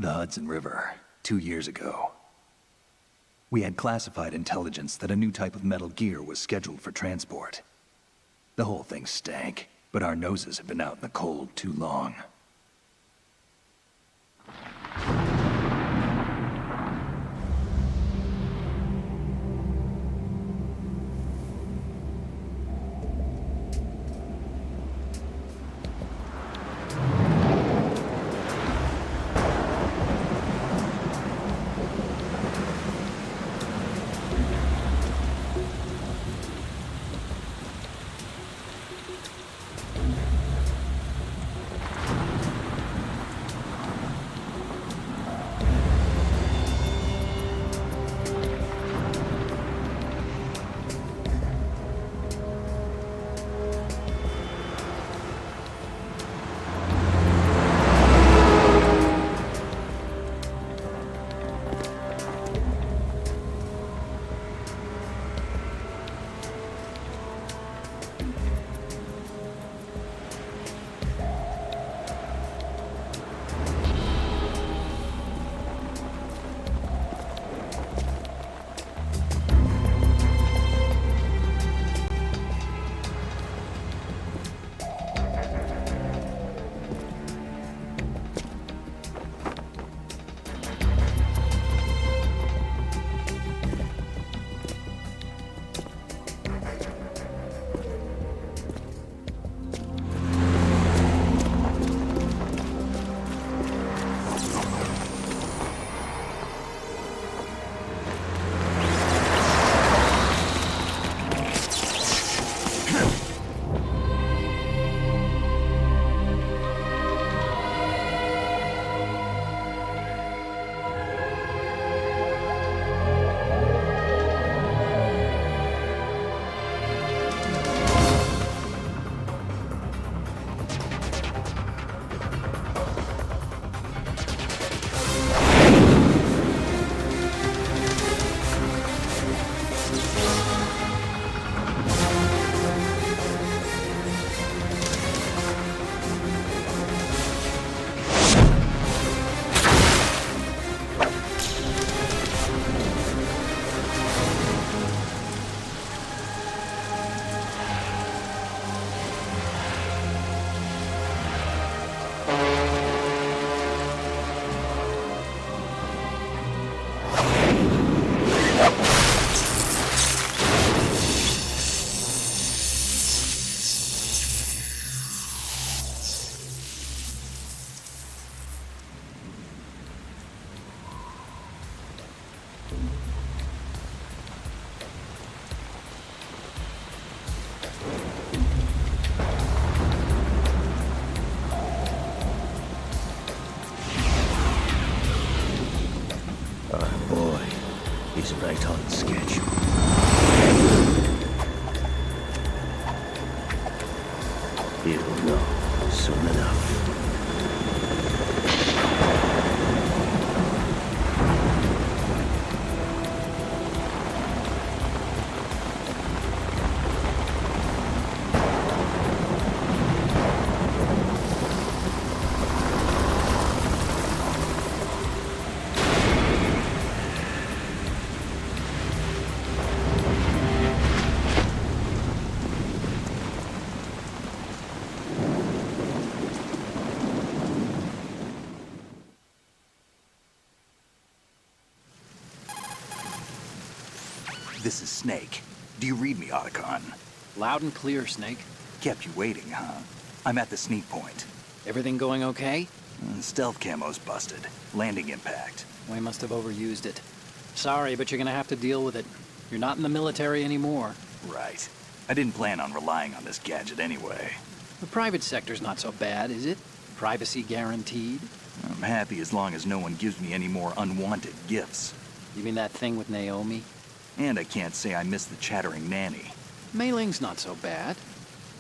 The Hudson River, 2 years ago. We had classified intelligence that a new type of metal gear was scheduled for transport. The whole thing stank, but our noses had been out in the cold too long. He's right on schedule. He'll know soon enough. This is Snake. Do you read me, Otacon? Loud and clear, Snake. Kept you waiting, huh? I'm at the sneak point. Everything going okay? Stealth camo's busted. Landing impact. We must have overused it. Sorry, but you're gonna have to deal with it. You're not in the military anymore. Right. I didn't plan on relying on this gadget anyway. The private sector's not so bad, is it? Privacy guaranteed? I'm happy as long as no one gives me any more unwanted gifts. You mean that thing with Naomi? And I can't say I miss the chattering nanny. Mei Ling's not so bad.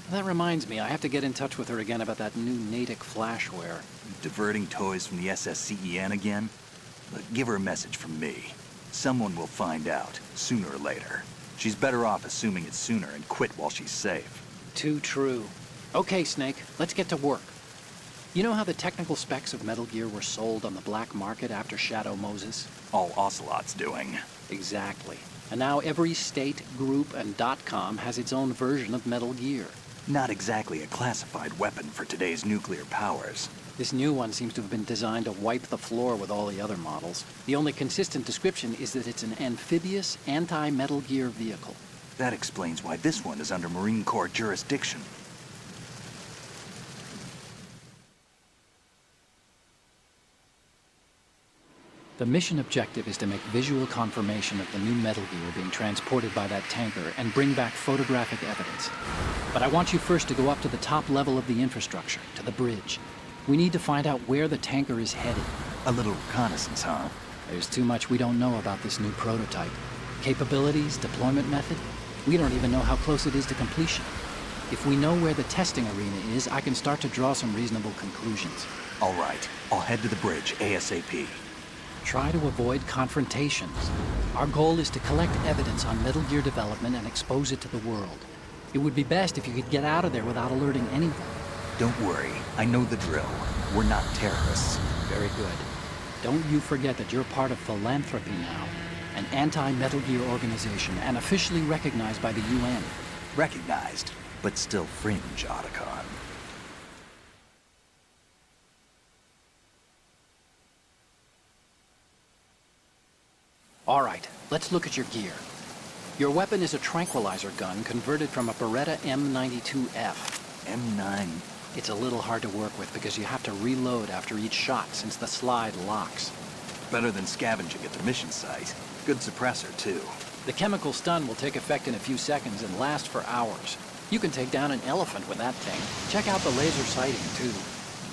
That reminds me, I have to get in touch with her again about that new Natick flashware. Diverting toys from the SSCEN again? Look, give her a message from me. Someone will find out, sooner or later. She's better off assuming it sooner and quit while she's safe. Too true. Okay, Snake, let's get to work. You know how the technical specs of Metal Gear were sold on the black market after Shadow Moses? All Ocelot's doing. Exactly. And now every state, group, and .com has its own version of Metal Gear. Not exactly a classified weapon for today's nuclear powers. This new one seems to have been designed to wipe the floor with all the other models. The only consistent description is that it's an amphibious, anti-Metal Gear vehicle. That explains why this one is under Marine Corps jurisdiction. The mission objective is to make visual confirmation of the new Metal Gear being transported by that tanker and bring back photographic evidence. But I want you first to go up to the top level of the infrastructure, to the bridge. We need to find out where the tanker is headed. A little reconnaissance, huh? There's too much we don't know about this new prototype. Capabilities, deployment method, we don't even know how close it is to completion. If we know where the testing arena is, I can start to draw some reasonable conclusions. All right, I'll head to the bridge ASAP. Try to avoid confrontations. Our goal is to collect evidence on Metal Gear development and expose it to the world. It would be best if you could get out of there without alerting anyone. Don't worry, I know the drill. We're not terrorists. Very good. Don't you forget that you're part of Philanthropy now, an anti-Metal Gear organization and officially recognized by the UN. Recognized, but still fringe, Otacon. All right, let's look at your gear. Your weapon is a tranquilizer gun converted from a Beretta M92F. M9. It's a little hard to work with because you have to reload after each shot since the slide locks. Better than scavenging at the mission site. Good suppressor, too. The chemical stun will take effect in a few seconds and last for hours. You can take down an elephant with that thing. Check out the laser sighting, too.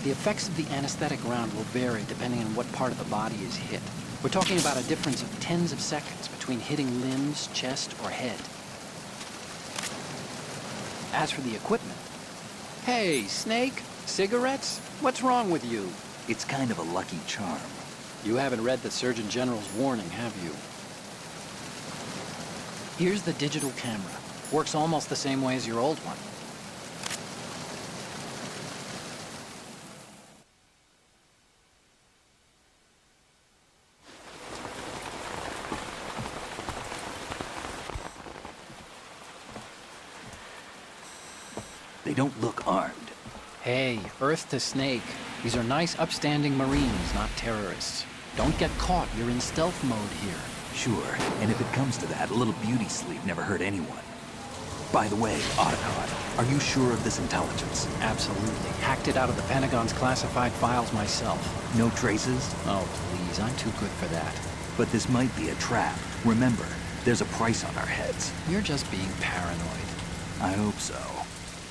The effects of the anesthetic round will vary depending on what part of the body is hit. We're talking about a difference of tens of seconds between hitting limbs, chest, or head. As for the equipment... Hey, Snake, cigarettes? What's wrong with you? It's kind of a lucky charm. You haven't read the Surgeon General's warning, have you? Here's the digital camera. Works almost the same way as your old one. They don't look armed. Hey, Earth to Snake. These are nice, upstanding Marines, not terrorists. Don't get caught. You're in stealth mode here. Sure, and if it comes to that, a little beauty sleep never hurt anyone. By the way, Otacon, are you sure of this intelligence? Absolutely. Hacked it out of the Pentagon's classified files myself. No traces? Oh, please. I'm too good for that. But this might be a trap. Remember, there's a price on our heads. You're just being paranoid. I hope so.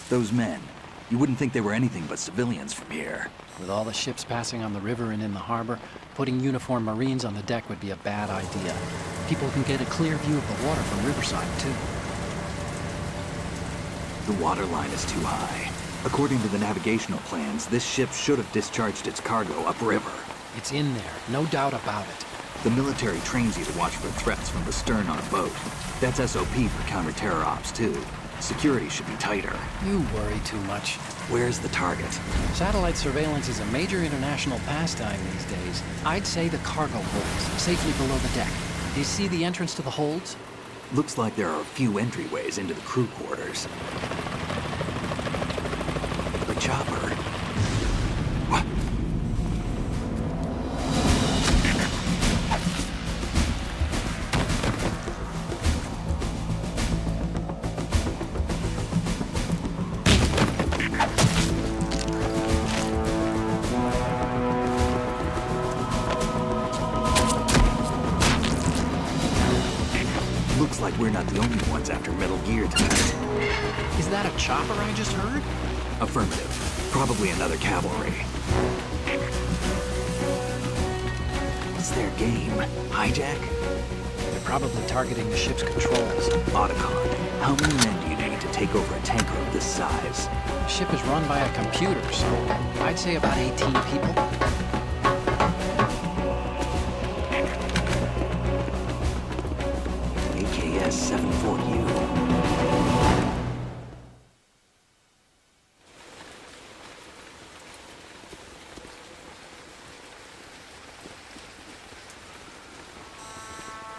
Those men, you wouldn't think they were anything but civilians from here. With all the ships passing on the river and in the harbor, putting uniformed Marines on the deck would be a bad idea. People can get a clear view of the water from Riverside, too. The water line is too high. According to the navigational plans, this ship should have discharged its cargo upriver. It's in there, no doubt about it. The military trains you to watch for threats from the stern on a boat. That's SOP for counter-terror ops, too. Security should be tighter. You worry too much. Where's the target? Satellite surveillance is a major international pastime these days. I'd say the cargo holds, safely below the deck. Do you see the entrance to the holds? Looks like there are a few entryways into the crew quarters. The chopper. What? Looks like we're not the only ones after Metal Gear tonight. Is that a chopper I just heard? Affirmative. Probably another cavalry. What's their game? Hijack? They're probably targeting the ship's controls. Otacon, how many men do you need to take over a tanker of this size? The ship is run by a computer, so I'd say about 18 people. AKS 74U.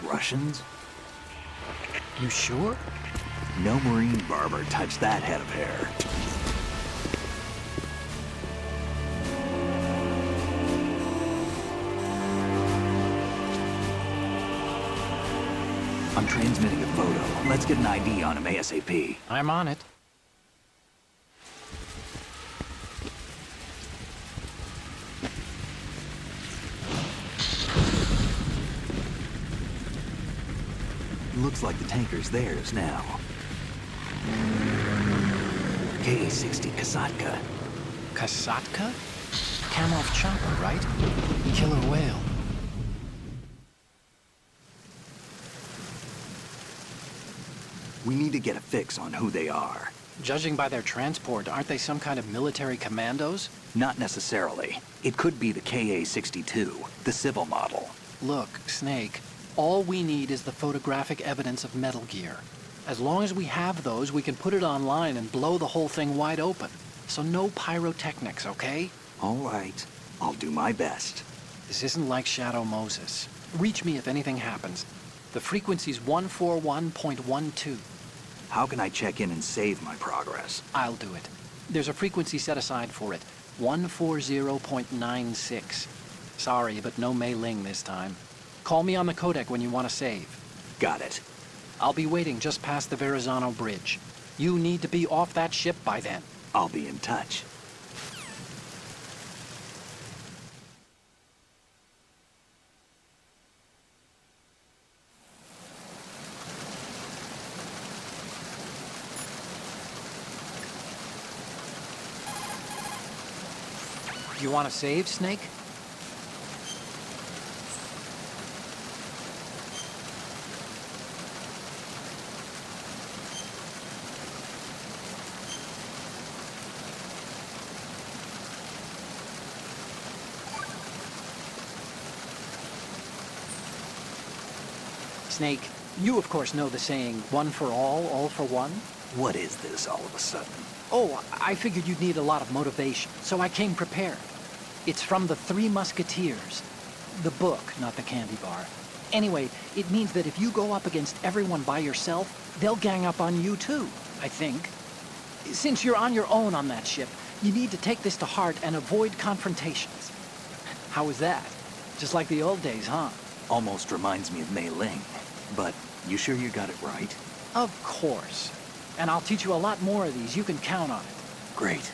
Russians? You sure? No Marine barber touched that head of hair. I'm transmitting a photo. Let's get an ID on him ASAP. I'm on it. Looks like the tanker's theirs now. Ka-60 Kasatka. Kasatka? Kamov chopper, right? Killer whale. We need to get a fix on who they are. Judging by their transport, aren't they some kind of military commandos? Not necessarily. It could be the Ka-62, the civil model. Look, Snake, all we need is the photographic evidence of Metal Gear. As long as we have those, we can put it online and blow the whole thing wide open. So no pyrotechnics, okay? All right. I'll do my best. This isn't like Shadow Moses. Reach me if anything happens. The frequency's 141.12. How can I check in and save my progress? I'll do it. There's a frequency set aside for it. 140.96. Sorry, but no Mei Ling this time. Call me on the codec when you want to save. Got it. I'll be waiting just past the Verrazano Bridge. You need to be off that ship by then. I'll be in touch. You want to save, Snake? Snake, you of course know the saying, one for all for one? What is this all of a sudden? Oh, I figured you'd need a lot of motivation, so I came prepared. It's from the Three Musketeers. The book, not the candy bar. Anyway, it means that if you go up against everyone by yourself, they'll gang up on you too, I think. Since you're on your own on that ship, you need to take this to heart and avoid confrontations. How was that? Just like the old days, huh? Almost reminds me of Mei Ling. But you sure you got it right? Of course. And I'll teach you a lot more of these. You can count on it. Great.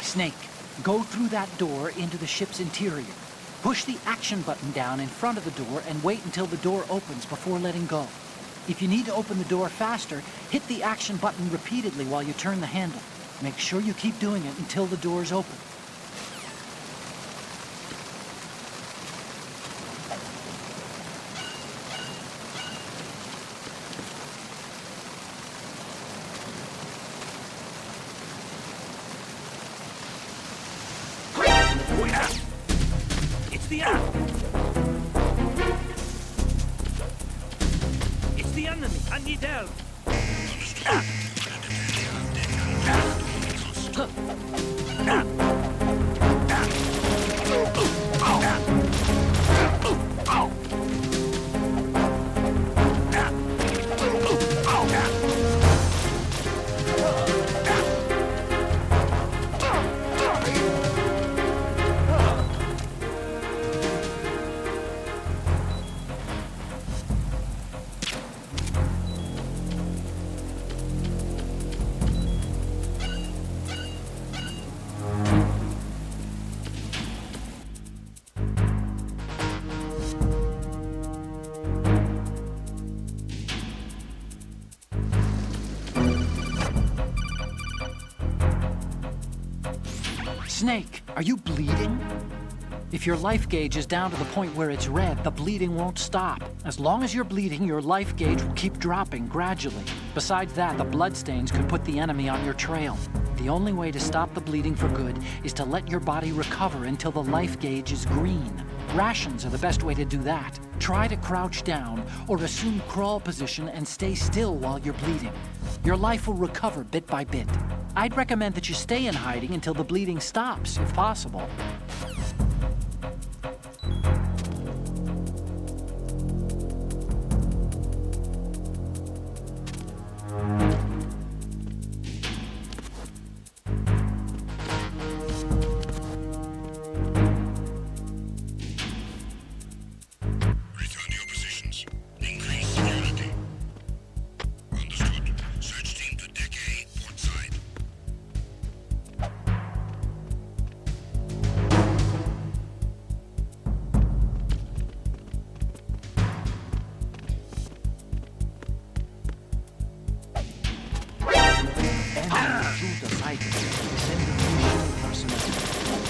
Snake, go through that door into the ship's interior. Push the action button down in front of the door and wait until the door opens before letting go. If you need to open the door faster, hit the action button repeatedly while you turn the handle. Make sure you keep doing it until the door's open. the enemy! It's the enemy! I need help! Snake, are you bleeding? If your life gauge is down to the point where it's red, the bleeding won't stop. As long as you're bleeding, your life gauge will keep dropping gradually. Besides that, the bloodstains could put the enemy on your trail. The only way to stop the bleeding for good is to let your body recover until the life gauge is green. Rations are the best way to do that. Try to crouch down or assume crawl position and stay still while you're bleeding. Your life will recover bit by bit. I'd recommend that you stay in hiding until the bleeding stops, if possible. Return to your positions. Increase security. Understood. Search team to Deck A, port side. Enemy shoot the site. Sending shield personnel.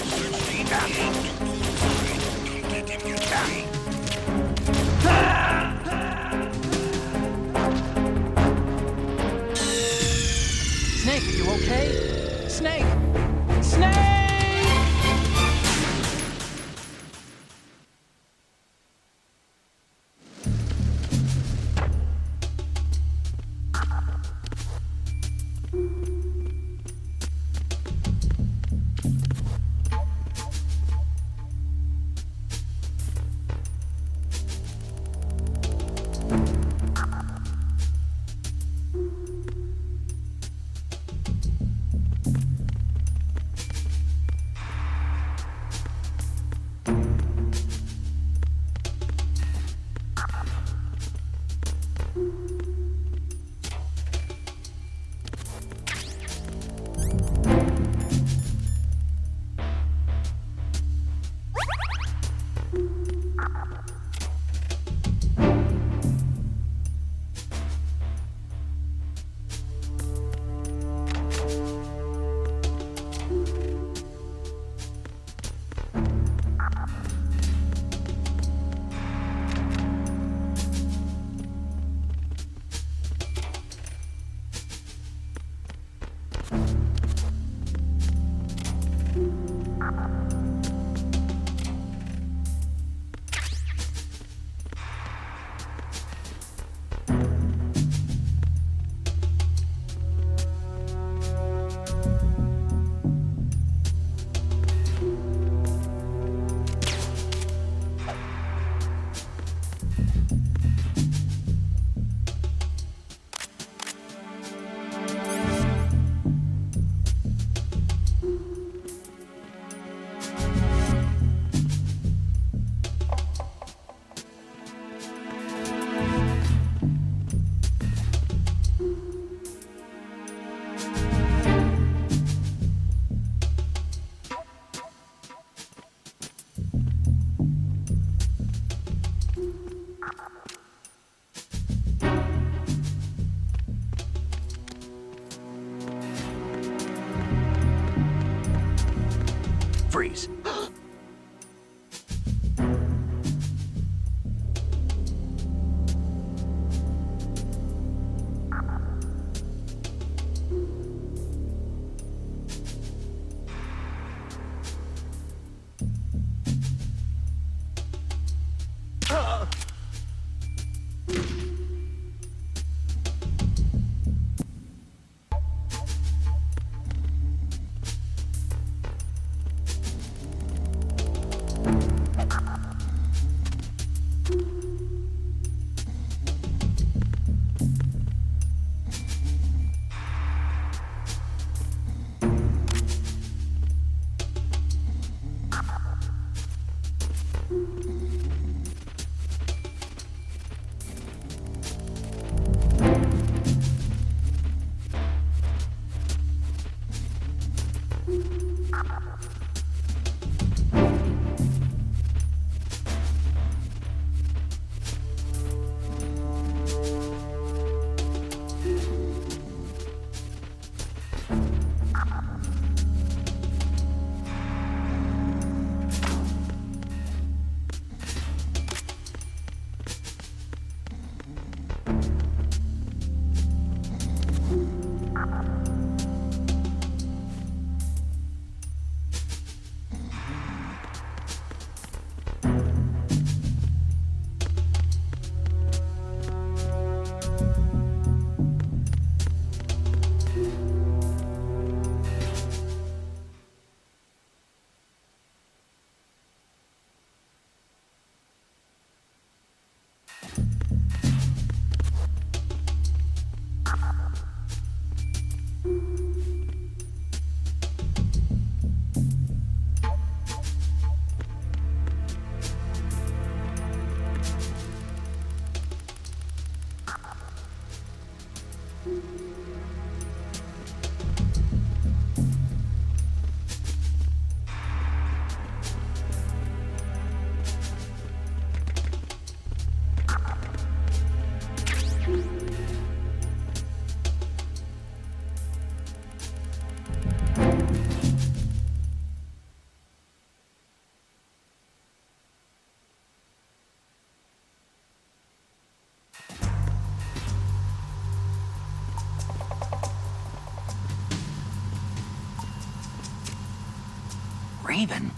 Search team A to port side. Don't let him get away. Snake, are you okay? Snake! Snake! Raven?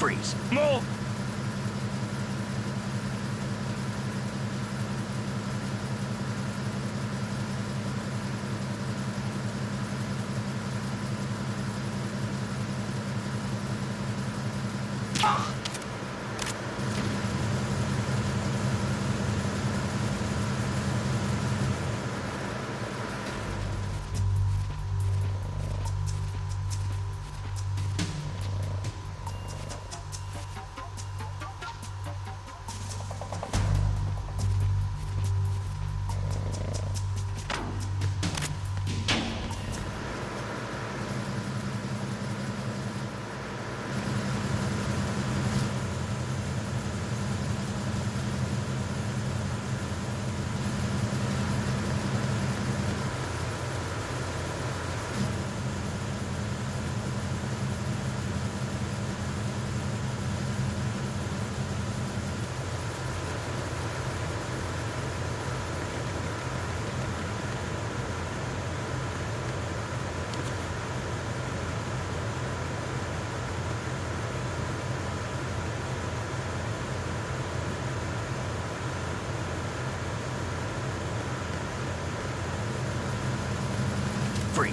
Freeze. Move!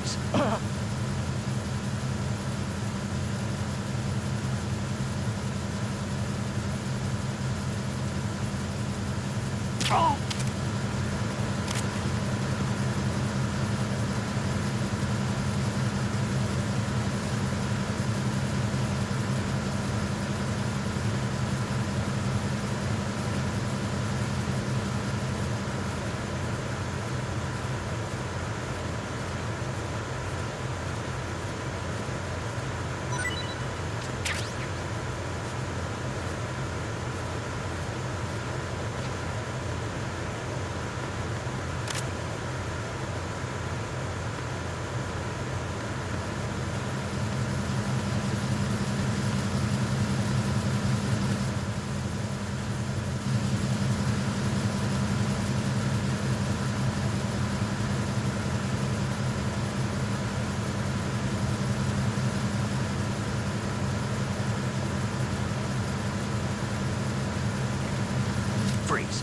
Freeze. Freeze.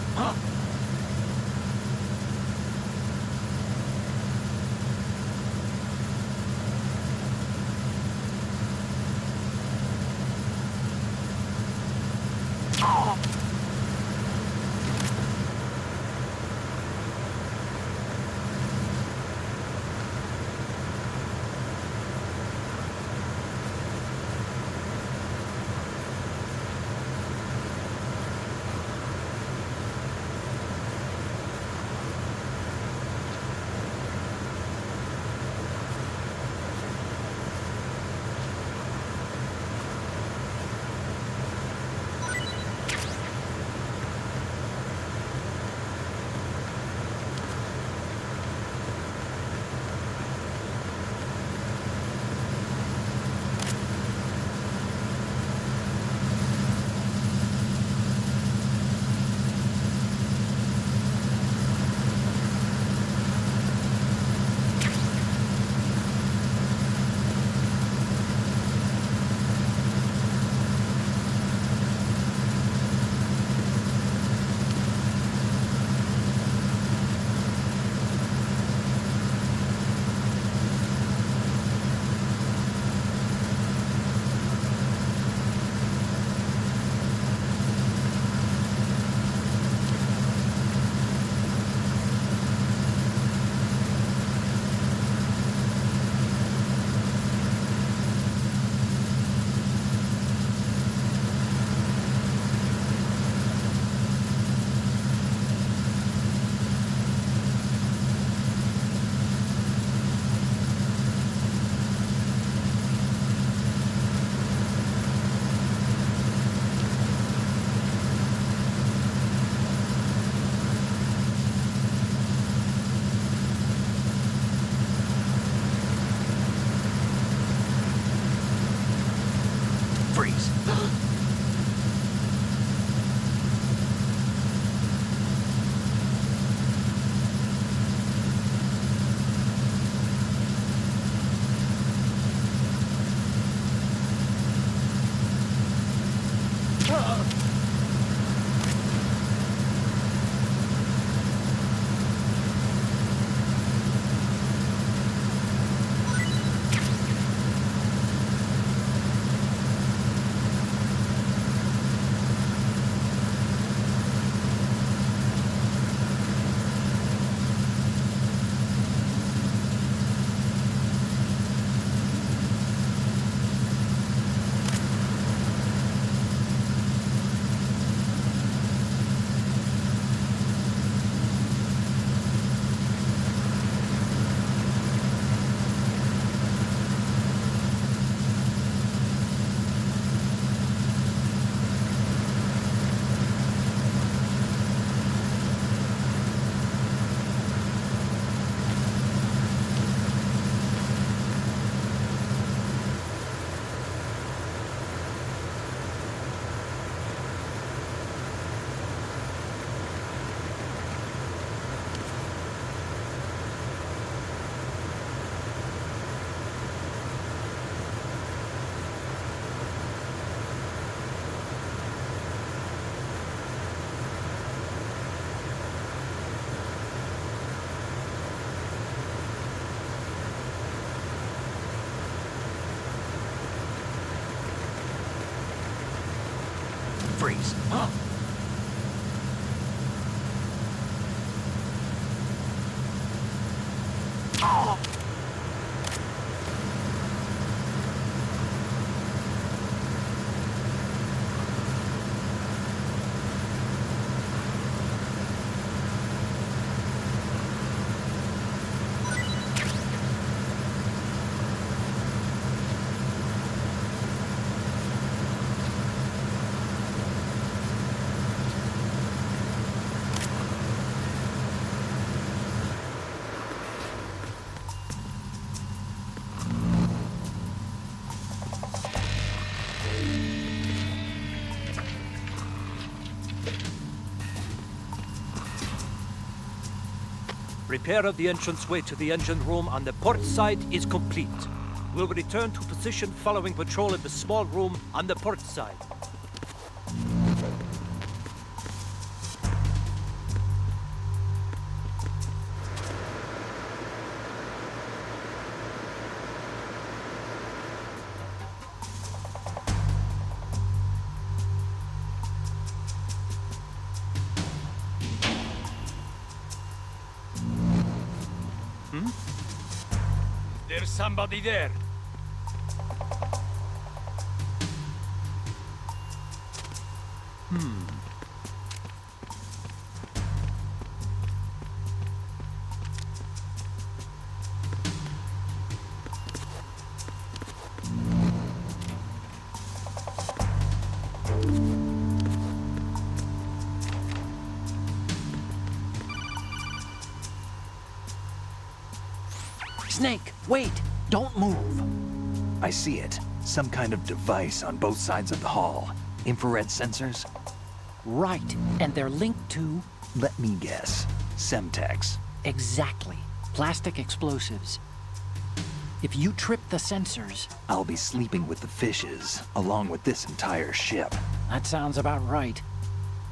Freeze. Freeze. Repair of the entranceway to the engine room on the port side is complete. We'll return to position following patrol in the small room on the port side. There's somebody there. Snake, wait! Don't move! I see it. Some kind of device on both sides of the hall. Infrared sensors? Right, and they're linked to... Let me guess. Semtex. Exactly. Plastic explosives. If you trip the sensors... I'll be sleeping with the fishes, along with this entire ship. That sounds about right.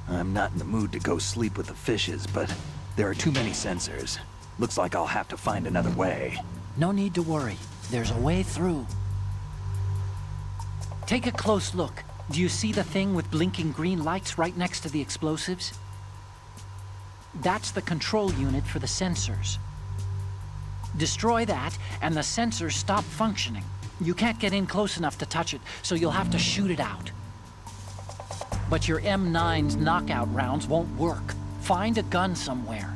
I'm not in the mood to go sleep with the fishes, but there are too many sensors. Looks like I'll have to find another way. No need to worry. There's a way through. Take a close look. Do you see the thing with blinking green lights right next to the explosives? That's the control unit for the sensors. Destroy that, and the sensors stop functioning. You can't get in close enough to touch it, so you'll have to shoot it out. But your M9's knockout rounds won't work. Find a gun somewhere.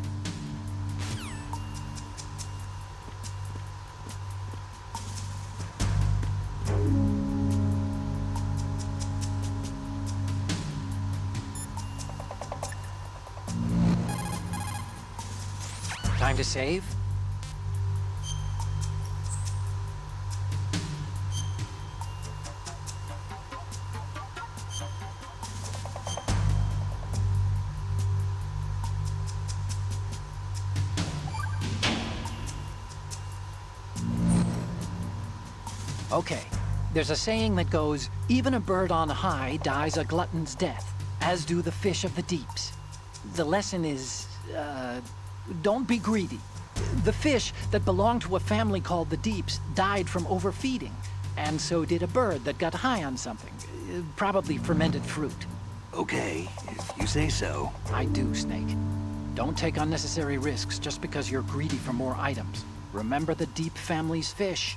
Time to save? Okay, there's a saying that goes, even a bird on high dies a glutton's death, as do the fish of the deeps. The lesson is, don't be greedy. The fish that belonged to a family called the Deeps died from overfeeding, and so did a bird that got high on something, probably fermented fruit. Okay, if you say so. I do, Snake. Don't take unnecessary risks just because you're greedy for more items. Remember the Deep family's fish.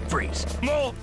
Freeze. Move!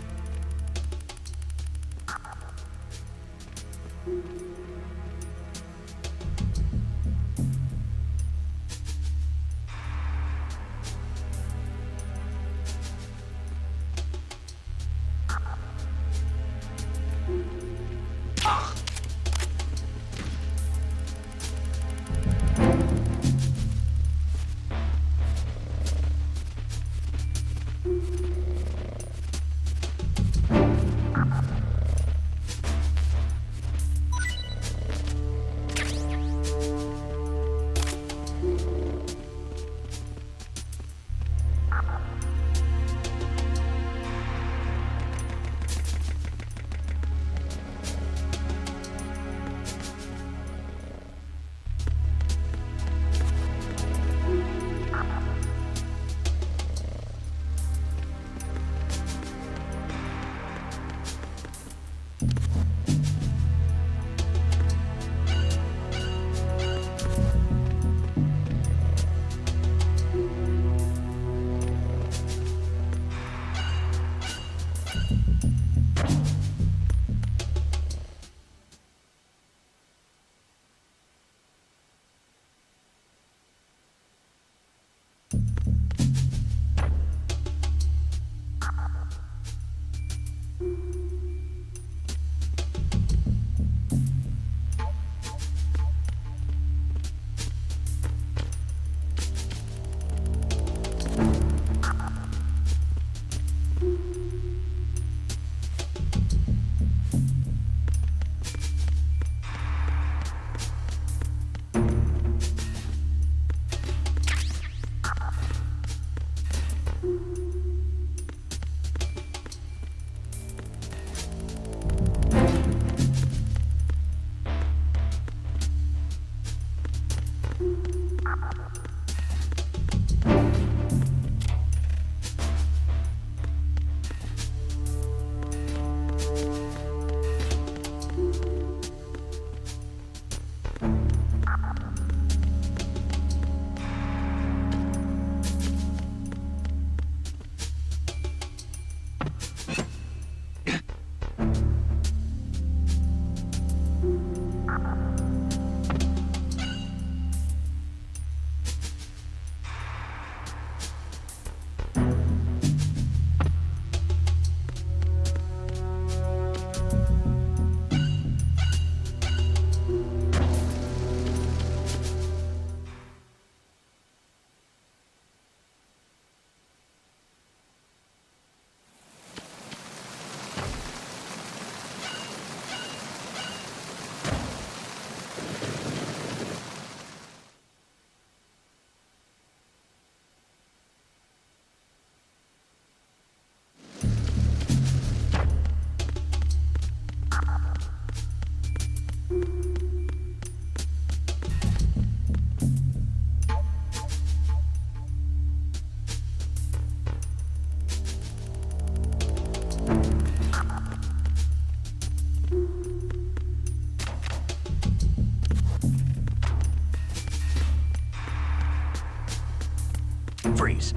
Freeze.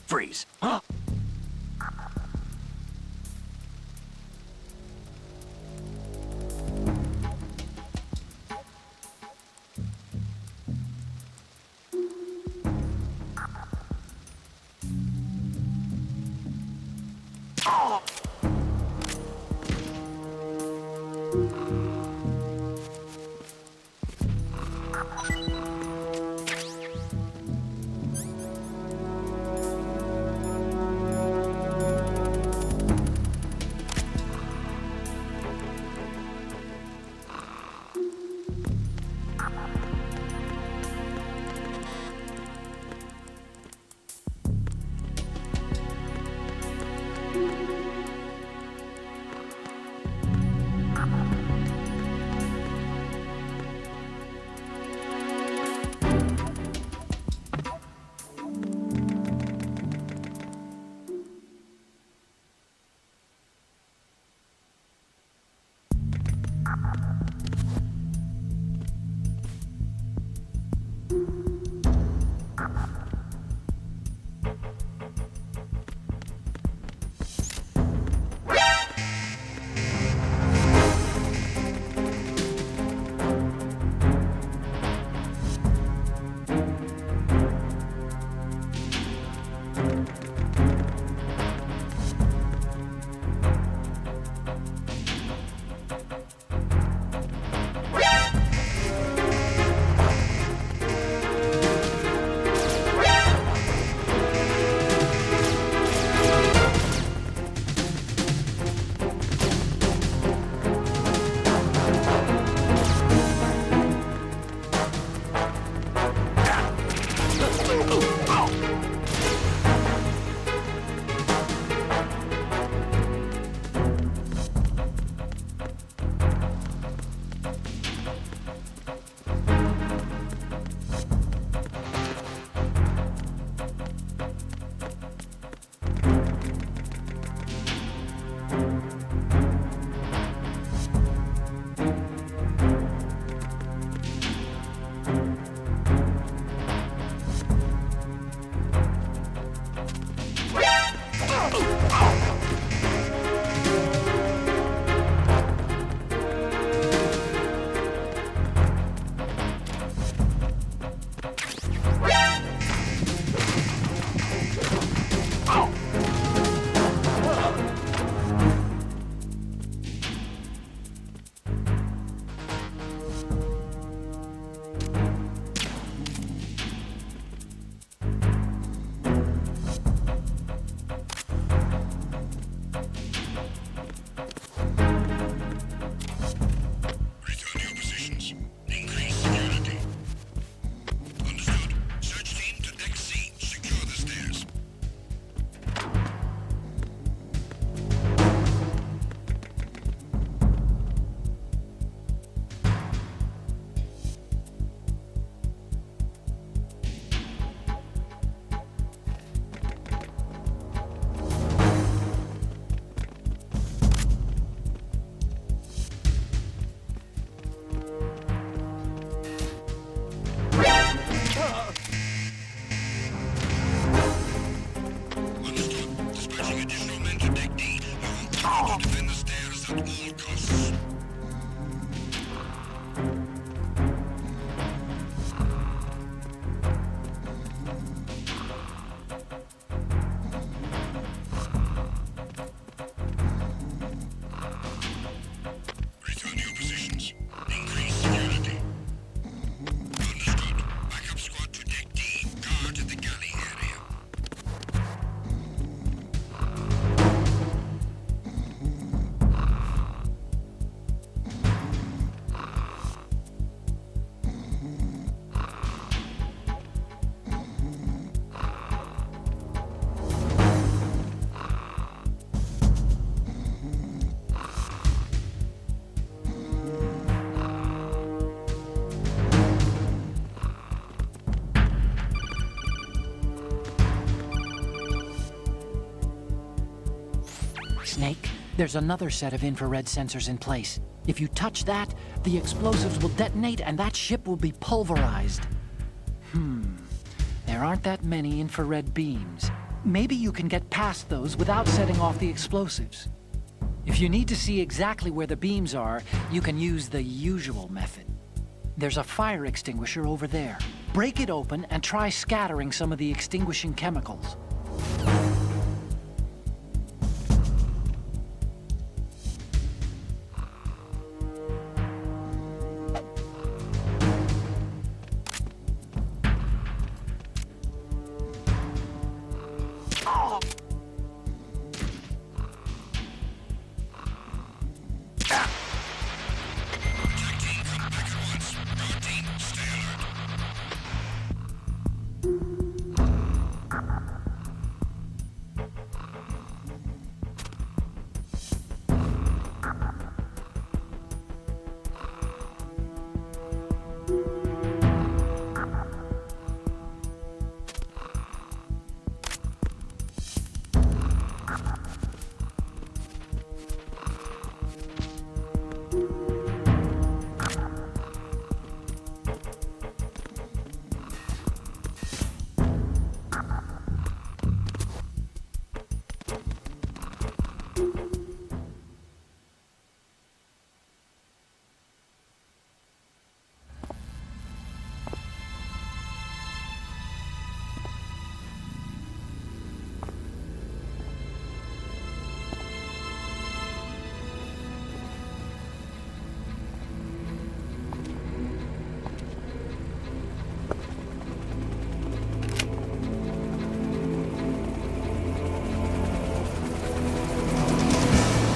Freeze. Snake, there's another set of infrared sensors in place. If you touch that, the explosives will detonate and that ship will be pulverized. There There aren't that many infrared beams. Maybe you can get past those without setting off the explosives. If you need to see exactly where the beams are, you can use the usual method. There's a fire extinguisher over there. Break it open and try scattering some of the extinguishing chemicals.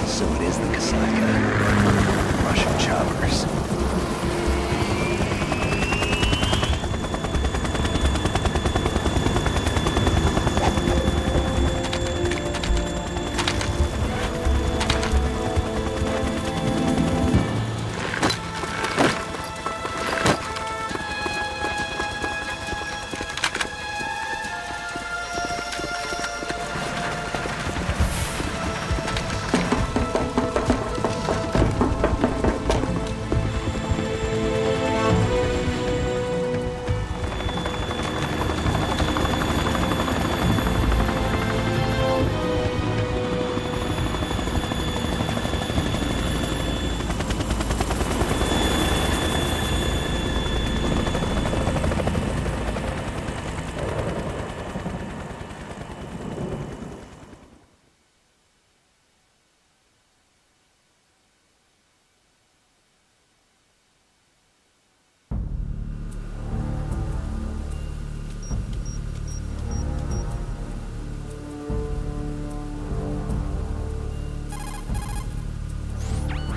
So it is the Kasaka. Russian choppers.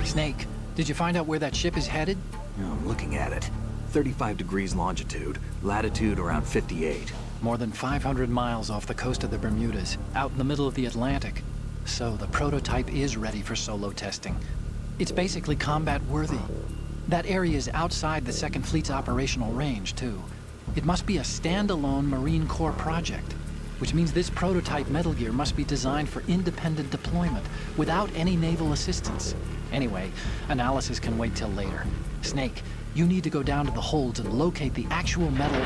Snake, did you find out where that ship is headed? I'm looking at it. 35 degrees longitude, latitude around 58. More than 500 miles off the coast of the Bermudas, out in the middle of the Atlantic. So the prototype is ready for solo testing. It's basically combat-worthy. That area is outside the Second Fleet's operational range, too. It must be a standalone Marine Corps project, which means this prototype Metal Gear must be designed for independent deployment, without any naval assistance. Anyway, analysis can wait till later. Snake, you need to go down to the holds and locate the actual metal...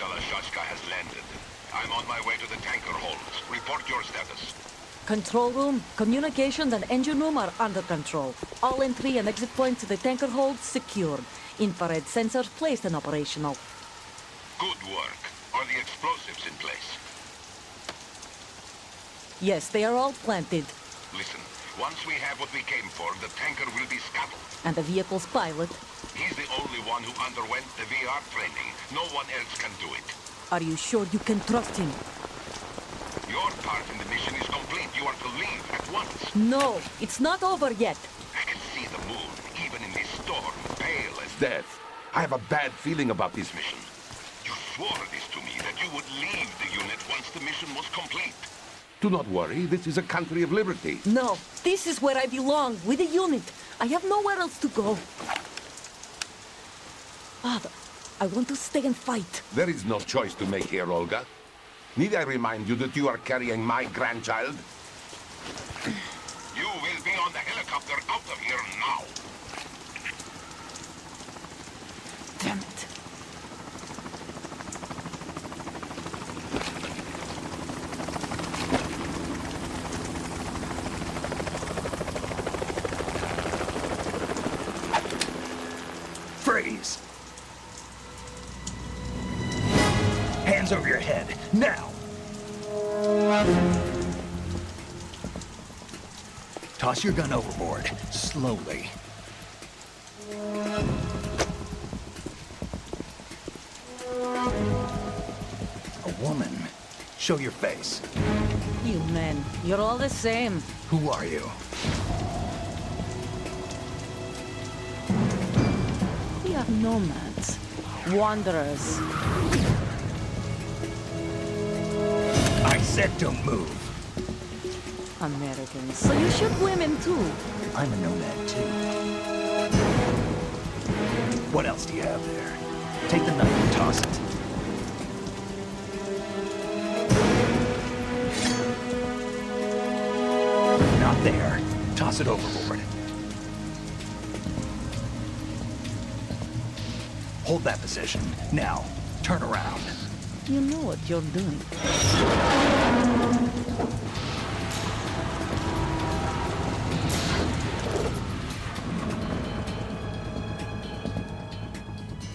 Shalashaska has landed. I'm on my way to the tanker holds. Report your status. Control room, communications and engine room are under control. All entry and exit points to the tanker hold secured. Infrared sensors placed and operational. Good work. Are the explosives in place? Yes, they are all planted. Listen, once we have what we came for, the tanker will be scuttled. And the vehicle's pilot. He's the only one who underwent the VR training. No one else can do it. Are you sure you can trust him? Your part in the mission is complete. You are to leave at once. No, it's not over yet. I can see the moon, even in this storm, pale as death. I have a bad feeling about this mission. You swore this to me, that you would leave the unit once the mission was complete. Do not worry, this is a country of liberty. No, this is where I belong, with the unit. I have nowhere else to go. Father, I want to stay and fight. There is no choice to make here, Olga. Need I remind you that you are carrying my grandchild? You will be on the helicopter out of here now. Damn it. Freeze! Hands over your head, now! Toss your gun overboard, slowly. A woman. Show your face. You men, you're all the same. Who are you? We are nomads. Wanderers. I said don't move. Americans. So you shoot women too. I'm a nomad too. What else do you have there? Take the knife and toss it. Not there. Toss it overboard. Hold that position. Now, turn around. You know what you're doing.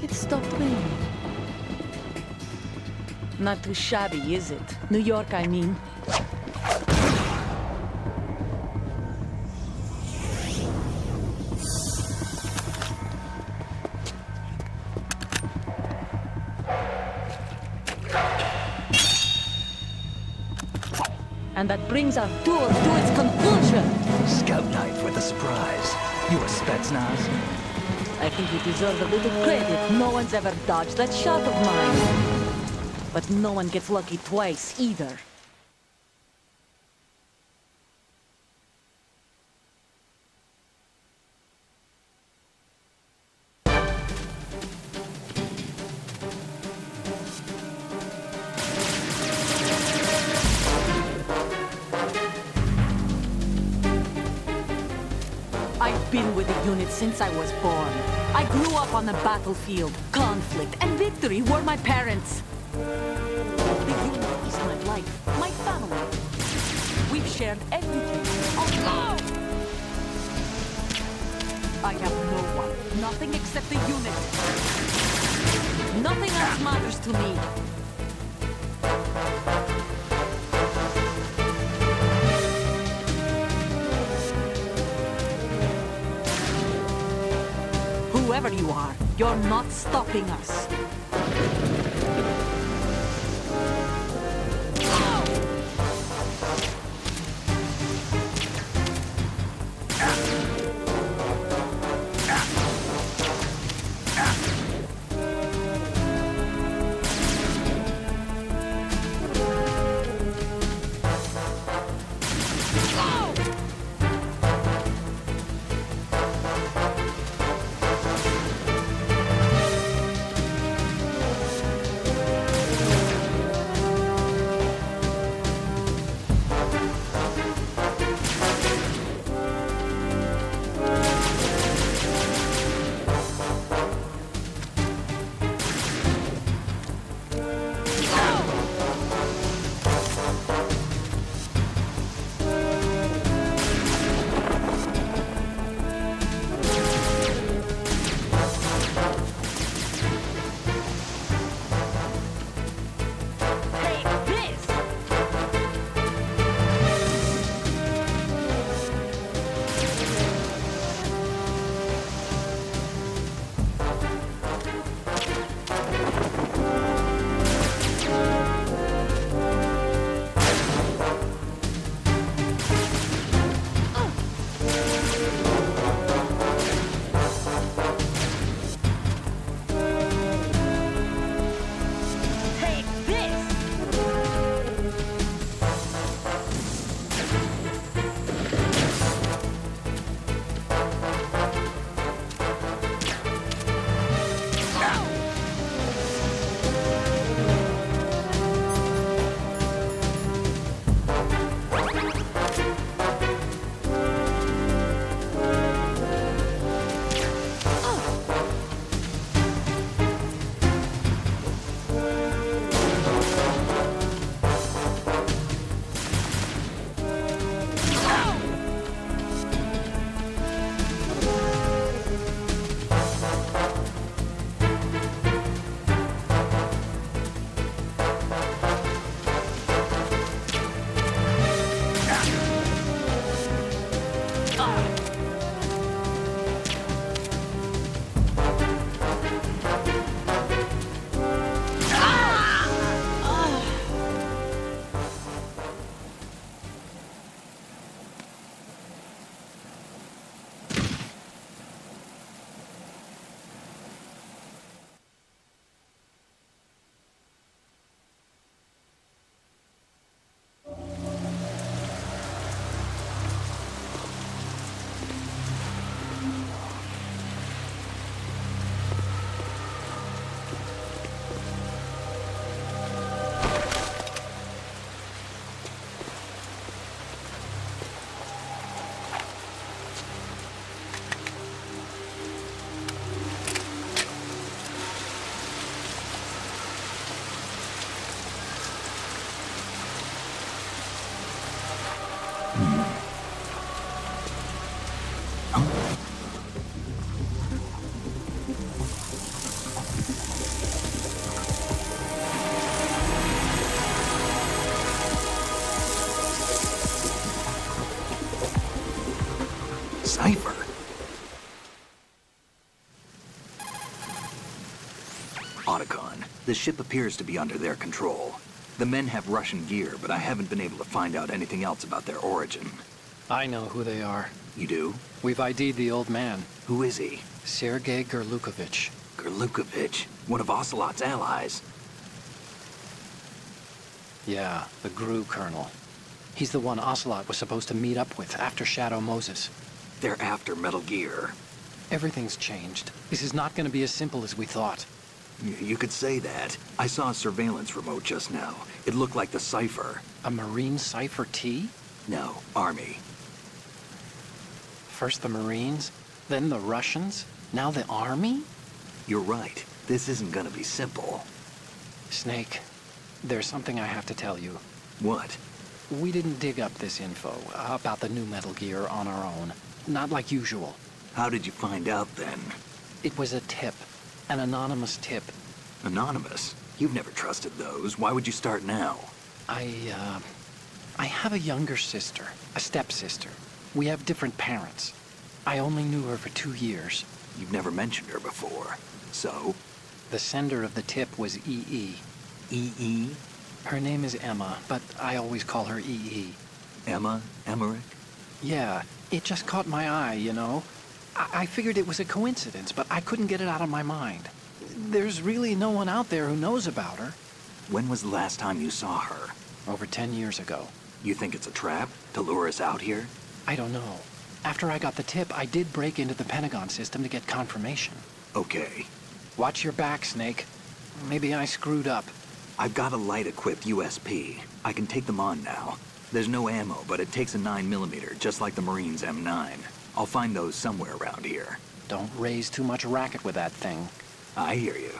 It stopped raining. Not too shabby, is it? New York, I mean. And that brings our tour to its conclusion. Scout knife with a surprise. You a Spetsnaz? I think you deserve a little credit. No one's ever dodged that shot of mine. But no one gets lucky twice, either. I've been with the unit since I was born. I grew up on the battlefield. Conflict and victory were my parents. The unit is my life, my family. We've shared everything. Oh, no! I have no one, nothing except the unit. Nothing else matters to me. Whoever you are, you're not stopping us. Otacon. The ship appears to be under their control. The men have Russian gear, but I haven't been able to find out anything else about their origin. I know who they are. You do? We've ID'd the old man, Who is he? Sergei Gerlukovich. Gerlukovich, one of Ocelot's allies. Yeah, the GRU colonel. He's the one Ocelot was supposed to meet up with after Shadow Moses. They're after Metal Gear. Everything's changed. This is not going to be as simple as we thought. You could say that. I saw a surveillance remote just now. It looked like the Cypher. A Marine Cypher T? No, Army. First the Marines, then the Russians, now the Army? You're right. This isn't gonna be simple. Snake, there's something I have to tell you. What? We didn't dig up this info about the new Metal Gear on our own. Not like usual. How did you find out then? It was a tip. An anonymous tip. Anonymous? You've never trusted those. Why would you start now? I have a younger sister, a stepsister. We have different parents. I only knew her for 2 years. You've never mentioned her before. So? The sender of the tip was EE. E.E.? Her name is Emma, but I always call her EE. Emma? Emmerich? Yeah, it just caught my eye, you know? I figured it was a coincidence, but I couldn't get it out of my mind. There's really no one out there who knows about her. When was the last time you saw her? Over 10 years ago. You think it's a trap? To lure us out here? I don't know. After I got the tip, I did break into the Pentagon system to get confirmation. Okay. Watch your back, Snake. Maybe I screwed up. I've got a light-equipped USP. I can take them on now. There's no ammo, but it takes a 9mm, just like the Marines' M9. I'll find those somewhere around here. Don't raise too much racket with that thing. I hear you.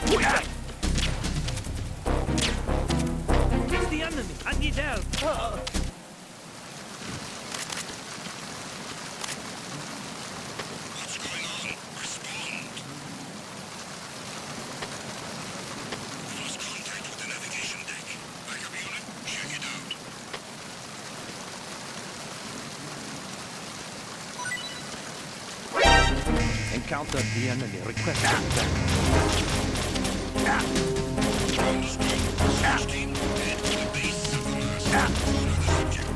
It's the enemy! I need help! What's going on? Respond. Lost contact with the navigation deck. Backup unit, check it out. Encountered the enemy. Request contact. Understood. Search team, head to the base of the mast. Monitor the subject.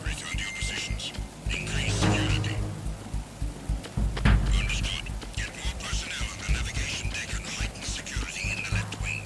Return to your positions. Increase security. Understood. Get more personnel on the navigation deck and heighten security in the left wing.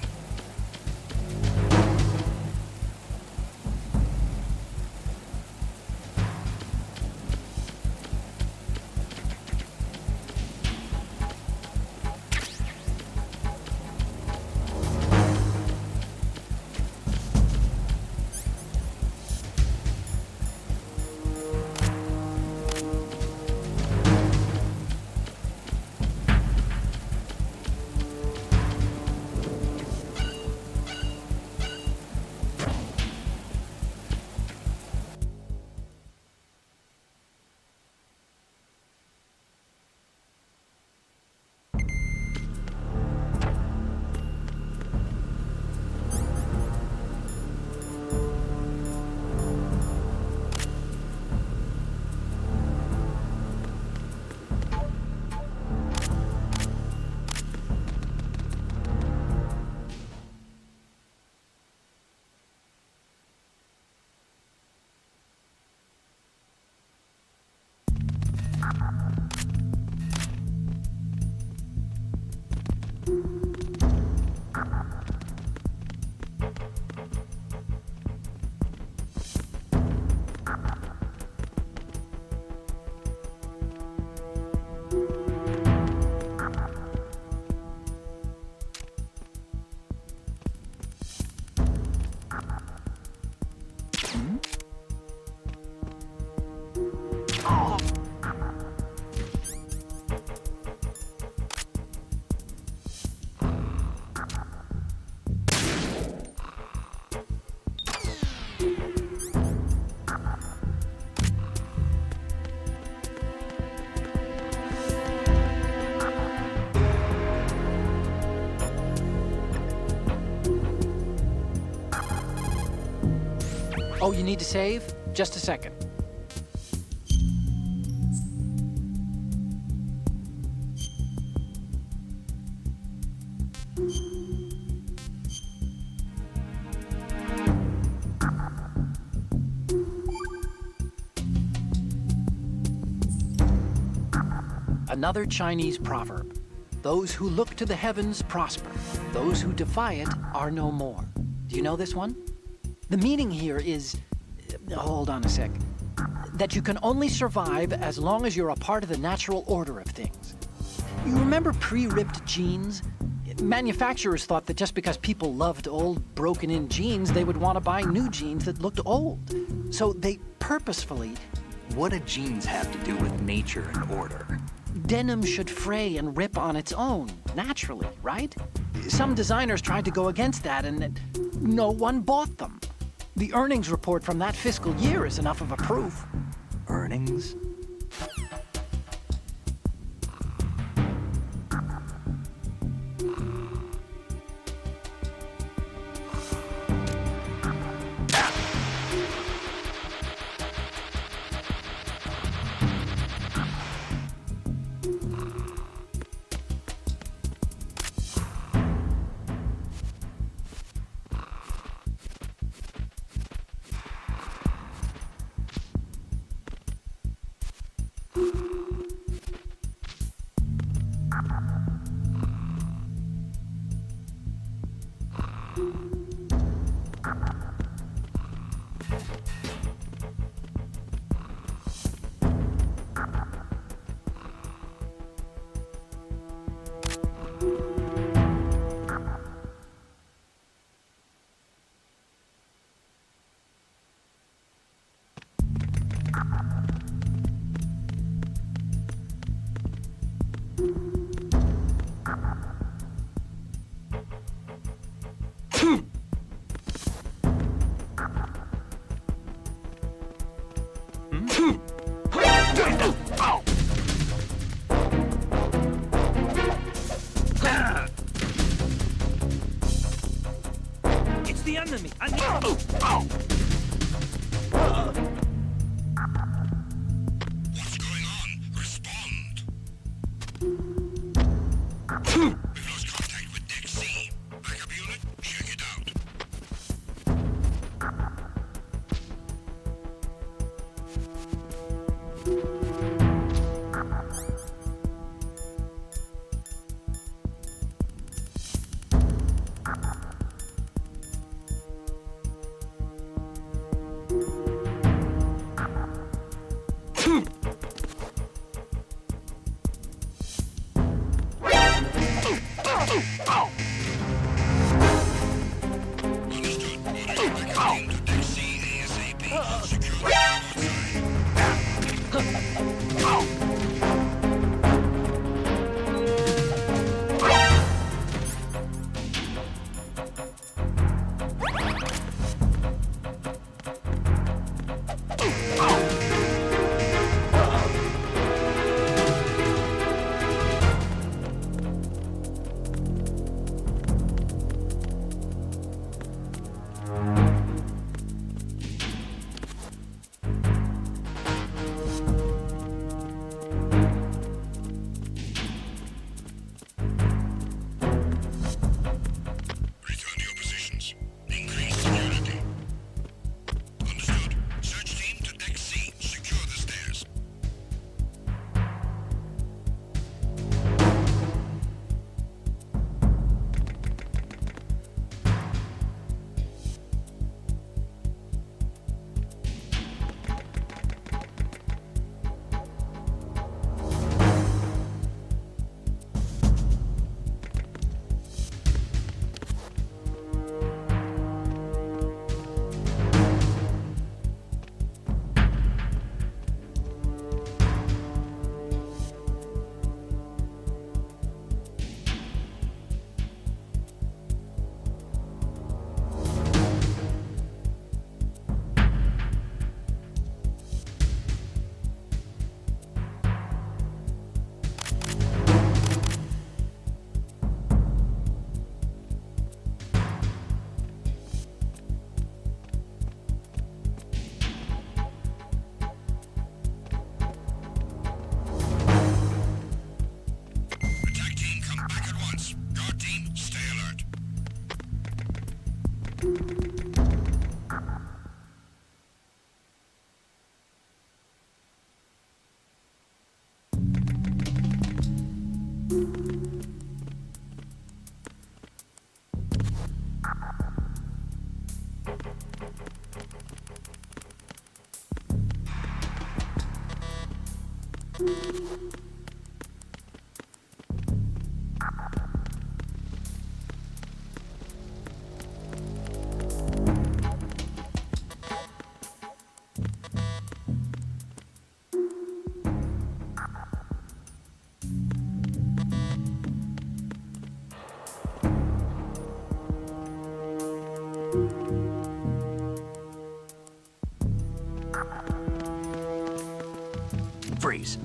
Oh, you need to save? Just a second. Another Chinese proverb. Those who look to the heavens prosper. Those who defy it are no more. Do you know this one? The meaning here is... hold on a sec. That you can only survive as long as you're a part of the natural order of things. You remember pre-ripped jeans? Manufacturers thought that just because people loved old, broken-in jeans, they would want to buy new jeans that looked old. So they purposefully... What do jeans have to do with nature and order? Denim should fray and rip on its own, naturally, right? Some designers tried to go against that, and no one bought them. The earnings report from that fiscal year is enough of a proof. Earnings? Understood. Order your backup team to Deck C ASAP. Secure the outside. Return to your positions. Increase security. Understood. Search team to Deck C. Secure the stairs. Attack team, come back at once. Guard team, stay alert. Freeze.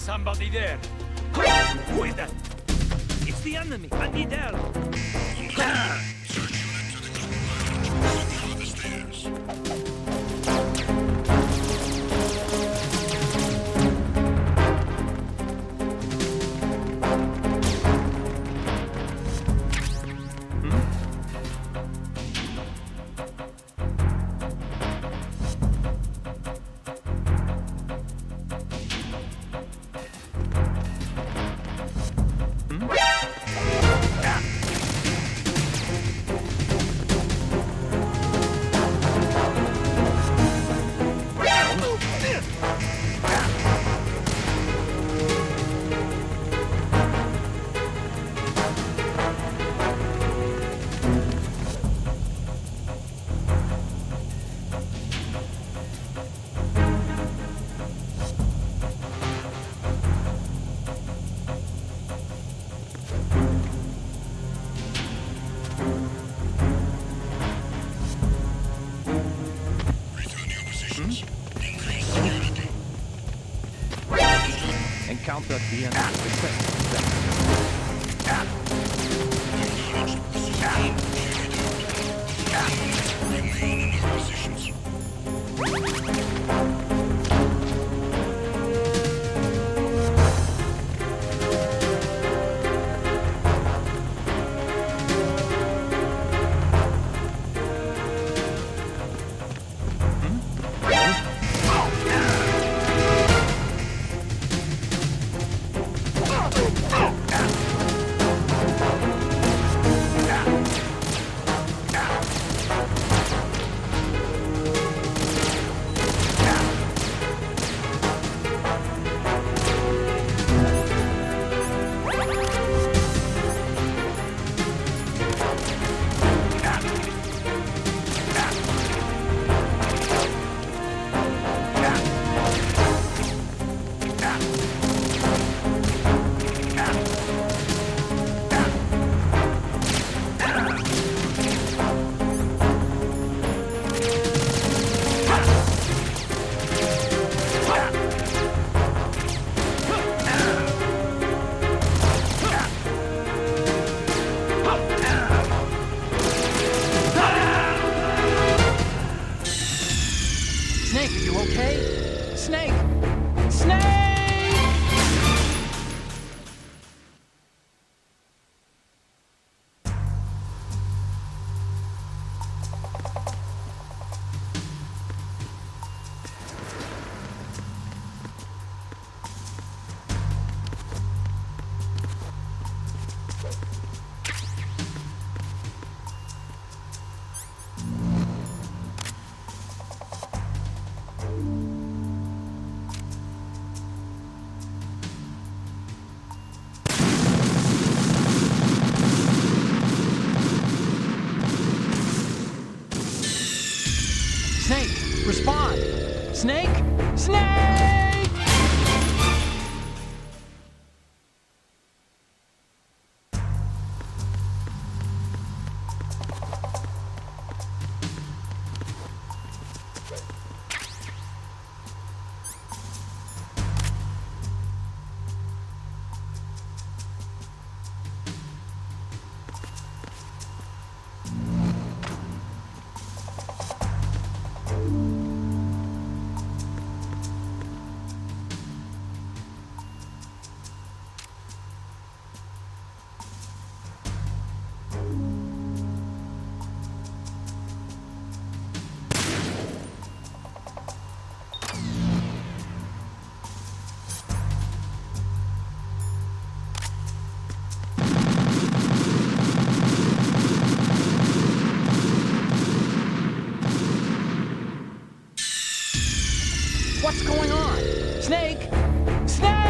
somebody there. Who is that? It's the enemy. I need help. Search unit to the group lounge. Secure the stairs. Return to your positions. Increase security. Encounter at the end. Request. Acknowledged. This is team. Carried out. Remain in your positions. Snake, are you okay? Snake! Snake! Snake, respond! Snake! Snake! What's going on? Snake! Snake!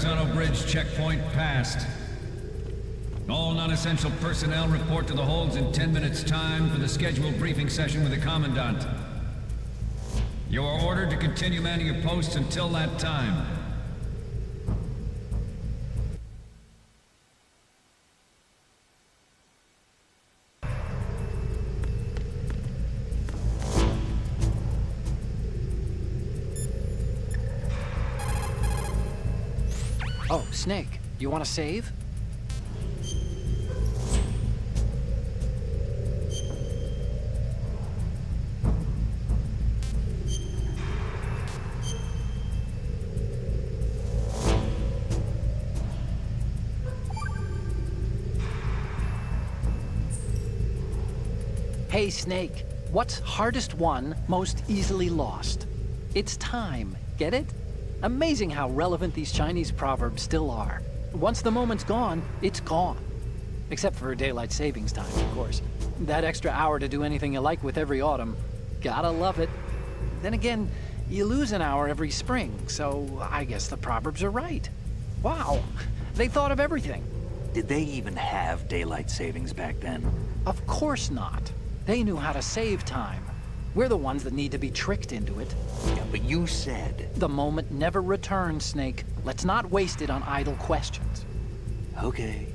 Verrazano Bridge checkpoint passed. All non-essential personnel report to the holds in 10 minutes' time for the scheduled briefing session with the Commandant. You are ordered to continue manning your posts until that time. Oh, Snake, you want to save? Hey, Snake, what's hardest won, most easily lost? It's time, get it? Amazing how relevant these Chinese proverbs still are. Once the moment's gone, it's gone. Except for daylight savings time, of course. That extra hour to do anything you like with every autumn. Gotta love it. Then again, you lose an hour every spring, so I guess the proverbs are right. Wow, they thought of everything. Did they even have daylight savings back then? Of course not. They knew how to save time. We're the ones that need to be tricked into it. Yeah, but you said... The moment never returns, Snake. Let's not waste it on idle questions. Okay.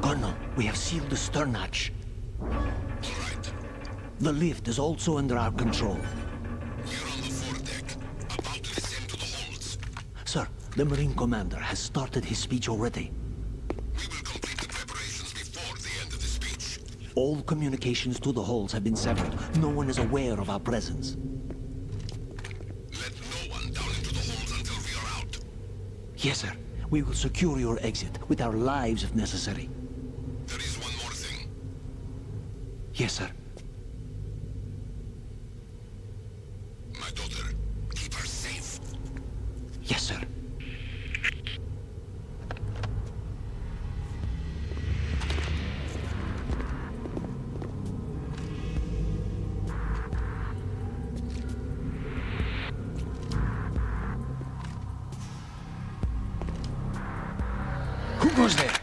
Colonel, we have sealed the stern hatch. All right. The lift is also under our control. We're on the foredeck, about to descend to the holds. Sir, the Marine Commander has started his speech already. We will complete the preparations before the end of the speech. All communications to the holds have been severed. No one is aware of our presence. Let no one down into the holds until we are out. Yes, sir. We will secure your exit with our lives if necessary. There is one more thing. Yes, sir. My daughter, keep her safe. Yes, sir. Who goes there?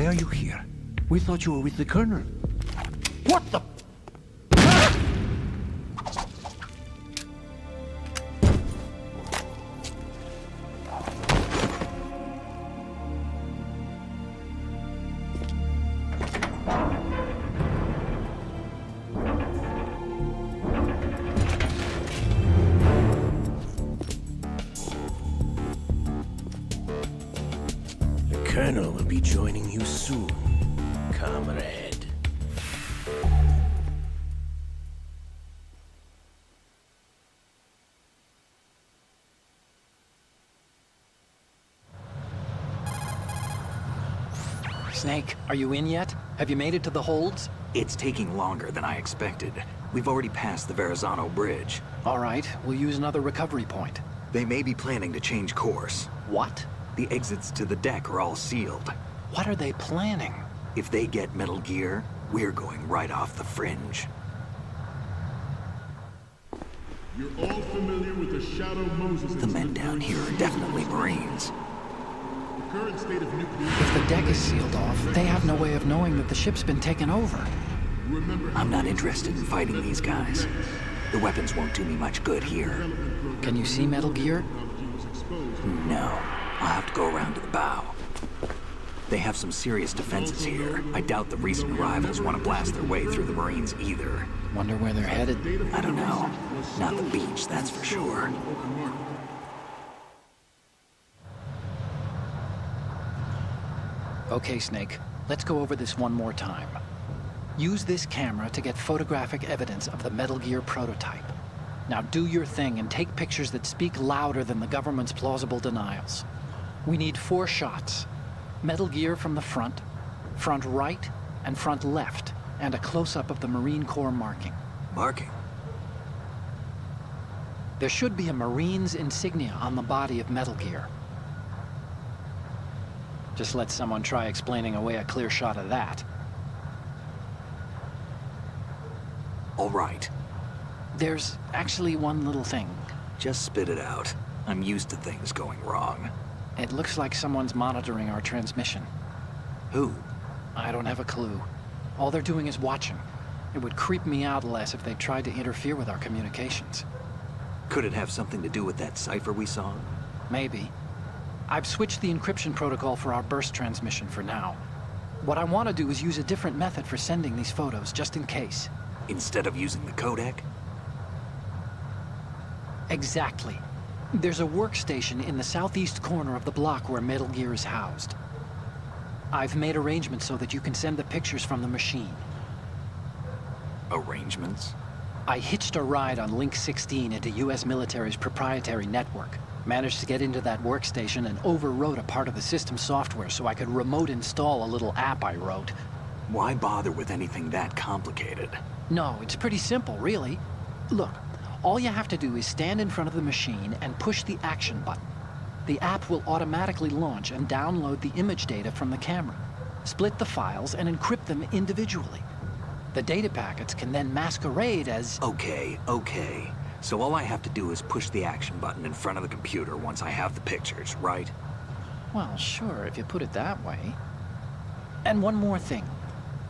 are you here? We thought you were with the Colonel. What the? The Colonel will be joining you soon, comrade. Snake, are you in yet? Have you made it to the holds? It's taking longer than I expected. We've already passed the Verrazano Bridge. All right, we'll use another recovery point. They may be planning to change course. What? The exits to the deck are all sealed. What are they planning? If they get Metal Gear, we're going right off the fringe. You're all familiar with the Shadow Moses The men down here are definitely Marines. The current state of nuclear... If the deck is sealed off, they have no way of knowing that the ship's been taken over. Remember I'm not interested in fighting these guys. The weapons won't do me much good here. Can you see Metal Gear? No. I'll have to go around to the bow. They have some serious defenses here. I doubt the recent arrivals want to blast their way through the Marines either. Wonder where they're headed. I don't know. Not the beach, that's for sure. Okay, Snake. Let's go over this one more time. Use this camera to get photographic evidence of the Metal Gear prototype. Now do your thing and take pictures that speak louder than the government's plausible denials. We need 4 shots. Metal Gear from the front right, and front left, and a close-up of the Marine Corps marking. Marking? There should be a Marine's insignia on the body of Metal Gear. Just let someone try explaining away a clear shot of that. All right. There's actually one little thing. Just spit it out. I'm used to things going wrong. It looks like someone's monitoring our transmission. Who? I don't have a clue. All they're doing is watching. It would creep me out less if they tried to interfere with our communications. Could it have something to do with that cipher we saw? Maybe. I've switched the encryption protocol for our burst transmission for now. What I want to do is use a different method for sending these photos, just in case. Instead of using the codec? Exactly. There's a workstation in the southeast corner of the block where Metal Gear is housed. I've made arrangements so that you can send the pictures from the machine. Arrangements? I hitched a ride on Link 16 into US military's proprietary network. Managed to get into that workstation and overwrote a part of the system software so I could remote install a little app I wrote. Why bother with anything that complicated? No, it's pretty simple, really. Look, all you have to do is stand in front of the machine and push the action button. The app will automatically launch and download the image data from the camera, split the files, and encrypt them individually. The data packets can then masquerade as... Okay. So all I have to do is push the action button in front of the computer once I have the pictures, right? Well, sure, if you put it that way. And one more thing.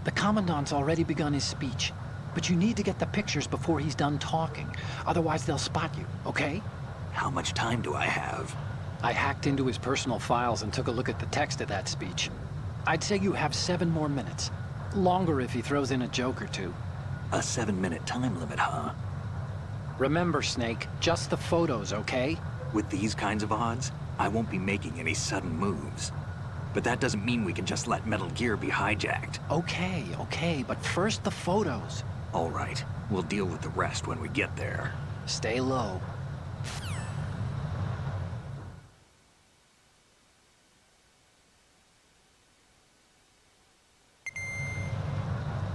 The Commandant's already begun his speech, but you need to get the pictures before he's done talking. Otherwise, they'll spot you, okay? How much time do I have? I hacked into his personal files and took a look at the text of that speech. I'd say you have 7 more minutes. Longer if he throws in a joke or two. A 7-minute time limit, huh? Remember, Snake, just the photos, okay? With these kinds of odds, I won't be making any sudden moves. But that doesn't mean we can just let Metal Gear be hijacked. Okay, but first the photos. All right, we'll deal with the rest when we get there. Stay low.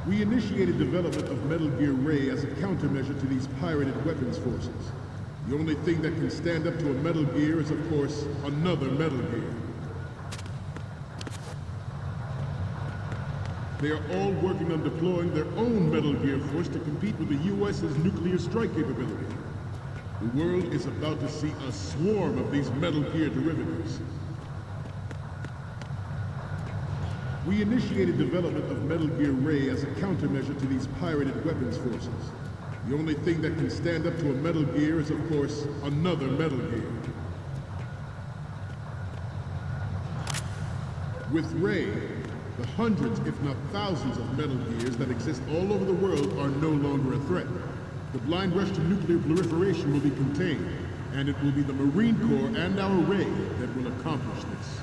We initiated development of Metal Gear Ray as a countermeasure to these pirated weapons forces. The only thing that can stand up to a Metal Gear is, of course, another Metal Gear. They are all working on deploying their own Metal Gear force to compete with the U.S.'s nuclear strike capability. The world is about to see a swarm of these Metal Gear derivatives. We initiated development of Metal Gear Ray as a countermeasure to these pirated weapons forces. The only thing that can stand up to a Metal Gear is, of course, another Metal Gear. With Ray, the hundreds, if not thousands, of Metal Gears that exist all over the world are no longer a threat. The blind rush to nuclear proliferation will be contained, and it will be the Marine Corps and our Ray that will accomplish this.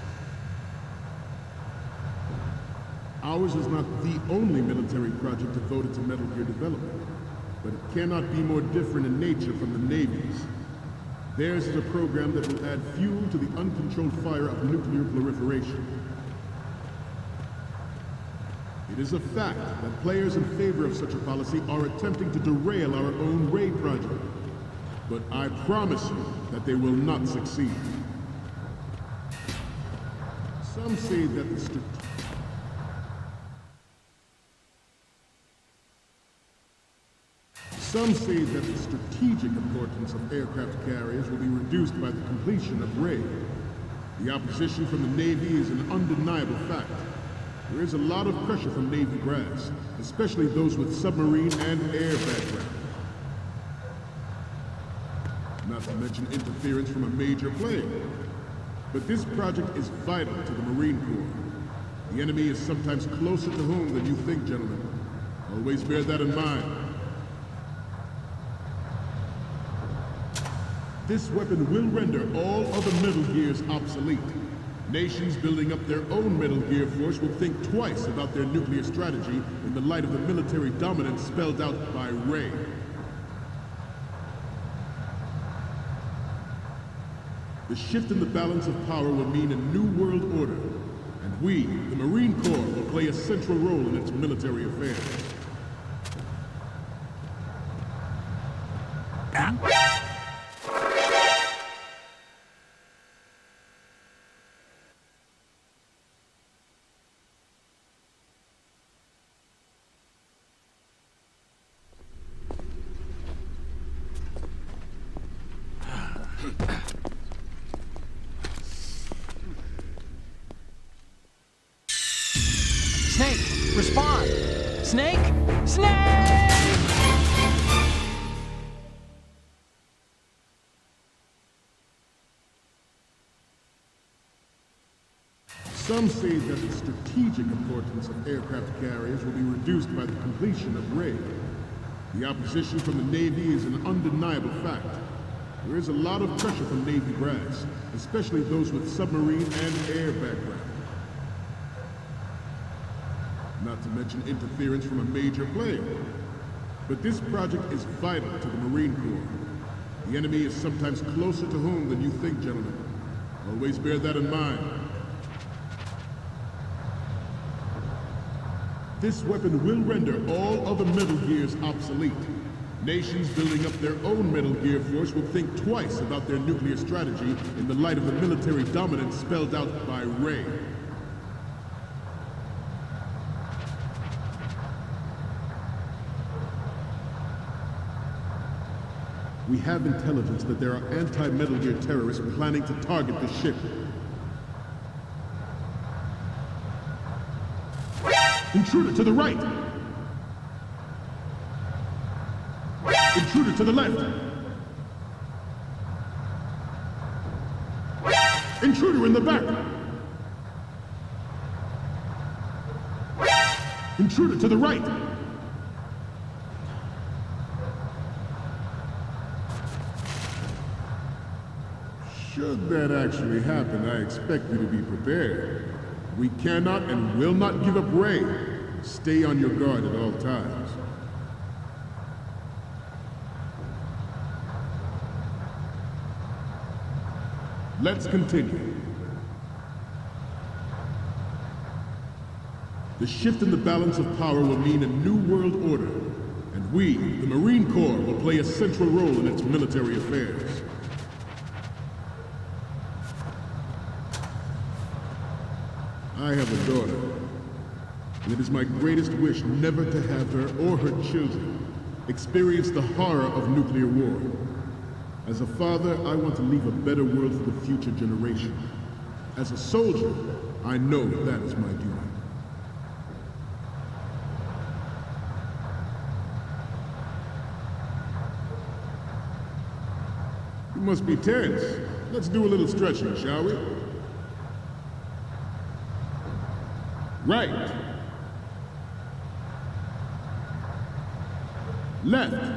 Ours is not the only military project devoted to Metal Gear development, but it cannot be more different in nature from the Navy's. Theirs is a program that will add fuel to the uncontrolled fire of nuclear proliferation. It is a fact that players in favor of such a policy are attempting to derail our own Ray project. But I promise you that they will not succeed. Some say that the strategic importance of aircraft carriers will be reduced by the completion of Ray. The opposition from the Navy is an undeniable fact. There is a lot of pressure from Navy brass, especially those with submarine and air background. Not to mention interference from a major player. But this project is vital to the Marine Corps. The enemy is sometimes closer to home than you think, gentlemen. Always bear that in mind. This weapon will render all other Metal Gears obsolete. Nations building up their own Metal Gear force will think twice about their nuclear strategy in the light of the military dominance spelled out by Ray. The shift in the balance of power will mean a new world order, and we, the Marine Corps, will play a central role in its military affairs. Snake, respond! Snake! Snake! Some say that the strategic importance of aircraft carriers will be reduced by the completion of Ray. The opposition from the Navy is an undeniable fact. There is a lot of pressure from Navy brass, especially those with submarine and air background. Not to mention interference from a major player. But this project is vital to the Marine Corps. The enemy is sometimes closer to home than you think, gentlemen. Always bear that in mind. This weapon will render all other Metal Gears obsolete. Nations building up their own Metal Gear force will think twice about their nuclear strategy in the light of the military dominance spelled out by Ray. We have intelligence that there are anti-Metal Gear terrorists planning to target the ship. Intruder to the right! Intruder to the left! Intruder in the back! Intruder to the right! Should that actually happen, I expect you to be prepared. We cannot and will not give up Ray. Stay on your guard at all times. Let's continue. The shift in the balance of power will mean a new world order, and we, the Marine Corps, will play a central role in its military affairs. I have a daughter, and it is my greatest wish never to have her or her children experience the horror of nuclear war. As a father, I want to leave a better world for the future generation. As a soldier, I know that is my duty. You must be tense. Let's do a little stretching, shall we? Right. Left.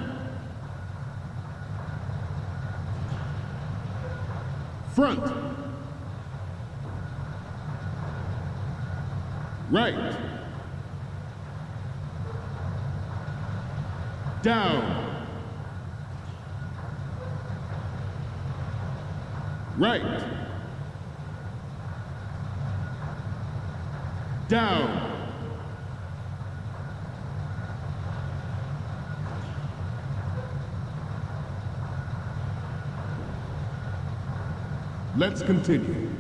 Front. Right. Down. Right. Down. Let's continue.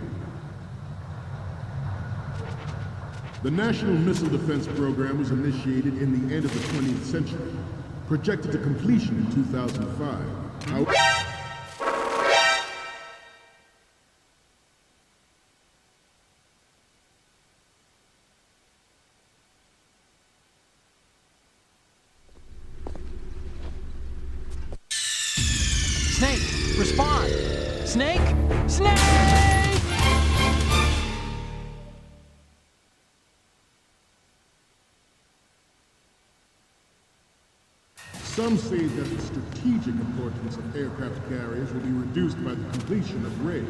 The National Missile Defense Program was initiated in the end of the 20th century, projected to completion in 2005. However, Snake, respond! Snake! Snake! some say that the strategic importance of aircraft carriers will be reduced by the completion of RAY.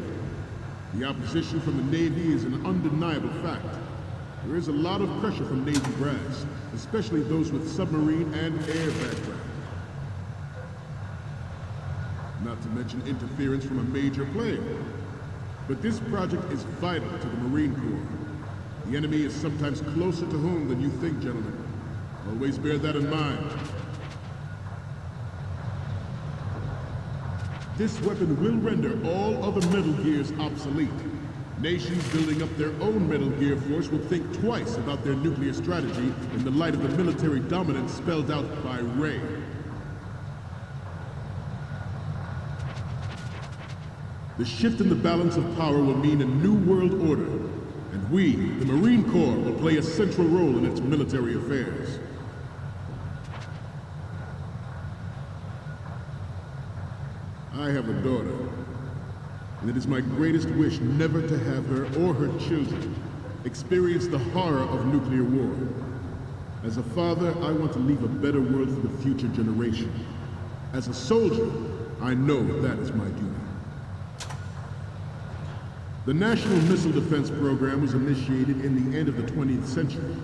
The opposition from the Navy is an undeniable fact. There is a lot of pressure from Navy brass, especially those with submarine and air background. Not to mention interference from a major player. But this project is vital to the Marine Corps. The enemy is sometimes closer to home than you think, gentlemen. Always bear that in mind. This weapon will render all other Metal Gears obsolete. Nations building up their own Metal Gear force will think twice about their nuclear strategy in the light of the military dominance spelled out by Ray. The shift in the balance of power will mean a new world order, and we, the Marine Corps, will play a central role in its military affairs. I have a daughter, and it is my greatest wish never to have her or her children experience the horror of nuclear war. As a father, I want to leave a better world for the future generation. As a soldier, I know that is my duty. The National Missile Defense Program was initiated in the end of the 20th century,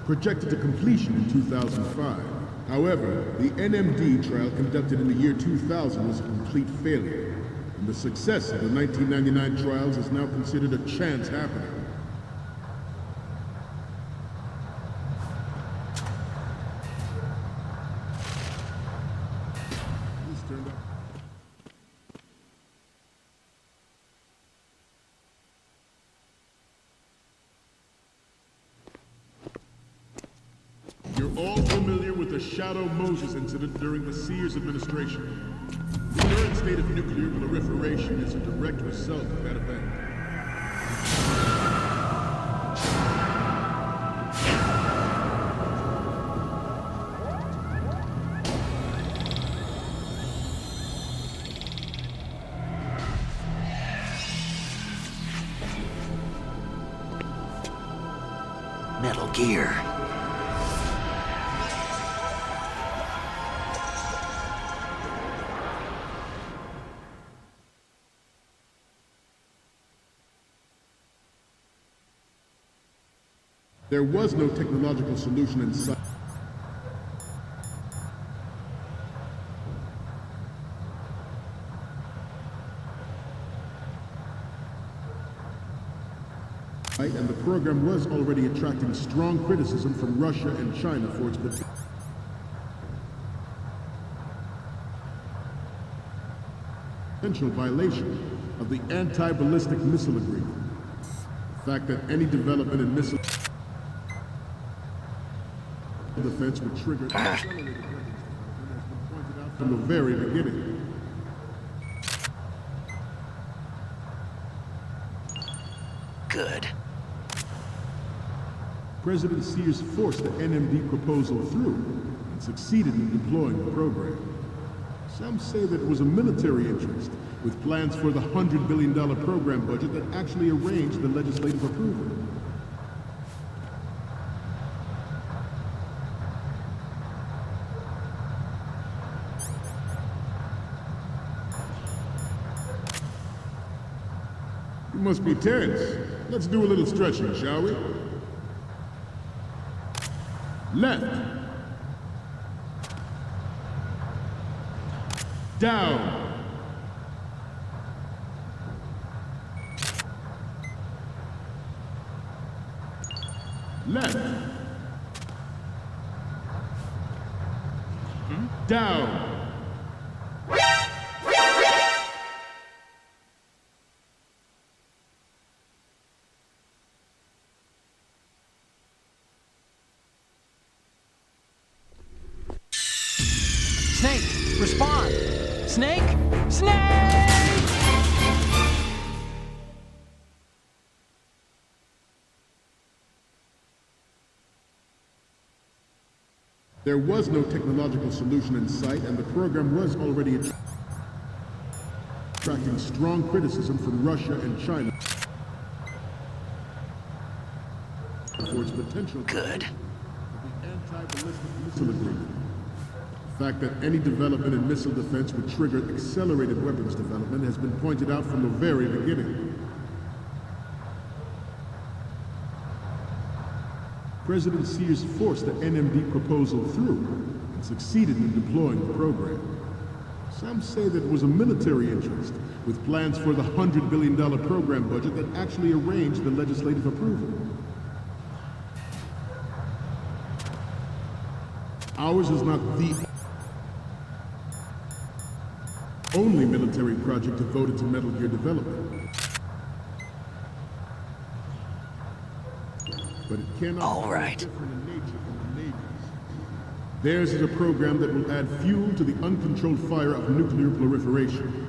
projected to completion in 2005. However, the NMD trial conducted in the year 2000 was a complete failure, and the success of the 1999 trials is now considered a chance happening. Please turn up. You're all familiar with the Shadow Moses incident during the Sears administration. The current state of nuclear proliferation is a direct result of that event. Metal Gear. There was no technological solution in sight. And the program was already attracting strong criticism from Russia and China for its potential violation of the Anti-Ballistic Missile Agreement. The fact that any development in missile defense would trigger accelerated weapons has been pointed out from the very beginning. Good. President Sears forced the NMD proposal through and succeeded in deploying the program. Some say that it was a military interest, with plans for the $100 billion program budget that actually arranged the legislative approval. You must be tense. Let's do a little stretching, shall we? Left. Down. Left. Down. Snake, respond! Snake? Snake! There was no technological solution in sight, and the program was already attracting strong criticism from Russia and China for its potential. Good. The anti-ballistic missile agreement. The fact that any development in missile defense would trigger accelerated weapons development has been pointed out from the very beginning. President Sears forced the NMD proposal through and succeeded in deploying the program. Some say that it was a military interest, with plans for the $100 billion program budget that actually arranged the legislative approval. Ours is not the only military project devoted to Metal Gear development. But it cannot All right. be different in nature from the Navy's. Theirs is a program that will add fuel to the uncontrolled fire of nuclear proliferation.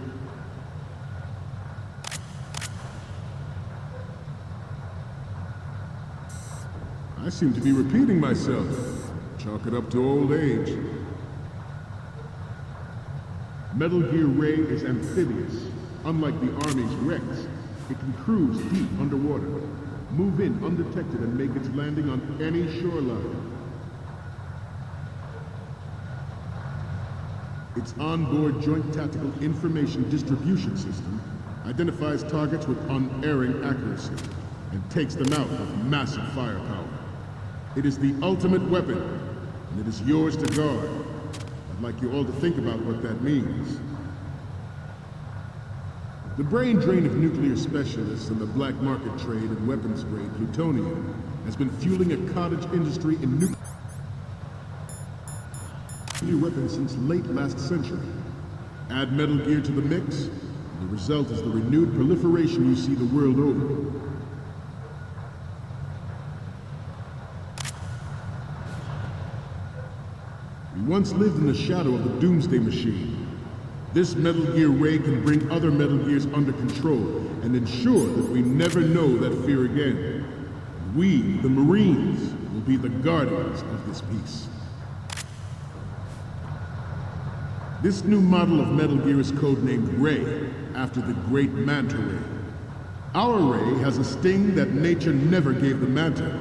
I seem to be repeating myself. Chalk it up to old age. Metal Gear Ray is amphibious. Unlike the Army's Rex, it can cruise deep underwater, move in undetected, and make its landing on any shoreline. Its onboard Joint Tactical Information Distribution System identifies targets with unerring accuracy and takes them out with massive firepower. It is the ultimate weapon, and it is yours to guard. I'd like you all to think about what that means. The brain drain of nuclear specialists and the black market trade in weapons-grade plutonium has been fueling a cottage industry in nuclear weapons since late last century. Add Metal Gear to the mix, and the result is the renewed proliferation you see the world over. We once lived in the shadow of the Doomsday Machine. This Metal Gear Ray can bring other Metal Gears under control and ensure that we never know that fear again. We, the Marines, will be the guardians of this peace. This new model of Metal Gear is codenamed Ray, after the great Manta Ray. Our Ray has a sting that nature never gave the Manta.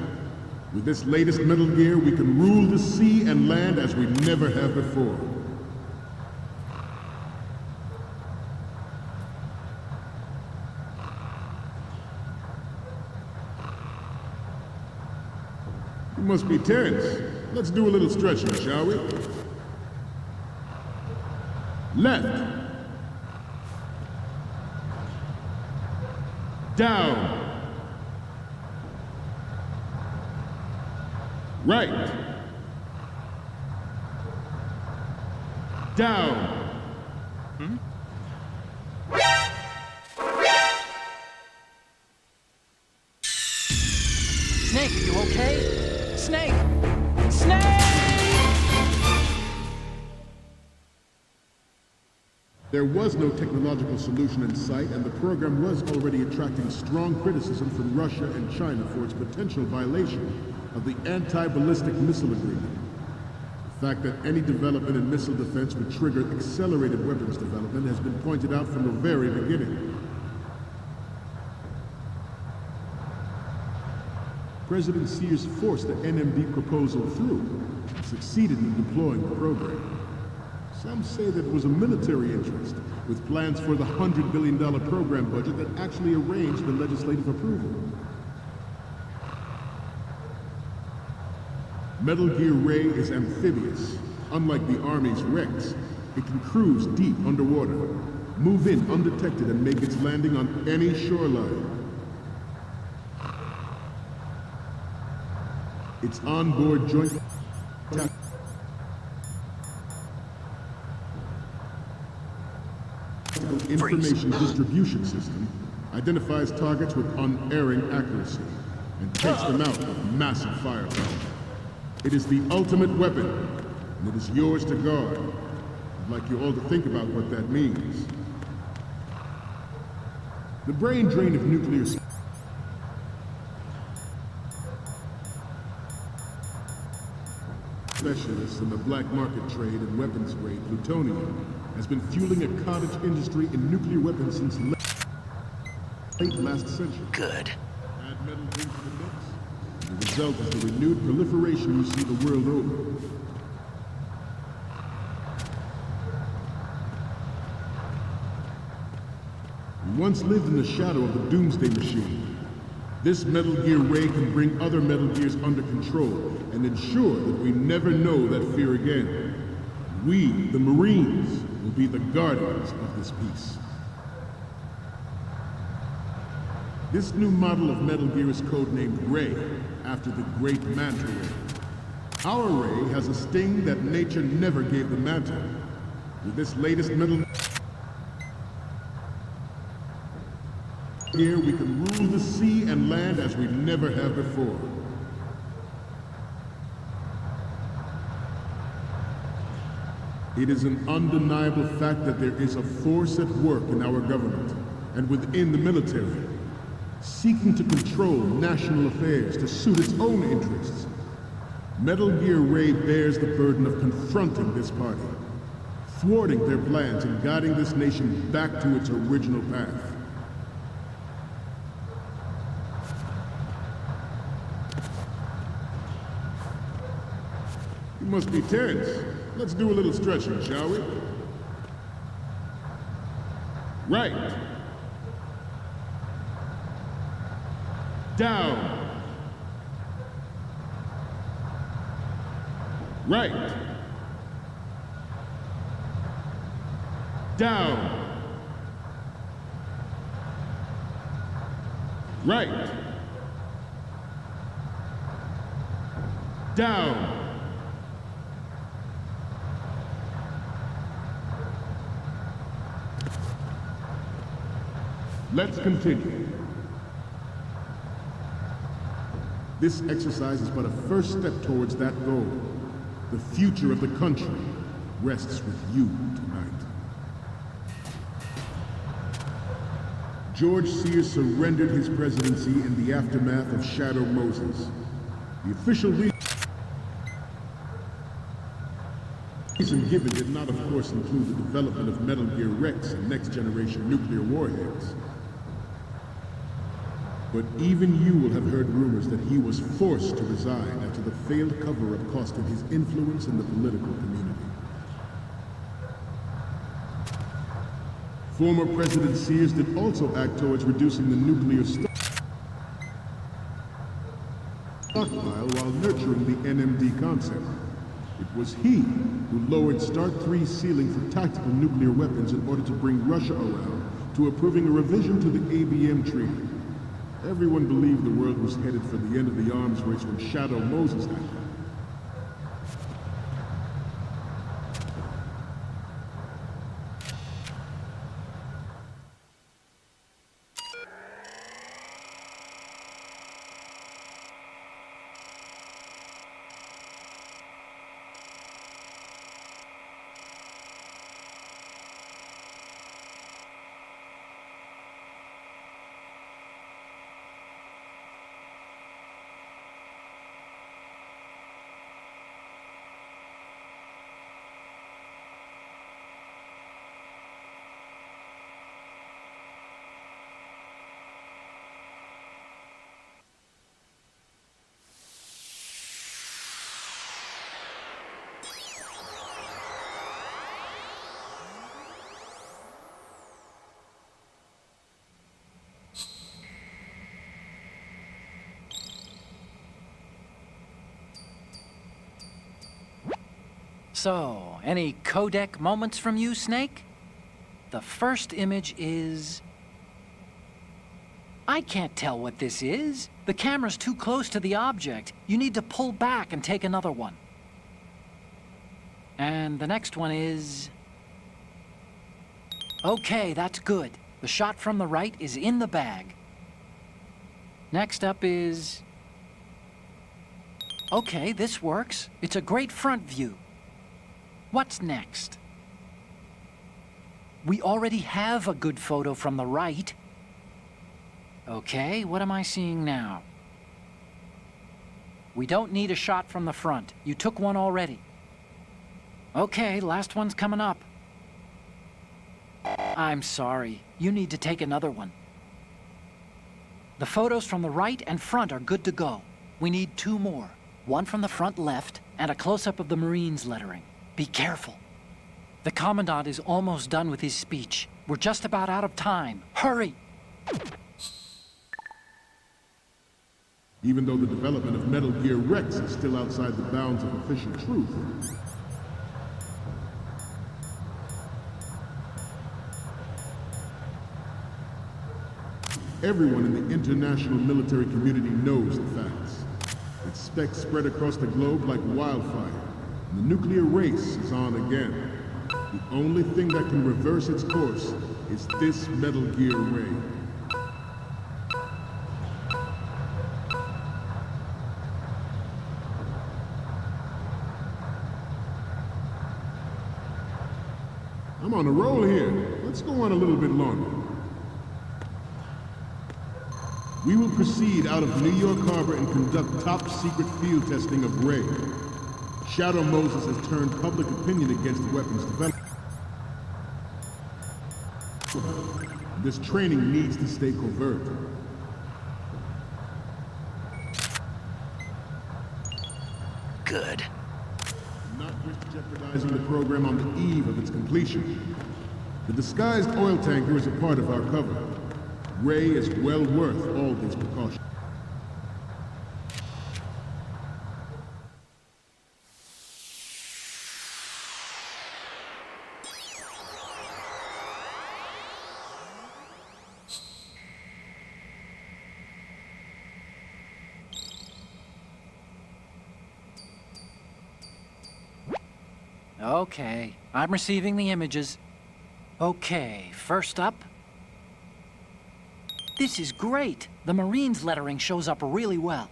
With this latest Metal Gear, we can rule the sea and land as we never have before. You must be tense. Let's do a little stretching, shall we? Left. Down. Right. Down. Snake, you okay? Snake! Snake! There was no technological solution in sight, and the program was already attracting strong criticism from Russia and China for its potential violation of the anti-ballistic missile agreement. The The fact that any development in missile defense would trigger accelerated weapons development has been pointed out from the very beginning. President Sears forced the NMD proposal through and succeeded in deploying the program. Some say that it was a military interest, with plans for the $100 billion program budget that actually arranged the legislative approval. Metal Gear Ray is amphibious. Unlike the Army's Rex, it can cruise deep underwater, move in undetected, and make its landing on any shoreline. Its onboard joint information distribution system identifies targets with unerring accuracy and takes them out with massive firepower. It is the ultimate weapon, and it is yours to guard. I'd like you all to think about what that means. The brain drain of nuclear specialists in the black market trade and weapons grade plutonium has been fueling a cottage industry in nuclear weapons since late last century. Good. Add metal into the mix, and the result is the renewed proliferation you see the world over. We once lived in the shadow of the Doomsday Machine. This Metal Gear Ray can bring other Metal Gears under control and ensure that we never know that fear again. We, the Marines, will be the guardians of this peace. This new model of Metal Gear is codenamed Ray, after the great Manta Ray. Our Ray has a sting that nature never gave the Manta. With this latest Metal Gear, we can rule the sea and land as we never have before. It is an undeniable fact that there is a force at work in our government and within the military, seeking to control national affairs to suit its own interests. Metal Gear Ray bears the burden of confronting this party, thwarting their plans and guiding this nation back to its original path. You must be tense. Let's do a little stretching, shall we? Right. Down. Right. Down. Right. Down. Let's continue. This exercise is but a first step towards that goal. The future of the country rests with you tonight. George Sears surrendered his presidency in the aftermath of Shadow Moses. The official reason given did not, of course, include the development of Metal Gear Rex and next-generation nuclear warheads. But even you will have heard rumors that he was forced to resign after the failed cover-up cost him his influence in the political community. Former President Sears did also act towards reducing the nuclear stockpile while nurturing the NMD concept. It was he who lowered START 3's ceiling for tactical nuclear weapons in order to bring Russia around to approving a revision to the ABM Treaty. Everyone believed the world was headed for the end of the arms race when Shadow Moses happened. So, any codec moments from you, Snake? The first image is... I can't tell what this is. The camera's too close to the object. You need to pull back and take another one. And the next one is... Okay, that's good. The shot from the right is in the bag. Next up is... Okay, this works. It's a great front view. What's next? We already have a good photo from the right. Okay, what am I seeing now? We don't need a shot from the front. You took one already. Okay, last one's coming up. I'm sorry. You need to take another one. The photos from the right and front are good to go. We need 2 more. One from the front left and a close-up of the Marines lettering. Be careful. The Commandant is almost done with his speech. We're just about out of time. Hurry! Even though the development of Metal Gear Rex is still outside the bounds of official truth, everyone in the international military community knows the facts. Its specs spread across the globe like wildfire, and the nuclear race is on again. The only thing that can reverse its course is this Metal Gear Ray. I'm on a roll here. Let's go on a little bit longer. We will proceed out of New York Harbor and conduct top-secret field testing of Ray. Shadow Moses has turned public opinion against the weapons development. This training needs to stay covert. Good. Not risk jeopardizing the program on the eve of its completion. The disguised oil tanker is a part of our cover. Ray is well worth all these precautions. Okay, I'm receiving the images. Okay, first up. This is great. The Marines lettering shows up really well.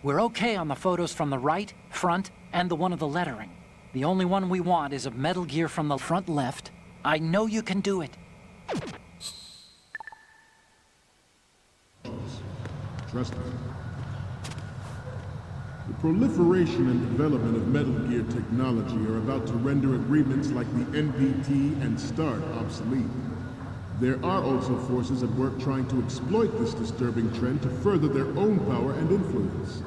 We're okay on the photos from the right, front, and the one of the lettering. The only one we want is of Metal Gear from the front left. I know you can do it. Trust me. The proliferation and development of Metal Gear technology are about to render agreements like the NPT and START obsolete. There are also forces at work trying to exploit this disturbing trend to further their own power and influence.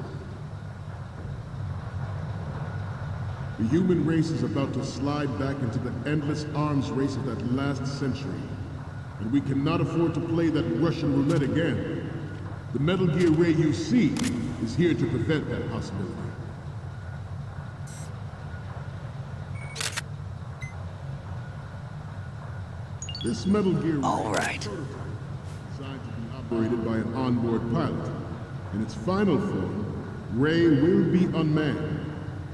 The human race is about to slide back into the endless arms race of that last century, and we cannot afford to play that Russian roulette again. The Metal Gear Ray you see is here to prevent that possibility. This Metal Gear Ray All right. is designed to be operated by an onboard pilot. In its final form, Ray will be unmanned,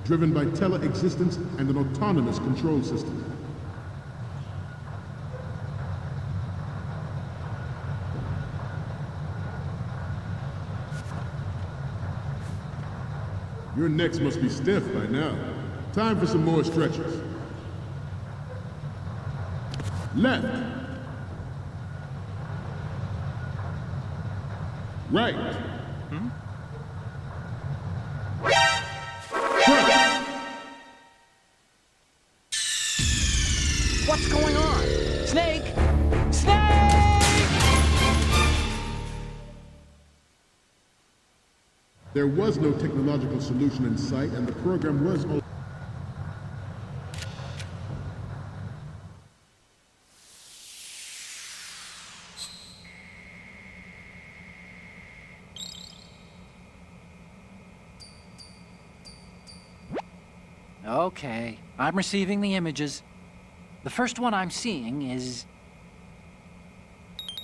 driven by tele-existence and an autonomous control system. Your necks must be stiff by now. Time for some more stretches. Left. Right. Front. What's going on? Snake! Snake! There was no technological solution in sight, and the program was Okay, I'm receiving the images. The first one I'm seeing is...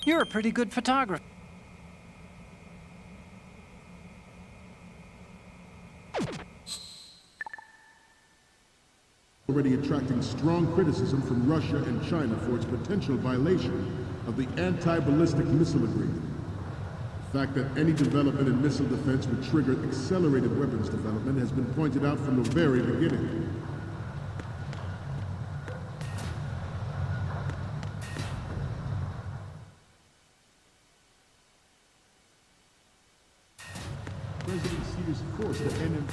You're a pretty good photographer. Already attracting strong criticism from Russia and China for its potential violation of the anti-ballistic missile agreement. The fact that any development in missile defense would trigger accelerated weapons development has been pointed out from the very beginning. President Sears forced the enemy.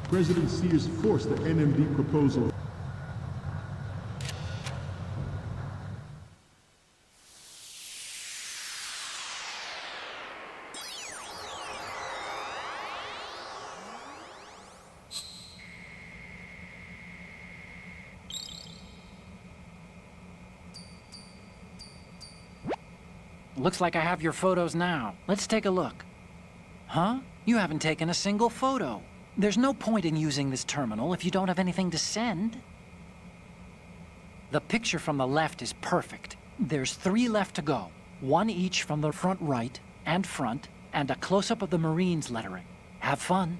President Sears forced the NMD proposal. Looks like I have your photos now. Let's take a look. Huh? You haven't taken a single photo. There's no point in using this terminal if you don't have anything to send. The picture from the left is perfect. There's 3 left to go. 1 each from the front right and front, and a close-up of the Marines lettering. Have fun.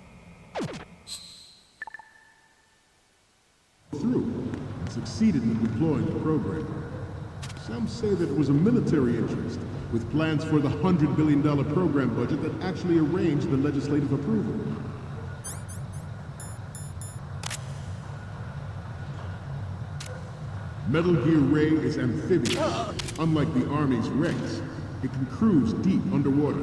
Through and succeeded in deploying the program. Some say that it was a military interest, with plans for the $100 billion program budget that actually arranged the legislative approval. Metal Gear Ray is amphibious. Unlike the Army's Rex, it can cruise deep underwater,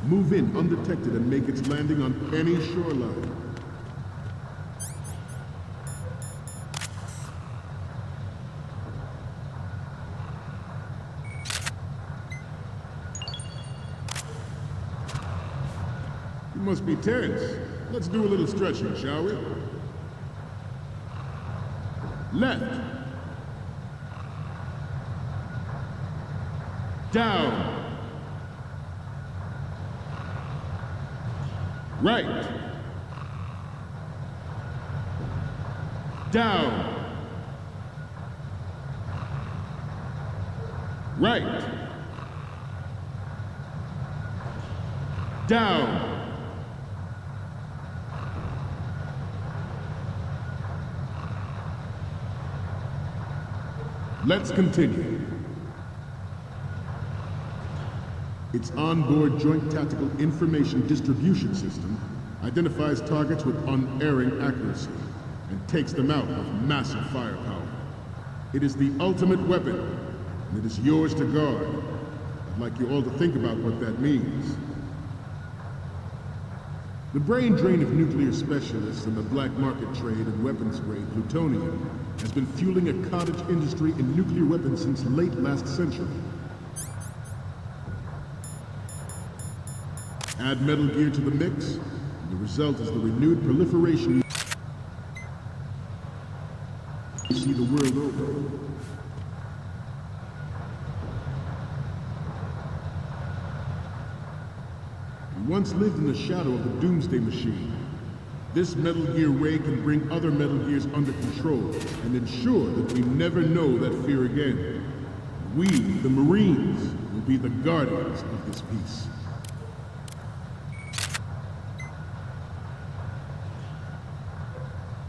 move in undetected, and make its landing on any shoreline. You must be tense. Let's do a little stretching, shall we? Left. Down. Right. Down. Right. Down. Let's continue. Its onboard Joint Tactical Information Distribution System identifies targets with unerring accuracy and takes them out with massive firepower. It is the ultimate weapon, and it is yours to guard. I'd like you all to think about what that means. The brain drain of nuclear specialists and the black market trade in weapons-grade plutonium has been fueling a cottage industry in nuclear weapons since late last century. Add Metal Gear to the mix, and the result is the renewed proliferation you see the world over. We once lived in the shadow of the Doomsday Machine. This Metal Gear Ray can bring other Metal Gears under control and ensure that we never know that fear again. We, the Marines, will be the guardians of this peace.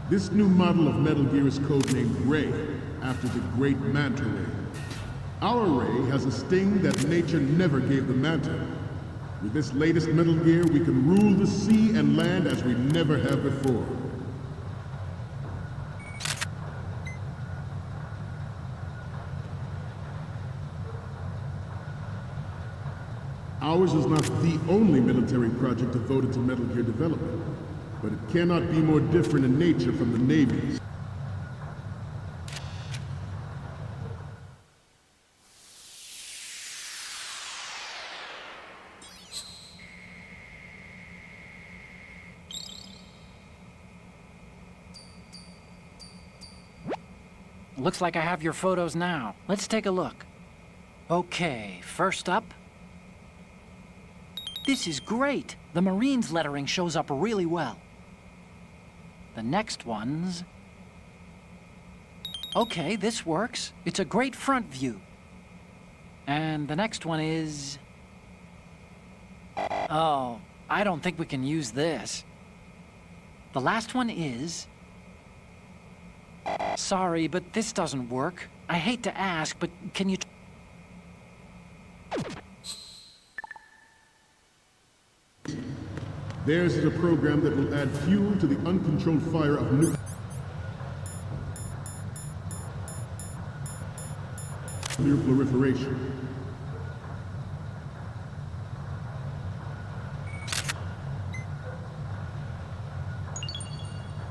This new model of Metal Gear is codenamed Ray, after the great Manta Ray. Our Ray has a sting that nature never gave the Manta. With this latest Metal Gear, we can rule the sea and land as we never have before. Ours is not the only military project devoted to Metal Gear development, but it cannot be more different in nature from the Navy's. Looks like I have your photos now. Let's take a look. Okay, first up. This is great. The Marines lettering shows up really well. The next one's... Okay, this works. It's a great front view. And the next one is... Oh, I don't think we can use this. The last one is... Sorry, but this doesn't work. I hate to ask, but can you... Theirs is a program that will add fuel to the uncontrolled fire of nuclear proliferation.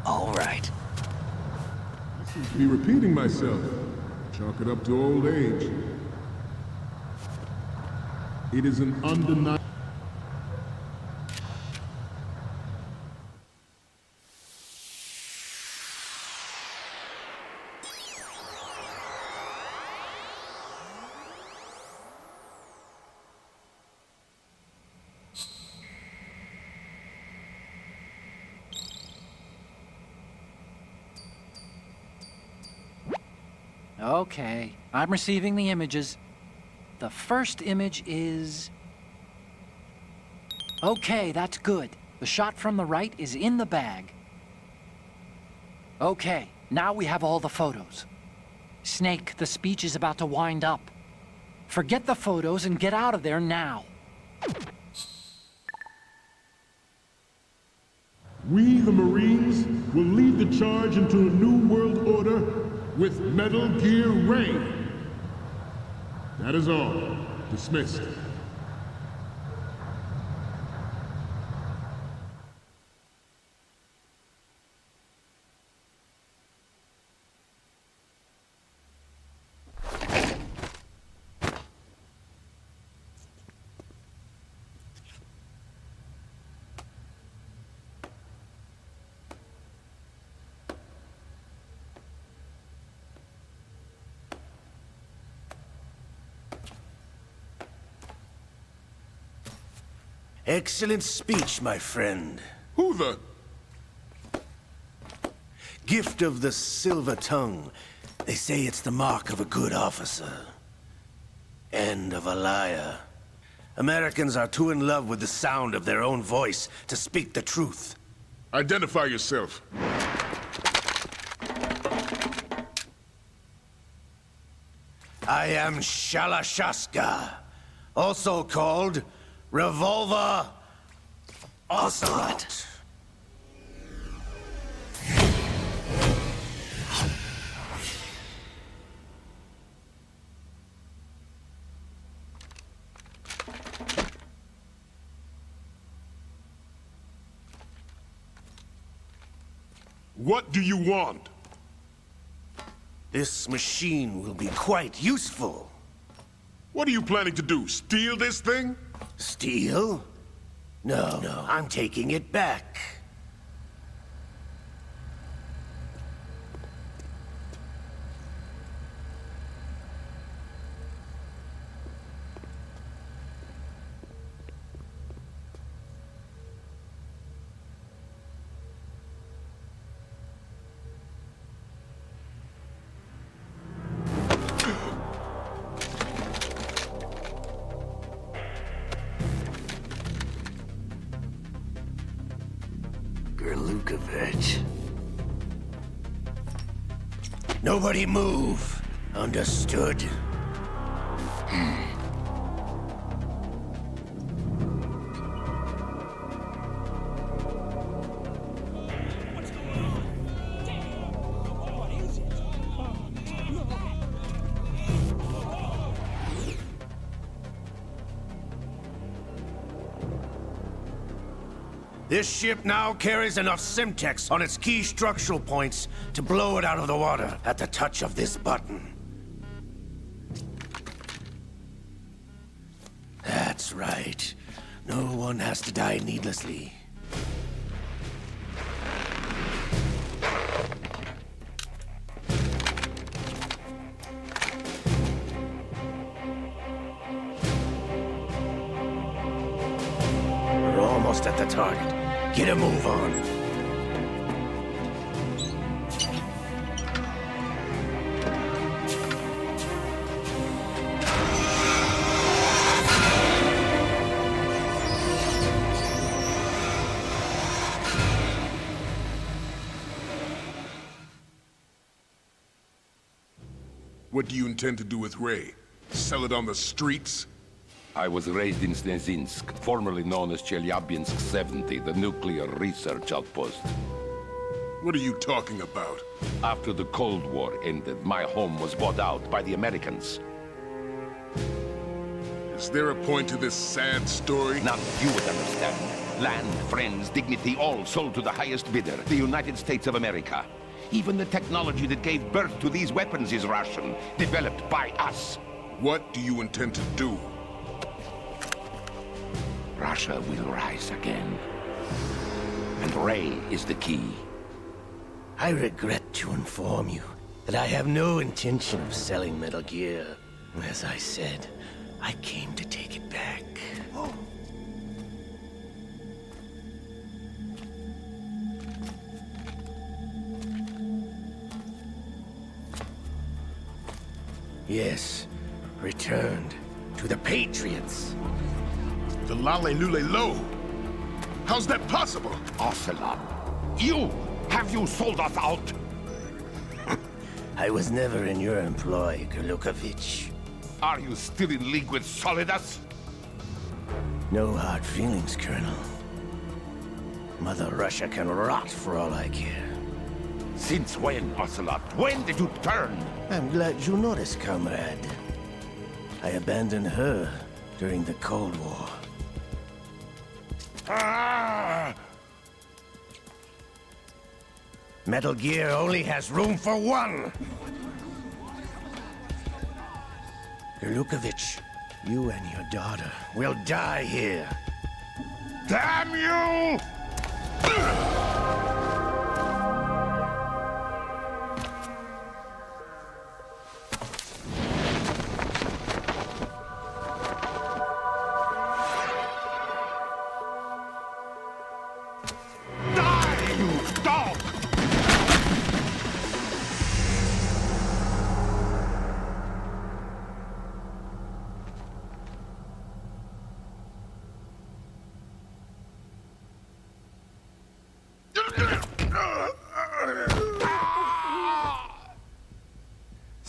All right. I seem to be repeating myself. Chalk it up to old age. It is an undeniable... Okay, I'm receiving the images. The first image is... Okay, that's good. The shot from the right is in the bag. Okay, now we have all the photos. Snake, the speech is about to wind up. Forget the photos and get out of there now. We, the Marines, will lead the charge into a new world order with Metal Gear Ray. That is all. Dismissed. Excellent speech, my friend. Who the... Gift of the silver tongue. They say it's the mark of a good officer. And of a liar. Americans are too in love with the sound of their own voice to speak the truth. Identify yourself. I am Shalashaska, also called Revolver Ocelot. What do you want? This machine will be quite useful. What are you planning to do? Steal this thing? Steal? No, I'm taking it back. Lukovich. Nobody move. Understood? This ship now carries enough Simtex on its key structural points to blow it out of the water at the touch of this button. That's right. No one has to die needlessly. almost at the target. Get a move on. What do you intend to do with Ray? Sell it on the streets? I was raised in Snezinsk, formerly known as Chelyabinsk 70, the nuclear research outpost. What are you talking about? After the Cold War ended, my home was bought out by the Americans. Is there a point to this sad story? None you would understand. Land, friends, dignity, all sold to the highest bidder, the United States of America. Even the technology that gave birth to these weapons is Russian, developed by us. What do you intend to do? Russia will rise again. And Ray is the key. I regret to inform you that I have no intention of selling Metal Gear. As I said, I came to take it back. Yes, returned to the Patriots. The Lale Lule Lo? How's that possible? Ocelot, have you sold us out? I was never in your employ, Gurlukovich. Are you still in league with Solidus? No hard feelings, Colonel. Mother Russia can rot for all I care. Since when, Ocelot? When did you turn? I'm glad you noticed, comrade. I abandoned her during the Cold War. Metal Gear only has room for one! Gurlukovich, you and your daughter will die here. Damn you!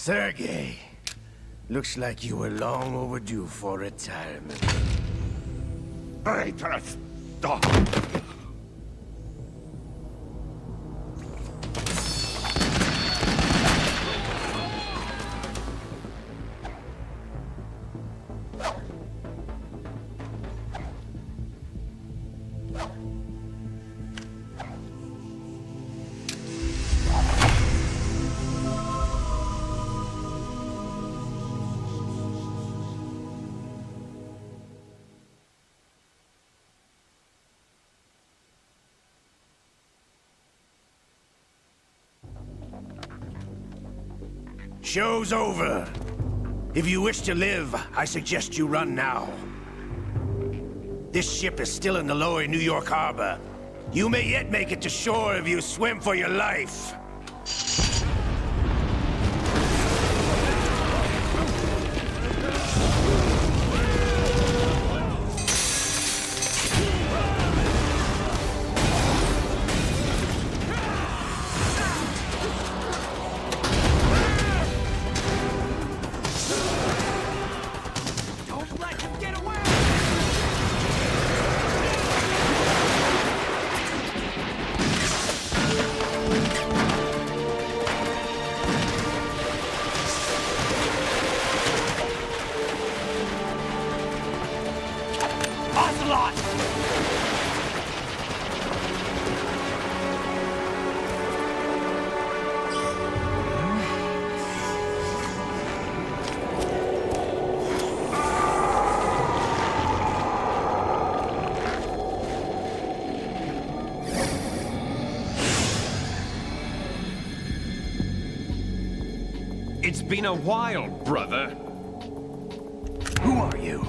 Sergei, looks like you were long overdue for retirement. Traitorous dog! Show's over. If you wish to live, I suggest you run now. This ship is still in the lower New York harbor. You may yet make it to shore if you swim for your life. It's been a while, brother. Who are you?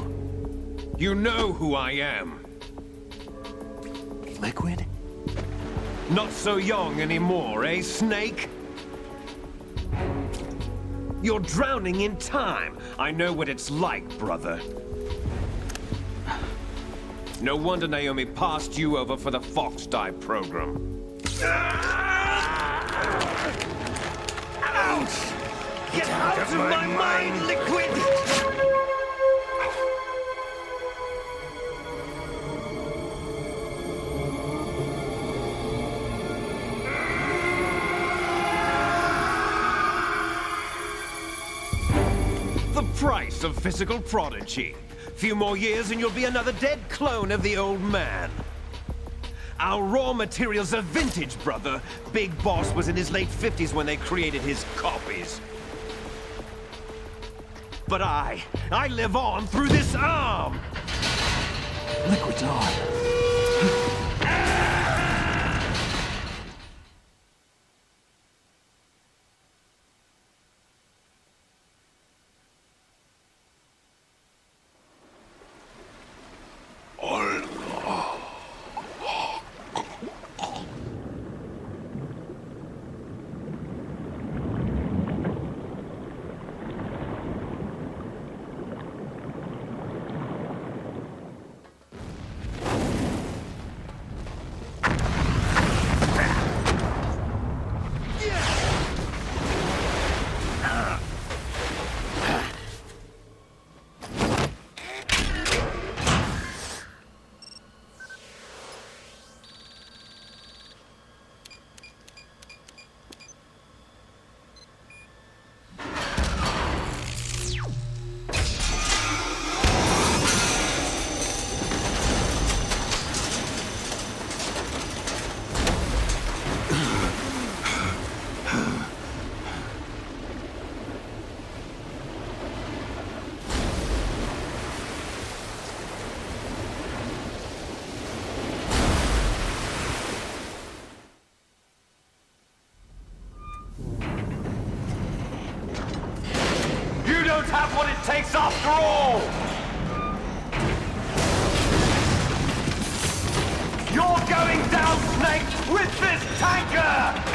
You know who I am. Liquid? Not so young anymore, eh, Snake? You're drowning in time. I know what it's like, brother. No wonder Naomi passed you over for the Fox Die program. Ouch! Get out of my mind, Liquid! The price of physical prodigy. Few more years and you'll be another dead clone of the old man. Our raw materials are vintage, brother. Big Boss was in his late 50s when they created his copies. But I live on through this arm! Liquid's on. Have what it takes after all! You're going down, Snake, with this tanker!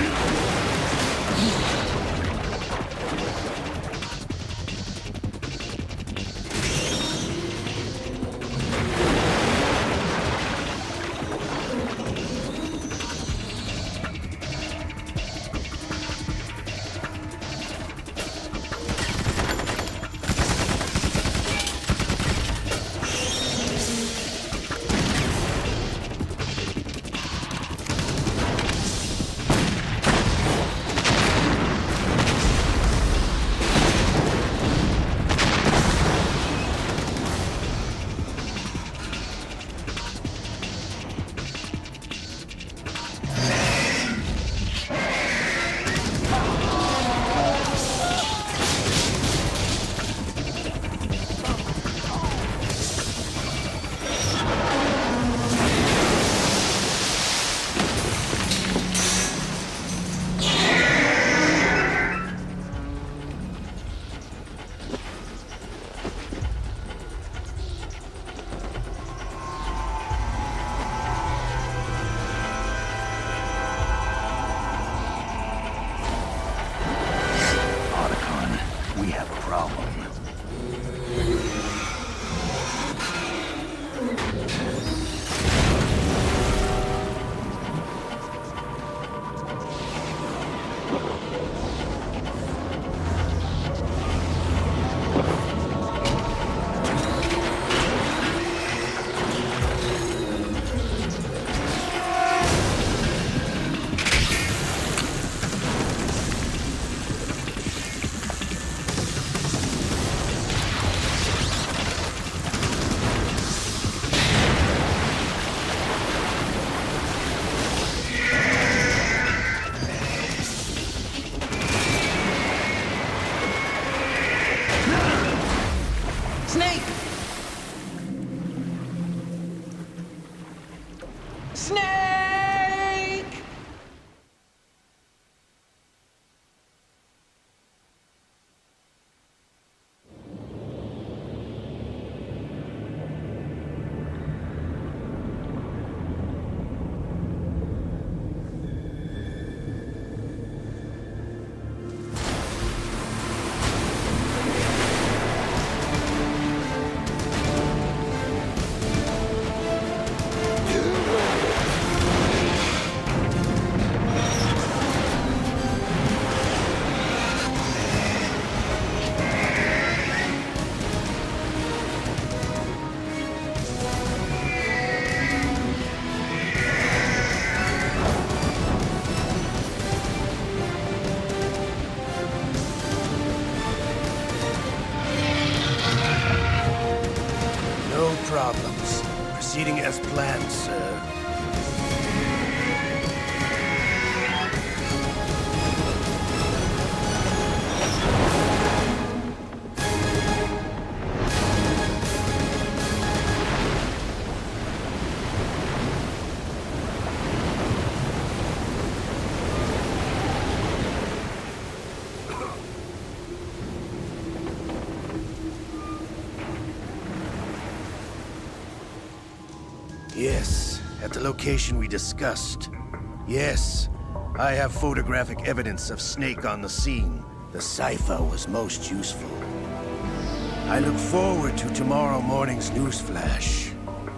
As planned, sir. Yes, at the location we discussed. Yes, I have photographic evidence of Snake on the scene. The cipher was most useful. I look forward to tomorrow morning's newsflash.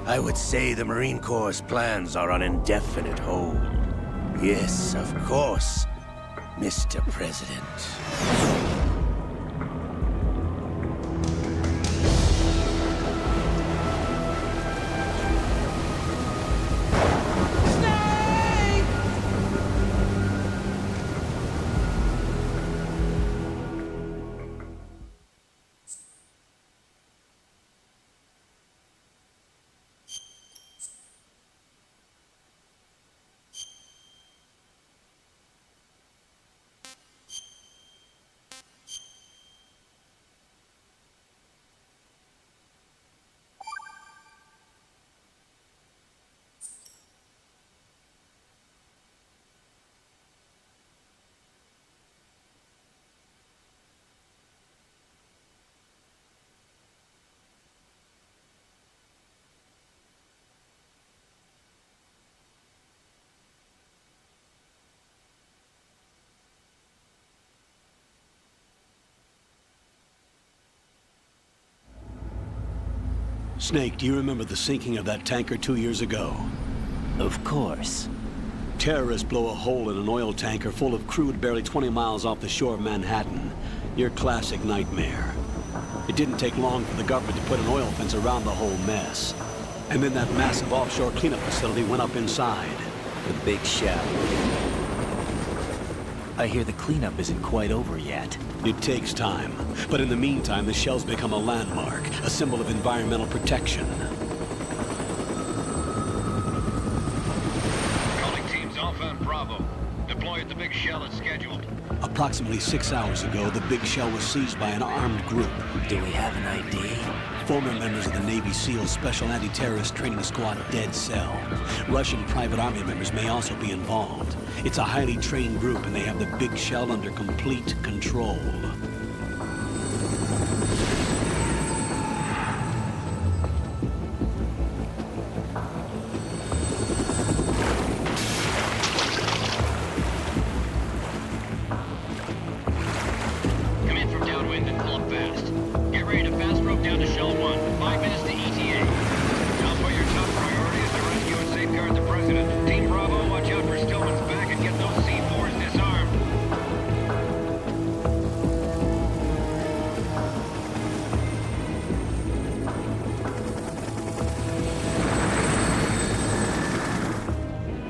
I would say the Marine Corps' plans are on indefinite hold. Yes, of course, Mr. President. Snake, do you remember the sinking of that tanker 2 years ago? Of course. Terrorists blow a hole in an oil tanker full of crude barely 20 miles off the shore of Manhattan. Your classic nightmare. It didn't take long for the government to put an oil fence around the whole mess. And then that massive offshore cleanup facility went up inside. The Big Shell. I hear the cleanup isn't quite over yet. It takes time. But in the meantime, the shell's become a landmark, a symbol of environmental protection. Calling teams Alpha and Bravo. Deploy at the Big Shell as scheduled. Approximately 6 hours ago, the Big Shell was seized by an armed group. Do we have an ID? Former members of the Navy SEAL Special Anti-Terrorist Training Squad Dead Cell. Russian private army members may also be involved. It's a highly trained group, and they have the Big Shell under complete control. Come in from downwind and pull up fast. Get ready to fast rope down to Shell 1. 5 minutes to ETA. Alpha, your top priority is to rescue and safeguard the President. Team Bravo, watch out for Stillman's back and get those C4s disarmed.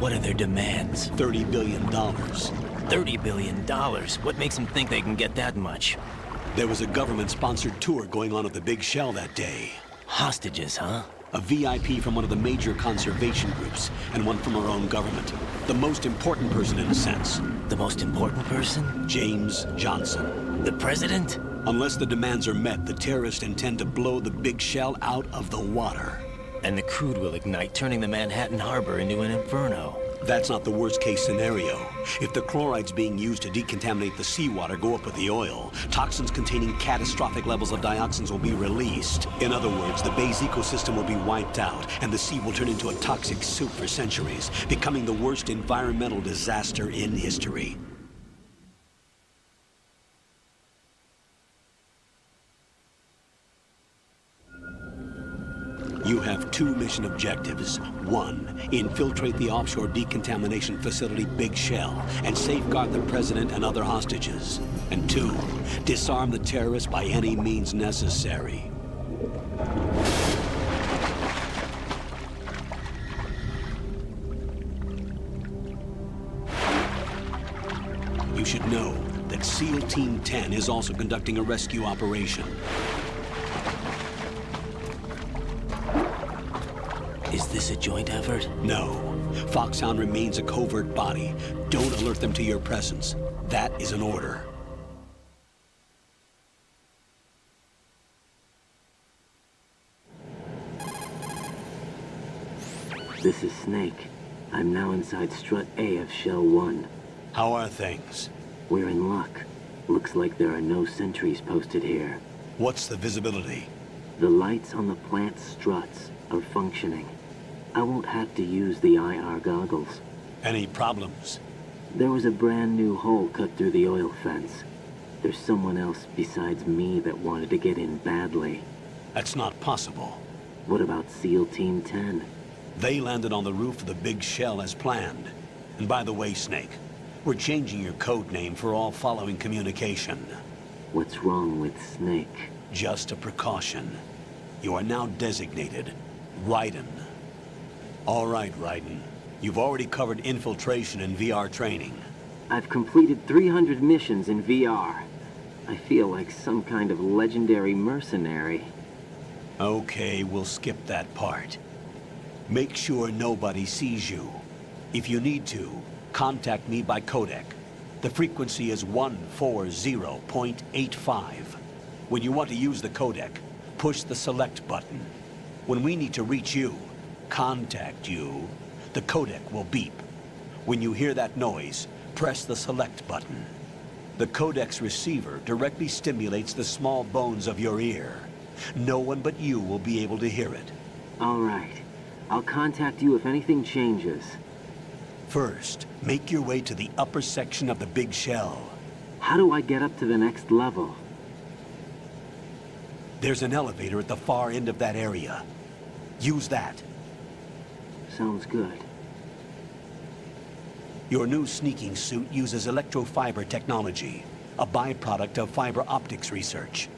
What are their demands? $30 billion. $30 billion? What makes them think they can get that much? There was a government-sponsored tour going on at the Big Shell that day. Hostages, huh? A VIP from one of the major conservation groups, and one from our own government. The most important person, in a sense. The most important person? James Johnson. The President? Unless the demands are met, the terrorists intend to blow the Big Shell out of the water. And the crude will ignite, turning the Manhattan Harbor into an inferno. That's not the worst-case scenario. If the chlorides being used to decontaminate the seawater go up with the oil, toxins containing catastrophic levels of dioxins will be released. In other words, the bay's ecosystem will be wiped out, and the sea will turn into a toxic soup for centuries, becoming the worst environmental disaster in history. You have 2 mission objectives. 1, infiltrate the offshore decontamination facility Big Shell and safeguard the President and other hostages. And 2, disarm the terrorists by any means necessary. You should know that SEAL Team 10 is also conducting a rescue operation. Is this a joint effort? No. Foxhound remains a covert body. Don't alert them to your presence. That is an order. This is Snake. I'm now inside Strut A of Shell 1. How are things? We're in luck. Looks like there are no sentries posted here. What's the visibility? The lights on the plant struts are functioning. I won't have to use the IR goggles. Any problems? There was a brand new hole cut through the oil fence. There's someone else besides me that wanted to get in badly. That's not possible. What about SEAL Team 10? They landed on the roof of the big shell as planned. And by the way, Snake, we're changing your code name for all following communication. What's wrong with Snake? Just a precaution. You are now designated Raiden. All right, Raiden. You've already covered infiltration and VR training. I've completed 300 missions in VR. I feel like some kind of legendary mercenary. Okay, we'll skip that part. Make sure nobody sees you. If you need to, contact me by codec. The frequency is 140.85. When you want to use the codec, push the select button. When we need to reach you, contact you, the codec will beep. When you hear that noise, press the select button. The codec's receiver directly stimulates the small bones of your ear. No one but you will be able to hear it. All right. I'll contact you if anything changes. First, make your way to the upper section of the big shell. How do I get up to the next level? There's an elevator at the far end of that area. Use that. Sounds good. Your new sneaking suit uses electrofiber technology, a byproduct of fiber optics research.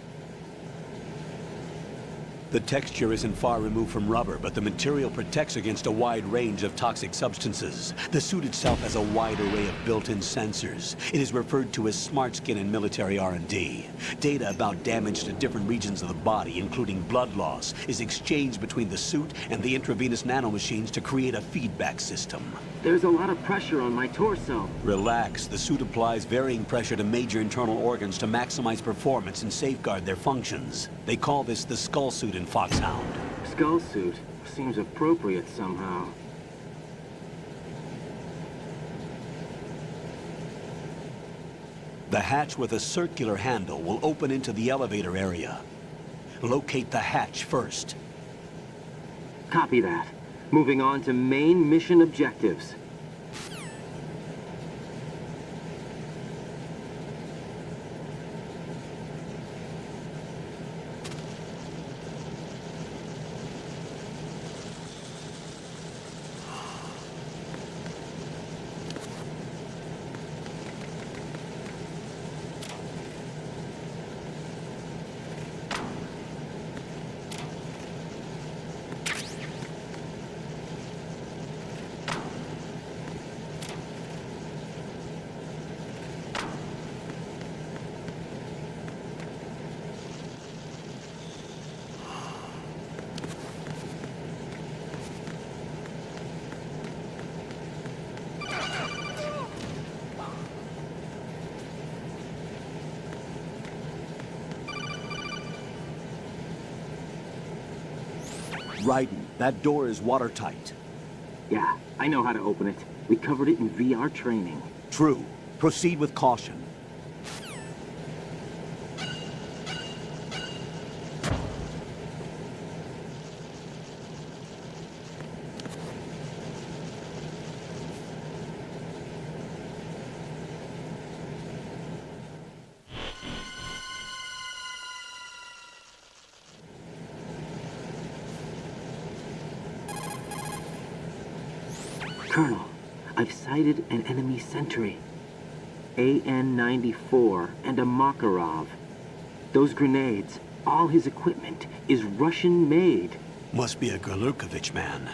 The texture isn't far removed from rubber, but the material protects against a wide range of toxic substances. The suit itself has a wide array of built-in sensors. It is referred to as smart skin in military R&D. Data about damage to different regions of the body, including blood loss, is exchanged between the suit and the intravenous nanomachines to create a feedback system. There's a lot of pressure on my torso. Relax. The suit applies varying pressure to major internal organs to maximize performance and safeguard their functions. They call this the skull suit in Foxhound. Skull suit? Seems appropriate somehow. The hatch with a circular handle will open into the elevator area. Locate the hatch first. Copy that. Moving on to main mission objectives. Raiden, that door is watertight. Yeah, I know how to open it. We covered it in VR training. True. Proceed with caution. Colonel, I've sighted an enemy sentry. AN-94 and a Makarov. Those grenades, all his equipment, is Russian-made. Must be a Gorlukovich man.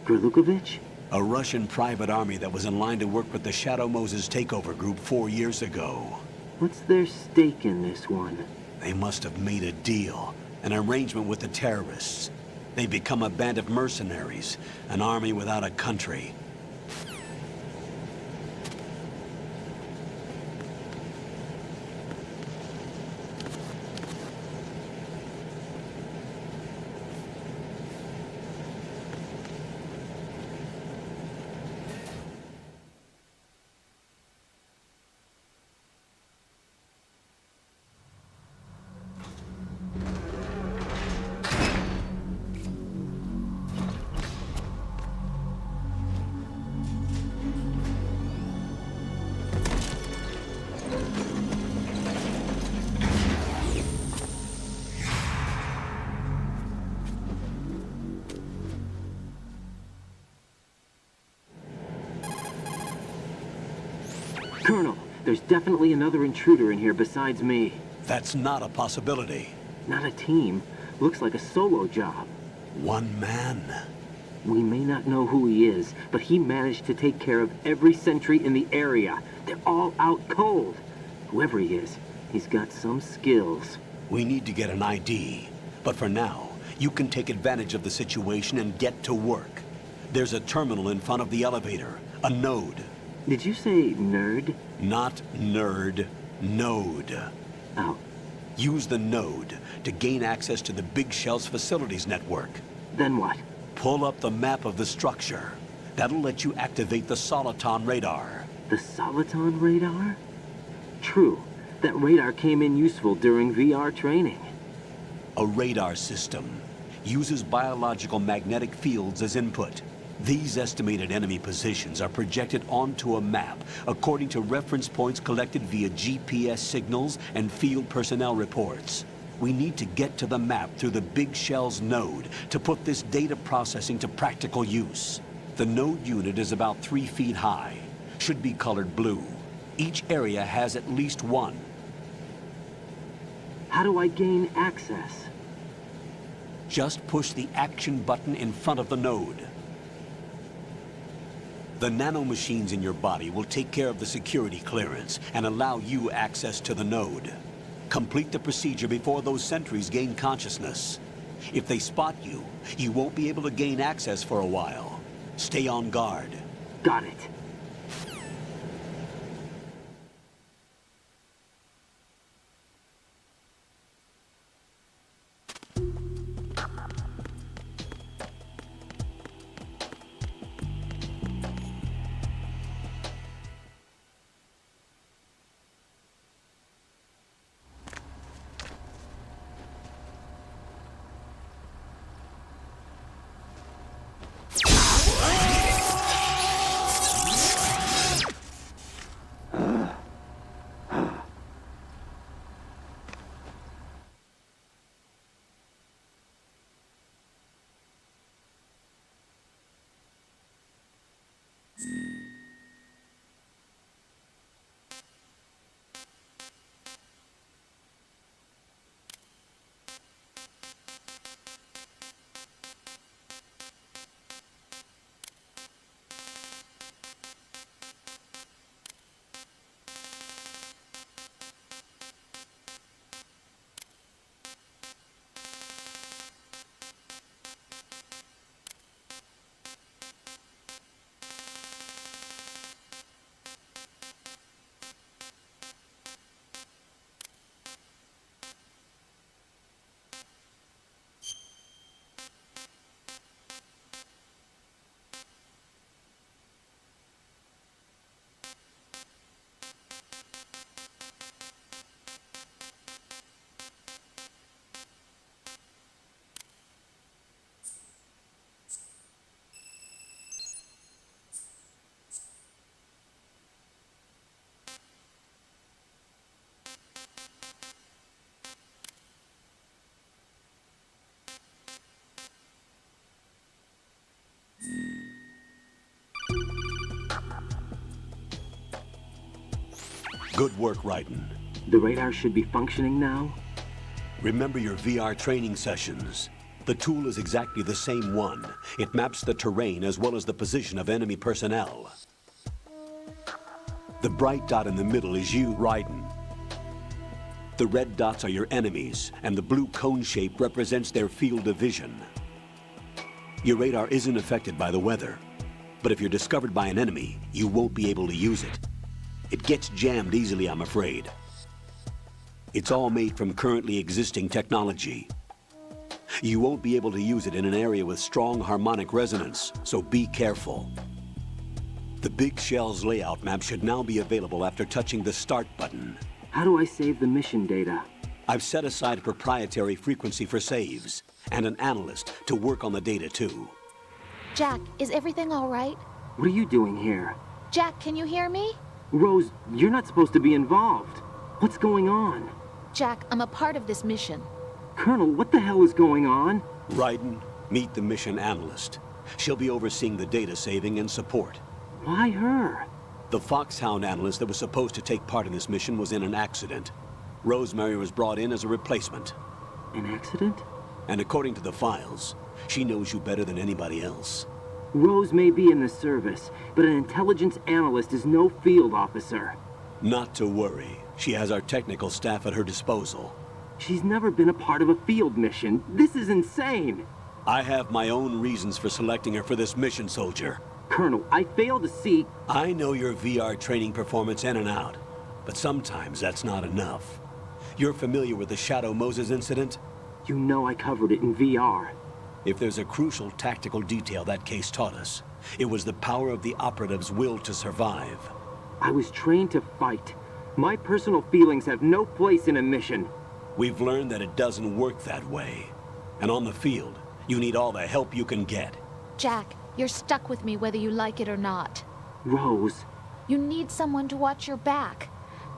Gorlukovich? A Russian private army that was in line to work with the Shadow Moses takeover group 4 years ago. What's their stake in this one? They must have made a deal, an arrangement with the terrorists. They become a band of mercenaries, an army without a country. Colonel, there's definitely another intruder in here besides me. That's not a possibility. Not a team. Looks like a solo job. One man. We may not know who he is, but he managed to take care of every sentry in the area. They're all out cold. Whoever he is, he's got some skills. We need to get an ID. But for now, you can take advantage of the situation and get to work. There's a terminal in front of the elevator. A node. Did you say nerd? Not nerd. Node. Oh. Use the node to gain access to the Big Shell's facilities network. Then what? Pull up the map of the structure. That'll let you activate the Soliton radar. The Soliton radar? True. That radar came in useful during VR training. A radar system uses biological magnetic fields as input. These estimated enemy positions are projected onto a map according to reference points collected via GPS signals and field personnel reports. We need to get to the map through the Big Shell's node to put this data processing to practical use. The node unit is about 3 feet high, should be colored blue. Each area has at least one. How do I gain access? Just push the action button in front of the node. The nanomachines in your body will take care of the security clearance and allow you access to the node. Complete the procedure before those sentries gain consciousness. If they spot you, you won't be able to gain access for a while. Stay on guard. Got it. Good work, Raiden. The radar should be functioning now? Remember your VR training sessions. The tool is exactly the same one. It maps the terrain as well as the position of enemy personnel. The bright dot in the middle is you, Raiden. The red dots are your enemies, and the blue cone shape represents their field of vision. Your radar isn't affected by the weather. But if you're discovered by an enemy, you won't be able to use it. It gets jammed easily, I'm afraid. It's all made from currently existing technology. You won't be able to use it in an area with strong harmonic resonance, so be careful. The Big Shell's layout map should now be available after touching the Start button. How do I save the mission data? I've set aside a proprietary frequency for saves, and an analyst to work on the data too. Jack, is everything all right? What are you doing here? Jack, can you hear me? Rose, you're not supposed to be involved. What's going on? Jack, I'm a part of this mission. Colonel, what the hell is going on? Raiden, meet the mission analyst. She'll be overseeing the data saving and support. Why her? The Foxhound analyst that was supposed to take part in this mission was in an accident. Rosemary was brought in as a replacement. An accident? And according to the files, she knows you better than anybody else. Rose may be in the service, but an intelligence analyst is no field officer. Not to worry. She has our technical staff at her disposal. She's never been a part of a field mission. This is insane. I have my own reasons for selecting her for this mission, soldier. Colonel, I fail to see... I know your VR training performance in and out, but sometimes that's not enough. You're familiar with the Shadow Moses incident? You know I covered it in VR. If there's a crucial tactical detail that case taught us, it was the power of the operative's will to survive. I was trained to fight. My personal feelings have no place in a mission. We've learned that it doesn't work that way. And on the field, you need all the help you can get. Jack, you're stuck with me whether you like it or not. Rose. You need someone to watch your back.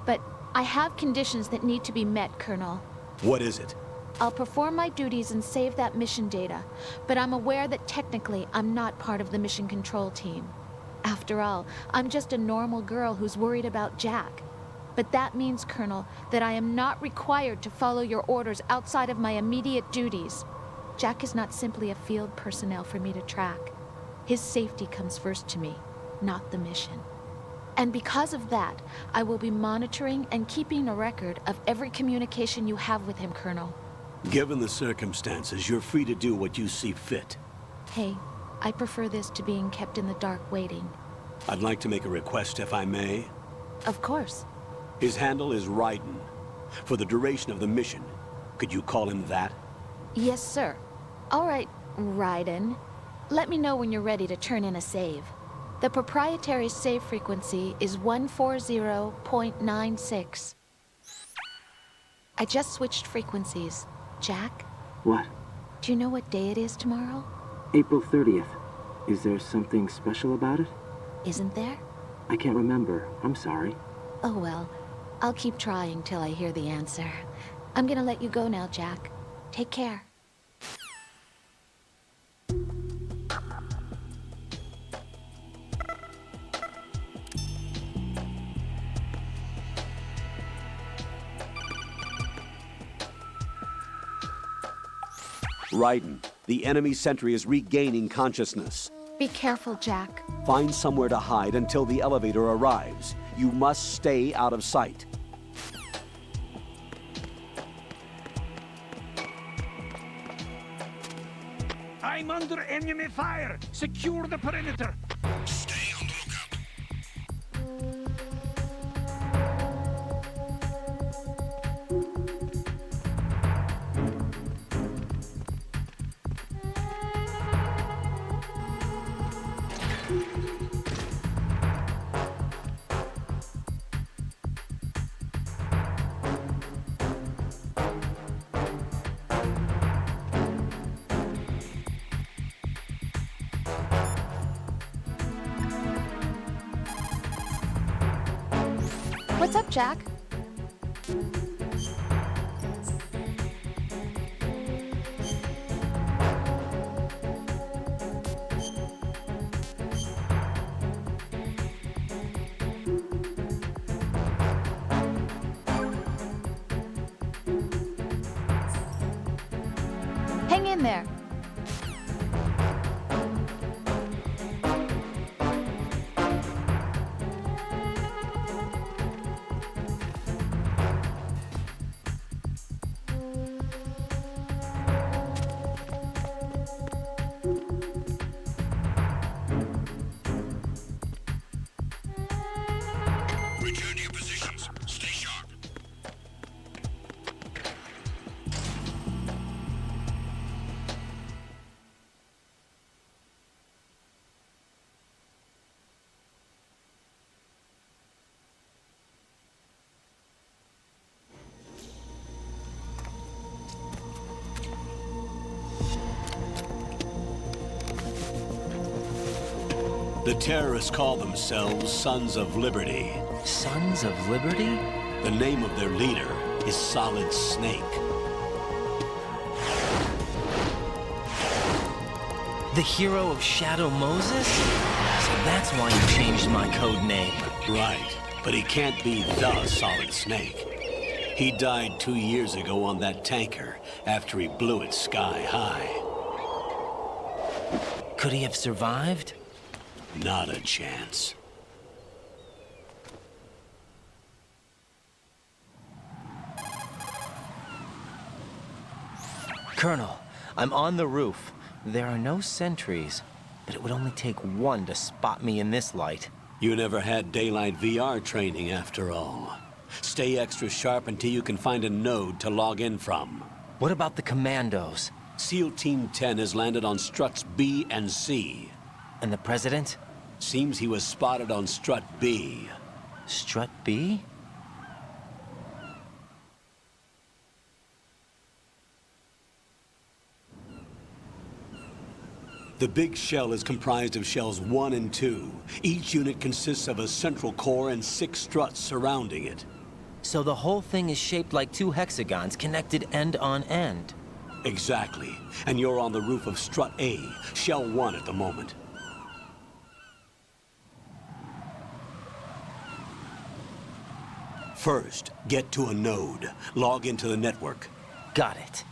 But I have conditions that need to be met, Colonel. What is it? I'll perform my duties and save that mission data, but I'm aware that technically I'm not part of the mission control team. After all, I'm just a normal girl who's worried about Jack. But that means, Colonel, that I am not required to follow your orders outside of my immediate duties. Jack is not simply a field personnel for me to track. His safety comes first to me, not the mission. And because of that, I will be monitoring and keeping a record of every communication you have with him, Colonel. Given the circumstances, you're free to do what you see fit. Hey, I prefer this to being kept in the dark waiting. I'd like to make a request, if I may. Of course. His handle is Raiden. For the duration of the mission, could you call him that? Yes, sir. All right, Raiden. Let me know when you're ready to turn in a save. The proprietary save frequency is 140.96. I just switched frequencies. Jack? What? Do you know what day it is tomorrow? April 30th. Is there something special about it? Isn't there? I can't remember. I'm sorry. Oh well. I'll keep trying till I hear the answer. I'm gonna let you go now, Jack. Take care. Raiden, the enemy sentry is regaining consciousness. Be careful, Jack. Find somewhere to hide until the elevator arrives. You must stay out of sight. I'm under enemy fire! Secure the perimeter! Stay on the lookout. What's up, Jack? Hang in there. The terrorists call themselves Sons of Liberty. Sons of Liberty? The name of their leader is Solid Snake. The hero of Shadow Moses? So that's why you changed my code name. Right, but he can't be the Solid Snake. He died 2 years ago on that tanker after he blew it sky high. Could he have survived? Not a chance. Colonel, I'm on the roof. There are no sentries, but it would only take one to spot me in this light. You never had daylight VR training after all. Stay extra sharp until you can find a node to log in from. What about the commandos? SEAL Team 10 has landed on struts B and C. And the President? Seems he was spotted on strut B. Strut B? The big shell is comprised of shells 1 and 2. Each unit consists of a central core and 6 struts surrounding it. So the whole thing is shaped like 2 hexagons connected end on end. Exactly. And you're on the roof of strut A, shell 1 at the moment. First, get to a node. Log into the network. Got it.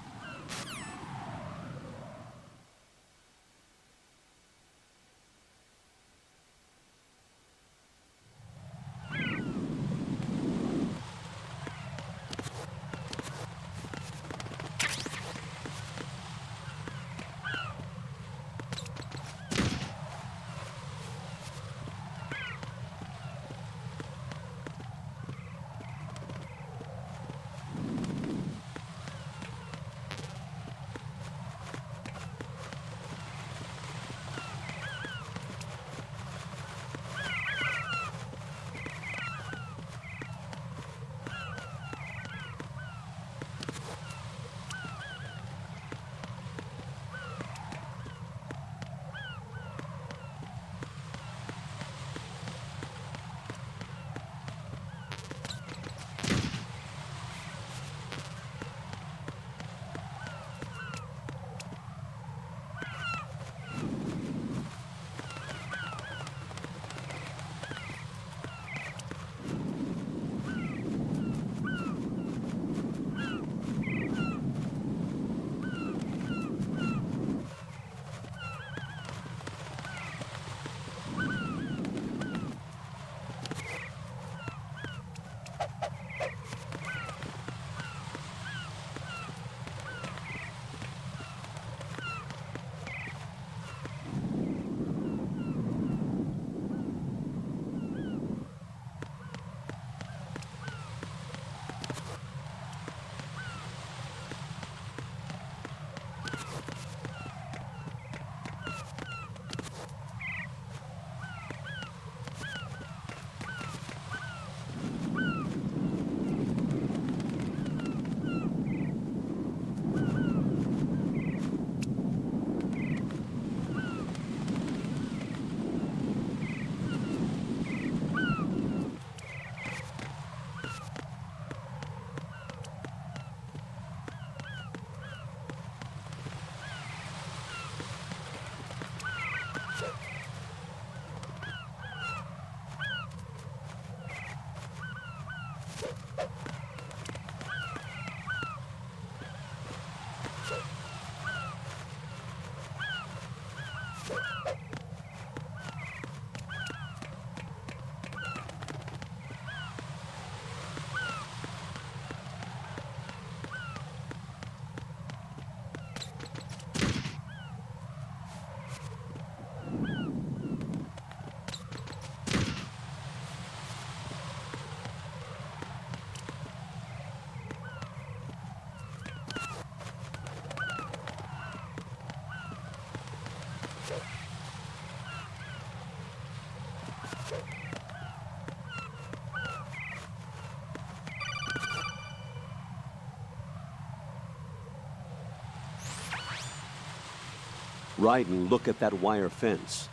Right, and look at that wire fence.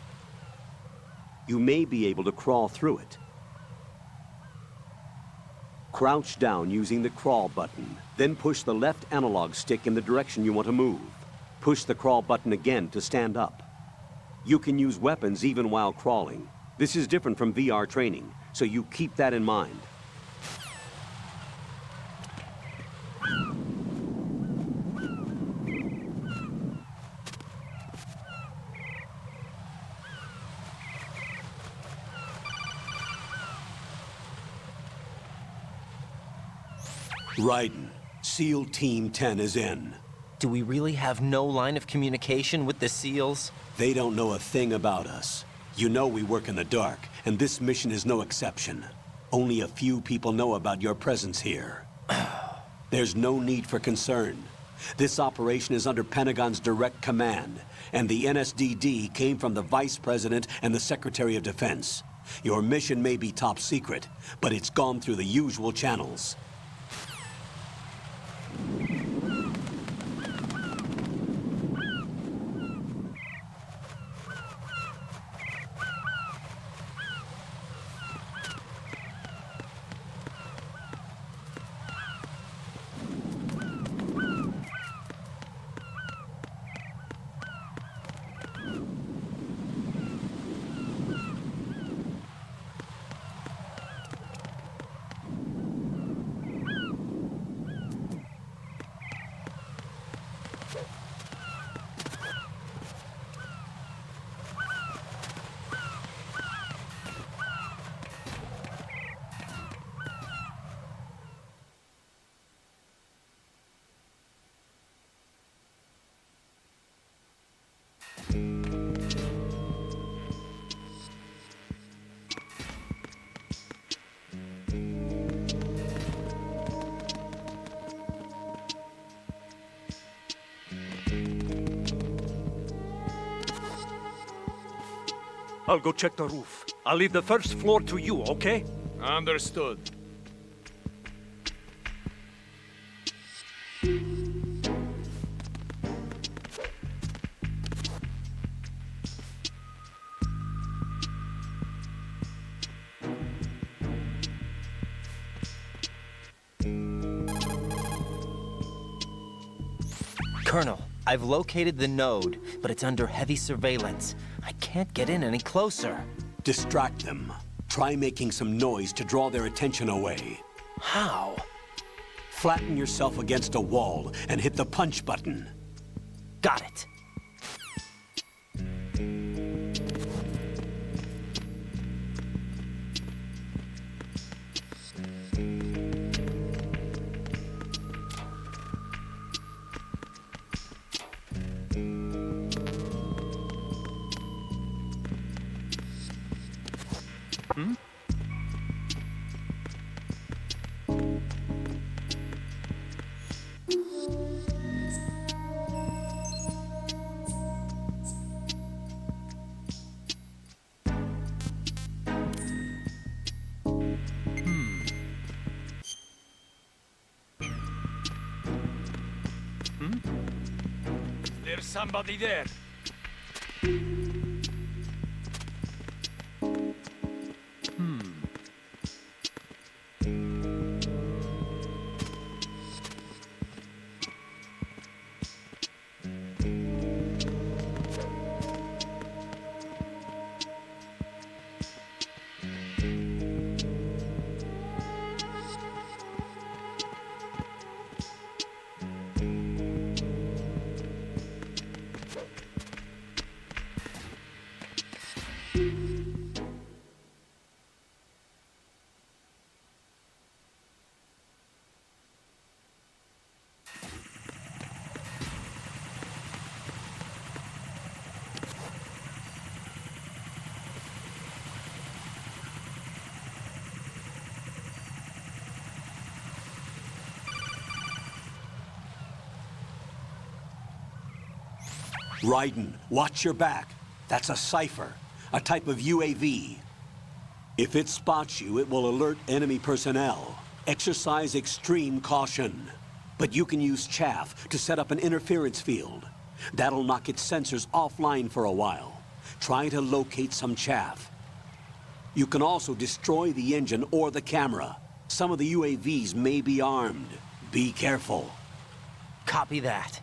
you may be able to crawl through it. Crouch down using the crawl button, then push the left analog stick in the direction you want to move. Push the crawl button again to stand up. You can use weapons even while crawling. This is different from VR training, so you keep that in mind. Raiden, SEAL Team 10 is in. Do we really have no line of communication with the SEALs? They don't know a thing about us. You know we work in the dark, and this mission is no exception. Only a few people know about your presence here. There's no need for concern. This operation is under Pentagon's direct command, and the NSDD came from the Vice President and the Secretary of Defense. Your mission may be top secret, but it's gone through the usual channels. I'll go check the roof. I'll leave the first floor to you, okay? Understood. Colonel, I've located the node, but it's under heavy surveillance. I can't get in any closer. Distract them. Try making some noise to draw their attention away. How? Flatten yourself against a wall and hit the punch button. Got it. There's somebody there. Raiden, watch your back. That's a cipher, a type of UAV. If it spots you, it will alert enemy personnel. Exercise extreme caution. But you can use chaff to set up an interference field. That'll knock its sensors offline for a while. Try to locate some chaff. You can also destroy the engine or the camera. Some of the UAVs may be armed. Be careful. Copy that.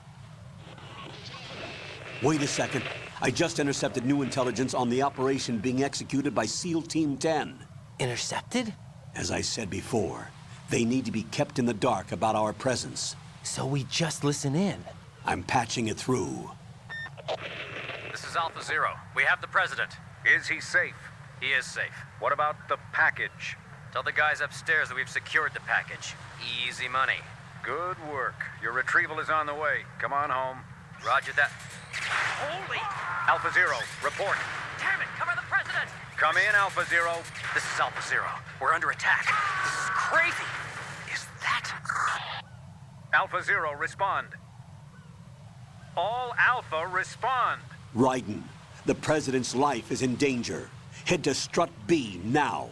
Wait a second. I just intercepted new intelligence on the operation being executed by SEAL Team 10. Intercepted? As I said before, they need to be kept in the dark about our presence. So we just listen in? I'm patching it through. This is Alpha Zero. We have the President. Is he safe? He is safe. What about the package? Tell the guys upstairs that we've secured the package. Easy money. Good work. Your retrieval is on the way. Come on home. Roger that. Holy! Alpha Zero, report. Damn it, cover the President! Come in, Alpha Zero. This is Alpha Zero. We're under attack. This is crazy. Is that... Alpha Zero, respond. All Alpha, respond. Raiden, the President's life is in danger. Head to Strut B now.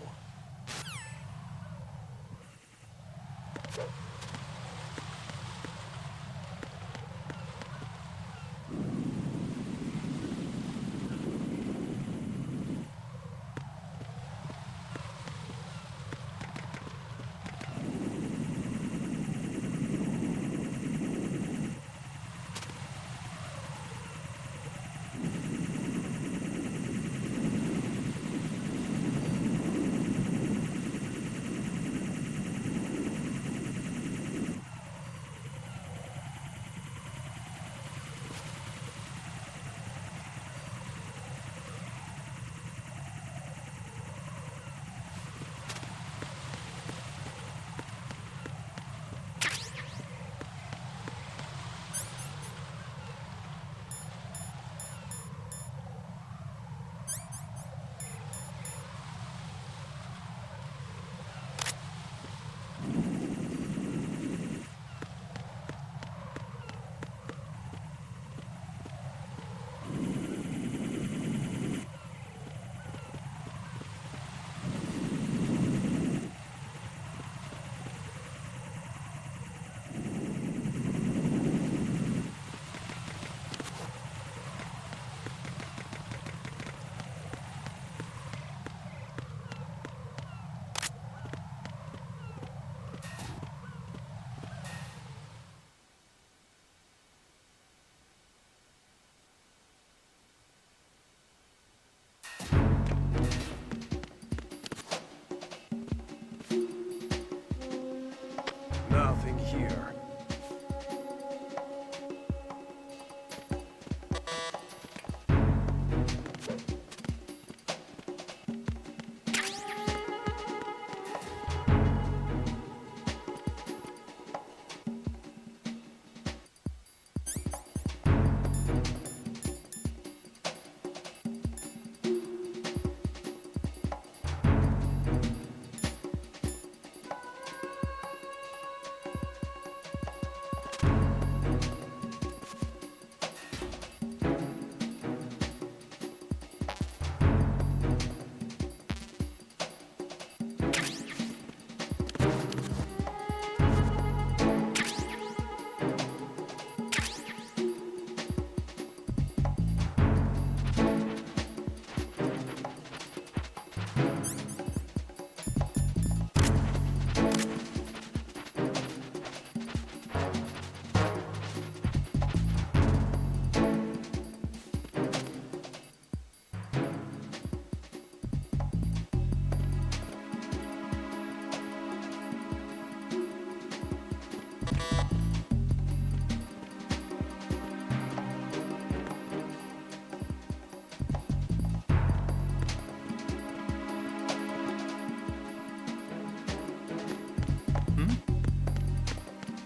Nothing here.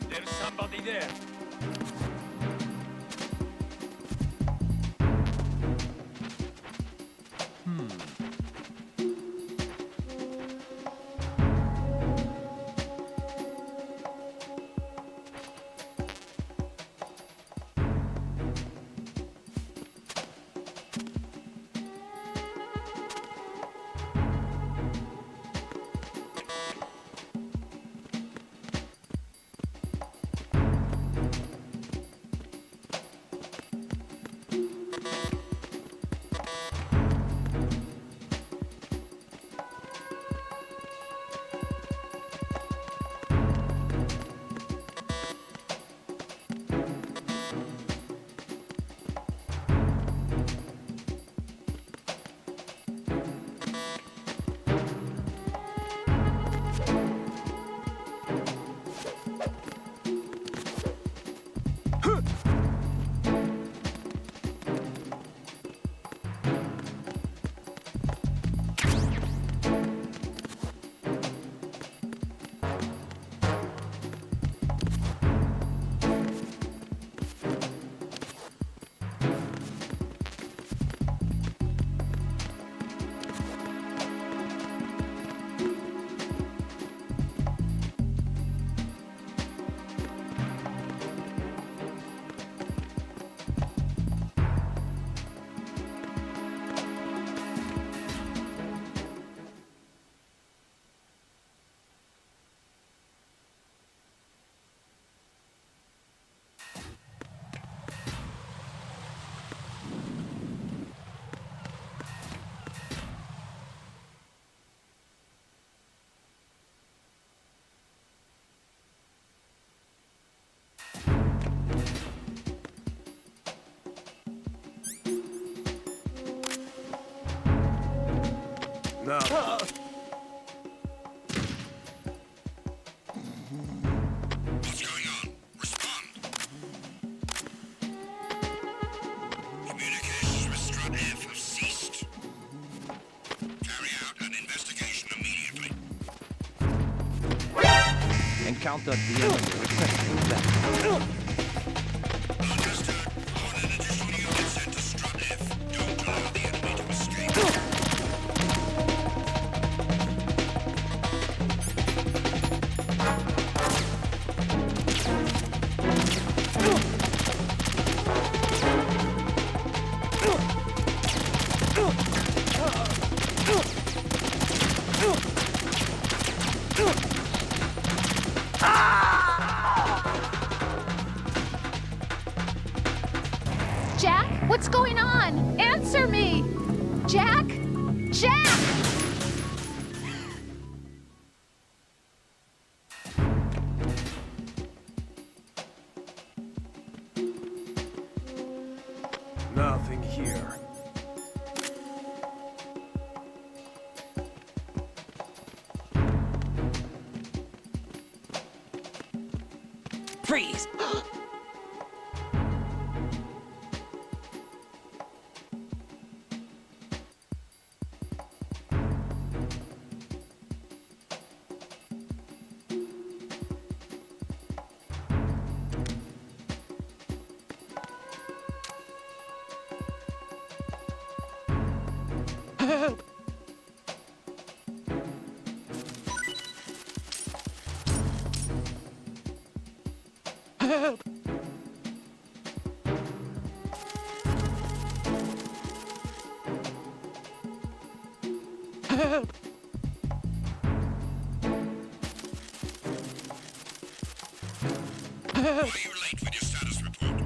There's somebody there. up. What's going on? Respond. Communications with Strut F have ceased. Carry out an investigation immediately. Encounter the enemy requesting that. Jack, what's going on? Answer me! Jack? Jack! Nothing here. Freeze! Why are you late with your status report?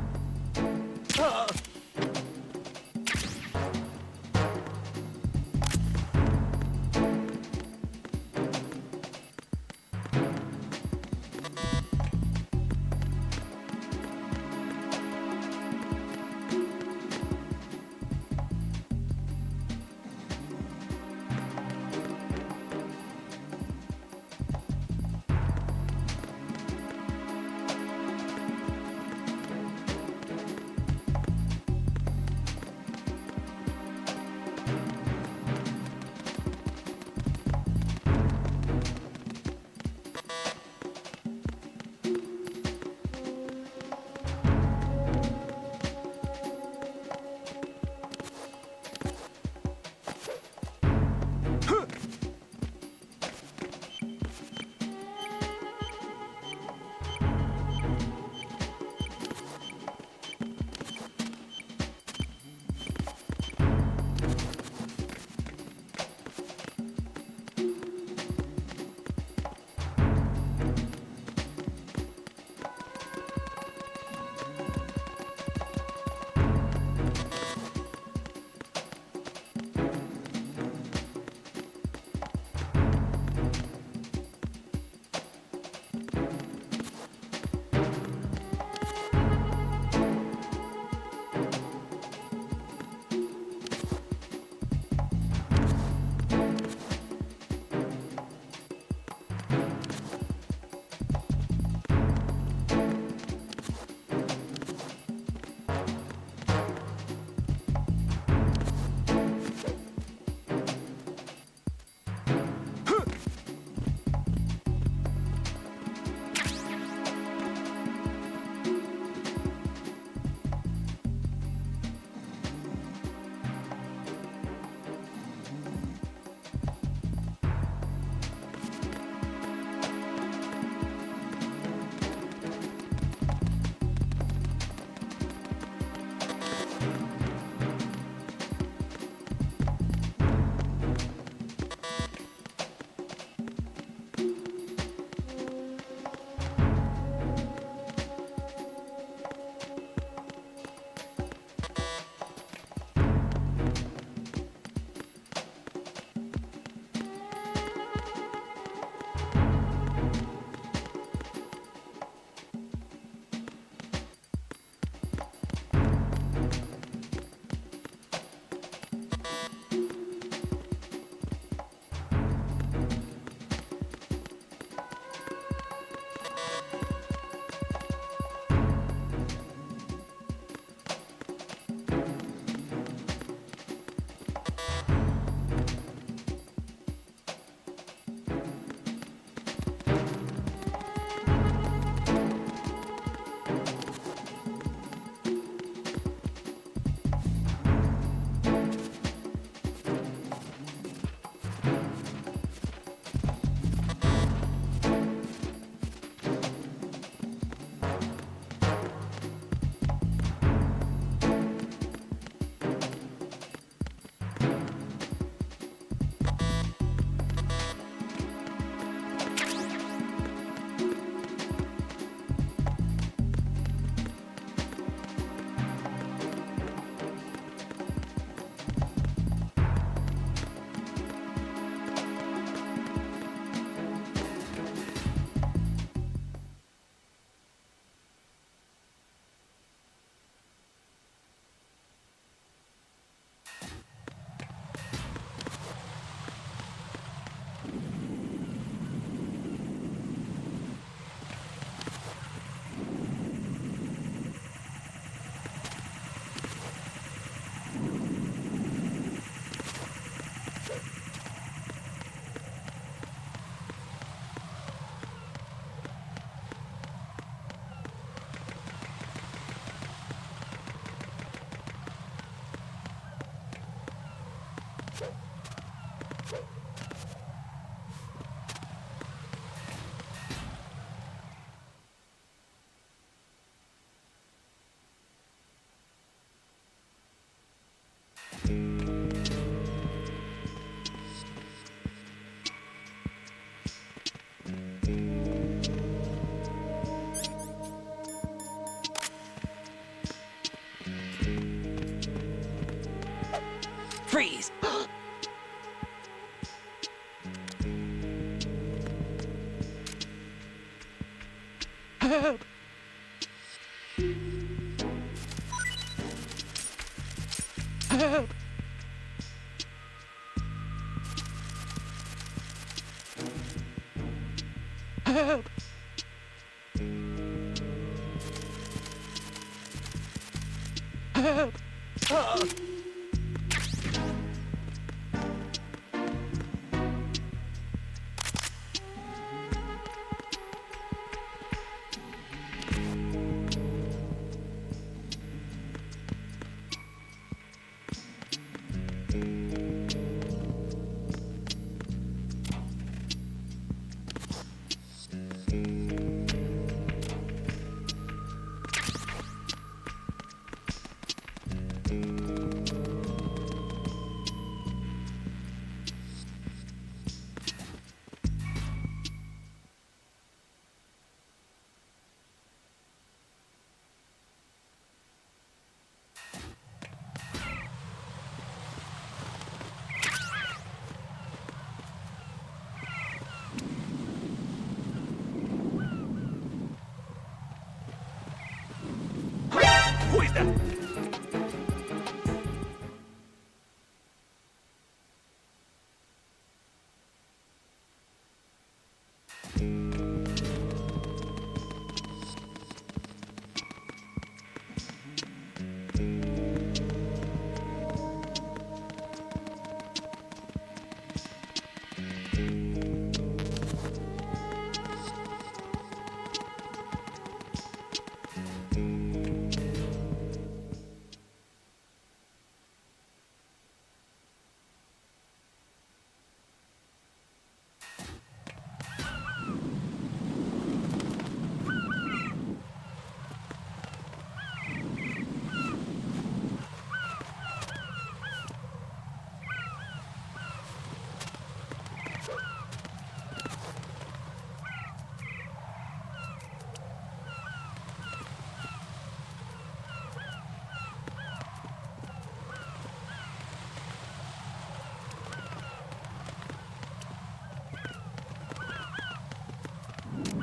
Who is that?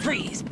Freeze!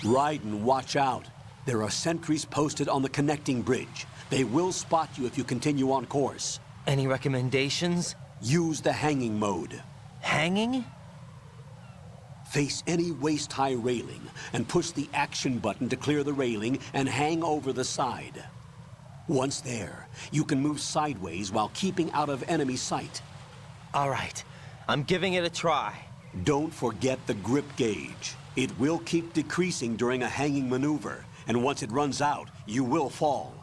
Raiden, watch out. There are sentries posted on the connecting bridge. They will spot you if you continue on course. Any recommendations? Use the hanging mode. Hanging? Face any waist-high railing and push the action button to clear the railing and hang over the side. Once there, you can move sideways while keeping out of enemy sight. All right, I'm giving it a try. Don't forget the grip gauge. It will keep decreasing during a hanging maneuver, and once it runs out, you will fall.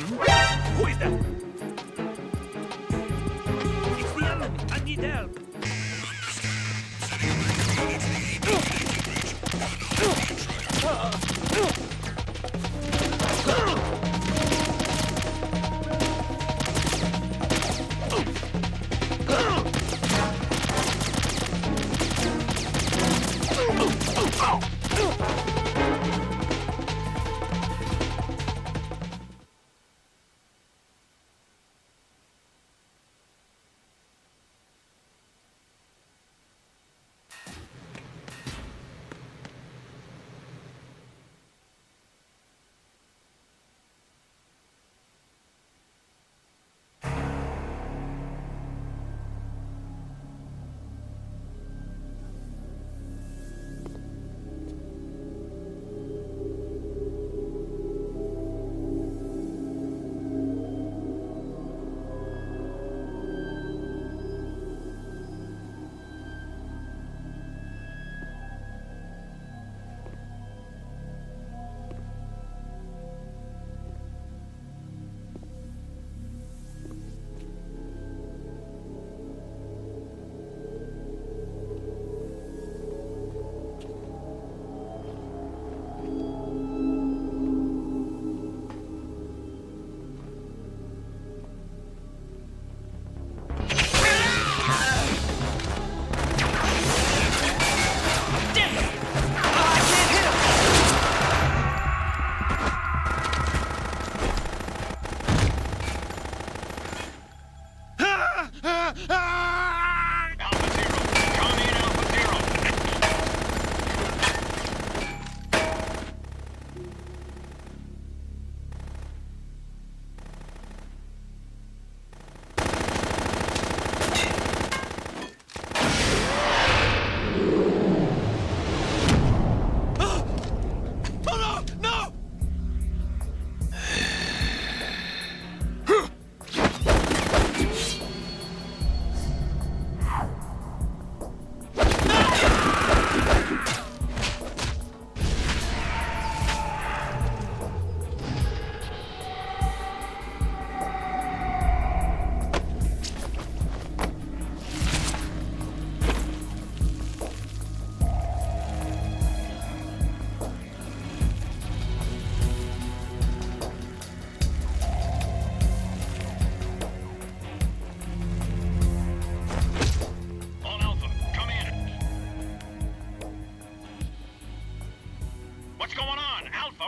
Who is that? It's the enemy. I need help.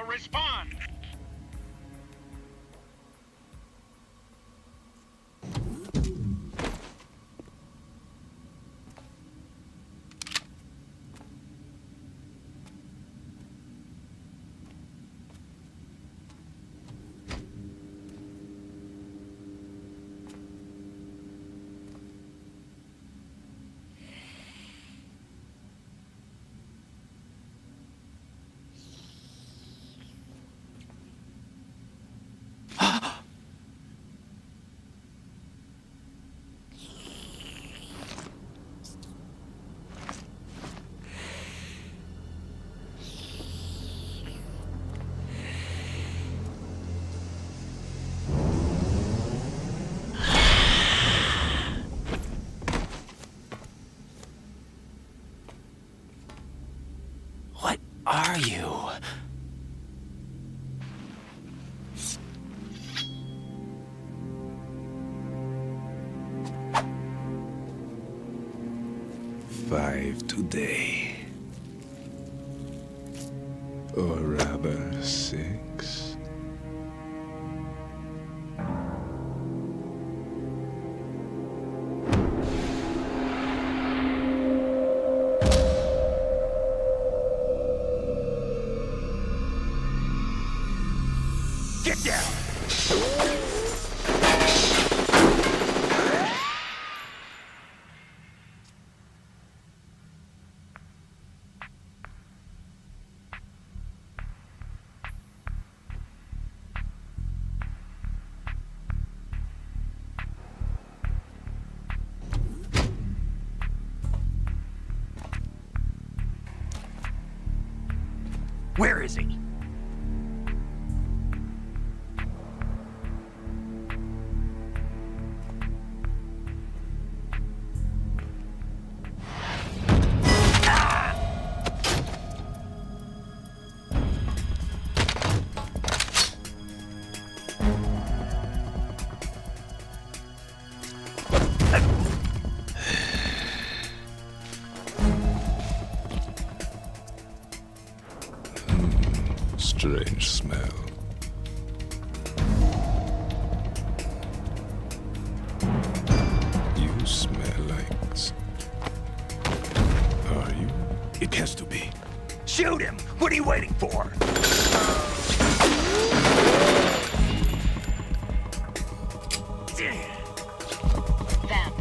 Respond! Are you? Five today. Or rather, 6. Get down! Where is he? It has to be. Shoot him! What are you waiting for? Vamp,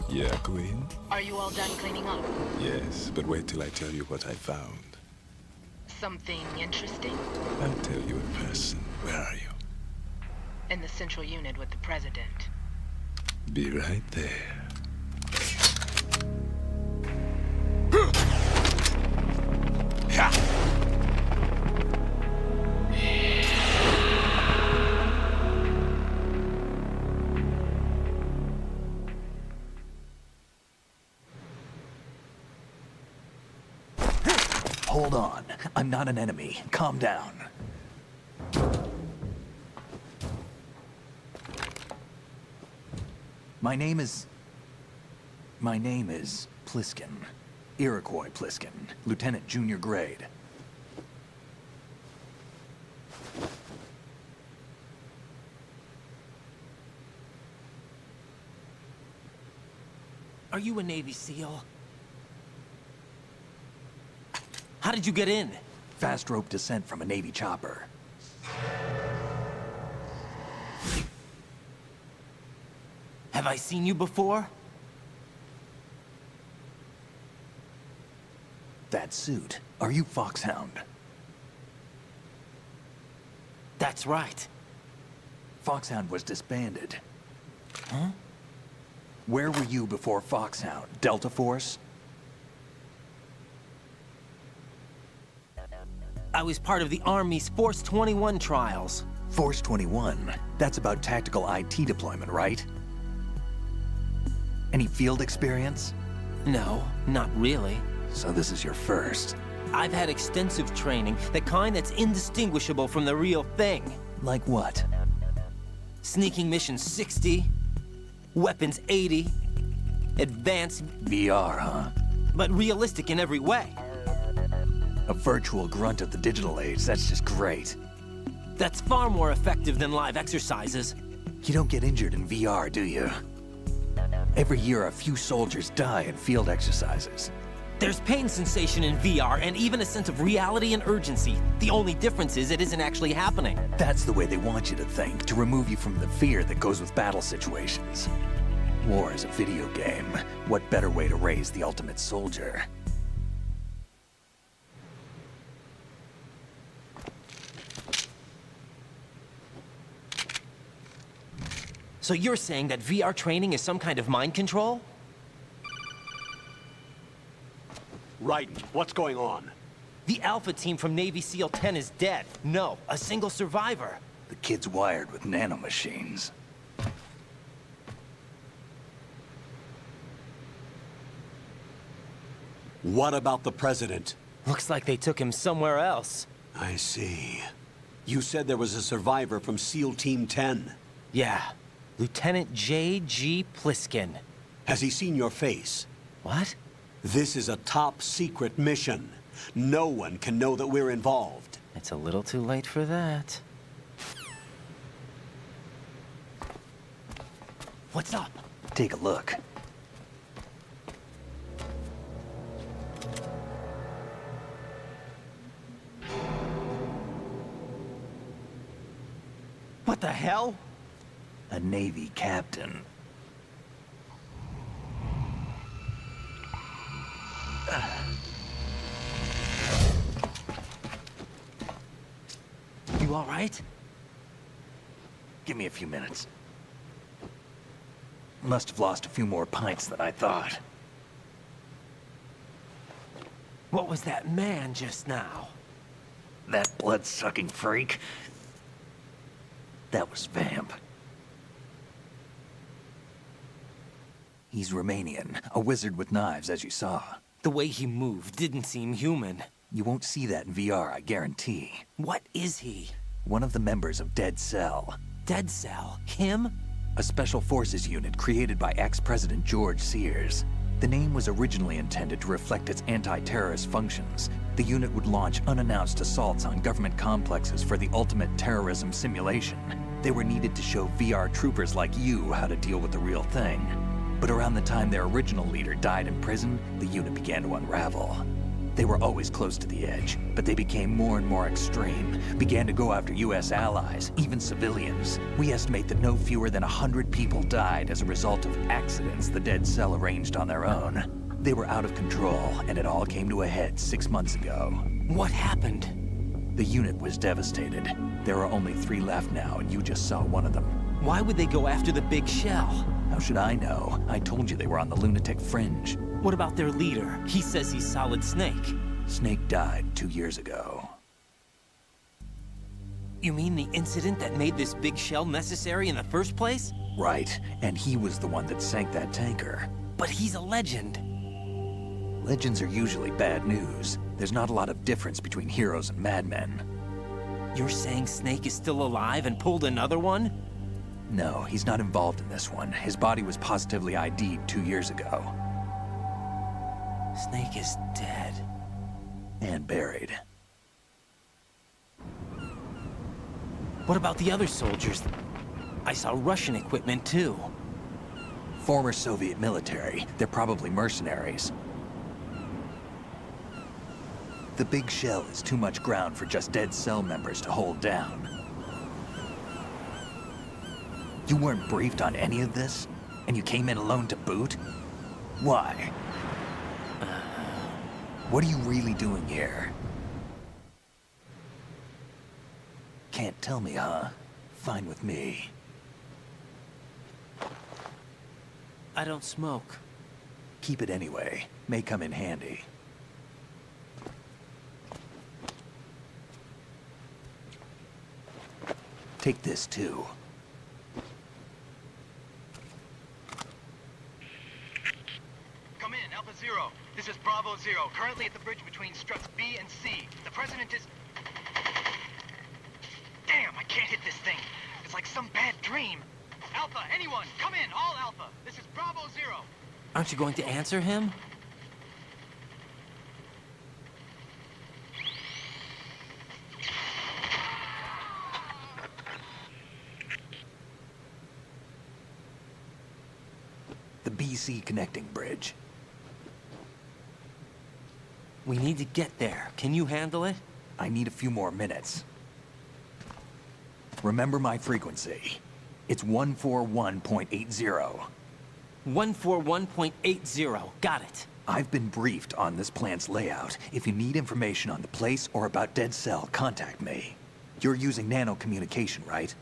Yeah, Queen? are you all done cleaning up? Yes, but wait till I tell you what I found. Something interesting? I'll tell you in person. Where are you? In the central unit with the president. Be right there. Hold on. I'm not an enemy. Calm down. My name is Pliskin. Iroquois Pliskin. Lieutenant Junior Grade. Are you a Navy SEAL? How did you get in? Fast rope descent from a Navy chopper. Have I seen you before? That suit. Are you Foxhound? That's right. Foxhound was disbanded. Huh? Where were you before Foxhound? Delta Force? I was part of the Army's Force 21 trials. Force 21? That's about tactical IT deployment, right? Any field experience? No, not really. So this is your first. I've had extensive training, the kind that's indistinguishable from the real thing. Like what? Sneaking mission 60, weapons 80, advanced... VR, huh? But realistic in every way. A virtual grunt of the digital age, that's just great. That's far more effective than live exercises. You don't get injured in VR, do you? Every year, a few soldiers die in field exercises. There's pain sensation in VR and even a sense of reality and urgency. The only difference is it isn't actually happening. That's the way they want you to think, to remove you from the fear that goes with battle situations. War is a video game. What better way to raise the ultimate soldier? So you're saying that VR training is some kind of mind control? Raiden, what's going on? The Alpha team from Navy SEAL 10 is dead. No, a single survivor. The kid's wired with nanomachines. What about the president? Looks like they took him somewhere else. I see. You said there was a survivor from SEAL Team 10. Yeah. Lieutenant J.G. Pliskin. Has he seen your face? What? This is a top-secret mission. No one can know that we're involved. It's a little too late for that. What's up? Take a look. What the hell? A Navy captain. You all right? Give me a few minutes. Must have lost a few more pints than I thought. What was that man just now? That blood-sucking freak? That was Vamp. He's Romanian, a wizard with knives, as you saw. The way he moved didn't seem human. You won't see that in VR, I guarantee. What is he? One of the members of Dead Cell. Dead Cell? Him? A special forces unit created by ex-President George Sears. The name was originally intended to reflect its anti-terrorist functions. The unit would launch unannounced assaults on government complexes for the ultimate terrorism simulation. They were needed to show VR troopers like you how to deal with the real thing. But around the time their original leader died in prison, the unit began to unravel. They were always close to the edge, but they became more and more extreme, began to go after U.S. allies, even civilians. We estimate that no fewer than 100 people died as a result of accidents the Dead Cell arranged on their own. They were out of control, and it all came to a head 6 months ago. What happened? The unit was devastated. There are only 3 left now, and you just saw one of them. Why would they go after the big shell? How should I know? I told you they were on the lunatic fringe. What about their leader? He says he's Solid Snake. Snake died 2 years ago. You mean the incident that made this big shell necessary in the first place? Right, and he was the one that sank that tanker. But he's a legend. Legends are usually bad news. There's not a lot of difference between heroes and madmen. You're saying Snake is still alive and pulled another one? No, he's not involved in this one. His body was positively ID'd 2 years ago. Snake is dead. And buried. What about the other soldiers? I saw Russian equipment too. Former Soviet military. They're probably mercenaries. The big shell is too much ground for just Dead Cell members to hold down. You weren't briefed on any of this? And you came in alone to boot? Why? What are you really doing here? Can't tell me, huh? Fine with me. I don't smoke. Keep it anyway. May come in handy. Take this, too. Come in, Alpha Zero. This is Bravo Zero, currently at the bridge between struts B and C. The President is... Damn, I can't hit this thing. It's like some bad dream. Alpha, anyone, come in, all Alpha. This is Bravo Zero. Aren't you going to answer him? The BC connecting bridge. We need to get there. Can you handle it? I need a few more minutes. Remember my frequency. It's 141.80. 141.80. Got it. I've been briefed on this plant's layout. If you need information on the place or about Dead Cell, contact me. You're using nano communication, right?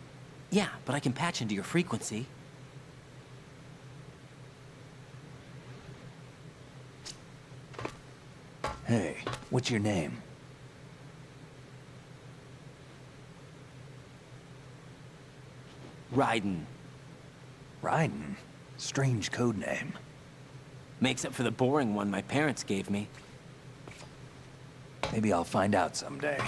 Yeah, but I can patch into your frequency. Hey, what's your name? Raiden. Raiden? Strange code name. Makes up for the boring one my parents gave me. Maybe I'll find out someday.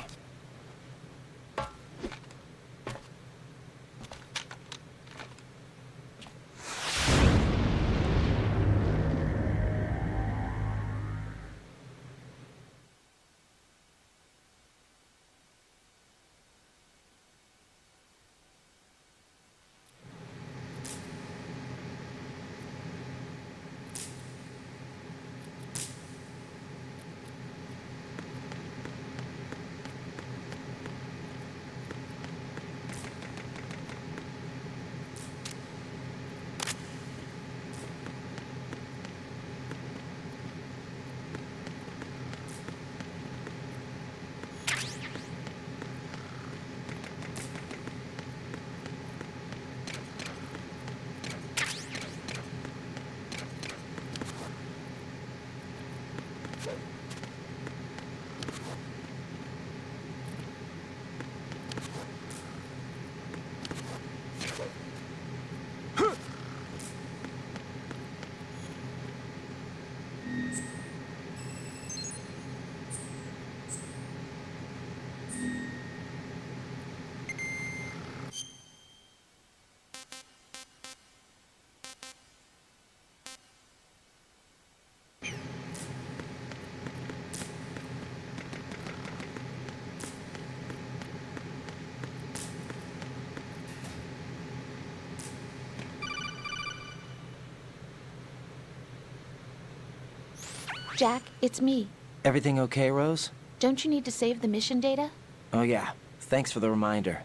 Jack, it's me. Everything okay, Rose? Don't you need to save the mission data? Oh yeah, thanks for the reminder.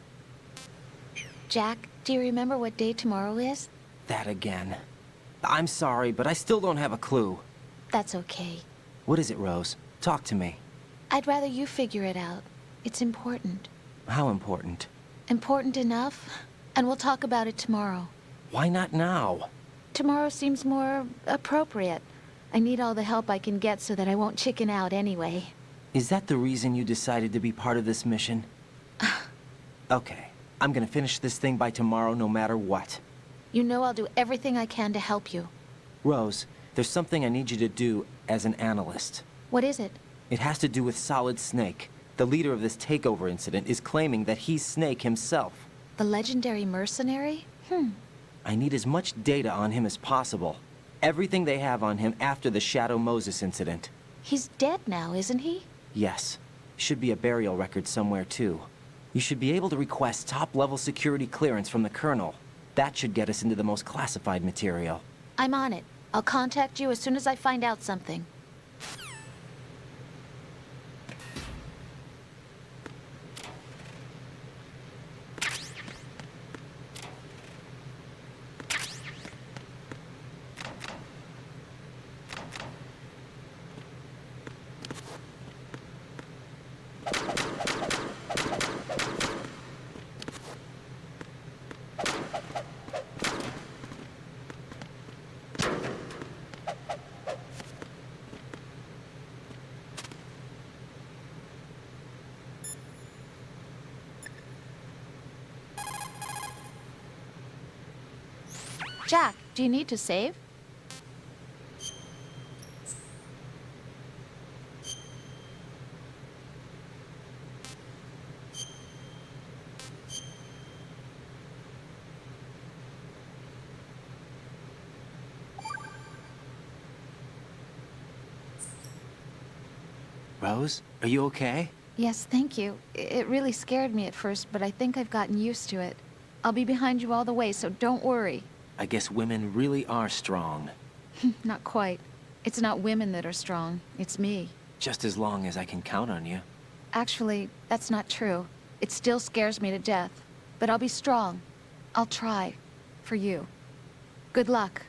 Jack, do you remember what day tomorrow is? That again. I'm sorry, but I still don't have a clue. That's okay. What is it, Rose? Talk to me. I'd rather you figure it out. It's important. How important? Important enough, and we'll talk about it tomorrow. Why not now? Tomorrow seems more appropriate. I need all the help I can get so that I won't chicken out anyway. Is that the reason you decided to be part of this mission? Okay, I'm gonna finish this thing by tomorrow no matter what. You know I'll do everything I can to help you. Rose, there's something I need you to do as an analyst. What is it? It has to do with Solid Snake. The leader of this takeover incident is claiming that he's Snake himself. The legendary mercenary? I need as much data on him as possible. Everything they have on him after the Shadow Moses incident. He's dead now, isn't he? Yes. Should be a burial record somewhere, too. You should be able to request top-level security clearance from the Colonel. That should get us into the most classified material. I'm on it. I'll contact you as soon as I find out something. Jack, do you need to save? Rose, are you okay? Yes, thank you. It really scared me at first, but I think I've gotten used to it. I'll be behind you all the way, so don't worry. I guess women really are strong. Not quite. It's not women that are strong. It's me. Just as long as I can count on you. Actually, that's not true. It still scares me to death. But I'll be strong. I'll try. For you. Good luck.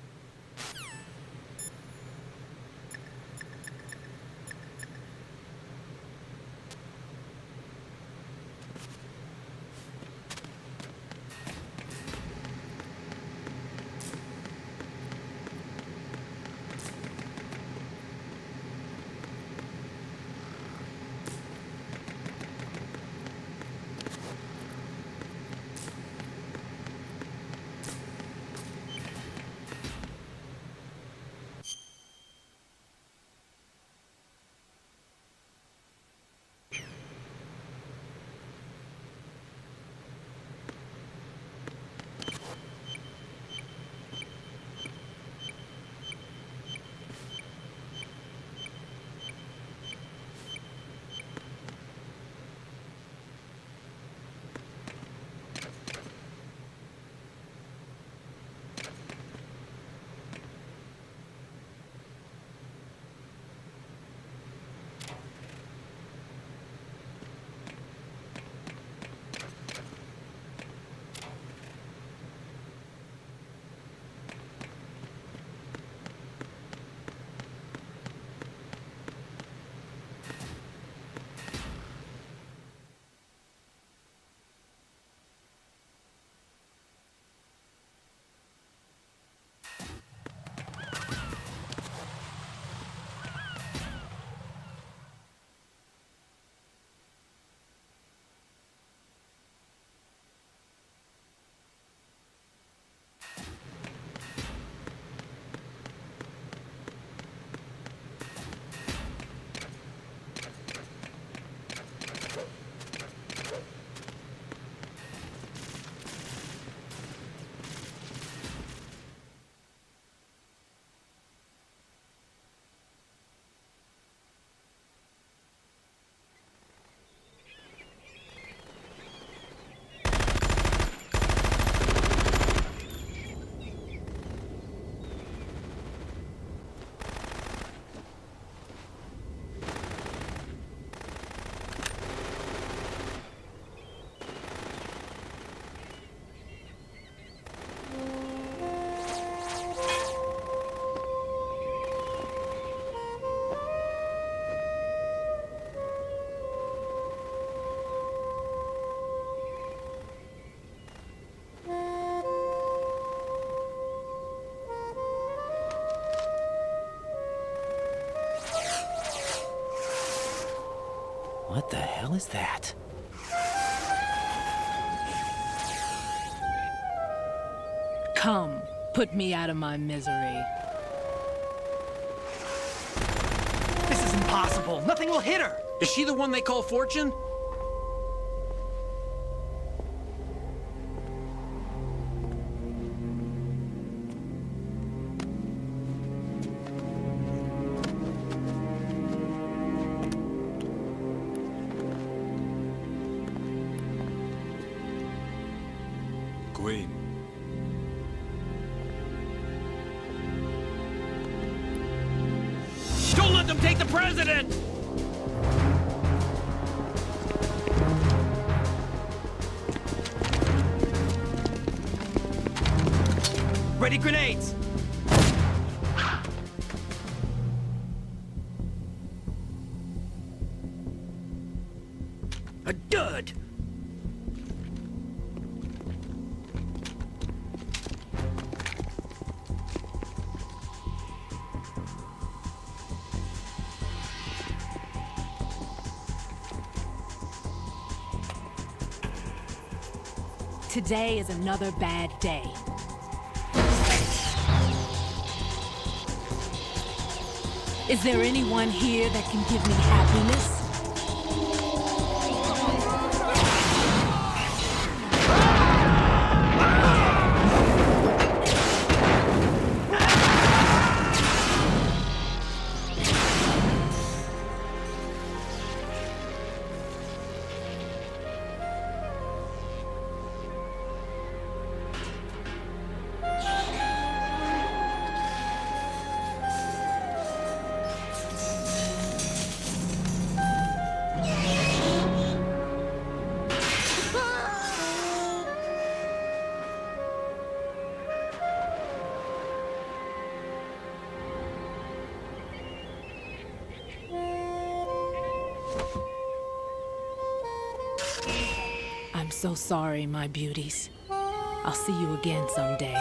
What the hell is that? Come, put me out of my misery. This is impossible. Nothing will hit her. Is she the one they call Fortune? Queen. Don't let them take the president! Ready grenades! A dud! Today is another bad day. Is there anyone here that can give me happiness? I'm so sorry, my beauties. I'll see you again someday.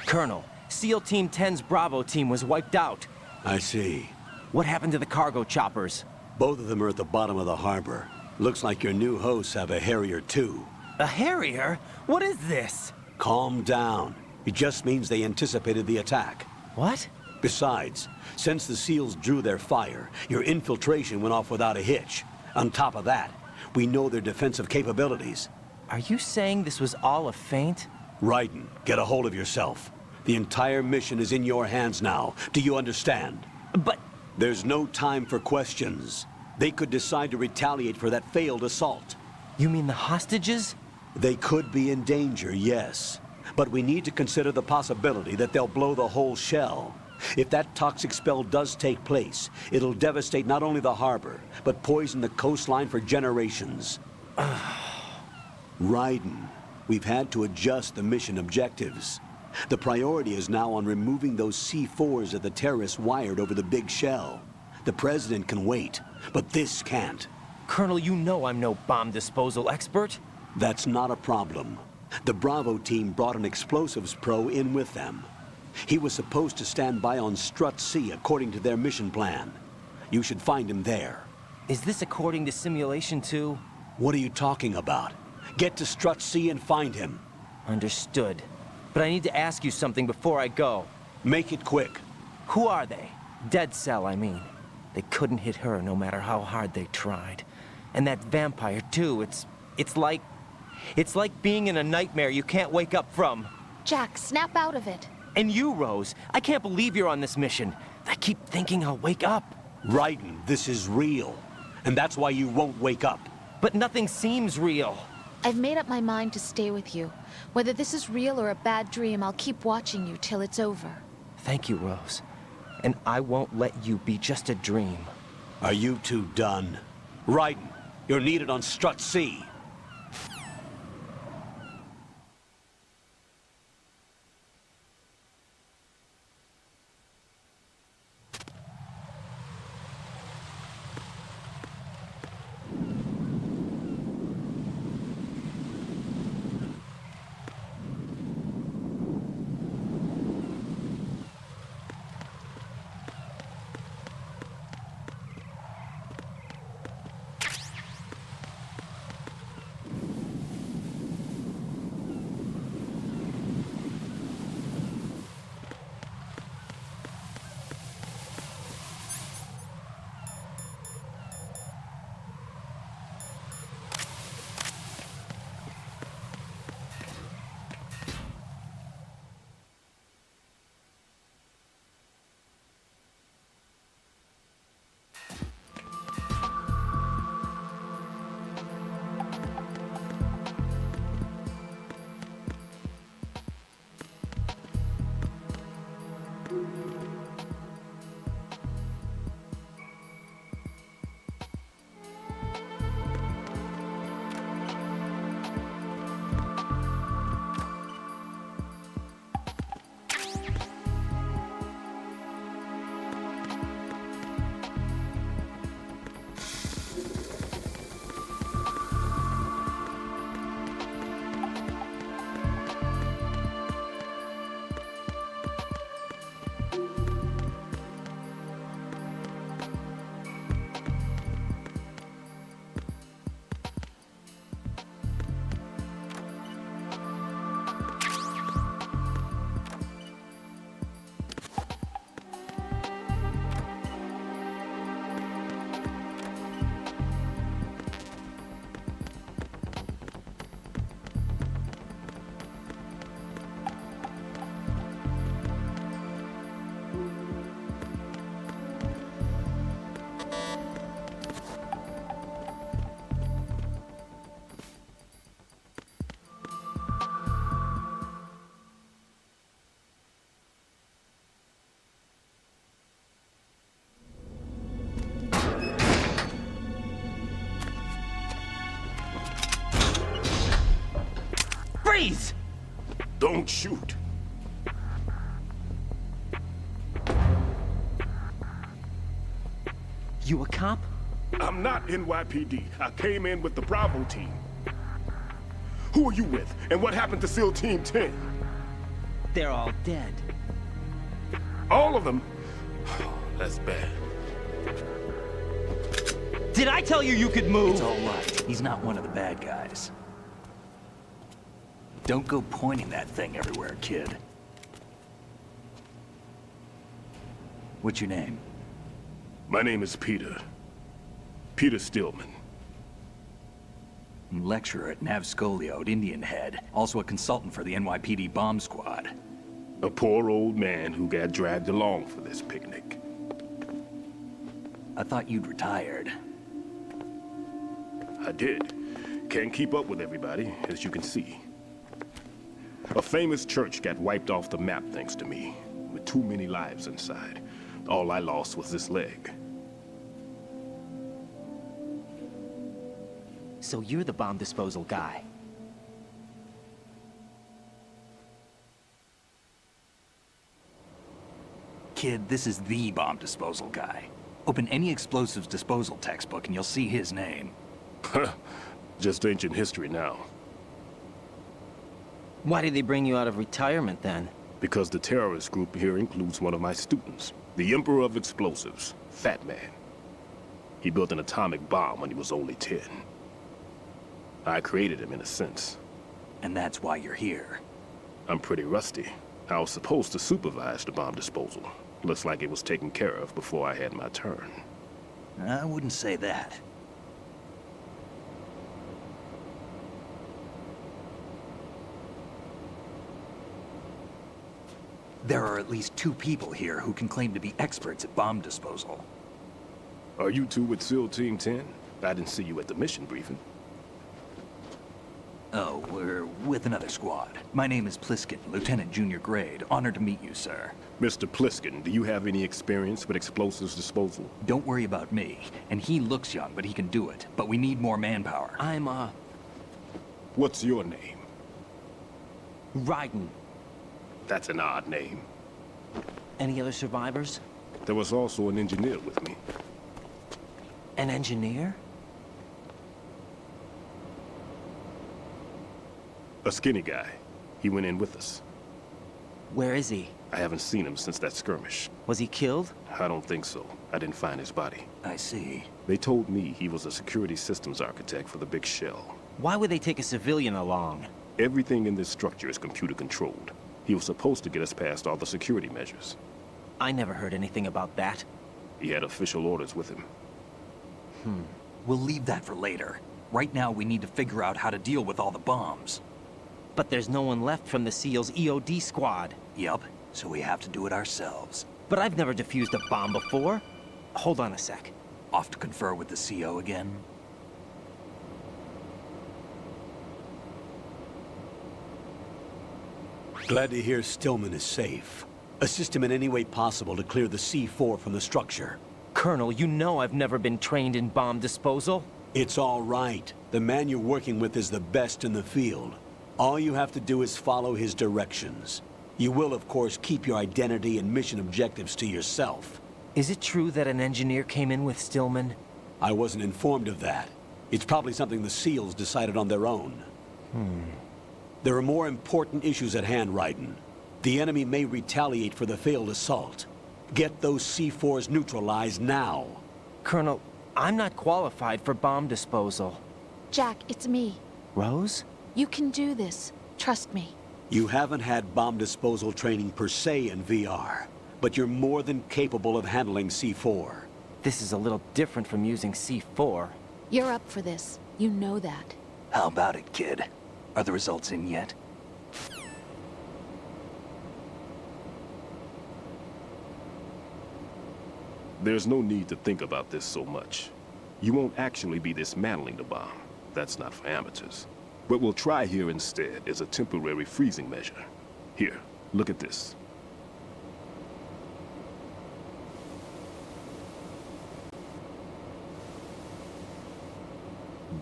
Colonel, SEAL Team 10's Bravo team was wiped out. I see. What happened to the cargo choppers? Both of them are at the bottom of the harbor. Looks like your new hosts have a Harrier too. A Harrier? What is this? Calm down. It just means they anticipated the attack. What? Besides, since the SEALs drew their fire, your infiltration went off without a hitch. On top of that, we know their defensive capabilities. Are you saying this was all a feint? Raiden, get a hold of yourself. The entire mission is in your hands now. Do you understand? But... There's no time for questions. They could decide to retaliate for that failed assault. You mean the hostages? They could be in danger, yes. But we need to consider the possibility that they'll blow the whole shell. If that toxic spell does take place, it'll devastate not only the harbor, but poison the coastline for generations. Raiden, we've had to adjust the mission objectives. The priority is now on removing those C4s that the terrorists wired over the big shell. The President can wait, but this can't. Colonel, you know I'm no bomb disposal expert. That's not a problem. The Bravo team brought an explosives pro in with them. He was supposed to stand by on Strut C according to their mission plan. You should find him there. Is this according to simulation too? What are you talking about? Get to Strut C and find him. Understood. But I need to ask you something before I go. Make it quick. Who are they? Dead Cell, I mean. They couldn't hit her no matter how hard they tried. And that vampire too, it's like being in a nightmare you can't wake up from. Jack, snap out of it. And you, Rose, I can't believe you're on this mission. I keep thinking I'll wake up. Raiden, this is real. And that's why you won't wake up. But nothing seems real. I've made up my mind to stay with you. Whether this is real or a bad dream, I'll keep watching you till it's over. Thank you, Rose. And I won't let you be just a dream. Are you two done? Raiden, you're needed on Strut C. Freeze! Don't shoot. You a cop? I'm not NYPD. I came in with the Bravo team. Who are you with? And what happened to SEAL Team 10? They're all dead. All of them? That's bad. Did I tell you you could move? It's all right. He's not one of the bad guys. Don't go pointing that thing everywhere, kid. What's your name? My name is Peter. Peter Stillman. Lecturer at Navscolio at Indian Head. Also a consultant for the NYPD bomb squad. A poor old man who got dragged along for this picnic. I thought you'd retired. I did. Can't keep up with everybody, as you can see. A famous church got wiped off the map thanks to me, with too many lives inside. All I lost was this leg. So you're the bomb disposal guy. Kid, this is the bomb disposal guy. Open any explosives disposal textbook and you'll see his name. Just ancient history now. Why did they bring you out of retirement then? Because the terrorist group here includes one of my students, the Emperor of Explosives, Fat Man. He built an atomic bomb when he was only 10. I created him in a sense. And that's why you're here. I'm pretty rusty. I was supposed to supervise the bomb disposal. Looks like it was taken care of before I had my turn. I wouldn't say that. There are at least 2 people here who can claim to be experts at bomb disposal. Are you two with SEAL Team 10? I didn't see you at the mission briefing. Oh, we're with another squad. My name is Pliskin, Lieutenant Junior Grade. Honored to meet you, sir. Mr. Pliskin, do you have any experience with explosives disposal? Don't worry about me. And he looks young, but he can do it. But we need more manpower. What's your name? Raiden. That's an odd name. Any other survivors? There was also an engineer with me. An engineer? A skinny guy. He went in with us. Where is he? I haven't seen him since that skirmish. Was he killed? I don't think so. I didn't find his body. I see. They told me he was a security systems architect for the big shell. Why would they take a civilian along? Everything in this structure is computer controlled. He was supposed to get us past all the security measures. I never heard anything about that. He had official orders with him. We'll leave that for later. Right now, we need to figure out how to deal with all the bombs. But there's no one left from the SEAL's EOD squad. Yup, so we have to do it ourselves. But I've never defused a bomb before. Hold on a sec. Off to confer with the CO again? Glad to hear Stillman is safe. Assist him in any way possible to clear the C4 from the structure. Colonel, you know I've never been trained in bomb disposal. It's all right. The man you're working with is the best in the field. All you have to do is follow his directions. You will, of course, keep your identity and mission objectives to yourself. Is it true that an engineer came in with Stillman? I wasn't informed of that. It's probably something the SEALs decided on their own. There are more important issues at hand, Raiden. The enemy may retaliate for the failed assault. Get those C4s neutralized now. Colonel, I'm not qualified for bomb disposal. Jack, it's me. Rose? You can do this. Trust me. You haven't had bomb disposal training per se in VR, but you're more than capable of handling C4. This is a little different from using C4. You're up for this. You know that. How about it, kid? Are the results in yet? There's no need to think about this so much. You won't actually be dismantling the bomb. That's not for amateurs. What we'll try here instead is a temporary freezing measure. Here, look at this.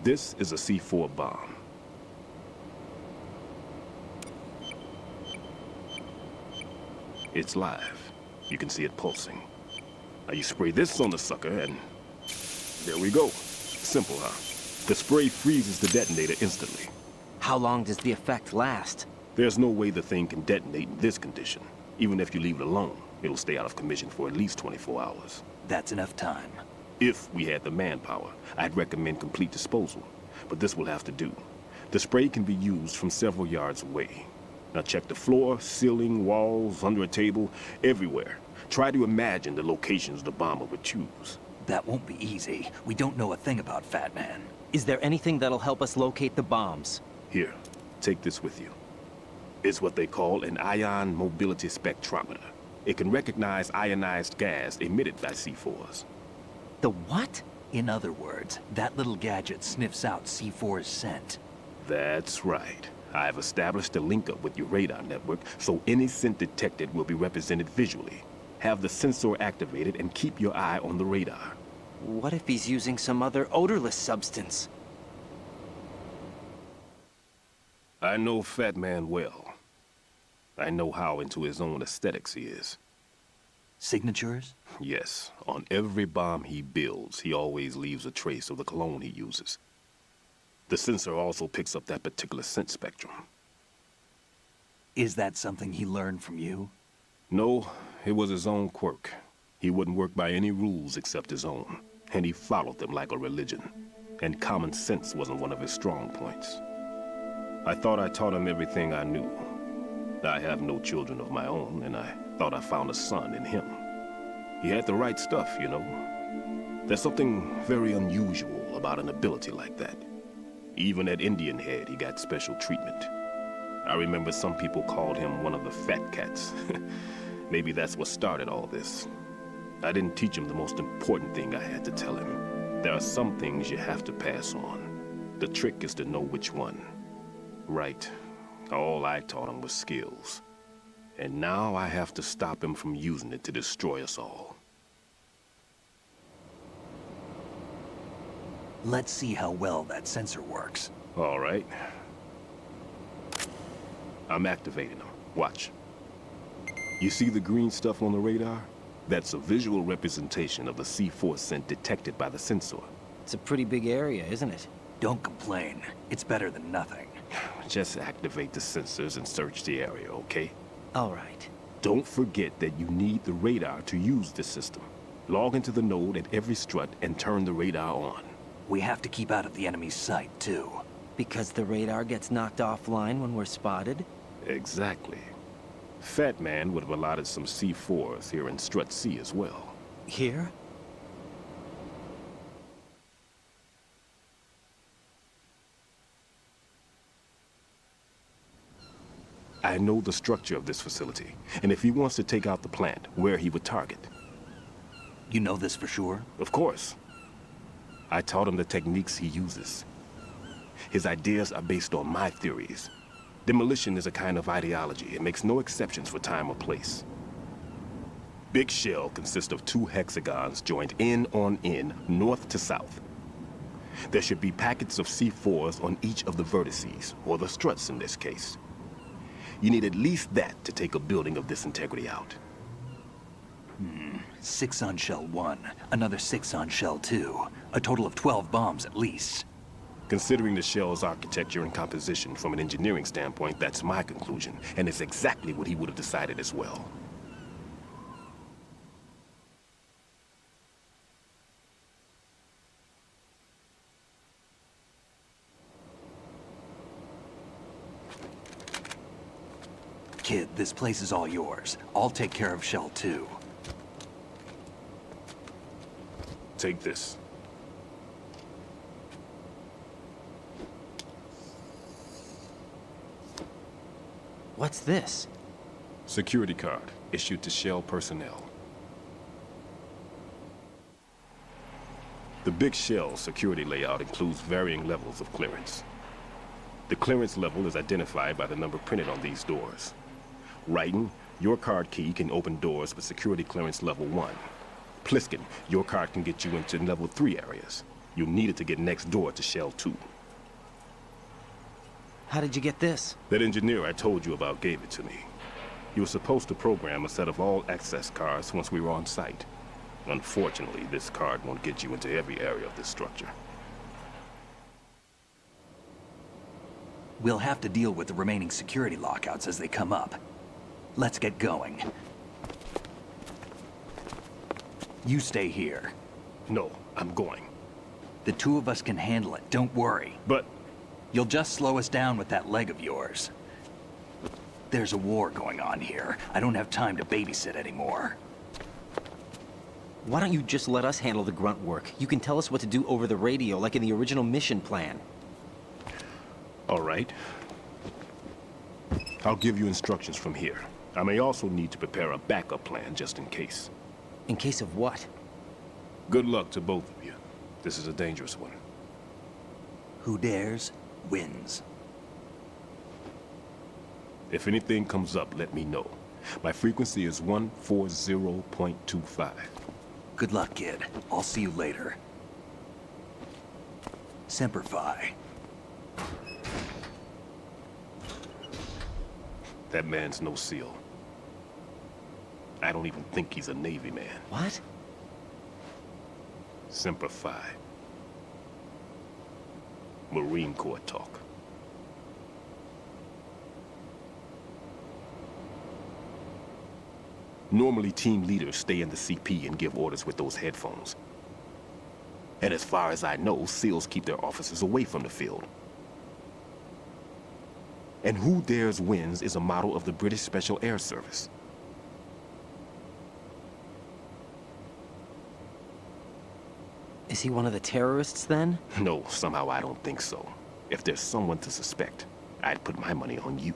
This is a C4 bomb. It's live. You can see it pulsing. Now you spray this on the sucker and... there we go. Simple, huh? The spray freezes the detonator instantly. How long does the effect last? There's no way the thing can detonate in this condition. Even if you leave it alone, it'll stay out of commission for at least 24 hours. That's enough time. If we had the manpower, I'd recommend complete disposal. But this will have to do. The spray can be used from several yards away. Now check the floor, ceiling, walls, under a table, everywhere. Try to imagine the locations the bomber would choose. That won't be easy. We don't know a thing about Fat Man. Is there anything that'll help us locate the bombs? Here, take this with you. It's what they call an ion mobility spectrometer. It can recognize ionized gas emitted by C4s. The what? In other words, that little gadget sniffs out C4's scent. That's right. I've established a link up with your radar network, so any scent detected will be represented visually. Have the sensor activated and keep your eye on the radar. What if he's using some other odorless substance? I know Fat Man well. I know how into his own aesthetics he is. Signatures? Yes. On every bomb he builds, he always leaves a trace of the cologne he uses. The sensor also picks up that particular scent spectrum. Is that something he learned from you? No, it was his own quirk. He wouldn't work by any rules except his own, and he followed them like a religion. And common sense wasn't one of his strong points. I thought I taught him everything I knew. I have no children of my own, and I thought I found a son in him. He had the right stuff, you know. There's something very unusual about an ability like that. Even at Indian Head, he got special treatment. I remember some people called him one of the fat cats. Maybe that's what started all this. I didn't teach him the most important thing I had to tell him. There are some things you have to pass on. The trick is to know which one. Right. All I taught him was skills. And now I have to stop him from using it to destroy us all. Let's see how well that sensor works. All right. I'm activating them. Watch. You see the green stuff on the radar? That's a visual representation of the C4 scent detected by the sensor. It's a pretty big area, isn't it? Don't complain. It's better than nothing. Just activate the sensors and search the area, okay? All right. Don't forget that you need the radar to use this system. Log into the node at every strut and turn the radar on. We have to keep out of the enemy's sight, too. Because the radar gets knocked offline when we're spotted? Exactly. Fat Man would have allotted some C4s here in Strut C as well. Here? I know the structure of this facility, and if he wants to take out the plant, where he would target. You know this for sure? Of course. I taught him the techniques he uses. His ideas are based on my theories. Demolition is a kind of ideology. It makes no exceptions for time or place. Big Shell consists of 2 hexagons joined end on end, north to south. There should be packets of C4s on each of the vertices, or the struts in this case. You need at least that to take a building of this integrity out. 6 on Shell 1, another 6 on Shell 2. A total of 12 bombs at least. Considering the shell's architecture and composition from an engineering standpoint, that's my conclusion, and it's exactly what he would have decided as well. Kid, this place is all yours. I'll take care of Shell 2. Take this. What's this? Security card, issued to Shell personnel. The Big Shell security layout includes varying levels of clearance. The clearance level is identified by the number printed on these doors. Raiden, your card key can open doors with security clearance level 1. Pliskin, your card can get you into level 3 areas. You'll need it to get next door to Shell 2. How did you get this? That engineer I told you about gave it to me. You were supposed to program a set of all access cards once we were on site. Unfortunately, this card won't get you into every area of this structure. We'll have to deal with the remaining security lockouts as they come up. Let's get going. You stay here. No, I'm going. The two of us can handle it, don't worry. But... You'll just slow us down with that leg of yours. There's a war going on here. I don't have time to babysit anymore. Why don't you just let us handle the grunt work? You can tell us what to do over the radio, like in the original mission plan. All right. I'll give you instructions from here. I may also need to prepare a backup plan just in case. In case of what? Good luck to both of you. This is a dangerous one. Who dares, wins. If anything comes up, let me know. My frequency is 140.25. Good luck, kid. I'll see you later. Semper Fi. That man's no SEAL. I don't even think he's a Navy man. What? Semper Fi. Marine Corps talk. Normally, team leaders stay in the CP and give orders with those headphones. And as far as I know, SEALs keep their officers away from the field. And Who Dares Wins is a model of the British Special Air Service. Is he one of the terrorists, then? No, somehow I don't think so. If there's someone to suspect, I'd put my money on you.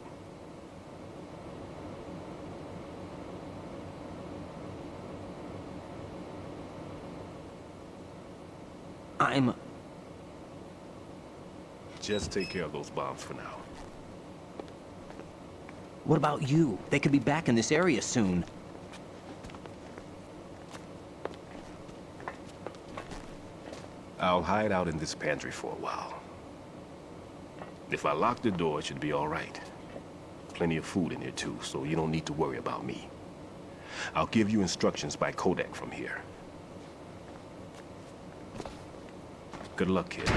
Just take care of those bombs for now. What about you? They could be back in this area soon. I'll hide out in this pantry for a while. If I lock the door, it should be all right. Plenty of food in here too, so you don't need to worry about me. I'll give you instructions by codec from here. Good luck, kid.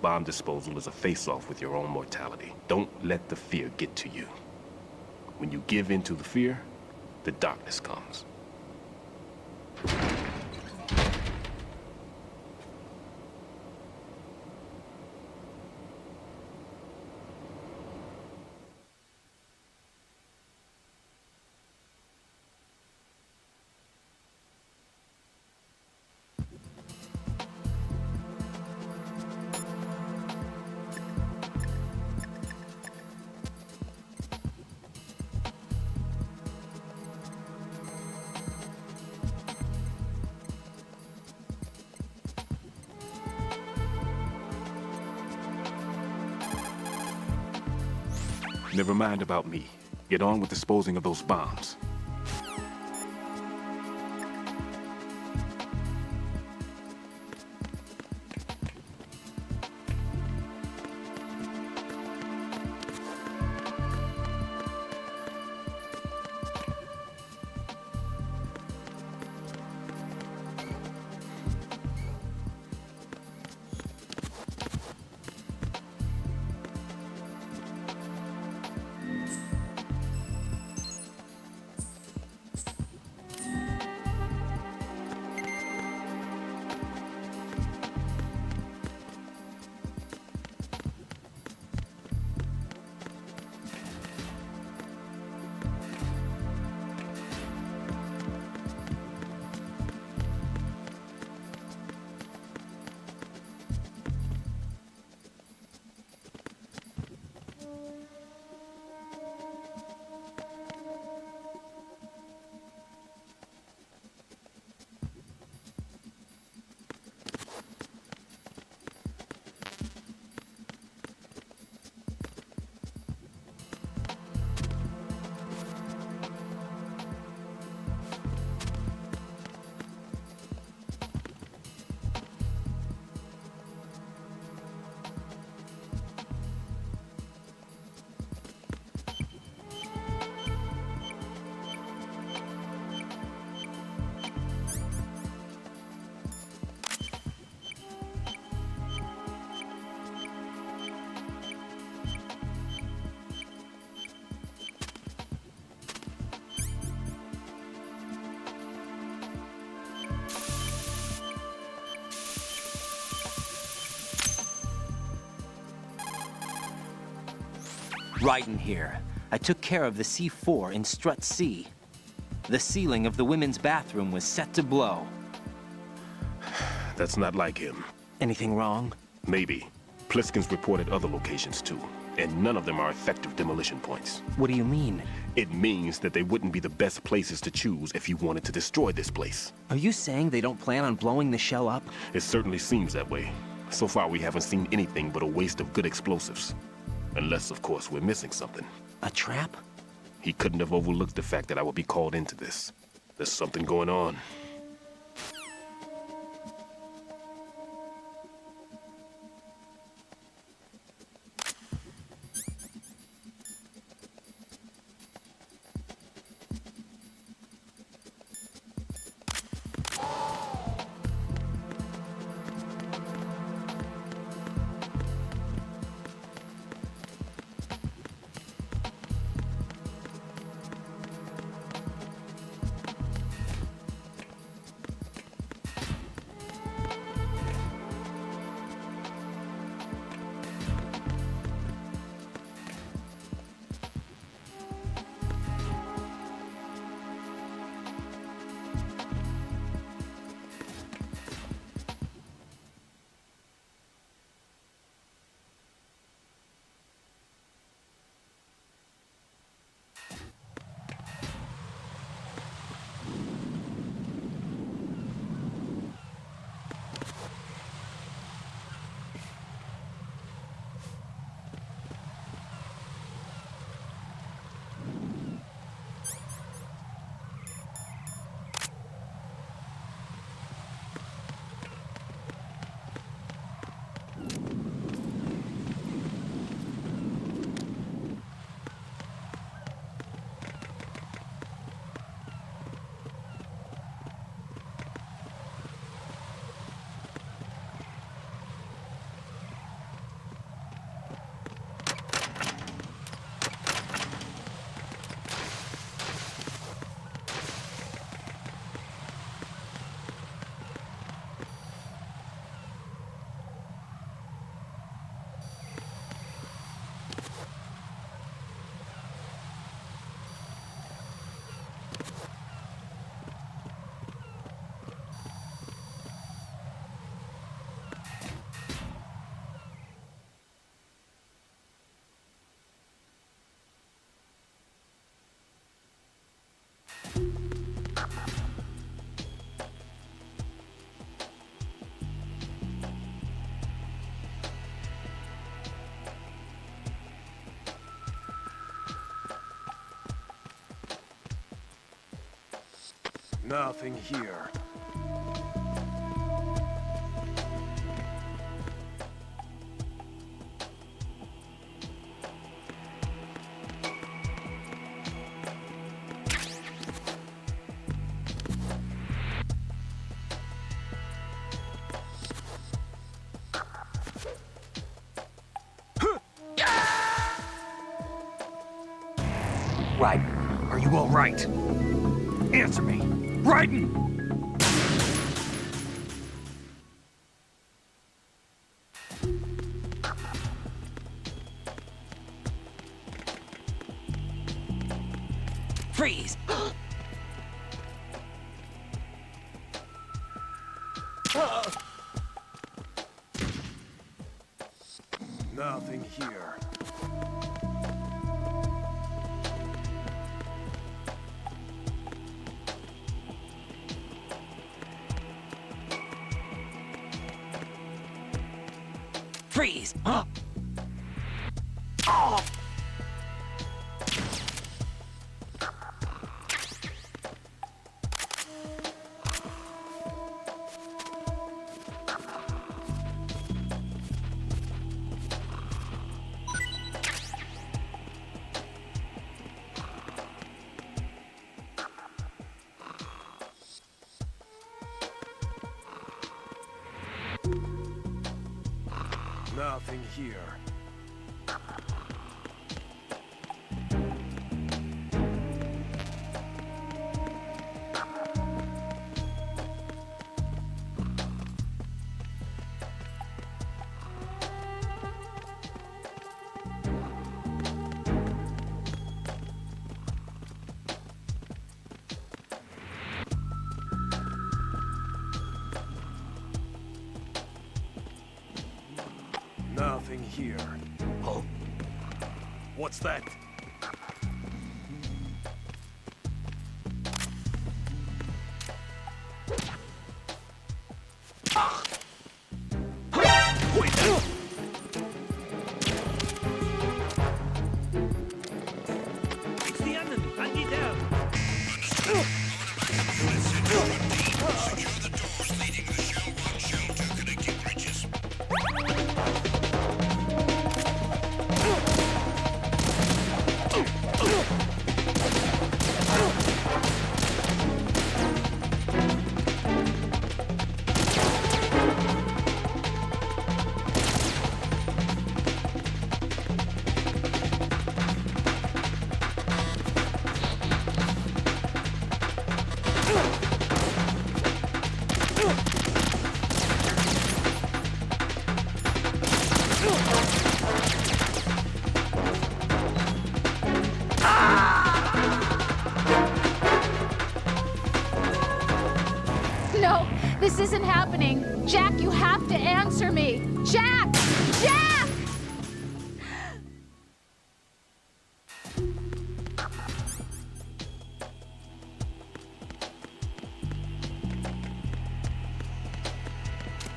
Bomb disposal is a face-off with your own mortality. Don't let the fear get to you. When you give in to the fear, the darkness comes. Never mind about me. Get on with disposing of those bombs. Raiden here. I took care of the C4 in Strut C. The ceiling of the women's bathroom was set to blow. That's not like him. Anything wrong? Maybe. Pliskin's reported other locations too, and none of them are effective demolition points. What do you mean? It means that they wouldn't be the best places to choose if you wanted to destroy this place. Are you saying they don't plan on blowing the shell up? It certainly seems that way. So far, we haven't seen anything but a waste of good explosives. Unless, of course, we're missing something. A trap? He couldn't have overlooked the fact that I would be called into this. There's something going on. Nothing here. Raiden, are you all right? Answer me! Raiden! Freeze! Nothing here. Freeze! Huh? Oh! Nothing here. here. Oh? What's that? It's the enemy! Hunt it down! No, this isn't happening. Jack, you have to answer me. Jack! Jack!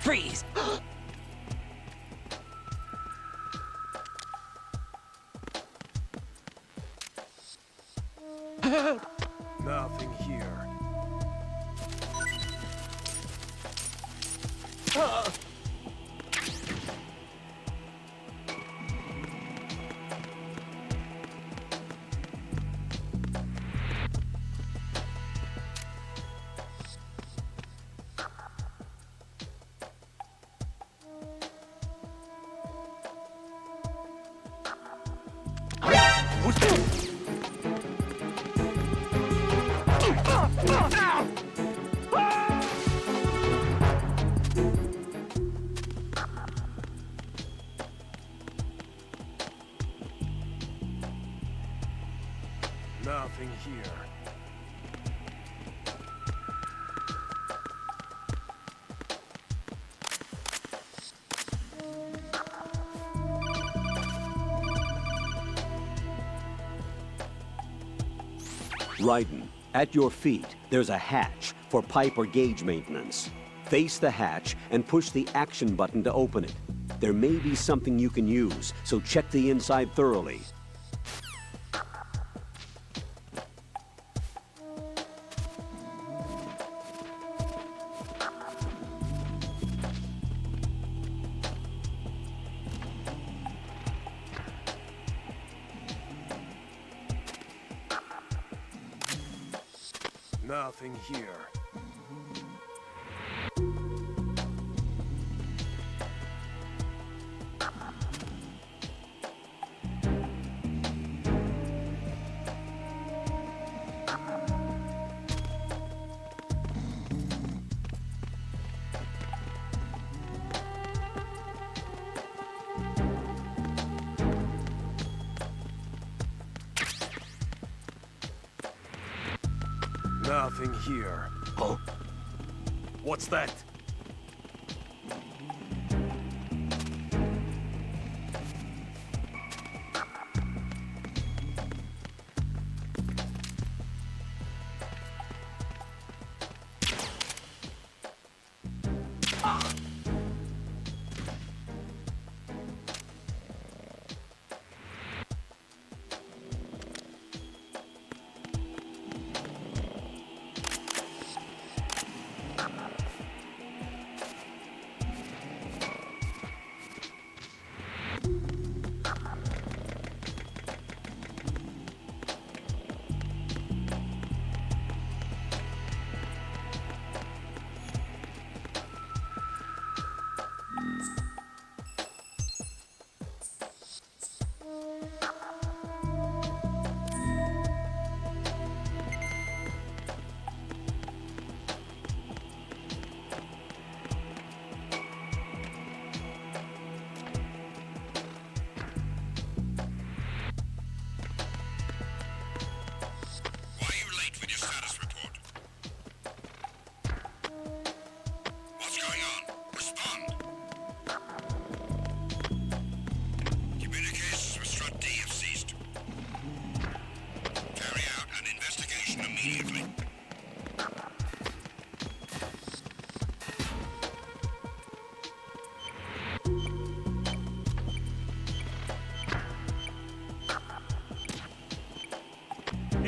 Freeze! Nothing here. Nothing here. Raiden, at your feet, there's a hatch for pipe or gauge maintenance. Face the hatch and push the action button to open it. There may be something you can use, so check the inside thoroughly. Nothing here. Nothing here. Oh? What's that?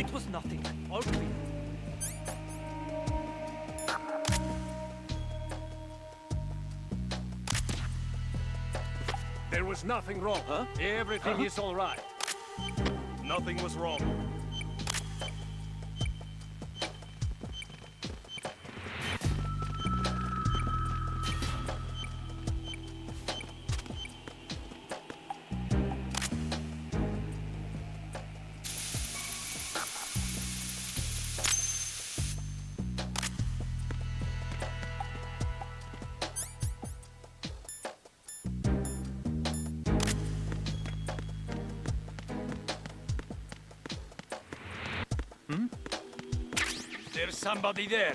It was nothing. All clear. There was nothing wrong. Huh? Everything is all right. Nothing was wrong. There's somebody there.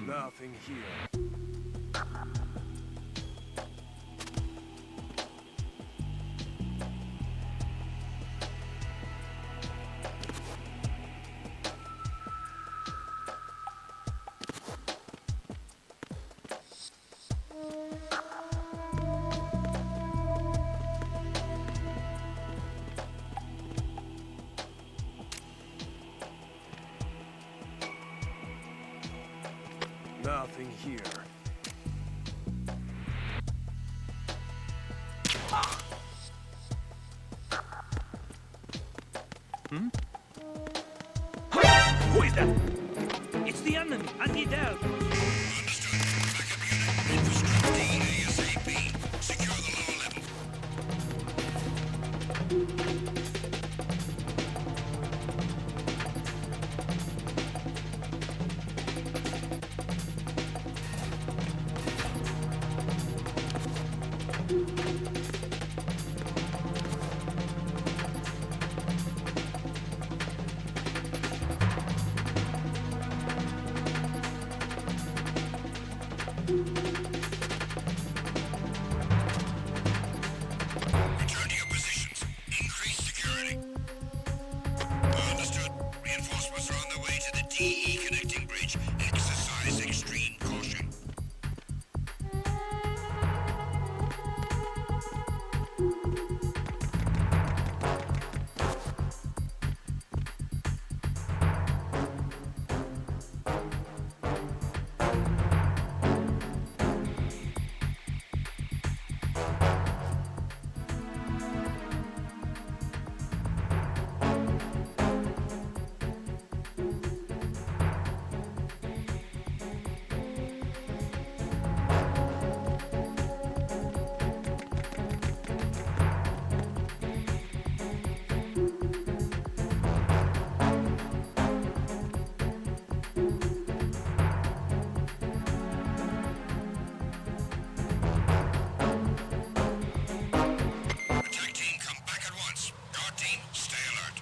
Nothing here. Nothing here. Who is that? It's the enemy. Anti-Del. Return to your positions. Increase security. Understood. Reinforcements are on their way to the DE connecting bridge. Exercise extreme caution. Attack team, come back at once. Guard team, stay alert.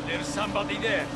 There's somebody there.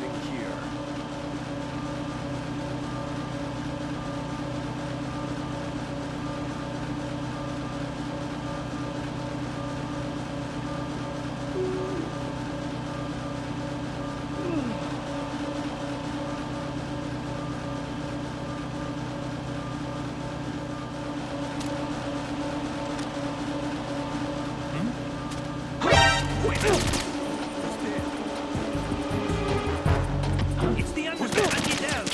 Nothing here. It's the underground. Get down.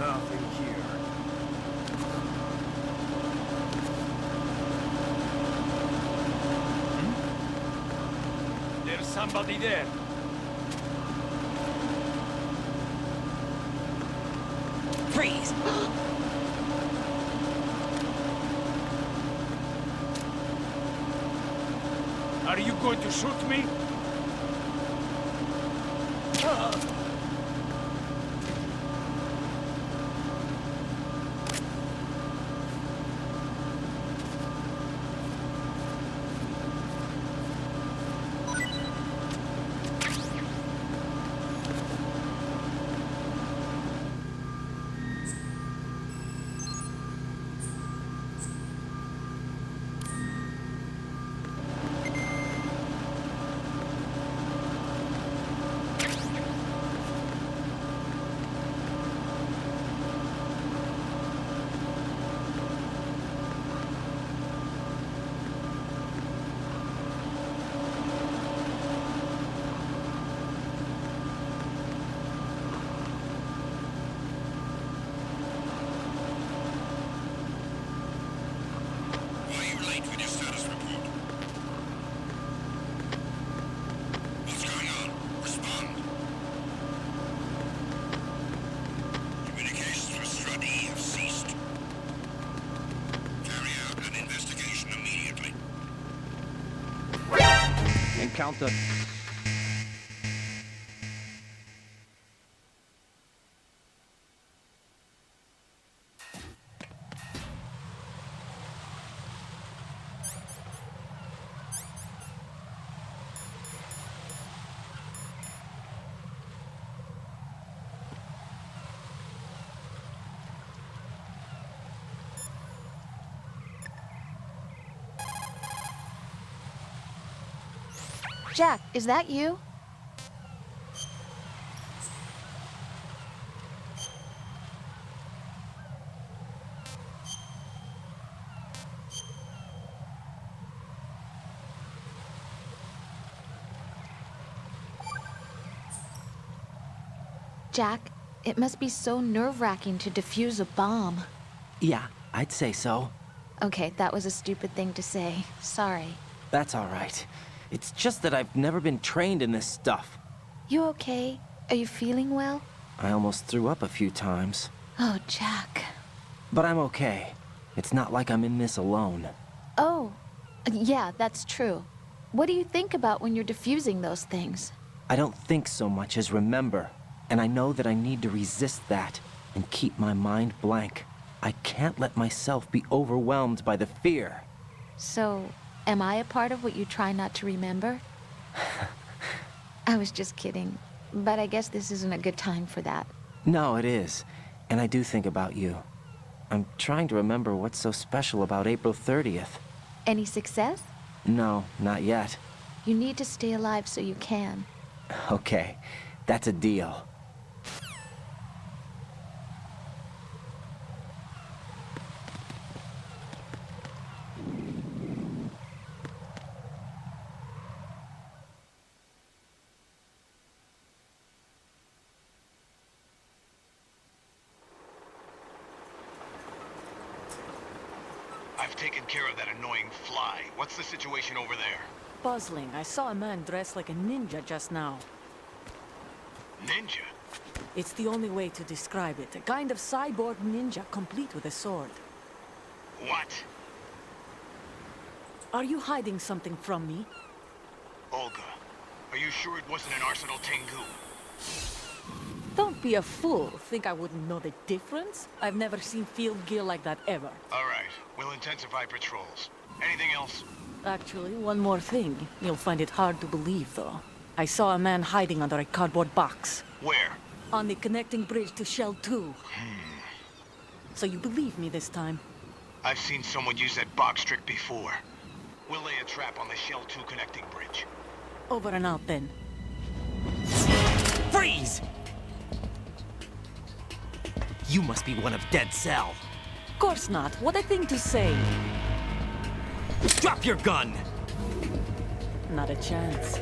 Nothing here. There's somebody there. Freeze! Are you going to shoot me? Encounter. Jack, is that you? Jack, it must be so nerve-wracking to defuse a bomb. Yeah, I'd say so. Okay, that was a stupid thing to say. Sorry. That's all right. It's just that I've never been trained in this stuff. You okay? Are you feeling well? I almost threw up a few times. Oh, Jack. But I'm okay. It's not like I'm in this alone. Oh, yeah, that's true. What do you think about when you're defusing those things? I don't think so much as remember. And I know that I need to resist that and keep my mind blank. I can't let myself be overwhelmed by the fear. So, am I a part of what you try not to remember? I was just kidding. But I guess this isn't a good time for that. No, it is. And I do think about you. I'm trying to remember what's so special about April 30th. Any success? No, not yet. You need to stay alive so you can. Okay, that's a deal. I've taken care of that annoying fly. What's the situation over there? Puzzling. I saw a man dressed like a ninja just now. Ninja? It's the only way to describe it. A kind of cyborg ninja, complete with a sword. What? Are you hiding something from me? Olga, are you sure it wasn't an Arsenal Tengu? Don't be a fool. Think I wouldn't know the difference? I've never seen field gear like that ever. All right, we'll intensify patrols. Anything else? Actually, one more thing. You'll find it hard to believe, though. I saw a man hiding under a cardboard box. Where? On the connecting bridge to Shell 2. So you believe me this time? I've seen someone use that box trick before. We'll lay a trap on the Shell 2 connecting bridge. Over and out, then. Freeze! You must be one of Dead Cell. Of course not. What a thing to say. Drop your gun! Not a chance.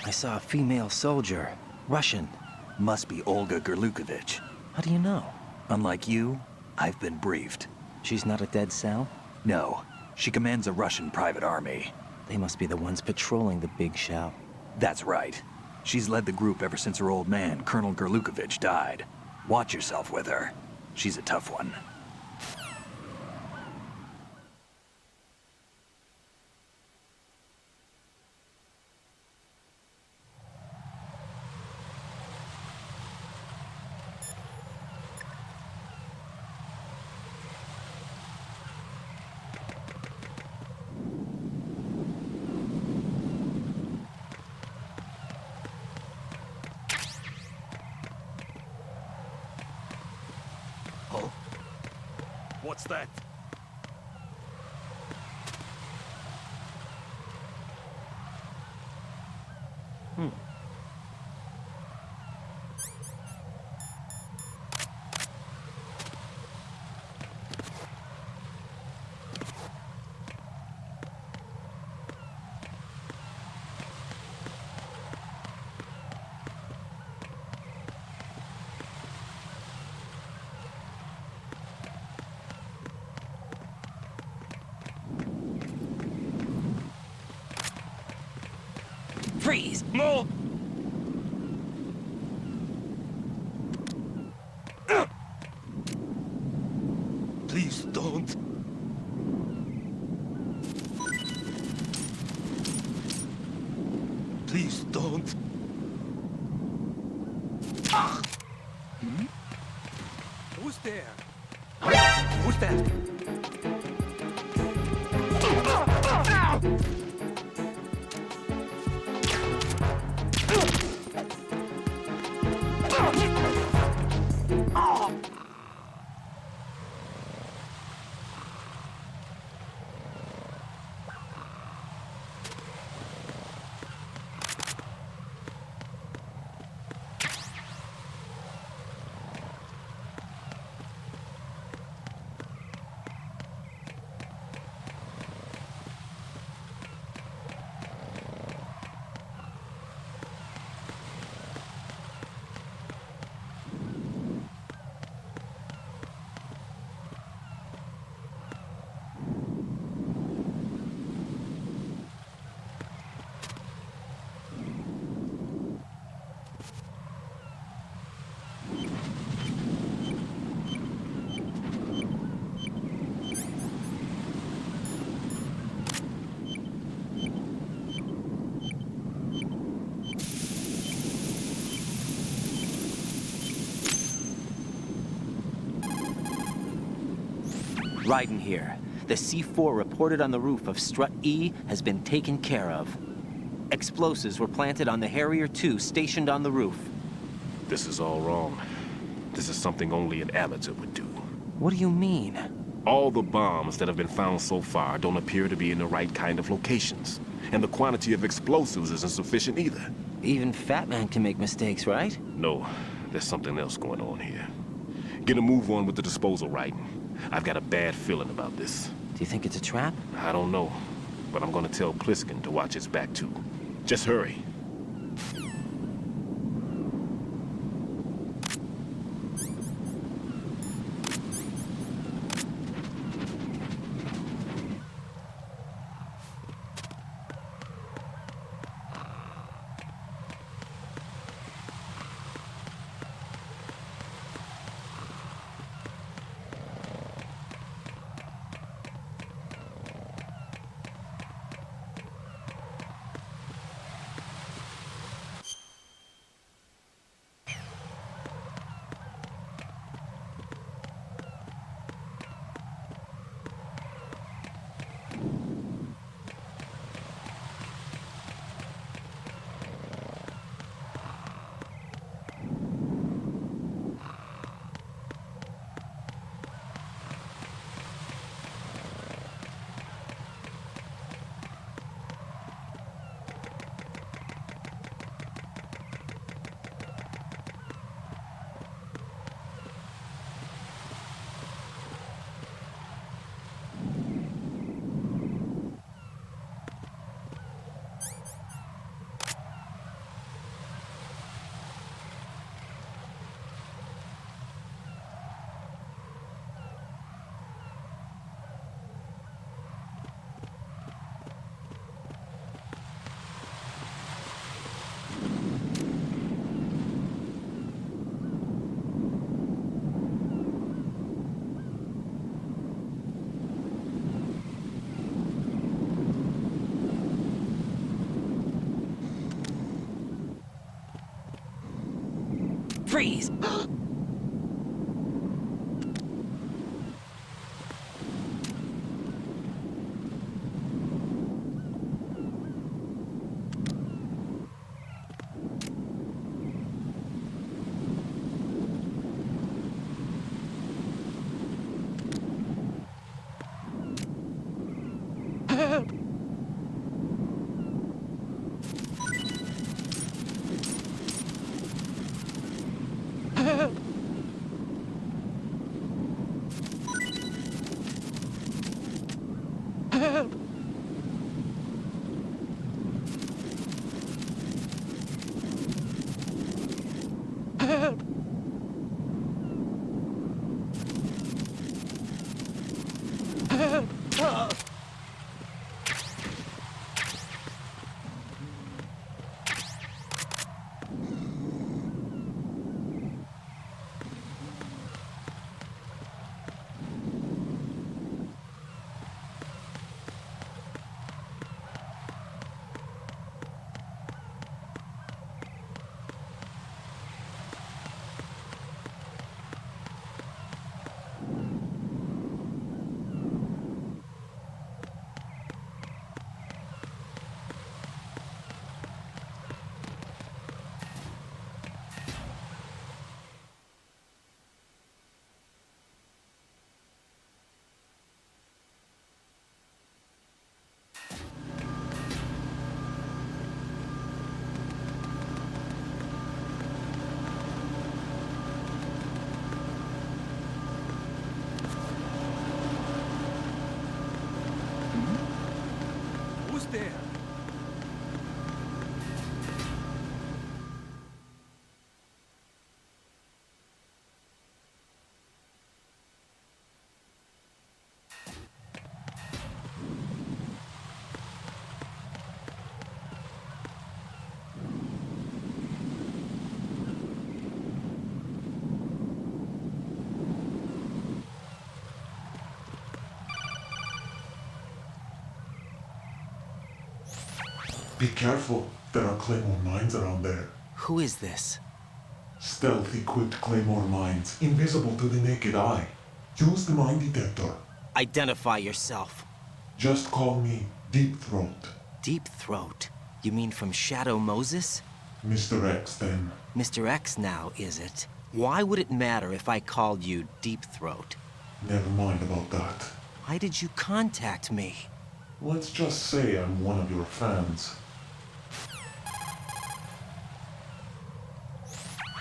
I saw a female soldier. Russian. Must be Olga Gerlukovich. How do you know? Unlike you, I've been briefed. She's not a Dead Cell? No. She commands a Russian private army. They must be the ones patrolling the Big Shell. That's right. She's led the group ever since her old man, Colonel Gerlukovich, died. Watch yourself with her. She's a tough one. What's that? Freeze! No! Please don't. Please don't. Who's there? Who's that? Raiden here. The C4 reported on the roof of Strut E has been taken care of. Explosives were planted on the Harrier 2 stationed on the roof. This is all wrong. This is something only an amateur would do. What do you mean? All the bombs that have been found so far don't appear to be in the right kind of locations. And the quantity of explosives isn't sufficient either. Even Fat Man can make mistakes, right? No, there's something else going on here. Get a move on with the disposal, Raiden. I've got a bad feeling about this. Do you think it's a trap? I don't know, but I'm gonna tell Pliskin to watch his back too. Just hurry. Freeze! Who's there? Be careful. There are Claymore mines around there. Who is this? Stealth-equipped Claymore mines, invisible to the naked eye. Use the mine detector. Identify yourself. Just call me Deep Throat. Deep Throat? You mean from Shadow Moses? Mr. X, then. Mr. X now, is it? Why would it matter if I called you Deep Throat? Never mind about that. Why did you contact me? Let's just say I'm one of your fans.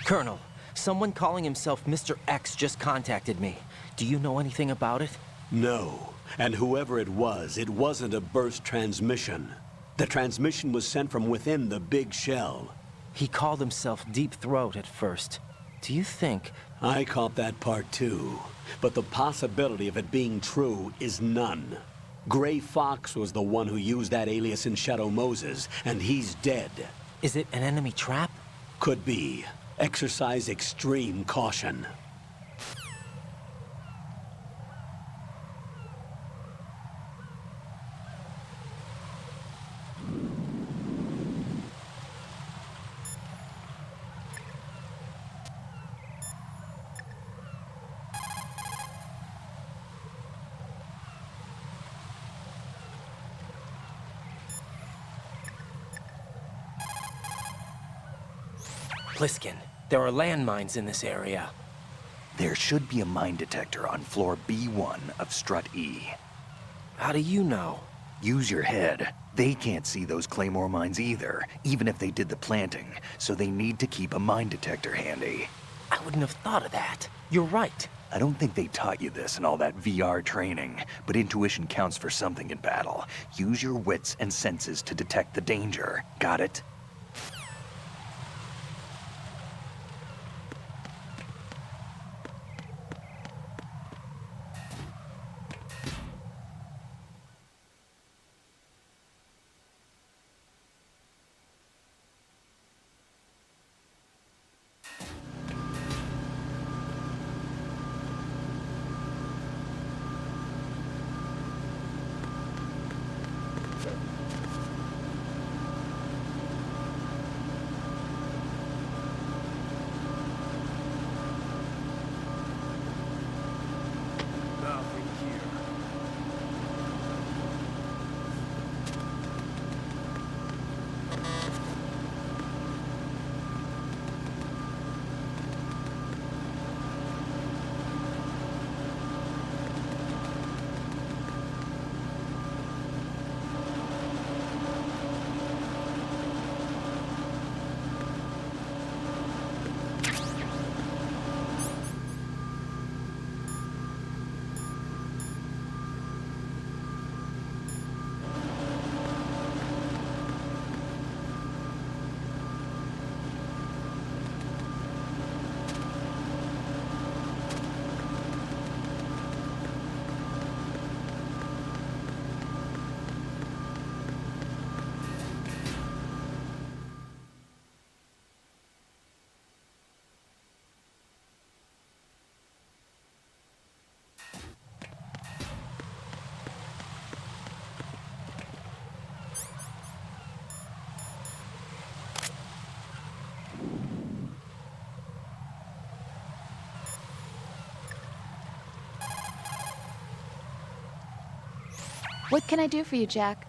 Colonel, someone calling himself Mr. X just contacted me. Do you know anything about it? No. And whoever it wasn't a burst transmission. The transmission was sent from within the big shell. He called himself Deep Throat at first. Do you think... I caught that part too. But the possibility of it being true is none. Gray Fox was the one who used that alias in Shadow Moses, and he's dead. Is it an enemy trap? Could be. Exercise extreme caution. Pliskin, there are landmines in this area. There should be a mine detector on floor B1 of Strut E. How do you know? Use your head. They can't see those Claymore mines either, even if they did the planting, so they need to keep a mine detector handy. I wouldn't have thought of that. You're right. I don't think they taught you this in all that VR training, but intuition counts for something in battle. Use your wits and senses to detect the danger. Got it? What can I do for you, Jack?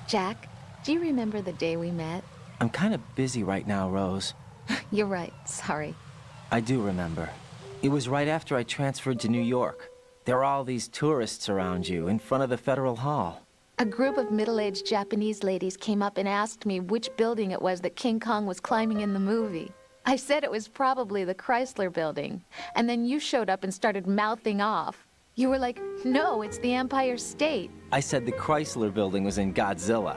Jack, do you remember the day we met? I'm kind of busy right now, Rose. You're right, sorry. I do remember. It was right after I transferred to New York. There are all these tourists around you in front of the Federal Hall. A group of middle-aged Japanese ladies came up and asked me which building it was that King Kong was climbing in the movie. I said it was probably the Chrysler Building, and then you showed up and started mouthing off. You were like, no, it's the Empire State. I said the Chrysler Building was in Godzilla.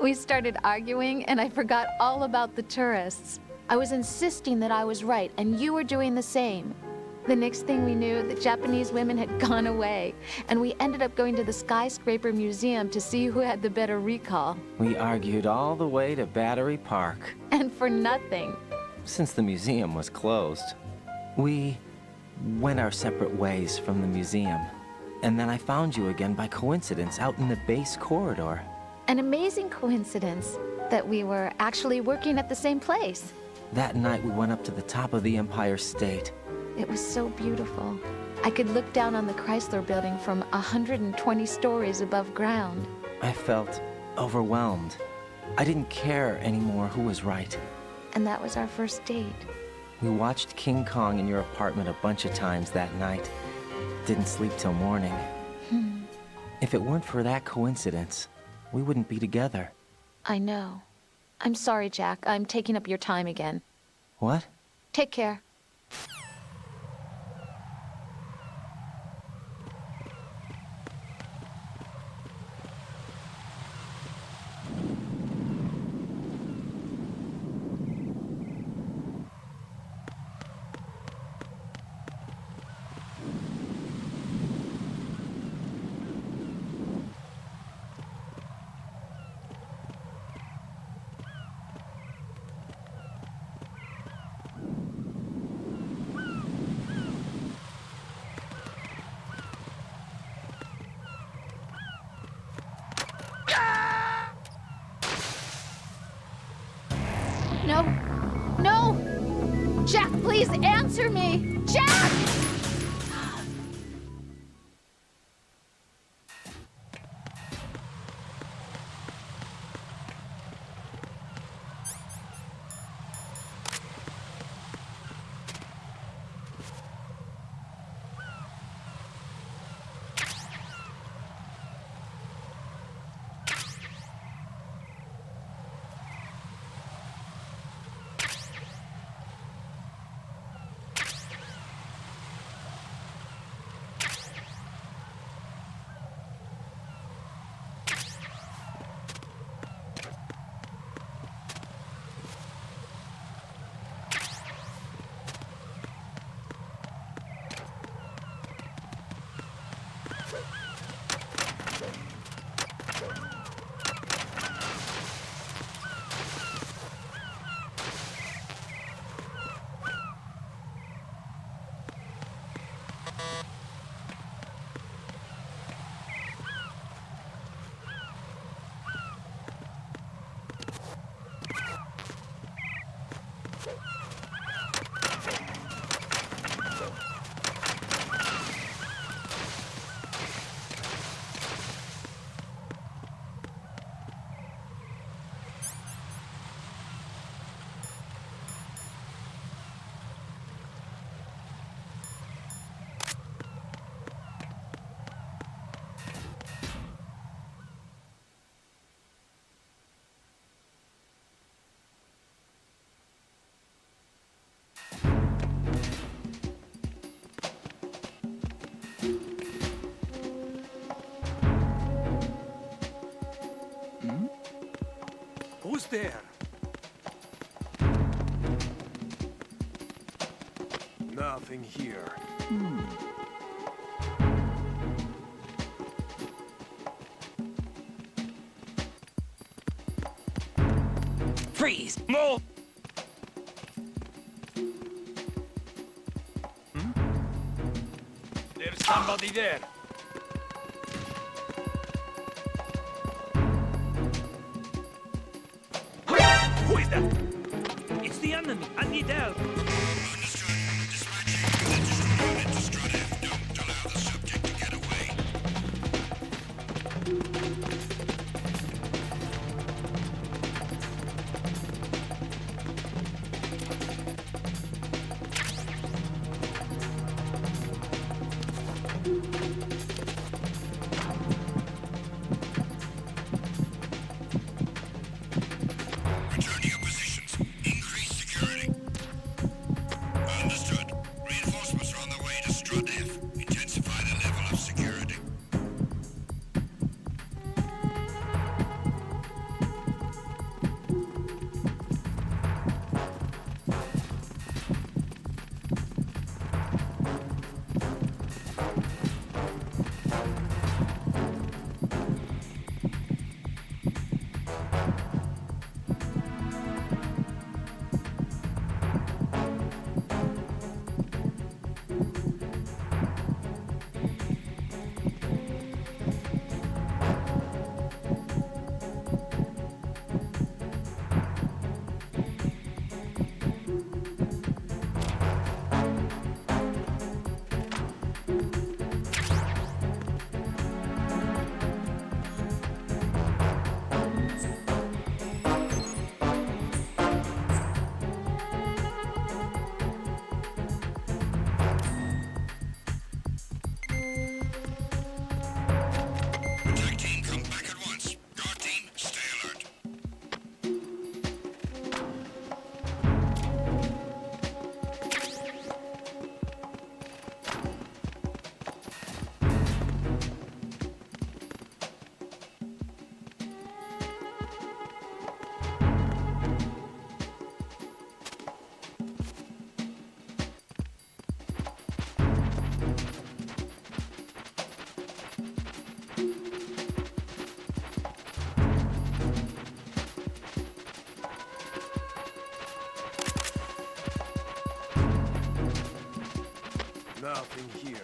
We started arguing, and I forgot all about the tourists. I was insisting that I was right, and you were doing the same. The next thing we knew, the Japanese women had gone away, and we ended up going to the Skyscraper Museum to see who had the better recall. We argued all the way to Battery Park. And for nothing. Since the museum was closed. We went our separate ways from the museum. And then I found you again by coincidence out in the base corridor. An amazing coincidence that we were actually working at the same place. That night we went up to the top of the Empire State. It was so beautiful. I could look down on the Chrysler Building from 120 stories above ground. I felt overwhelmed. I didn't care anymore who was right. And that was our first date. We watched King Kong in your apartment a bunch of times that night. Didn't sleep till morning. If it weren't for that coincidence, we wouldn't be together. I know. I'm sorry, Jack. I'm taking up your time again. What? Take care. No. No! Jack, please answer me! Jack! Who's there? Nothing here. Freeze! Move! There's somebody there. Who is that? It's the enemy. I need help. Nothing here.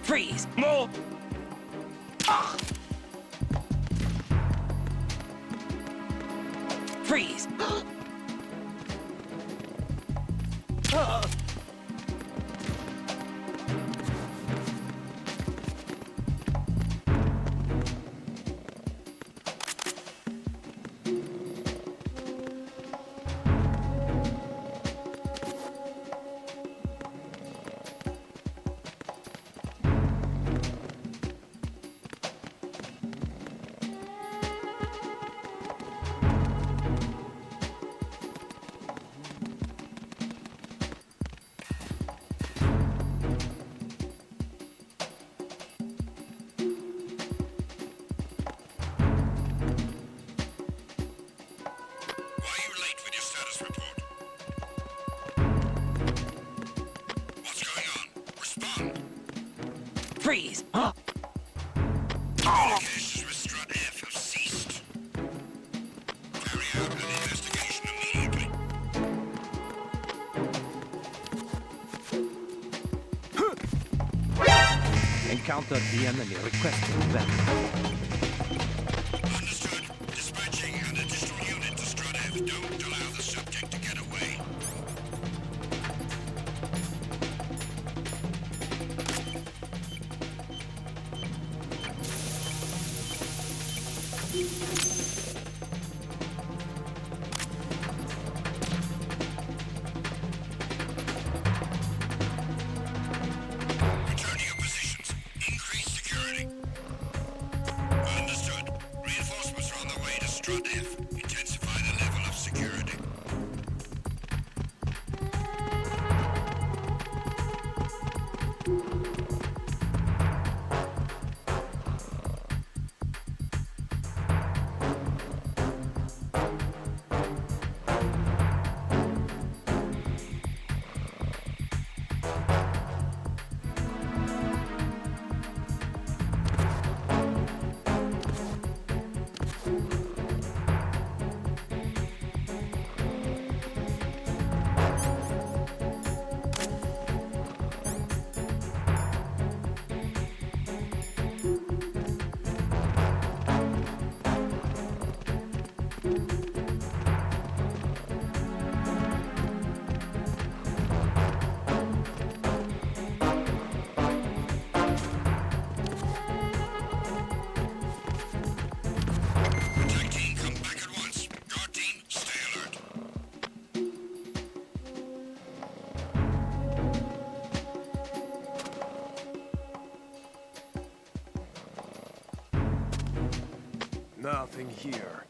Freeze! Move! Freeze! Freeze! Huh? Communications with Strut F have ceased. Carry out an investigation immediately. Encounter the enemy requesting backup. Understood. Dispatching an additional unit to Strut F. Don't allow the subject to get away. Return to your positions. Increase security. Understood. Reinforcements are on the way to Strut F. Intensify the level of security. Attack team, come back at once. Guard team, stay alert. Nothing here.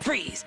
Freeze!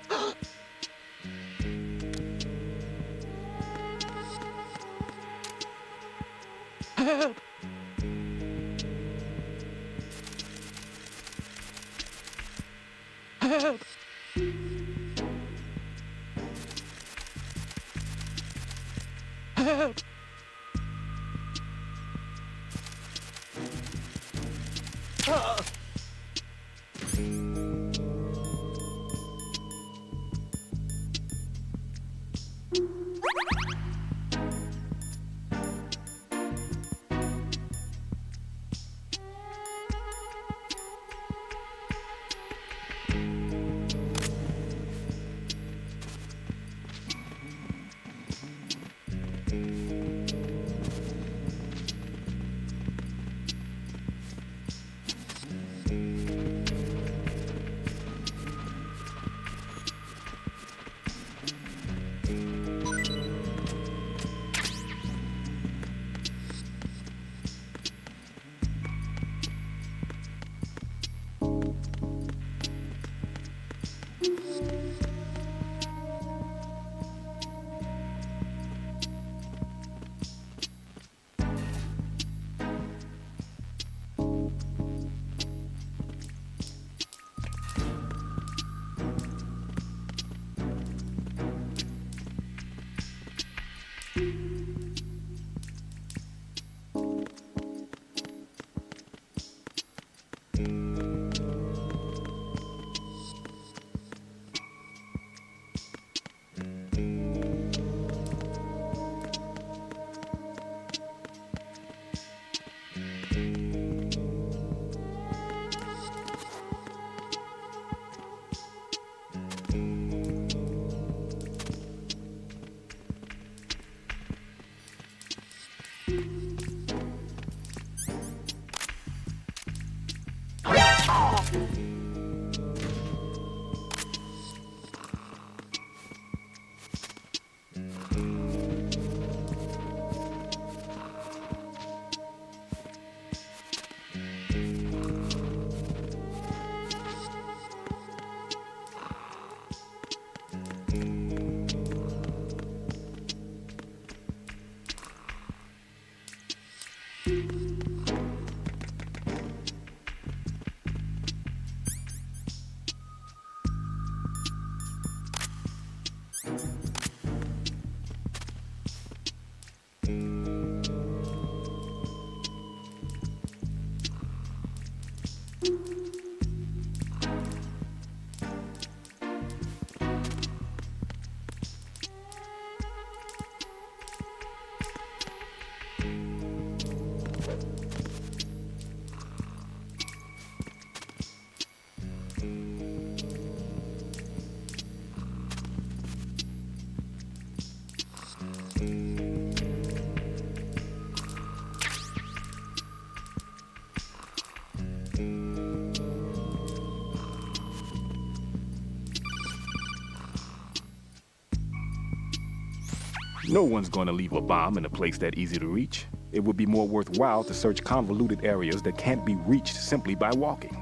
No one's going to leave a bomb in a place that easy to reach. It would be more worthwhile to search convoluted areas that can't be reached simply by walking.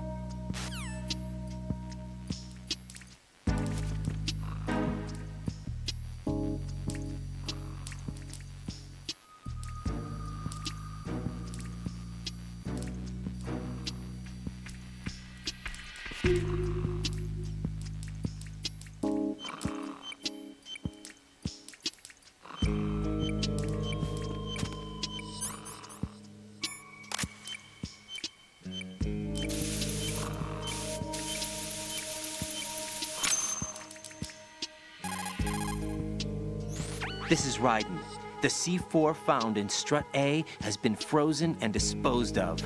This is Raiden. The C4 found in Strut A has been frozen and disposed of.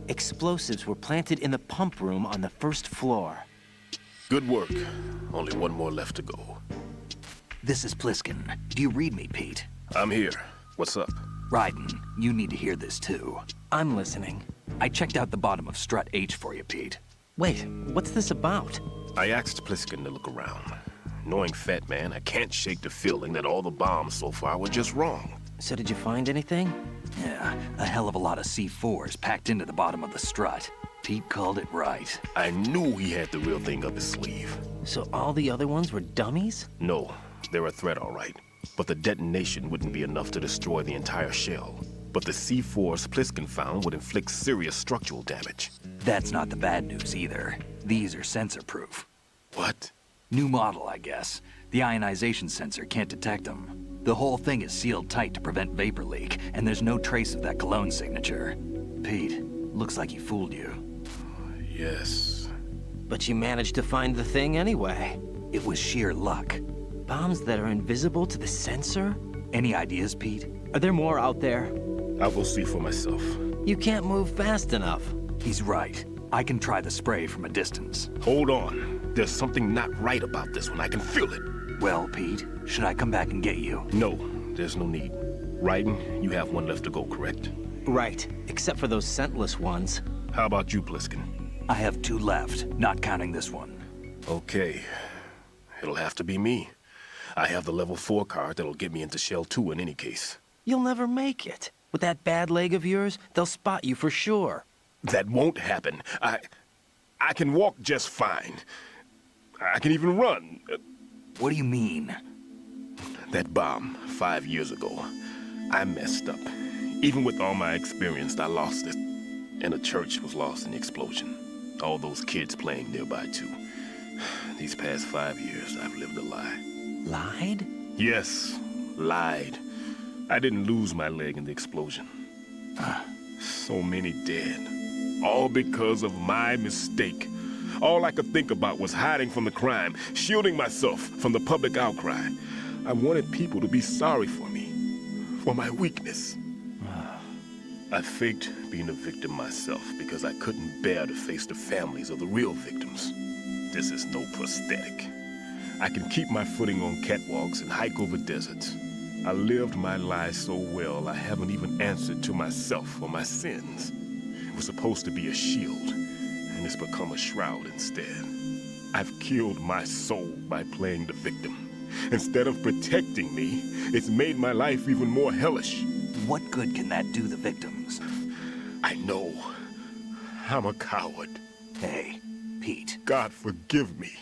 Explosives were planted in the pump room on the first floor. Good work. Only one more left to go. This is Pliskin. Do you read me, Pete? I'm here. What's up? Raiden, you need to hear this too. I'm listening. I checked out the bottom of Strut H for you, Pete. Wait, what's this about? I asked Pliskin to look around. Knowing Fat Man, I can't shake the feeling that all the bombs so far were just wrong. So did you find anything? Yeah, a hell of a lot of C4s packed into the bottom of the strut. Pete called it right. I knew he had the real thing up his sleeve. So all the other ones were dummies? No, they're a threat, all right. But the detonation wouldn't be enough to destroy the entire shell. But the C4s Pliskin found would inflict serious structural damage. That's not the bad news either. These are sensor-proof. What? New model, I guess. The ionization sensor can't detect them. The whole thing is sealed tight to prevent vapor leak, and there's no trace of that cologne signature. Pete, looks like he fooled you. Yes. But you managed to find the thing anyway. It was sheer luck. Bombs that are invisible to the sensor? Any ideas, Pete? Are there more out there? I'll go see for myself. You can't move fast enough. He's right. I can try the spray from a distance. Hold on. There's something not right about this one. I can feel it. Well, Pete, should I come back and get you? No, there's no need. Raiden, you have one left to go, correct? Right, except for those scentless ones. How about you, Pliskin? I have 2 left, not counting this one. Okay. It'll have to be me. I have the level 4 card that'll get me into Shell 2 in any case. You'll never make it. With that bad leg of yours, they'll spot you for sure. That won't happen. I can walk just fine. I can even run. What do you mean? That bomb, 5 years ago. I messed up. Even with all my experience, I lost it. And the church was lost in the explosion. All those kids playing nearby, too. These past 5 years, I've lived a lie. Lied? Yes, lied. I didn't lose my leg in the explosion. So many dead. All because of my mistake. All I could think about was hiding from the crime, shielding myself from the public outcry. I wanted people to be sorry for me, for my weakness. I faked being a victim myself because I couldn't bear to face the families of the real victims. This is no prosthetic. I can keep my footing on catwalks and hike over deserts. I lived my life so well I haven't even answered to myself for my sins. It was supposed to be a shield, and it's become a shroud instead. I've killed my soul by playing the victim. Instead of protecting me, it's made my life even more hellish. What good can that do the victims? I know. I'm a coward. Hey, Pete. God forgive me.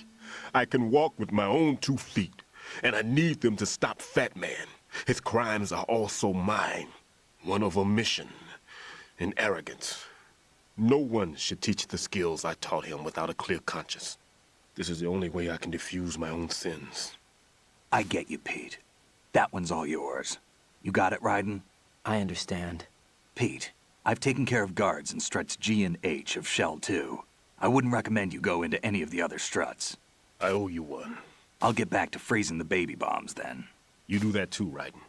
I can walk with my own 2 feet, and I need them to stop Fat Man. His crimes are also mine. One of omission and arrogance. No one should teach the skills I taught him without a clear conscience. This is the only way I can diffuse my own sins. I get you, Pete. That one's all yours. You got it, Raiden? I understand. Pete, I've taken care of guards in struts G and H of Shell 2. I wouldn't recommend you go into any of the other struts. I owe you one. I'll get back to freezing the baby bombs then. You do that too, Raiden.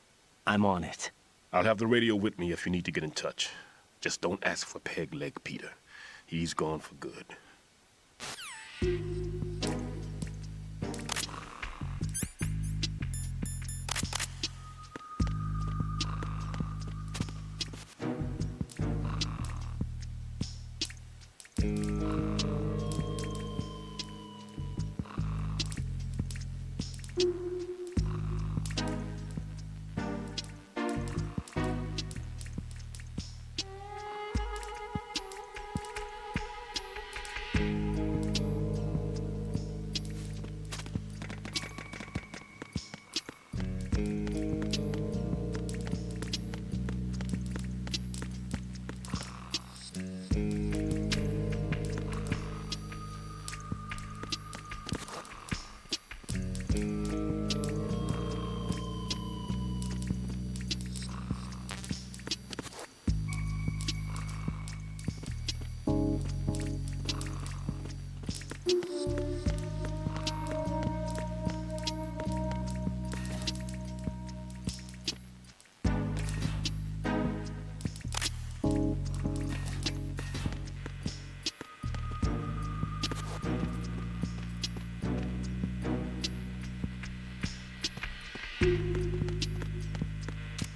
I'm on it. I'll have the radio with me if you need to get in touch. Just don't ask for Peg Leg Peter. He's gone for good.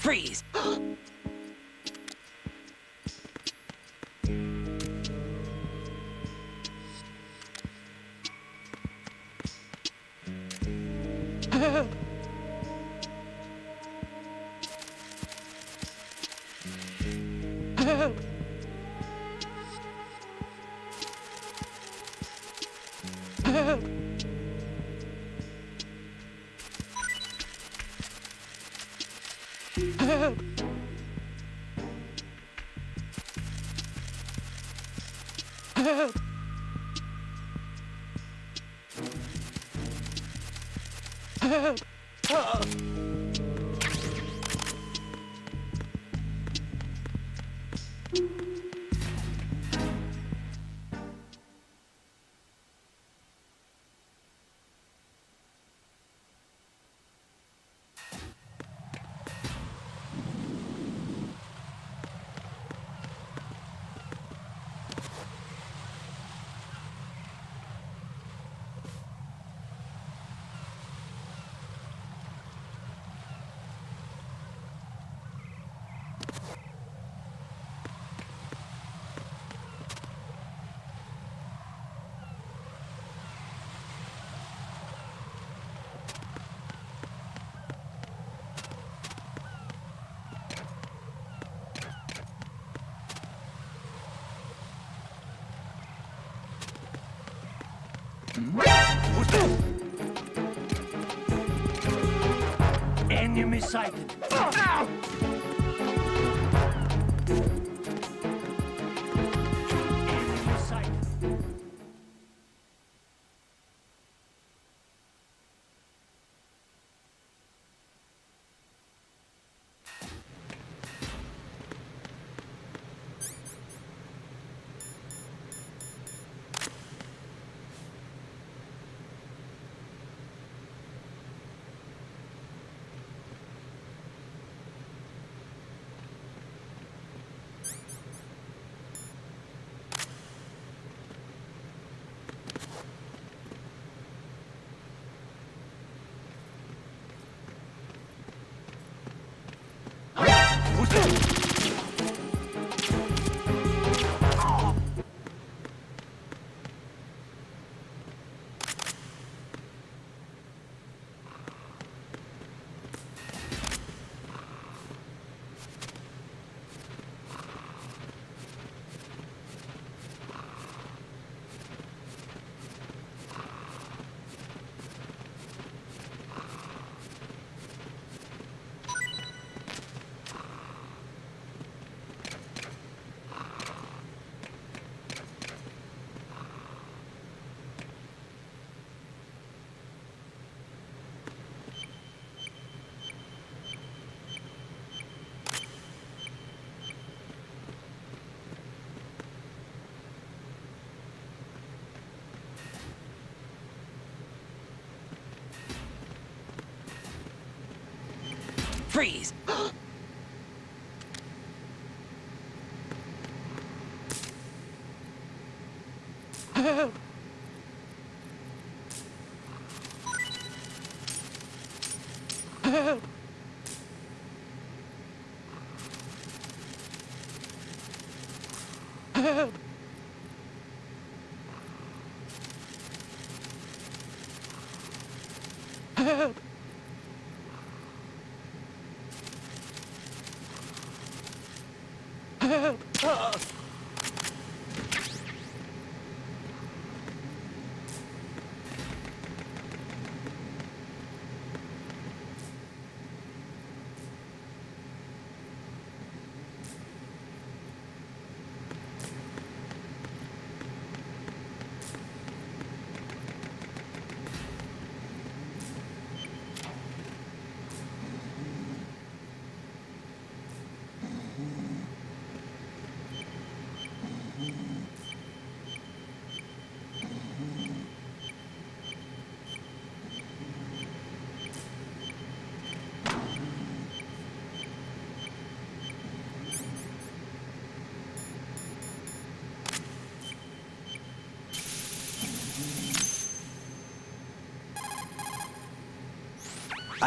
Freeze! Enemy sighted. Enemy sighted. Freeze!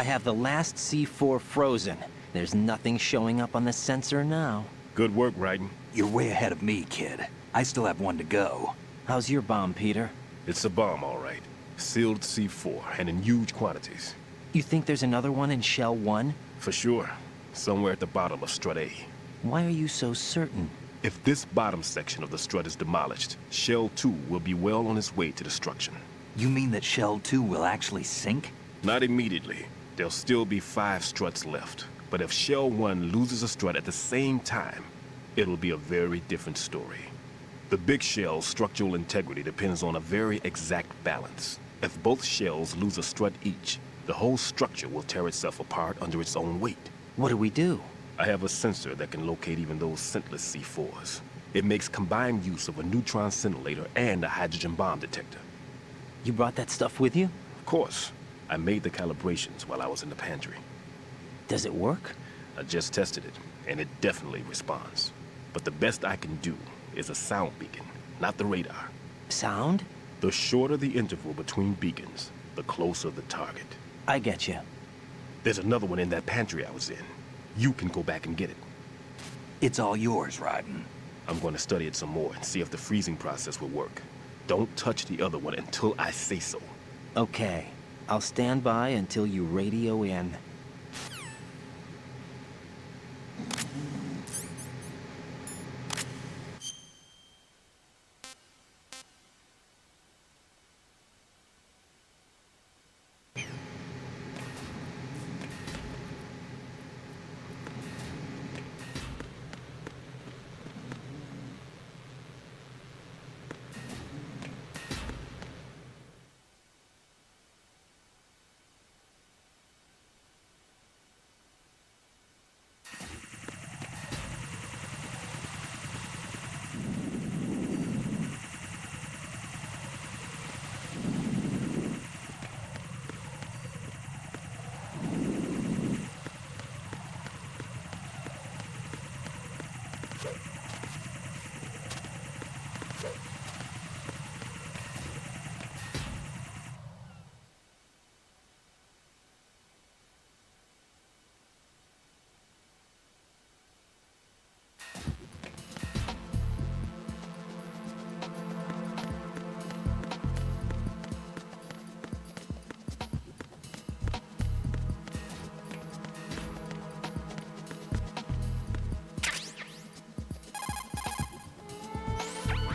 I have the last C4 frozen. There's nothing showing up on the sensor now. Good work, Raiden. You're way ahead of me, kid. I still have one to go. How's your bomb, Peter? It's a bomb, all right. Sealed C4, and in huge quantities. You think there's another one in Shell 1? For sure. Somewhere at the bottom of Strut A. Why are you so certain? If this bottom section of the strut is demolished, Shell 2 will be well on its way to destruction. You mean that Shell 2 will actually sink? Not immediately. There'll still be 5 struts left. But if Shell 1 loses a strut at the same time, it'll be a very different story. The big shell's structural integrity depends on a very exact balance. If both shells lose a strut each, the whole structure will tear itself apart under its own weight. What do we do? I have a sensor that can locate even those scentless C4s. It makes combined use of a neutron scintillator and a hydrogen bomb detector. You brought that stuff with you? Of course. I made the calibrations while I was in the pantry. Does it work? I just tested it, and it definitely responds. But the best I can do is a sound beacon, not the radar. Sound? The shorter the interval between beacons, the closer the target. I get you. There's another one in that pantry I was in. You can go back and get it. It's all yours, Raiden. I'm going to study it some more and see if the freezing process will work. Don't touch the other one until I say so. Okay. I'll stand by until you radio in.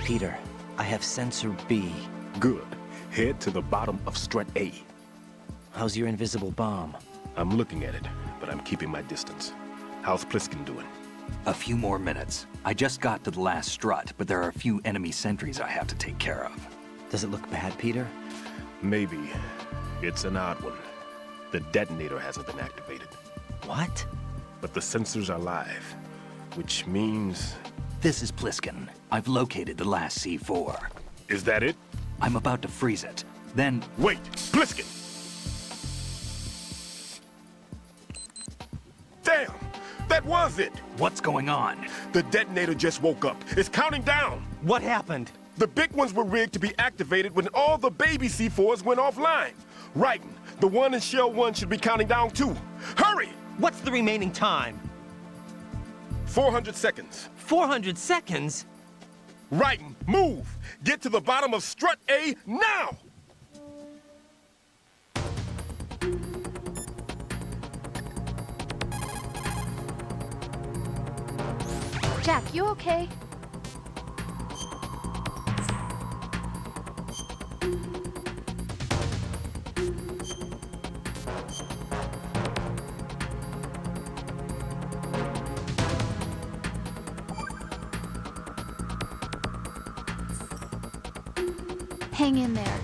Peter, I have sensor B. Good. Head to the bottom of Strut A. How's your invisible bomb? I'm looking at it, but I'm keeping my distance. How's Pliskin doing? A few more minutes. I just got to the last strut, but there are a few enemy sentries I have to take care of. Does it look bad, Peter? Maybe. It's an odd one. The detonator hasn't been activated. What? But the sensors are live, which means... This is Pliskin. I've located the last C4. Is that it? I'm about to freeze it. Then... Wait! Pliskin! Damn! That was it! What's going on? The detonator just woke up. It's counting down! What happened? The big ones were rigged to be activated when all the baby C4s went offline. Raiden, the one in Shell 1 should be counting down too. Hurry! What's the remaining time? 400 seconds. 400 seconds? Raiden, move! Get to the bottom of Strut A now! Jack, you okay? Hang in there.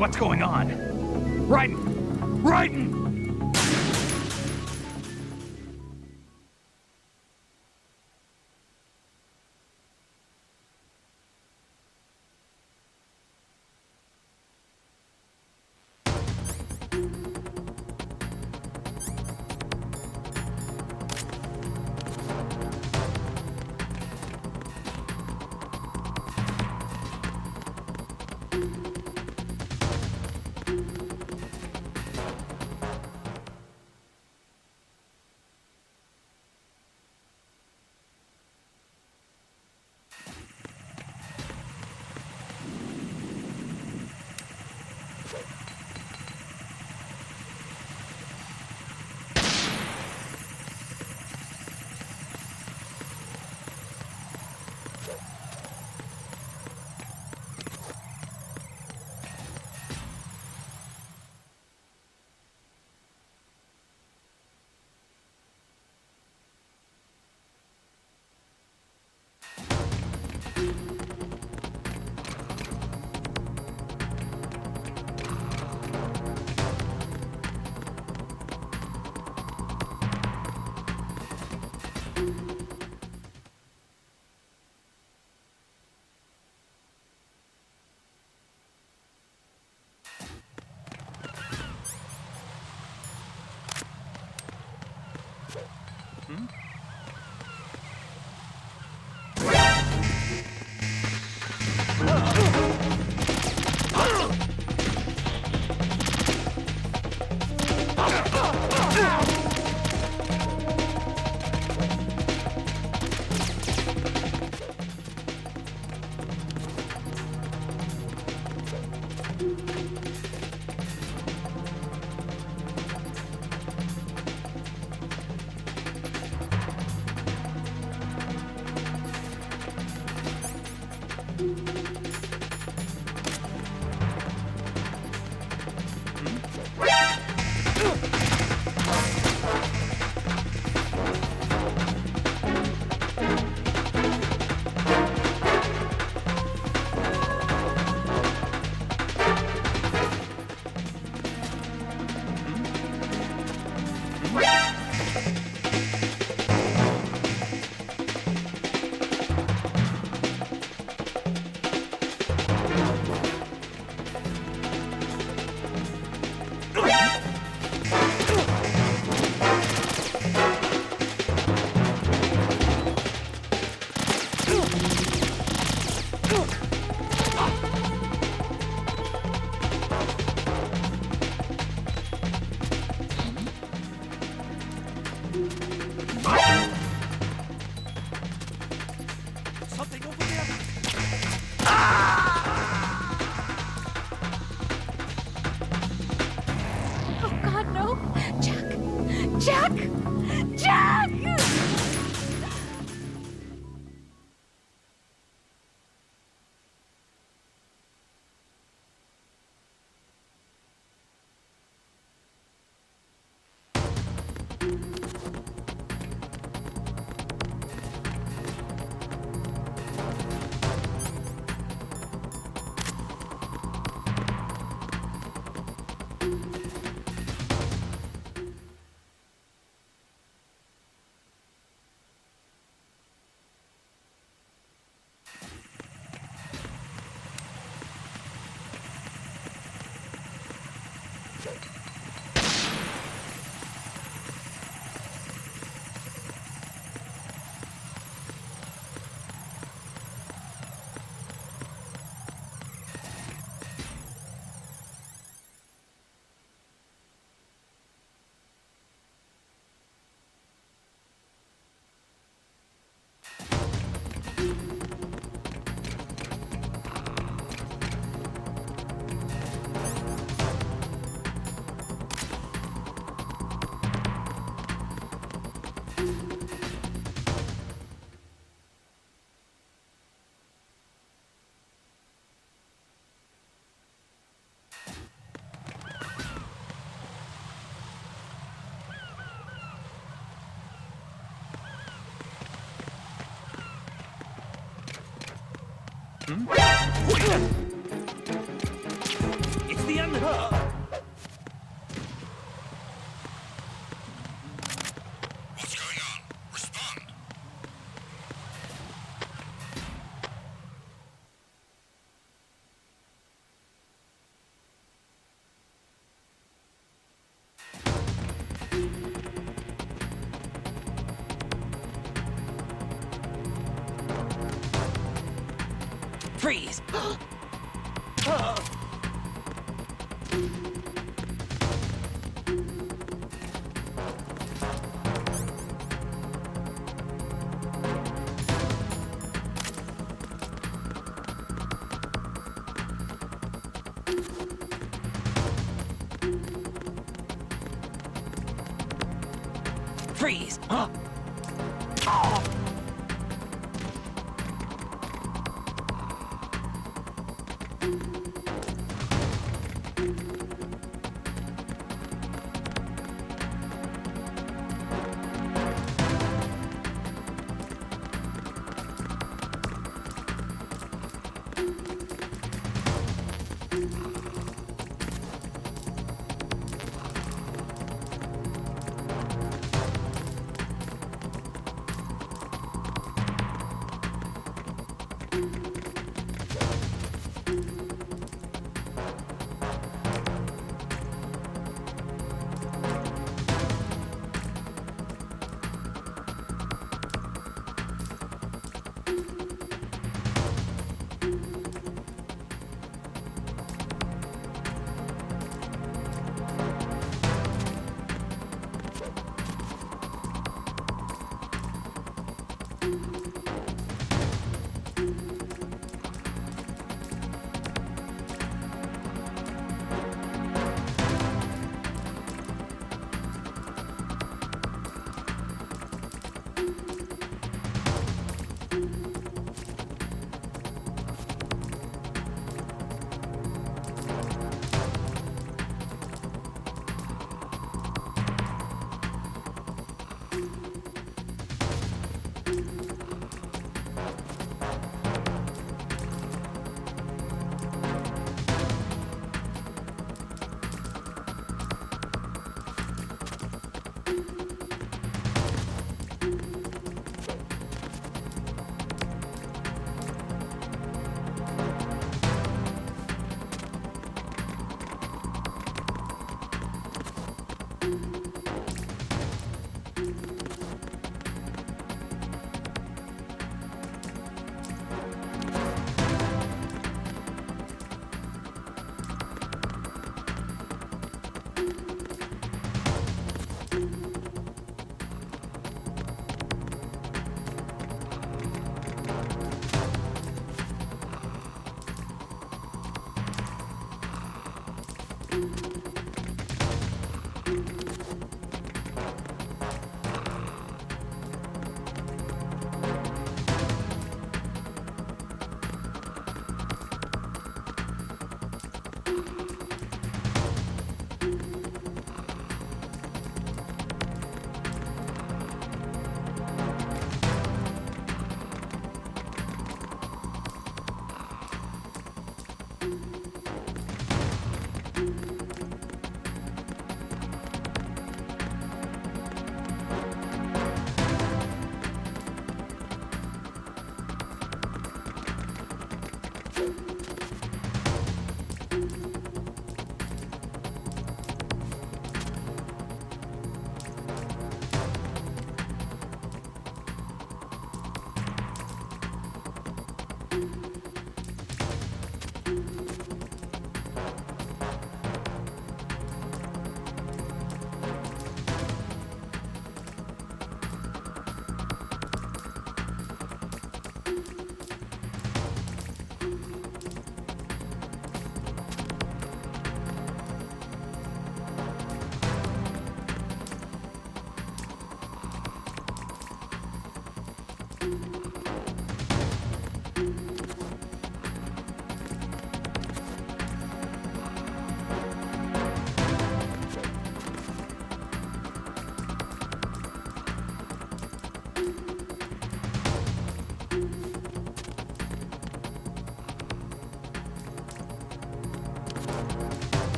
what's going on? Raiden! Raiden! It's the What's going on? Respond. Freeze! Freeze! Huh?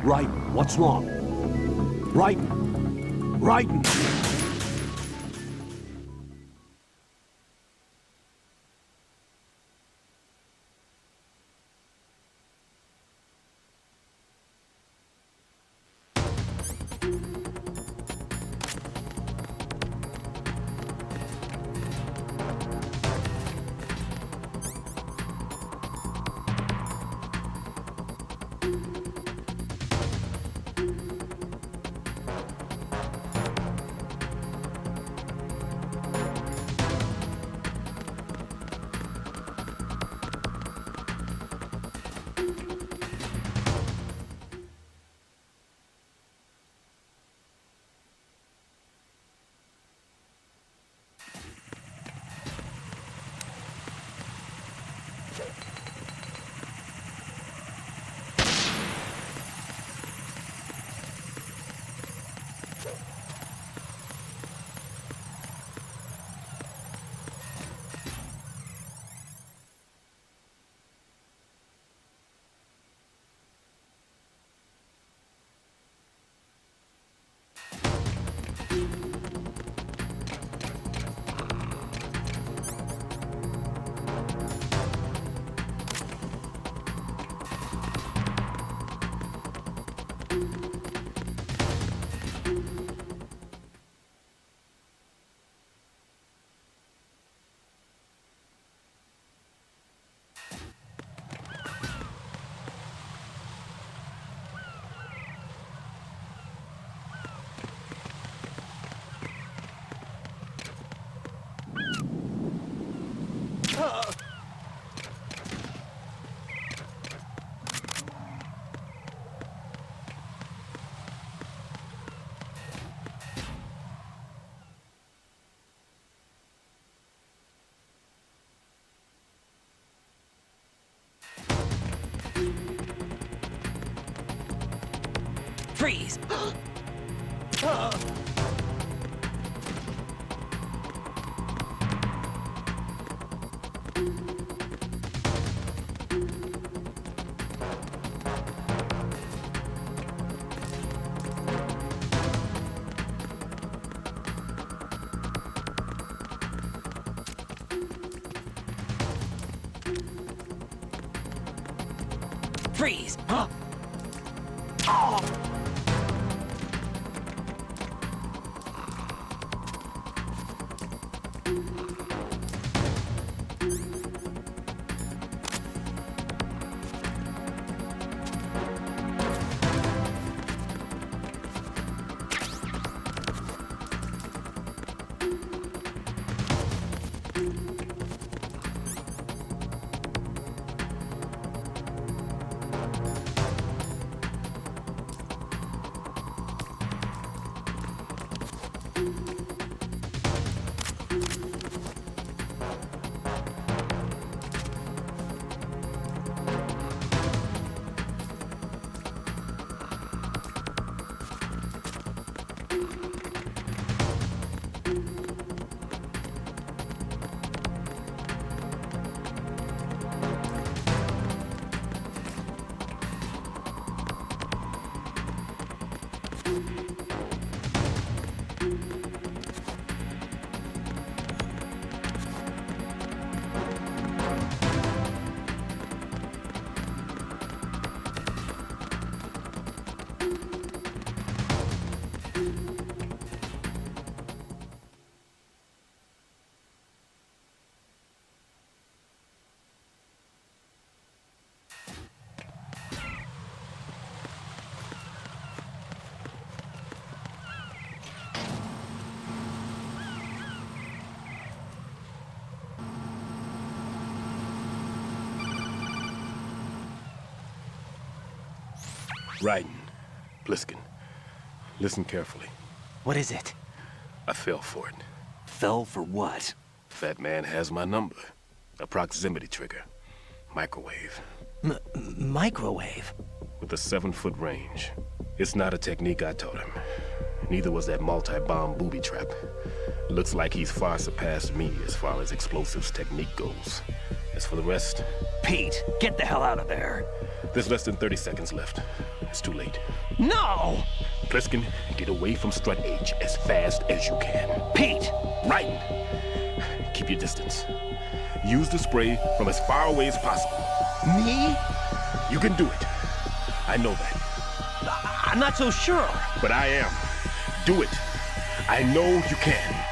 Raiden, what's wrong? Raiden! Raiden! Freeze! Freeze! Huh? Oh! Raiden, Bliskin, listen carefully. What is it? I fell for it. Fell for what? Fat man has my number. A proximity trigger. Microwave. Microwave? With a 7-foot range. It's not a technique I taught him. Neither was that multi-bomb booby trap. Looks like he's far surpassed me as far as explosives technique goes. As for the rest... Pete, get the hell out of there. There's less than 30 seconds left. It's too late. No! Pliskin, get away from Strut H as fast as you can. Pete! Raiden, keep your distance. Use the spray from as far away as possible. Me? You can do it. I know that. I'm not so sure. But I am. Do it. I know you can.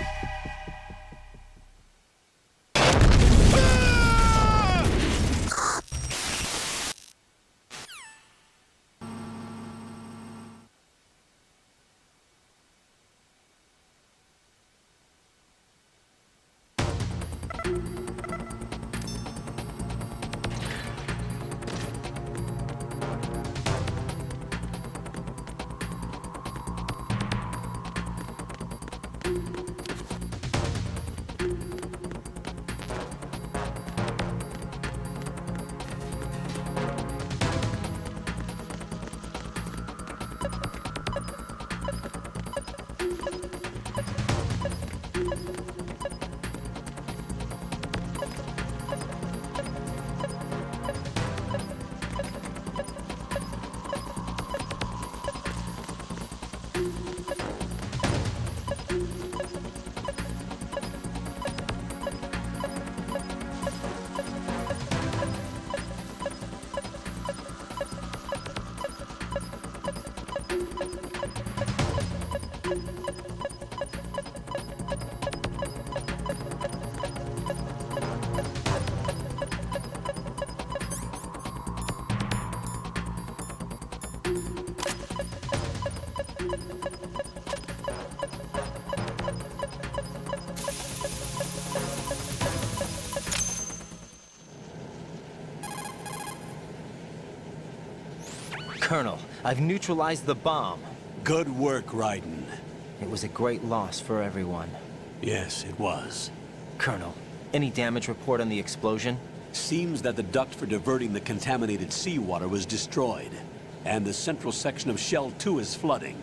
Colonel, I've neutralized the bomb. Good work, Raiden. It was a great loss for everyone. Yes, it was. Colonel, any damage report on the explosion? Seems that the duct for diverting the contaminated seawater was destroyed, and the central section of Shell 2 is flooding.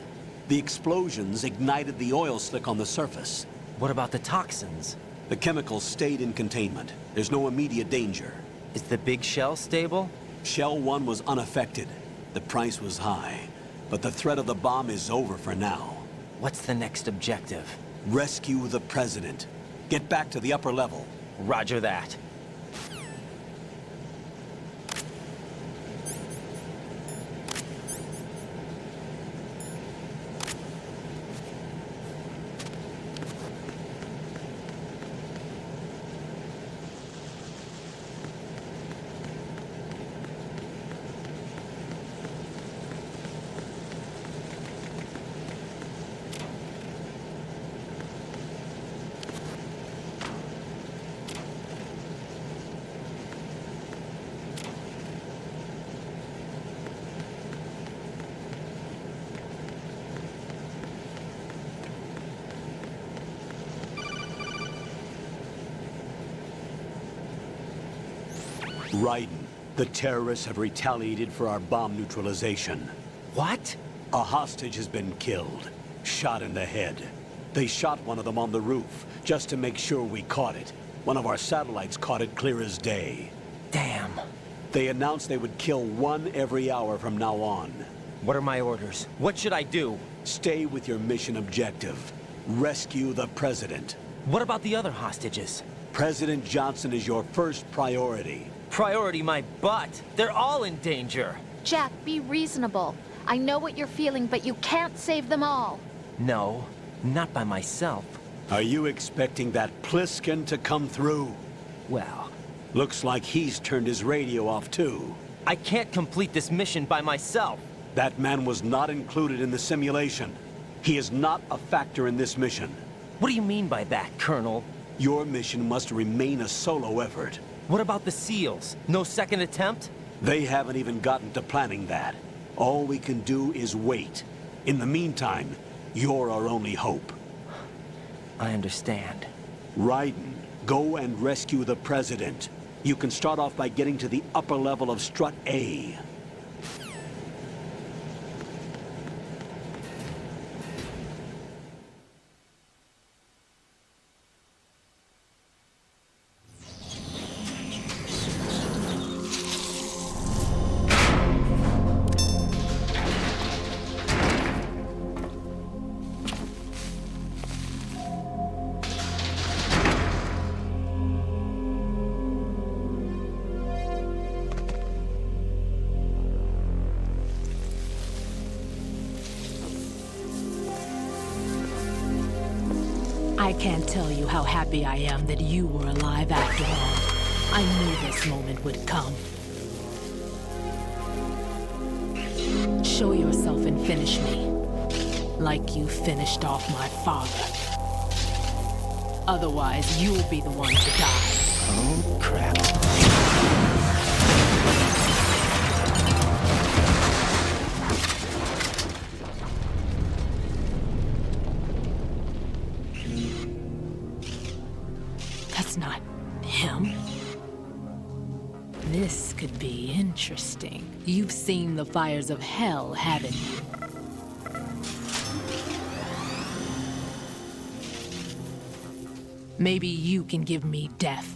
The explosions ignited the oil slick on the surface. What about the toxins? The chemicals stayed in containment. There's no immediate danger. Is the big shell stable? Shell 1 was unaffected. The price was high, but the threat of the bomb is over for now. What's the next objective? Rescue the President. Get back to the upper level. Roger that. Raiden, the terrorists have retaliated for our bomb neutralization. What? A hostage has been killed, shot in the head. They shot one of them on the roof, just to make sure we caught it. One of our satellites caught it clear as day. Damn. They announced they would kill one every hour from now on. What are my orders? What should I do? Stay with your mission objective. Rescue the President. What about the other hostages? President Johnson is your first priority. Priority my butt. They're all in danger. Jack, be reasonable. I know what you're feeling, but you can't save them all. No, not by myself. Are you expecting that Pliskin to come through? Well, looks like he's turned his radio off too. I can't complete this mission by myself. That man was not included in the simulation. He is not a factor in this mission. What do you mean by that, Colonel? Your mission must remain a solo effort. What about the SEALs? No second attempt? They haven't even gotten to planning that. All we can do is wait. In the meantime, you're our only hope. I understand. Raiden, go and rescue the President. You can start off by getting to the upper level of Strut A. I can't tell you how happy I am that you were alive after all. I knew this moment would come. Show yourself and finish me. Like you finished off my father. Otherwise, you'll be the one to die. Oh, crap. That's not him. This could be interesting. You've seen the fires of hell, haven't you? Maybe you can give me death.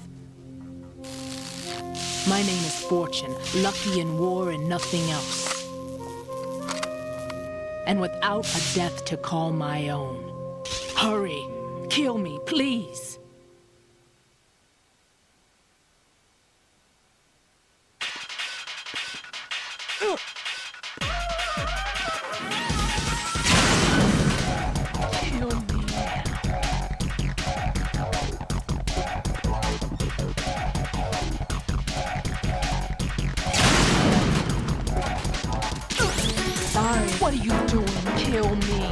My name is Fortune, lucky in war and nothing else. And without a death to call my own. Hurry, kill me, please. What are you doing? Kill me.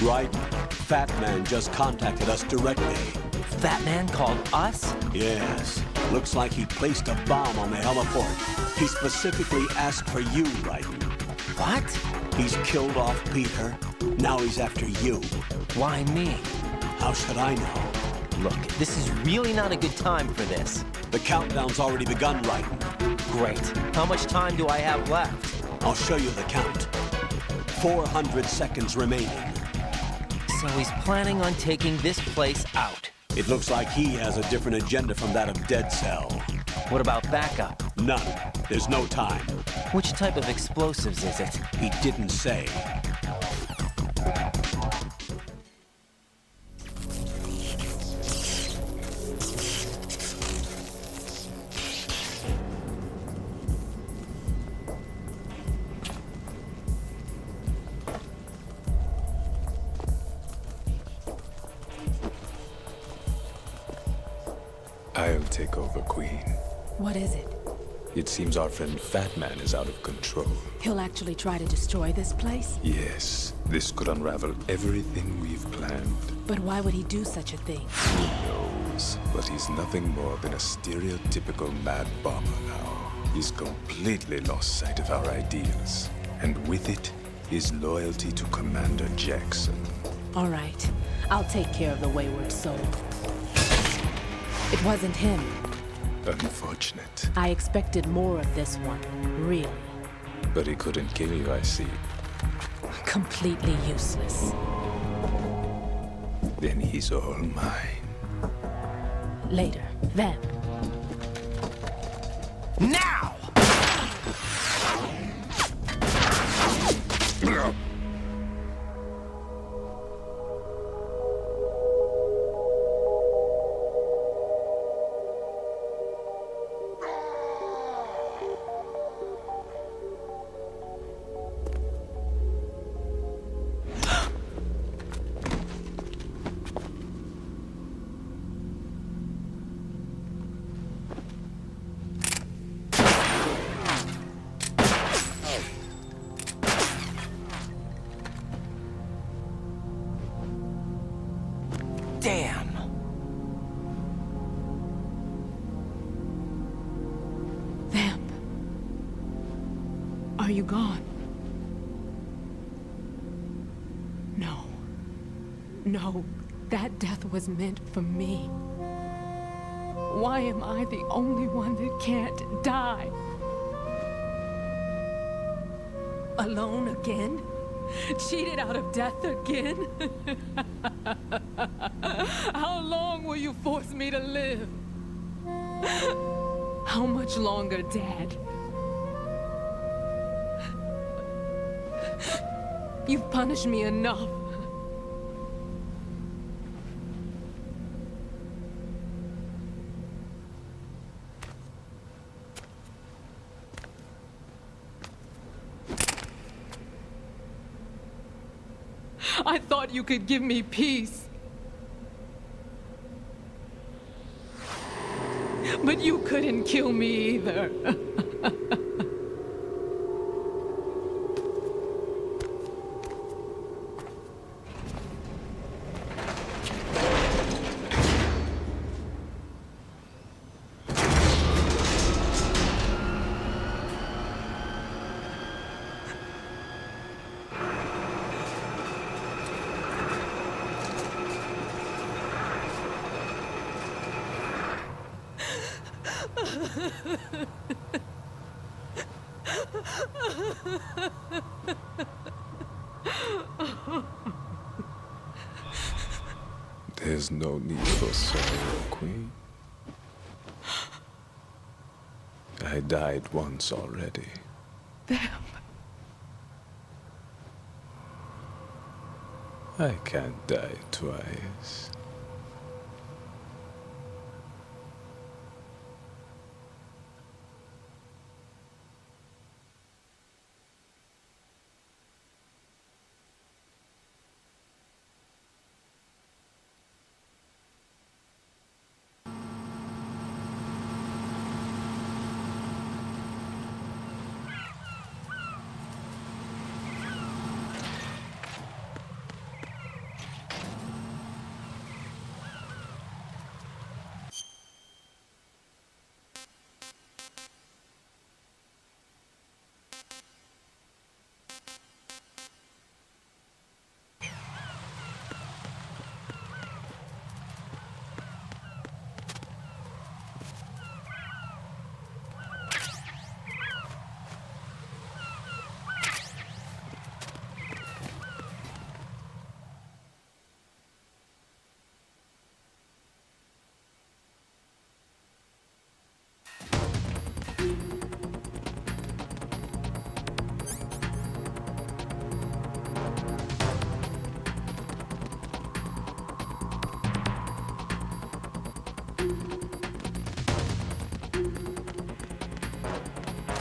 Right? Fat Man just contacted us directly. Fat Man called us? Yes. Looks like he placed a bomb on the heliport. He specifically asked for you, Raiden. What? He's killed off Peter. Now he's after you. Why me? How should I know? Look, this is really not a good time for this. The countdown's already begun, Raiden. Great. How much time do I have left? I'll show you the count. 400 seconds remaining. So he's planning on taking this place out. It looks like he has a different agenda from that of Dead Cell. What about backup? None. There's no time. Which type of explosives is it? He didn't say. I'll take over, Queen. What is it? It seems our friend Fat Man is out of control. He'll actually try to destroy this place? Yes, this could unravel everything we've planned. But why would he do such a thing? Who knows? But he's nothing more than a stereotypical mad bomber now. He's completely lost sight of our ideals. And with it, his loyalty to Commander Jackson. All right. I'll take care of the wayward soul. It wasn't him. Unfortunate. I expected more of this one, really. But he couldn't kill you, I see. Completely useless. Then he's all mine. Later, then. Now! Are you gone? No. No, that death was meant for me. Why am I the only one that can't die? Alone again? Cheated out of death again? How long will you force me to live? How much longer, Dad? You've punished me enough. I thought you could give me peace. But you couldn't kill me either. There's no need for sorrow, Queen. I died once already. I can't die twice.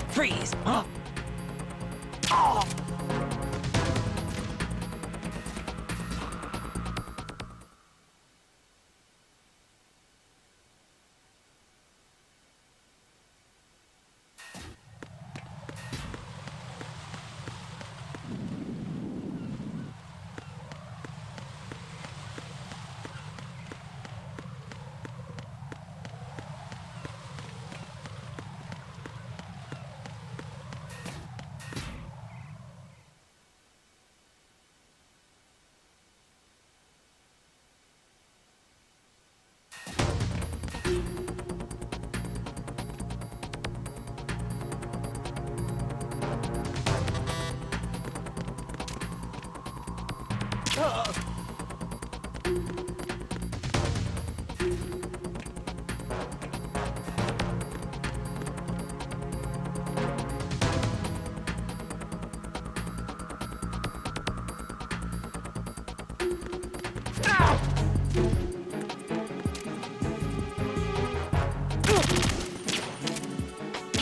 Freeze! Huh? Oh!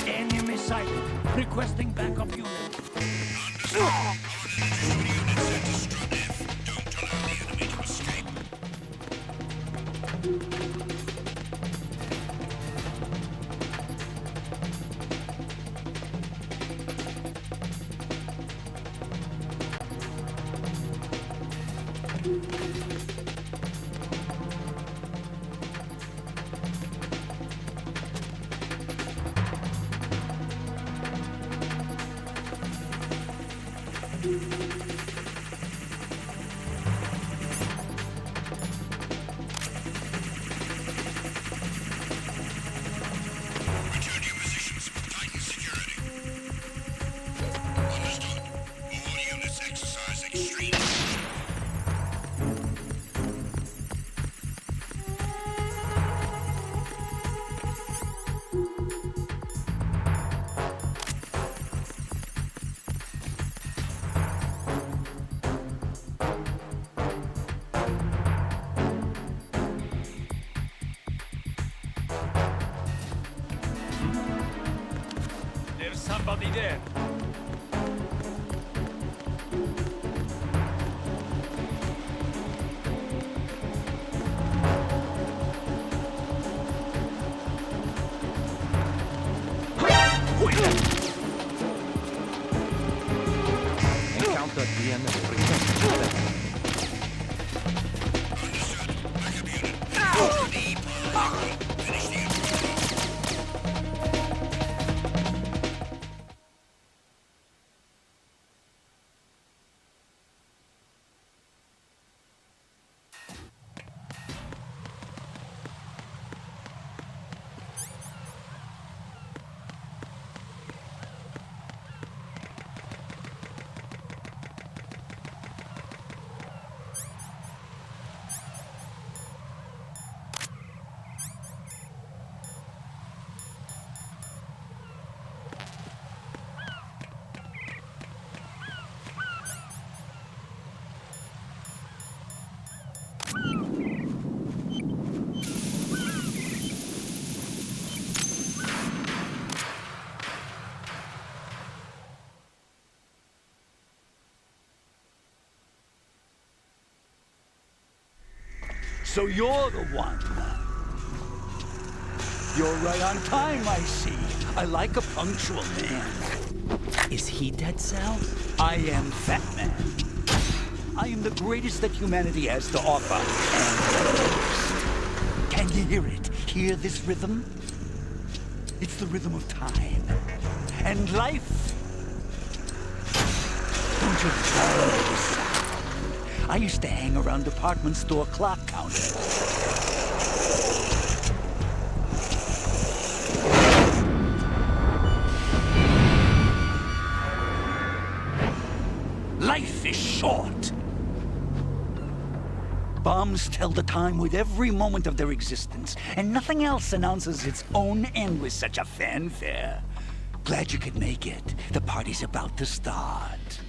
Enemy sighted. Requesting backup unit. Return to your positions. Tighten security. Understood. All units exercise extreme caution. There's somebody there. Encounter DMS protected. So you're the one. You're right on time, I see. I like a punctual man. Is he Dead Cell? I am Fat Man. I am the greatest that humanity has to offer, and the worst. Can you hear it? Hear this rhythm? It's the rhythm of time. And life. Don't you love this sound? I used to hang around department store clock counters. Life is short. Bombs tell the time with every moment of their existence, and nothing else announces its own end with such a fanfare. Glad you could make it. The party's about to start.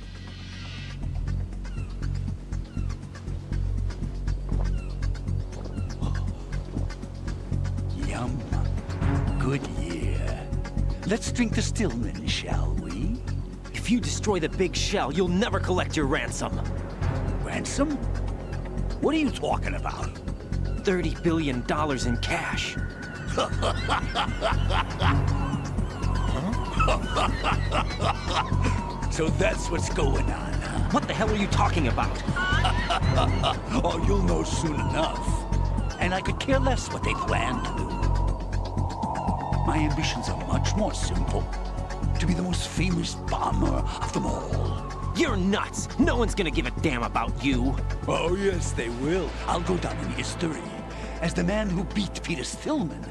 Yum. Good year. Let's drink the Stillman, shall we? If you destroy the big shell, you'll never collect your ransom. Ransom? What are you talking about? $30 billion in cash. So that's what's going on, huh? What the hell are you talking about? Oh, you'll know soon enough. And I could care less what they plan to do. My ambitions are much more simple. To be the most famous bomber of them all. You're nuts! No one's gonna give a damn about you. Oh, yes, they will. I'll go down in history as the man who beat Peter Stillman.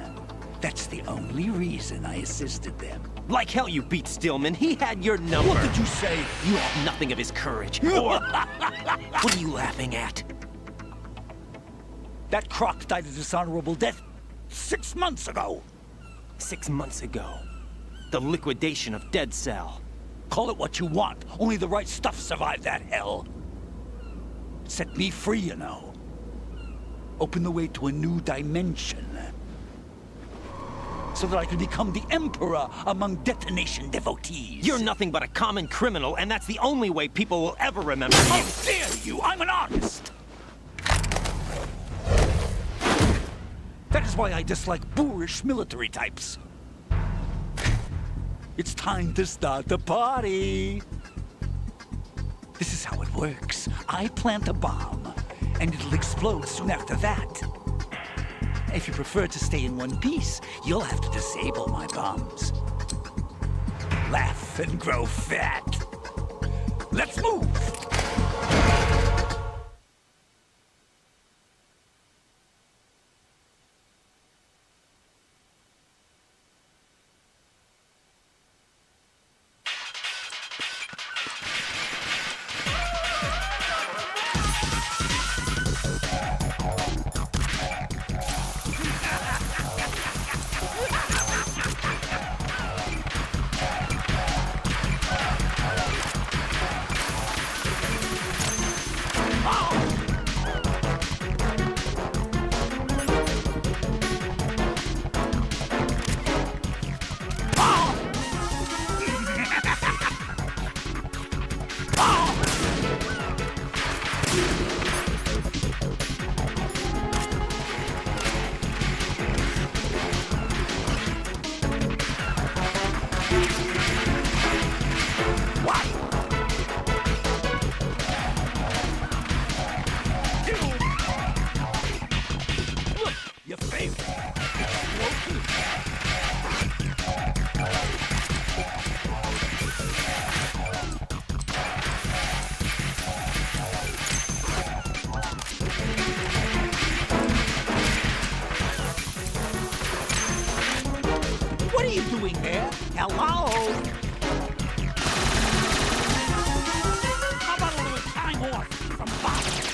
That's the only reason I assisted them. Like hell you beat Stillman. He had your number. What did you say? You have nothing of his courage. Or... What are you laughing at? That croc died a dishonorable death 6 months ago. 6 months ago. The liquidation of Dead Cell. Call it what you want. Only the right stuff survived that hell. Set me free, you know. Open the way to a new dimension. So that I can become the Emperor among detonation devotees. You're nothing but a common criminal, and that's the only way people will ever remember you. How dare you! I'm an artist! That is why I dislike boorish military types. It's time to start the party. This is how it works. I plant a bomb, and it'll explode soon after that. If you prefer to stay in one piece, you'll have to disable my bombs. Laugh and grow fat. Let's move! Your favorite. What are you doing there? Hello? How about a little time off from bothering?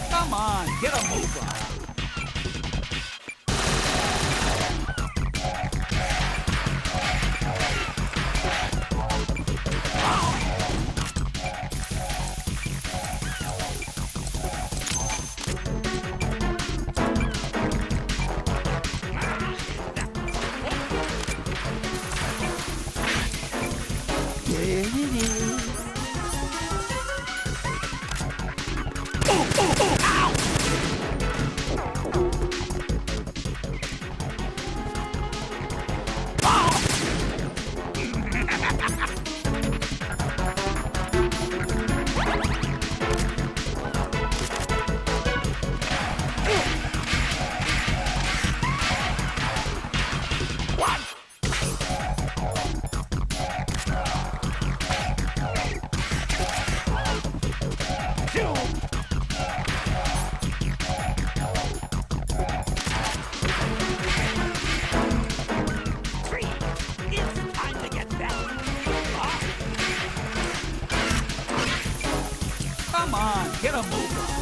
Come on, get a move on. Come on, get a move on.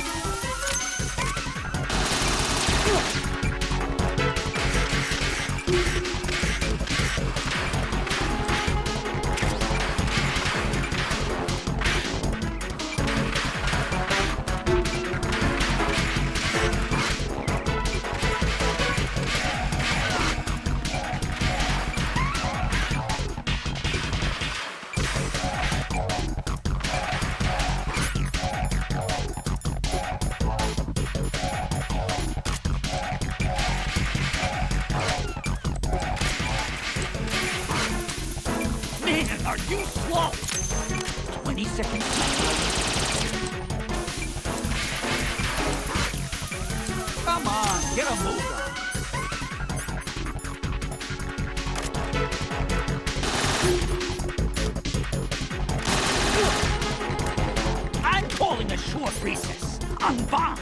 30 seconds. Come on, get a move on. I'm calling a short recess on bombs.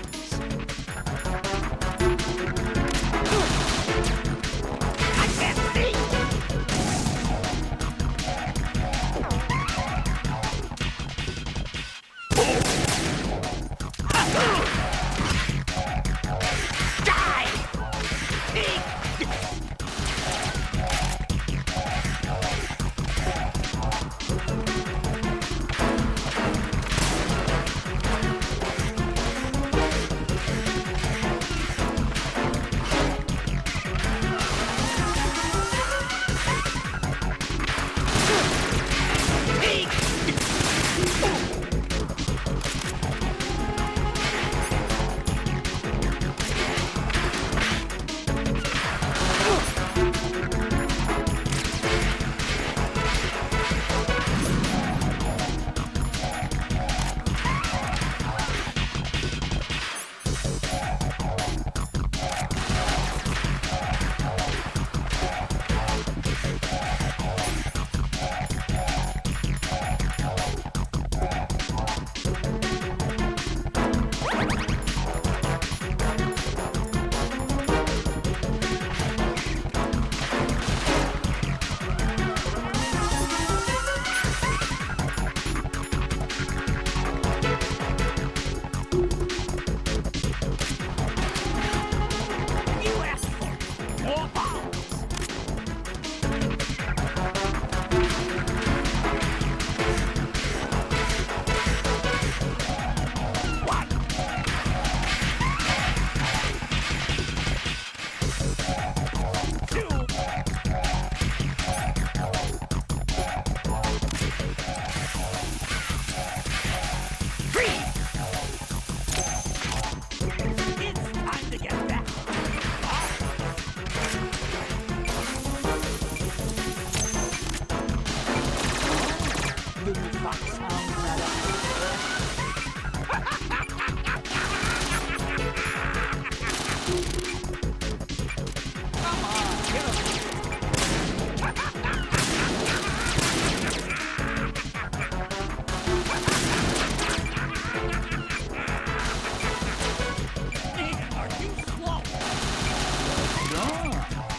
I can't see.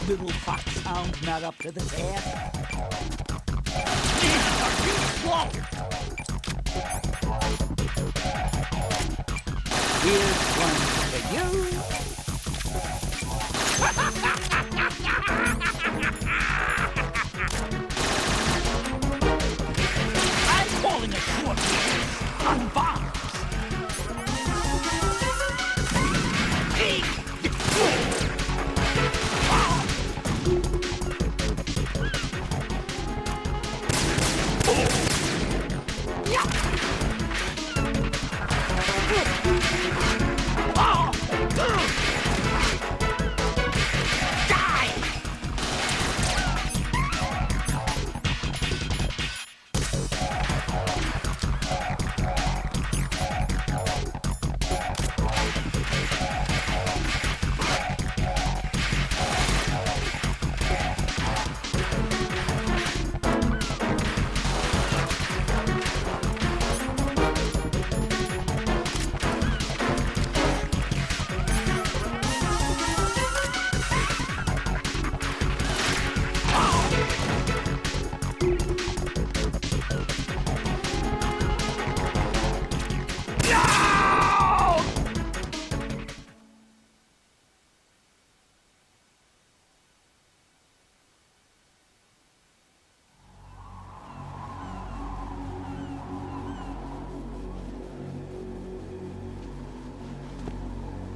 Little fox hound not up to the task. Are you slow? Here's one for you. I'm calling a short on bombs.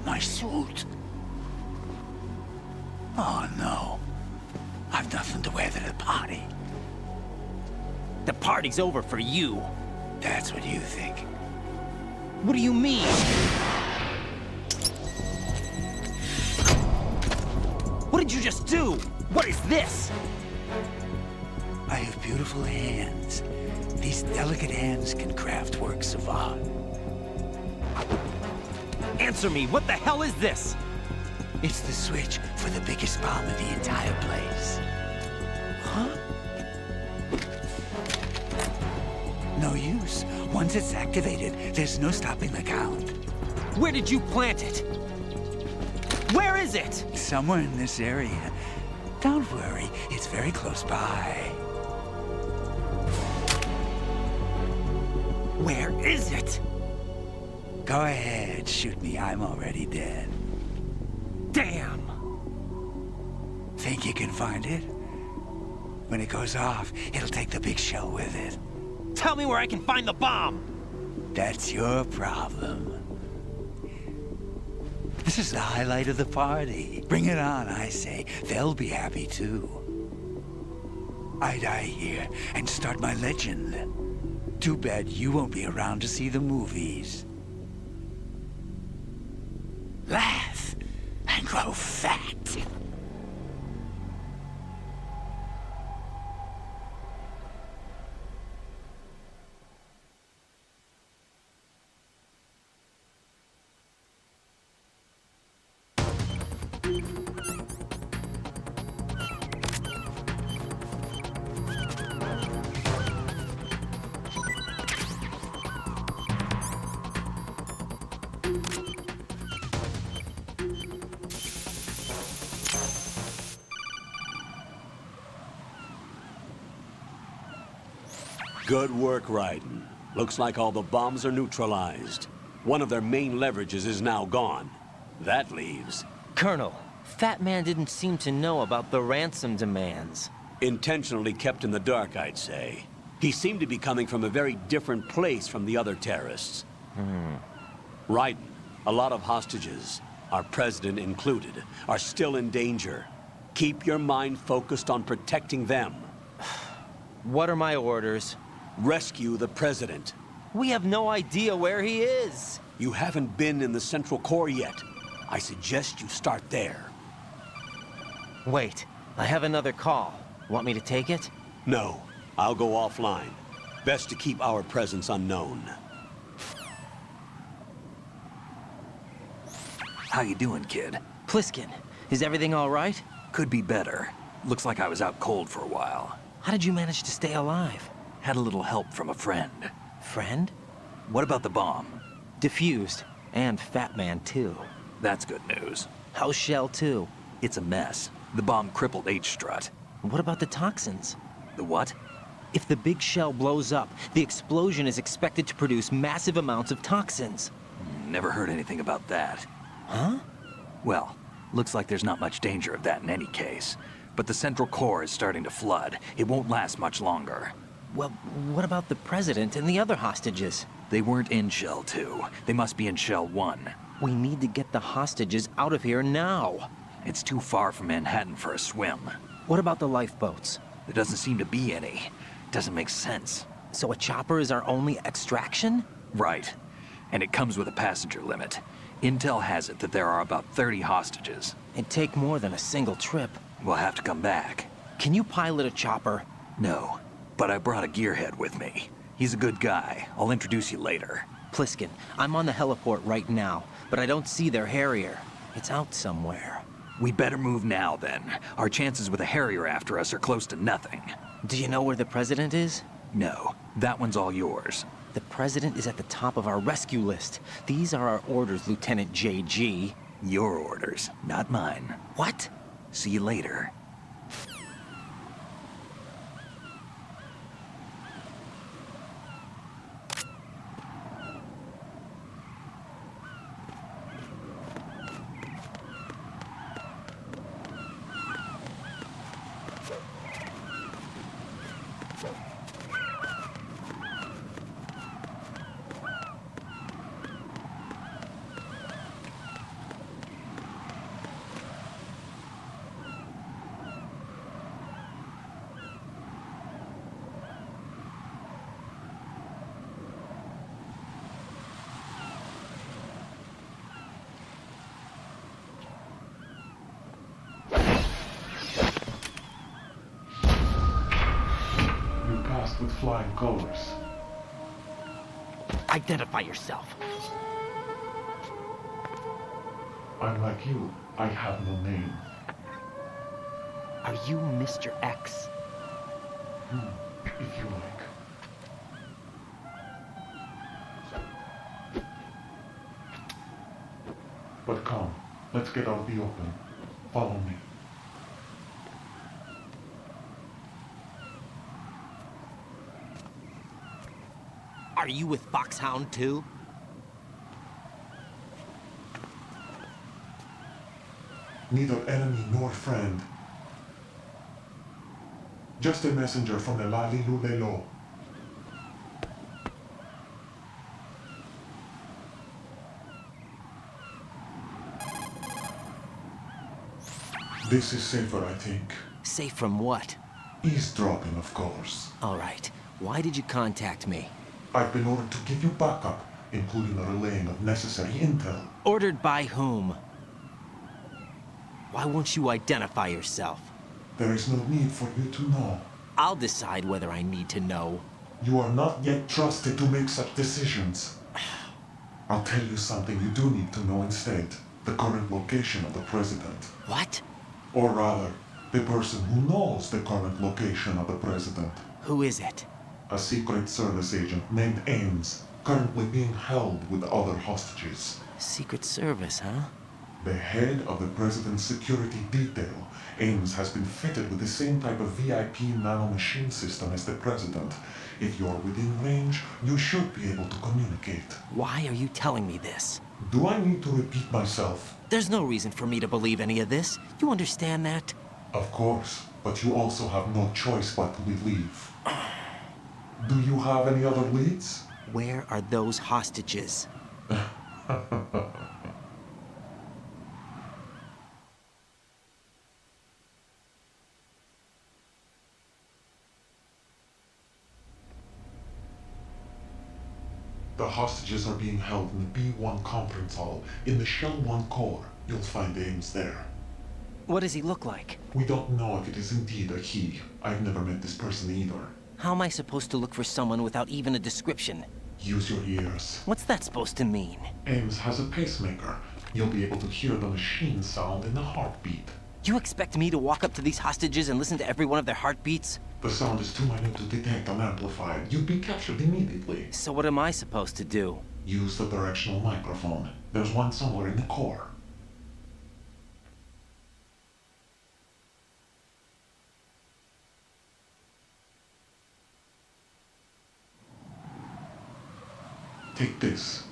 My suit. Oh, no. I've nothing to wear to the party. The party's over for you. That's what you think. What do you mean? What did you just do? What is this? I have beautiful hands. These delicate hands can craft works of art. Answer me, what the hell is this? It's the switch for the biggest bomb in the entire place. Huh? No use. Once it's activated, there's no stopping the count. Where did you plant it? Where is it? Somewhere in this area. Don't worry, it's very close by. Where is it? Go ahead, shoot me. I'm already dead. Damn! Think you can find it? When it goes off, it'll take the big shell with it. Tell me where I can find the bomb! That's your problem. This is the highlight of the party. Bring it on, I say. They'll be happy too. I die here and start my legend. Too bad you won't be around to see the movies. Laugh and grow fat. Good work, Raiden. Looks like all the bombs are neutralized. One of their main leverages is now gone. That leaves... Colonel, Fat Man didn't seem to know about the ransom demands. Intentionally kept in the dark, I'd say. He seemed to be coming from a very different place from the other terrorists. Raiden, a lot of hostages, our president included, are still in danger. Keep your mind focused on protecting them. What are my orders? Rescue the president. We have no idea where he is. You haven't been in the Central Core yet. I suggest you start there. Wait, I have another call. Want me to take it? No, I'll go offline. Best to keep our presence unknown. How you doing, kid? Pliskin, is everything all right? Could be better. Looks like I was out cold for a while. How did you manage to stay alive? Had a little help from a friend. Friend? What about the bomb? Defused. And Fat Man, too. That's good news. How's Shell 2? It's a mess. The bomb crippled H-Strut. What about the toxins? The what? If the big shell blows up, the explosion is expected to produce massive amounts of toxins. Never heard anything about that. Huh? Well, looks like there's not much danger of that in any case. But the Central Core is starting to flood. It won't last much longer. Well, what about the President and the other hostages? They weren't in Shell 2. They must be in Shell 1. We need to get the hostages out of here now. It's too far from Manhattan for a swim. What about the lifeboats? There doesn't seem to be any. Doesn't make sense. So a chopper is our only extraction? Right. And it comes with a passenger limit. Intel has it that there are about 30 hostages. It'd take more than a single trip. We'll have to come back. Can you pilot a chopper? No, but I brought a gearhead with me. He's a good guy. I'll introduce you later. Pliskin, I'm on the heliport right now, but I don't see their Harrier. It's out somewhere. We better move now, then. Our chances with a Harrier after us are close to nothing. Do you know where the President is? No, that one's all yours. The President is at the top of our rescue list. These are our orders, Lieutenant JG. Your orders, not mine. What? See you later. flying colors. Identify yourself. I'm like you. I have no name. Are you Mr. X? If you like. But come, let's get out the open. Follow me. Are you with Foxhound too? Neither enemy nor friend. Just a messenger from the Lali Lulelo. This is safer, I think. Safe from what? Eavesdropping, of course. All right. Why did you contact me? I've been ordered to give you backup, including the relaying of necessary intel. Ordered by whom? Why won't you identify yourself? There is no need for you to know. I'll decide whether I need to know. You are not yet trusted to make such decisions. I'll tell you something you do need to know instead. The current location of the president. What? Or rather, the person who knows the current location of the president. Who is it? A Secret Service agent named Ames, currently being held with other hostages. Secret Service, huh? The head of the president's security detail, Ames has been fitted with the same type of VIP nanomachine system as the president. If you're within range, you should be able to communicate. Why are you telling me this? Do I need to repeat myself? There's no reason for me to believe any of this. You understand that? Of course, but you also have no choice but to believe. Do you have any other leads? Where are those hostages? The hostages are being held in the B1 conference hall in the Shell 1 core. You'll find Ames there. What does he look like? We don't know if it is indeed a he. I've never met this person either. How am I supposed to look for someone without even a description? Use your ears. What's that supposed to mean? Ames has a pacemaker. You'll be able to hear the machine sound in the heartbeat. You expect me to walk up to these hostages and listen to every one of their heartbeats? The sound is too minute to detect unamplified. You'd be captured immediately. So what am I supposed to do? Use the directional microphone. There's one somewhere in the core. Take this.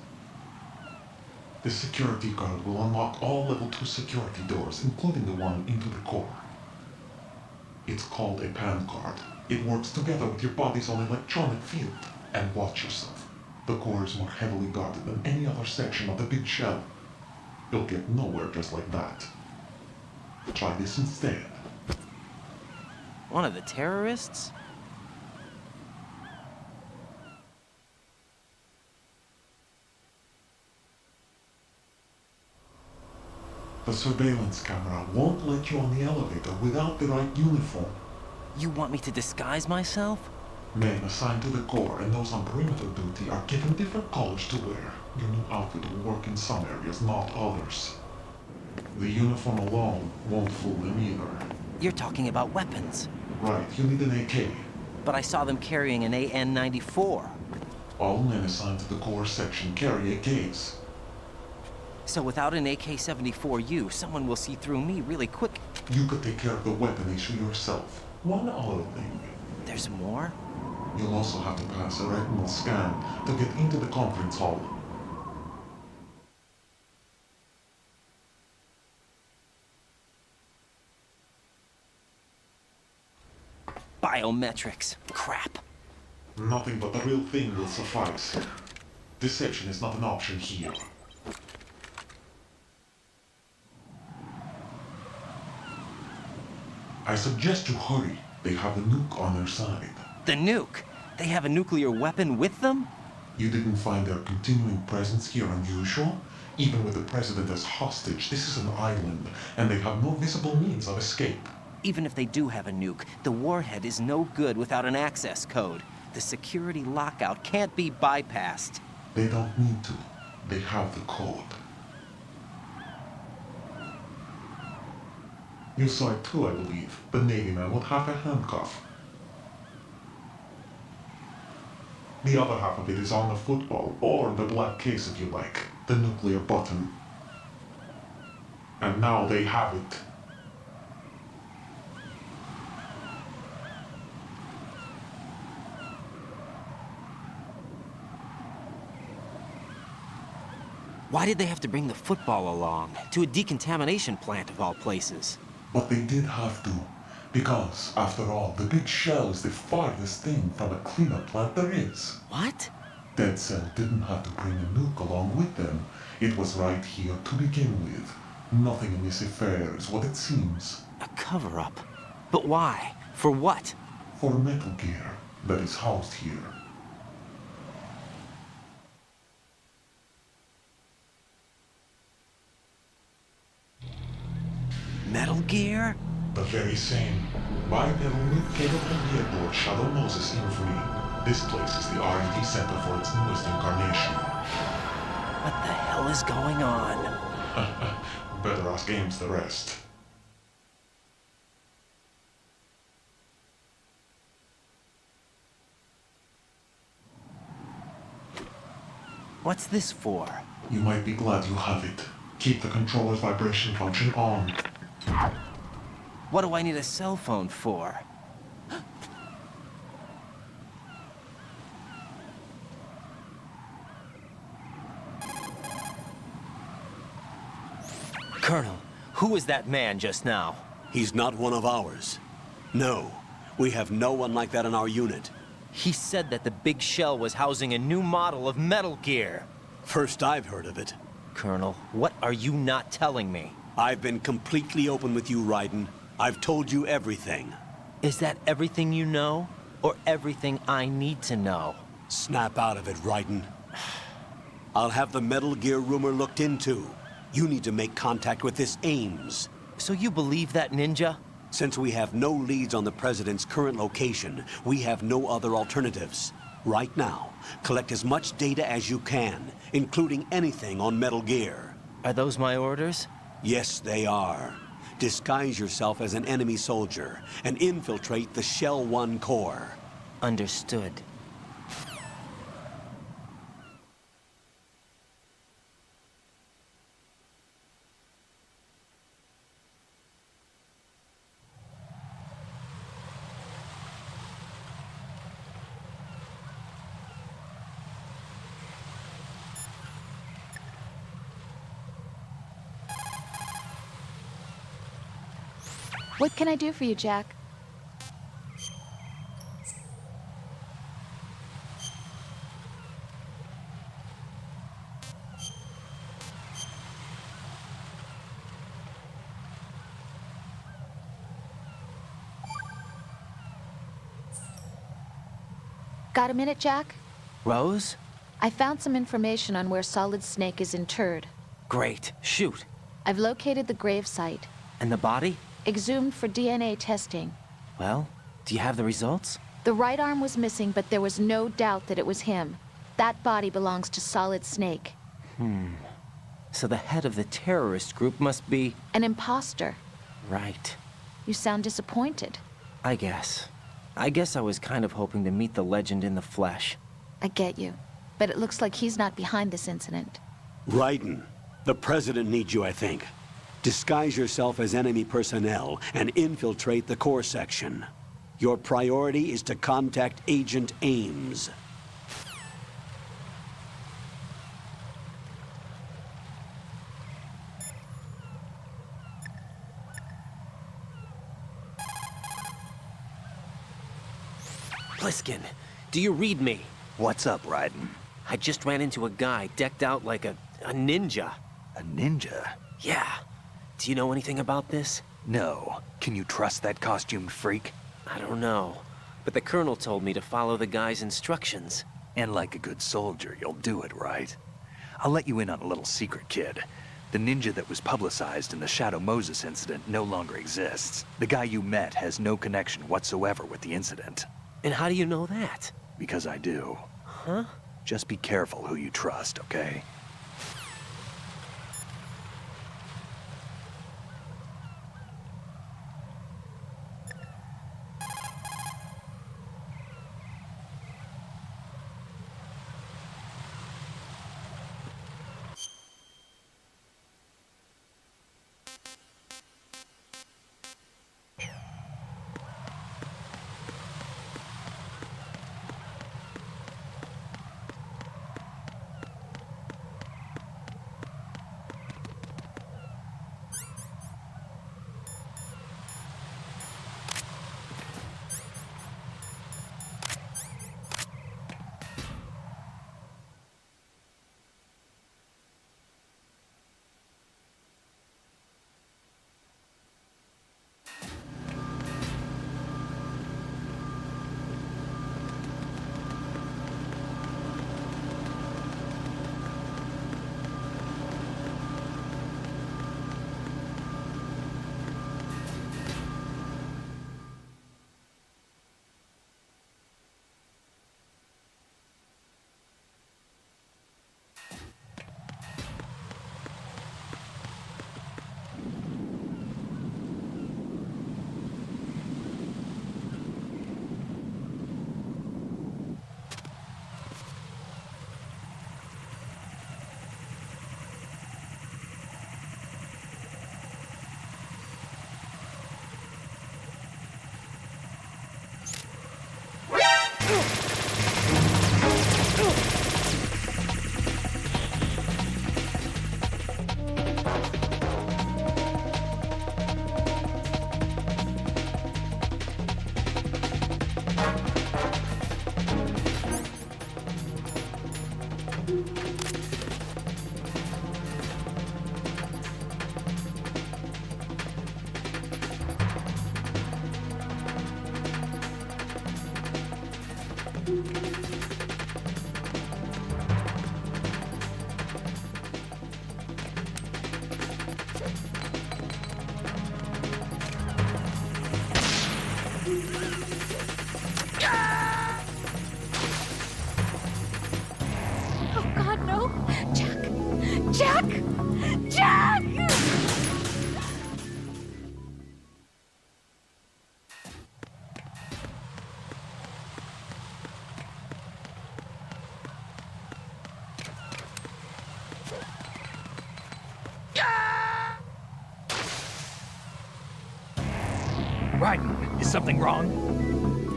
The security card will unlock all level 2 security doors, including the one into the core. It's called a PAN card. It works together with your body's own electronic field. And watch yourself. The core is more heavily guarded than any other section of the big shell. You'll get nowhere just like that. Try this instead. One of the terrorists? The surveillance camera won't let you on the elevator without the right uniform. You want me to disguise myself? Men assigned to the core and those on perimeter duty are given different colors to wear. Your new outfit will work in some areas, not others. The uniform alone won't fool them either. You're talking about weapons. Right, you need an AK. But I saw them carrying an AN-94. All men assigned to the core section carry AKs. So without an AK-74U, someone will see through me really quick. You could take care of the weapon issue yourself. One other thing. There's more? You'll also have to pass a retinal scan to get into the conference hall. Biometrics. Crap. Nothing but the real thing will suffice. Deception is not an option here. I suggest you hurry. They have the nuke on their side. The nuke? They have a nuclear weapon with them? You didn't find their continuing presence here unusual? Even with the president as hostage, this is an island, and they have no visible means of escape. Even if they do have a nuke, the warhead is no good without an access code. The security lockout can't be bypassed. They don't need to. They have the code. You saw it too, I believe. The Navy man with half a handcuff. The other half of it is on the football, or the black case if you like. The nuclear button. And now they have it. Why did they have to bring the football along? To a decontamination plant of all places. But they did have to. Because, after all, the big shell is the farthest thing from a cleanup plant there is. What? Dead Cell didn't have to bring a nuke along with them. It was right here to begin with. Nothing in this affair is what it seems. A cover-up? But why? For what? For Metal Gear that is housed here. Metal Gear? The very same. Bipedal nuke capable aboard Shadow Moses Infamy. This place is the R&D center for its newest incarnation. What the hell is going on? Better ask Ames the rest. What's this for? You might be glad you have it. Keep the controller's vibration function on. What do I need a cell phone for? Colonel, who was that man just now? He's not one of ours. No, we have no one like that in our unit. He said that the big shell was housing a new model of Metal Gear. First I've heard of it. Colonel, what are you not telling me? I've been completely open with you, Raiden. I've told you everything. Is that everything you know? Or everything I need to know? Snap out of it, Raiden. I'll have the Metal Gear rumor looked into. You need to make contact with this Ames. So you believe that ninja? Since we have no leads on the President's current location, we have no other alternatives. Right now, collect as much data as you can, including anything on Metal Gear. Are those my orders? Yes, they are. Disguise yourself as an enemy soldier and infiltrate the Shell 1 core. Understood. What can I do for you, Jack? Got a minute, Jack? Rose? I found some information on where Solid Snake is interred. Great. Shoot. I've located the grave site. And the body? Exhumed for DNA testing. Well, do you have the results? The right arm was missing, but there was no doubt that it was him. That body belongs to Solid Snake. So the head of the terrorist group must be... An imposter. Right. You sound disappointed. I guess I was kind of hoping to meet the legend in the flesh. I get you. But it looks like he's not behind this incident. Raiden, the President needs you, I think. Disguise yourself as enemy personnel and infiltrate the core section. Your priority is to contact Agent Ames. Pliskin, do you read me? What's up, Raiden? I just ran into a guy decked out like a ninja. A ninja? Yeah. Do you know anything about this? No. Can you trust that costumed freak? I don't know. But the Colonel told me to follow the guy's instructions. And like a good soldier, you'll do it, right? I'll let you in on a little secret, kid. The ninja that was publicized in the Shadow Moses incident no longer exists. The guy you met has no connection whatsoever with the incident. And how do you know that? because I do. Huh? Just be careful who you trust, okay? Oh God, no! Jack! Jack! Jack! Raiden, is something wrong?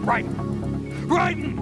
Raiden! Raiden!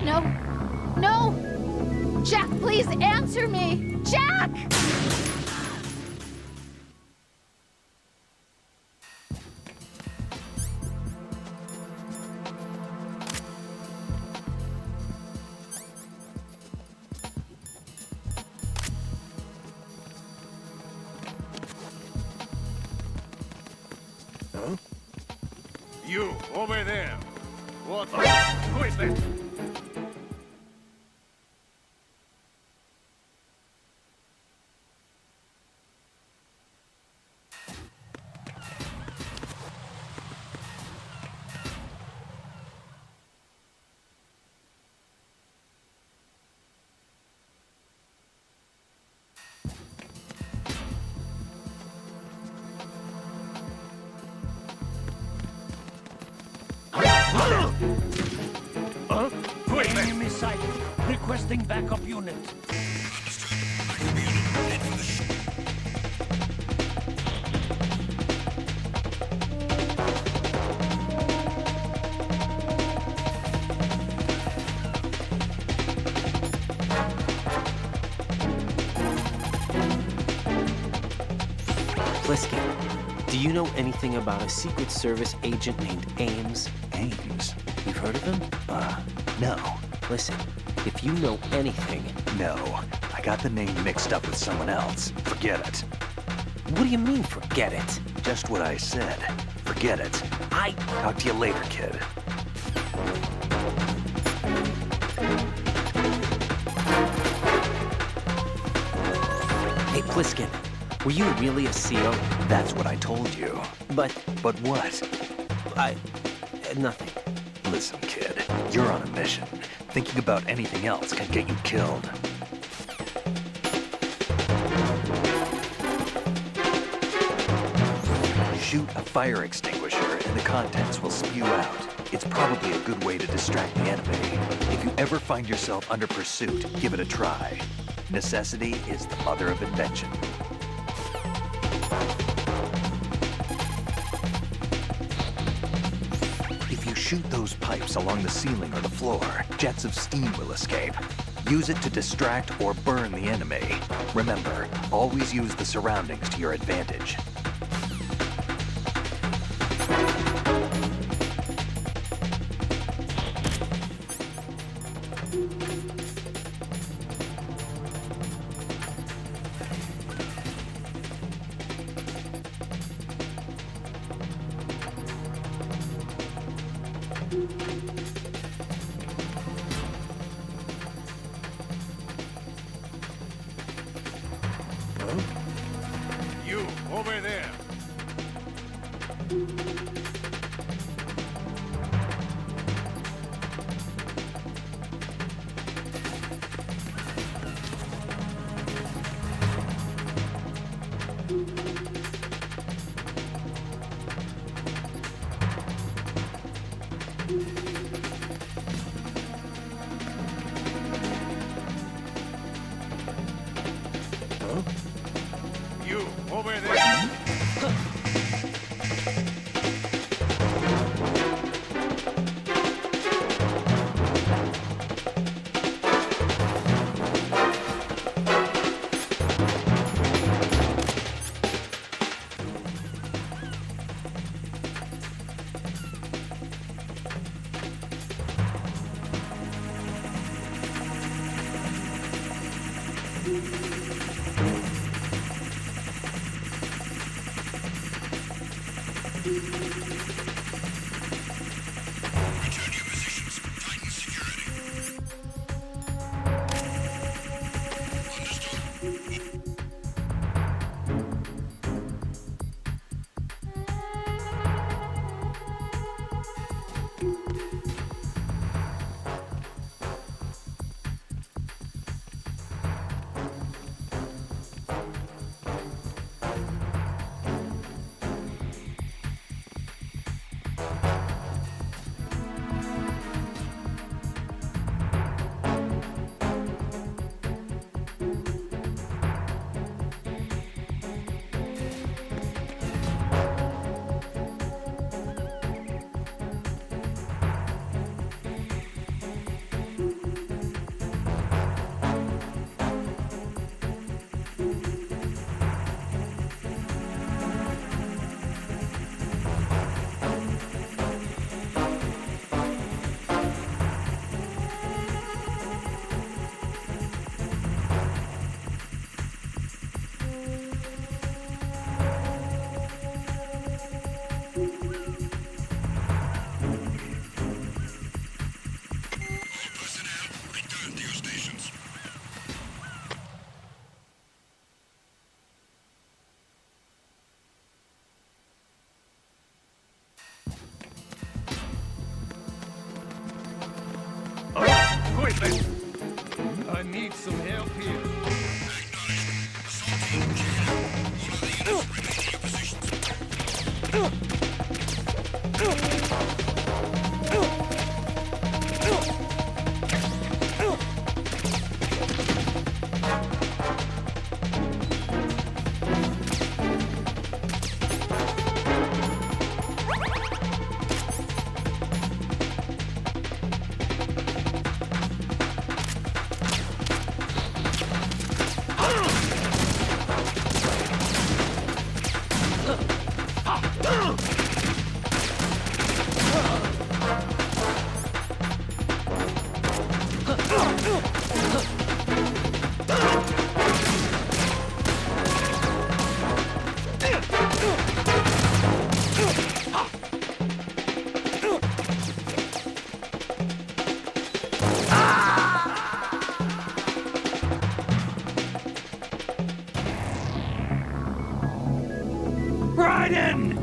No! No! Jack, please answer me! Jack! Huh? You, over there! What? Who is that? Huh? Wait, Enemy sighted. Requesting backup unit. Pliskin, do you know anything about a Secret Service agent named Ames? Ames? You've heard of him? No. Listen, if you know anything... No. I got the name mixed up with someone else. Forget it. What do you mean, forget it? Just what I said. Forget it. Talk to you later, kid. Hey, Pliskin, were you really a SEAL? That's what I told you. But what? Nothing. Listen, kid, you're on a mission. Thinking about anything else can get you killed. Shoot a fire extinguisher and the contents will spew out. It's probably a good way to distract the enemy. If you ever find yourself under pursuit, give it a try. Necessity is the mother of invention. If you shoot those pipes along the ceiling or the floor, jets of steam will escape. Use it to distract or burn the enemy. Remember, always use the surroundings to your advantage. You, over there. You, over there. Quickly! I need some help here. Raiden!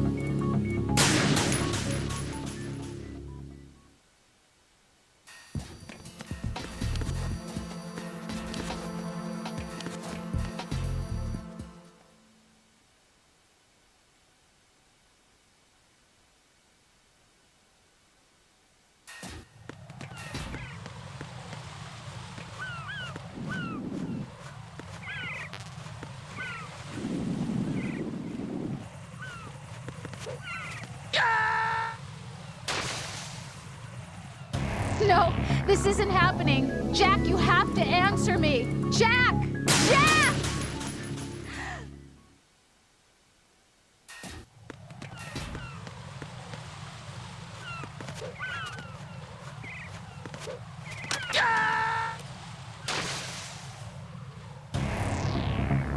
No, this isn't happening. Jack, you have to answer me. Jack! Jack!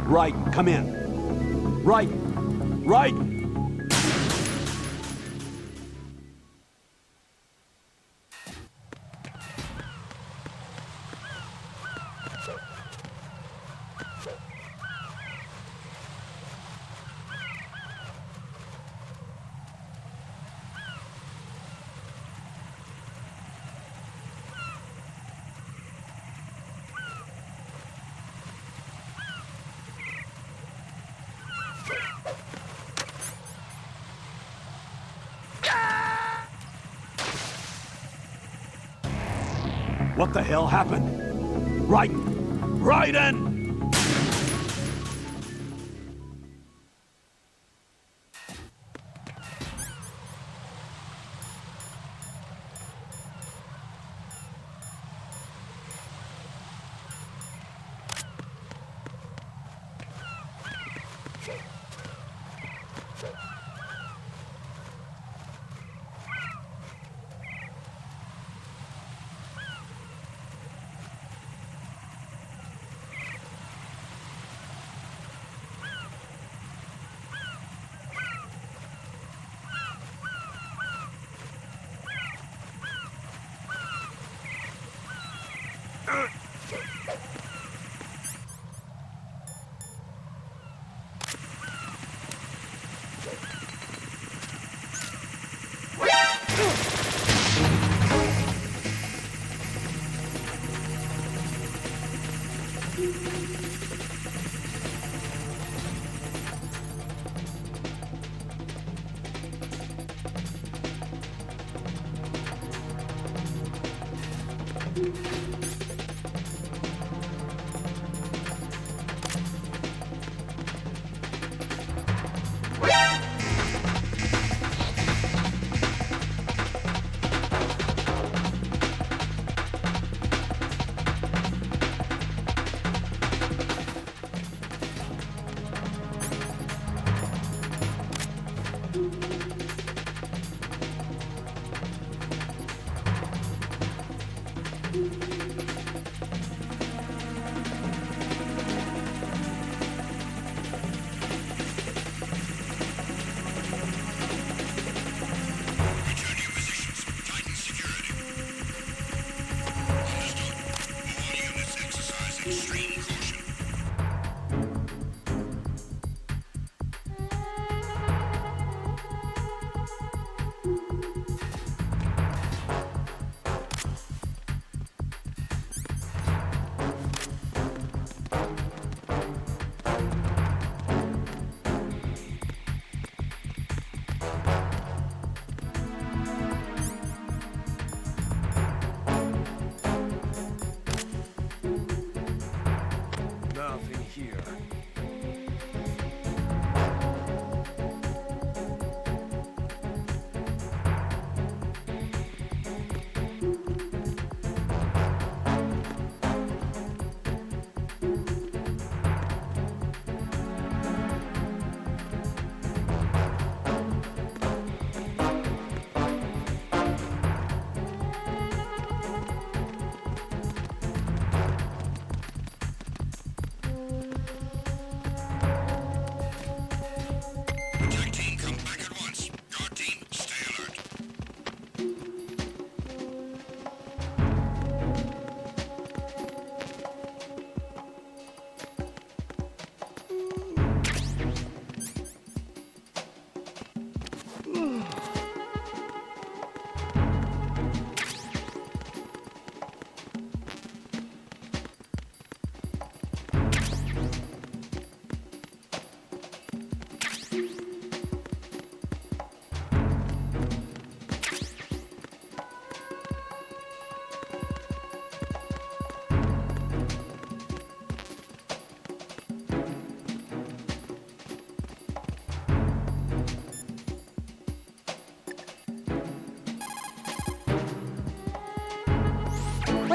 Raiden, come in. Raiden! Raiden! What the hell happened? Raiden! Raiden!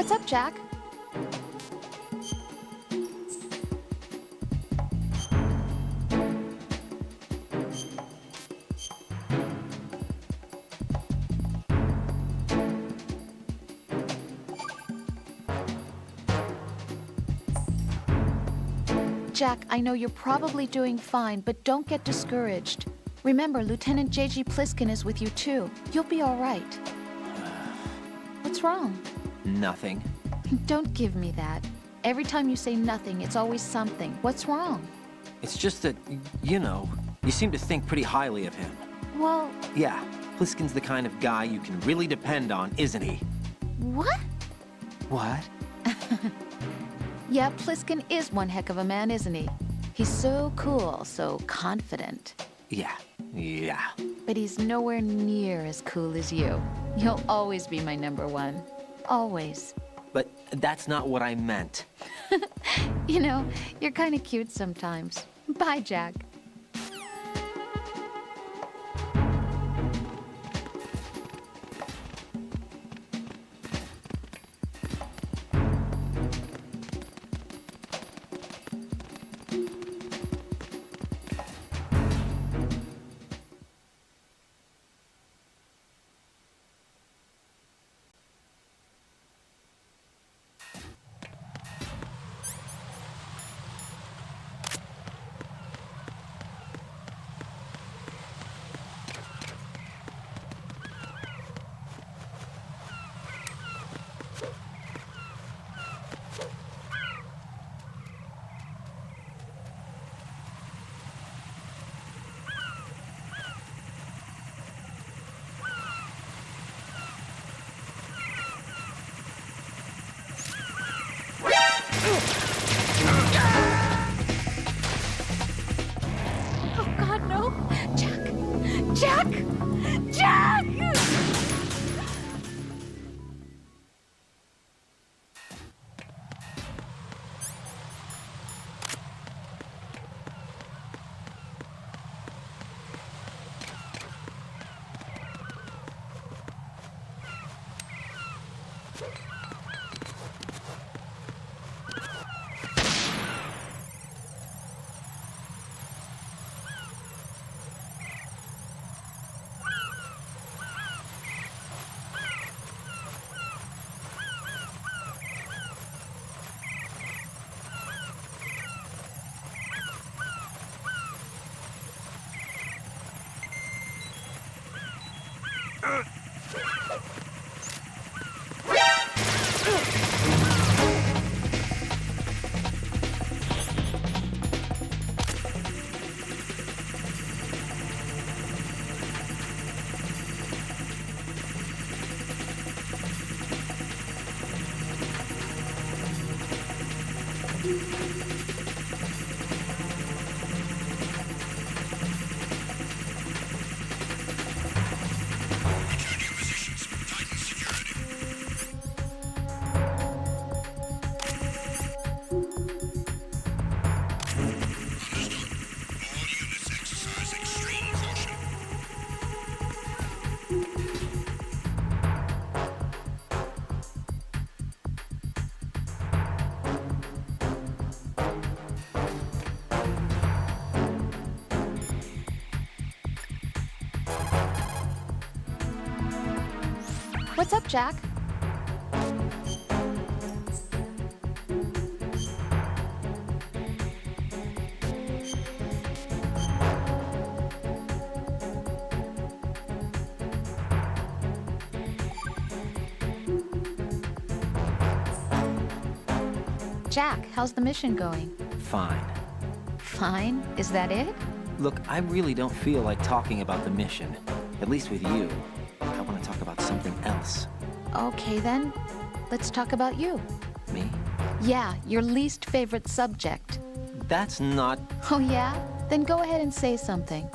What's up, Jack? Jack, I know you're probably doing fine, but don't get discouraged. Remember, Lieutenant J.G. Pliskin is with you too. You'll be all right. What's wrong? Nothing. Don't give me that. Every time you say nothing, it's always something. What's wrong? It's just that, you know, you seem to think pretty highly of him. Well, Yeah, Pliskin's the kind of guy you can really depend on, isn't he? what? What? Yeah, Pliskin is one heck of a man, isn't he? He's so cool, so confident. Yeah. But he's nowhere near as cool as you. You'll always be my number one. Always. But that's not what I meant. You know, you're kind of cute sometimes. Bye, Jack. Oh, God, no. Jack! Jack! What's up, Jack? Jack, how's the mission going? Fine. Fine? Is that it? Look, I really don't feel like talking about the mission. At least with you. I want to talk about something else. Okay, then. Let's talk about you. Me? Yeah, your least favorite subject. That's not... Oh, yeah? Then go ahead and say something.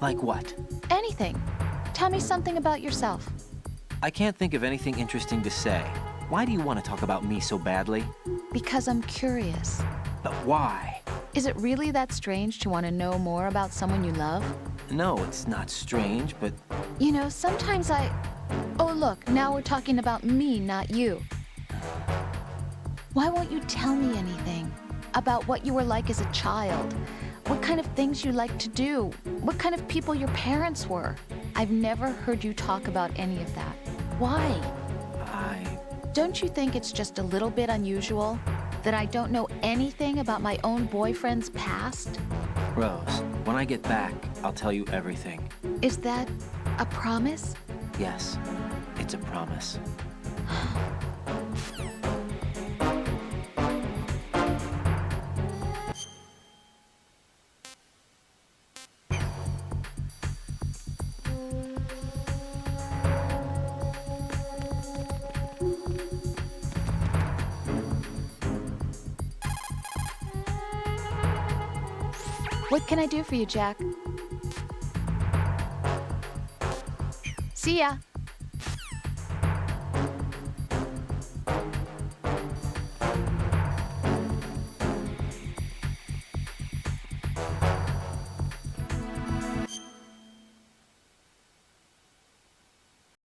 Like what? Anything. Tell me something about yourself. I can't think of anything interesting to say. Why do you want to talk about me so badly? Because I'm curious. But why? Is it really that strange to want to know more about someone you love? No, it's not strange, but... You know, sometimes I... Oh, look, now we're talking about me, not you. Why won't you tell me anything? About what you were like as a child? What kind of things you liked to do? What kind of people your parents were? I've never heard you talk about any of that. Why? Don't you think it's just a little bit unusual that I don't know anything about my own boyfriend's past? Rose, when I get back, I'll tell you everything. Is that a promise? Yes, it's a promise. What can I do for you, Jack? See ya.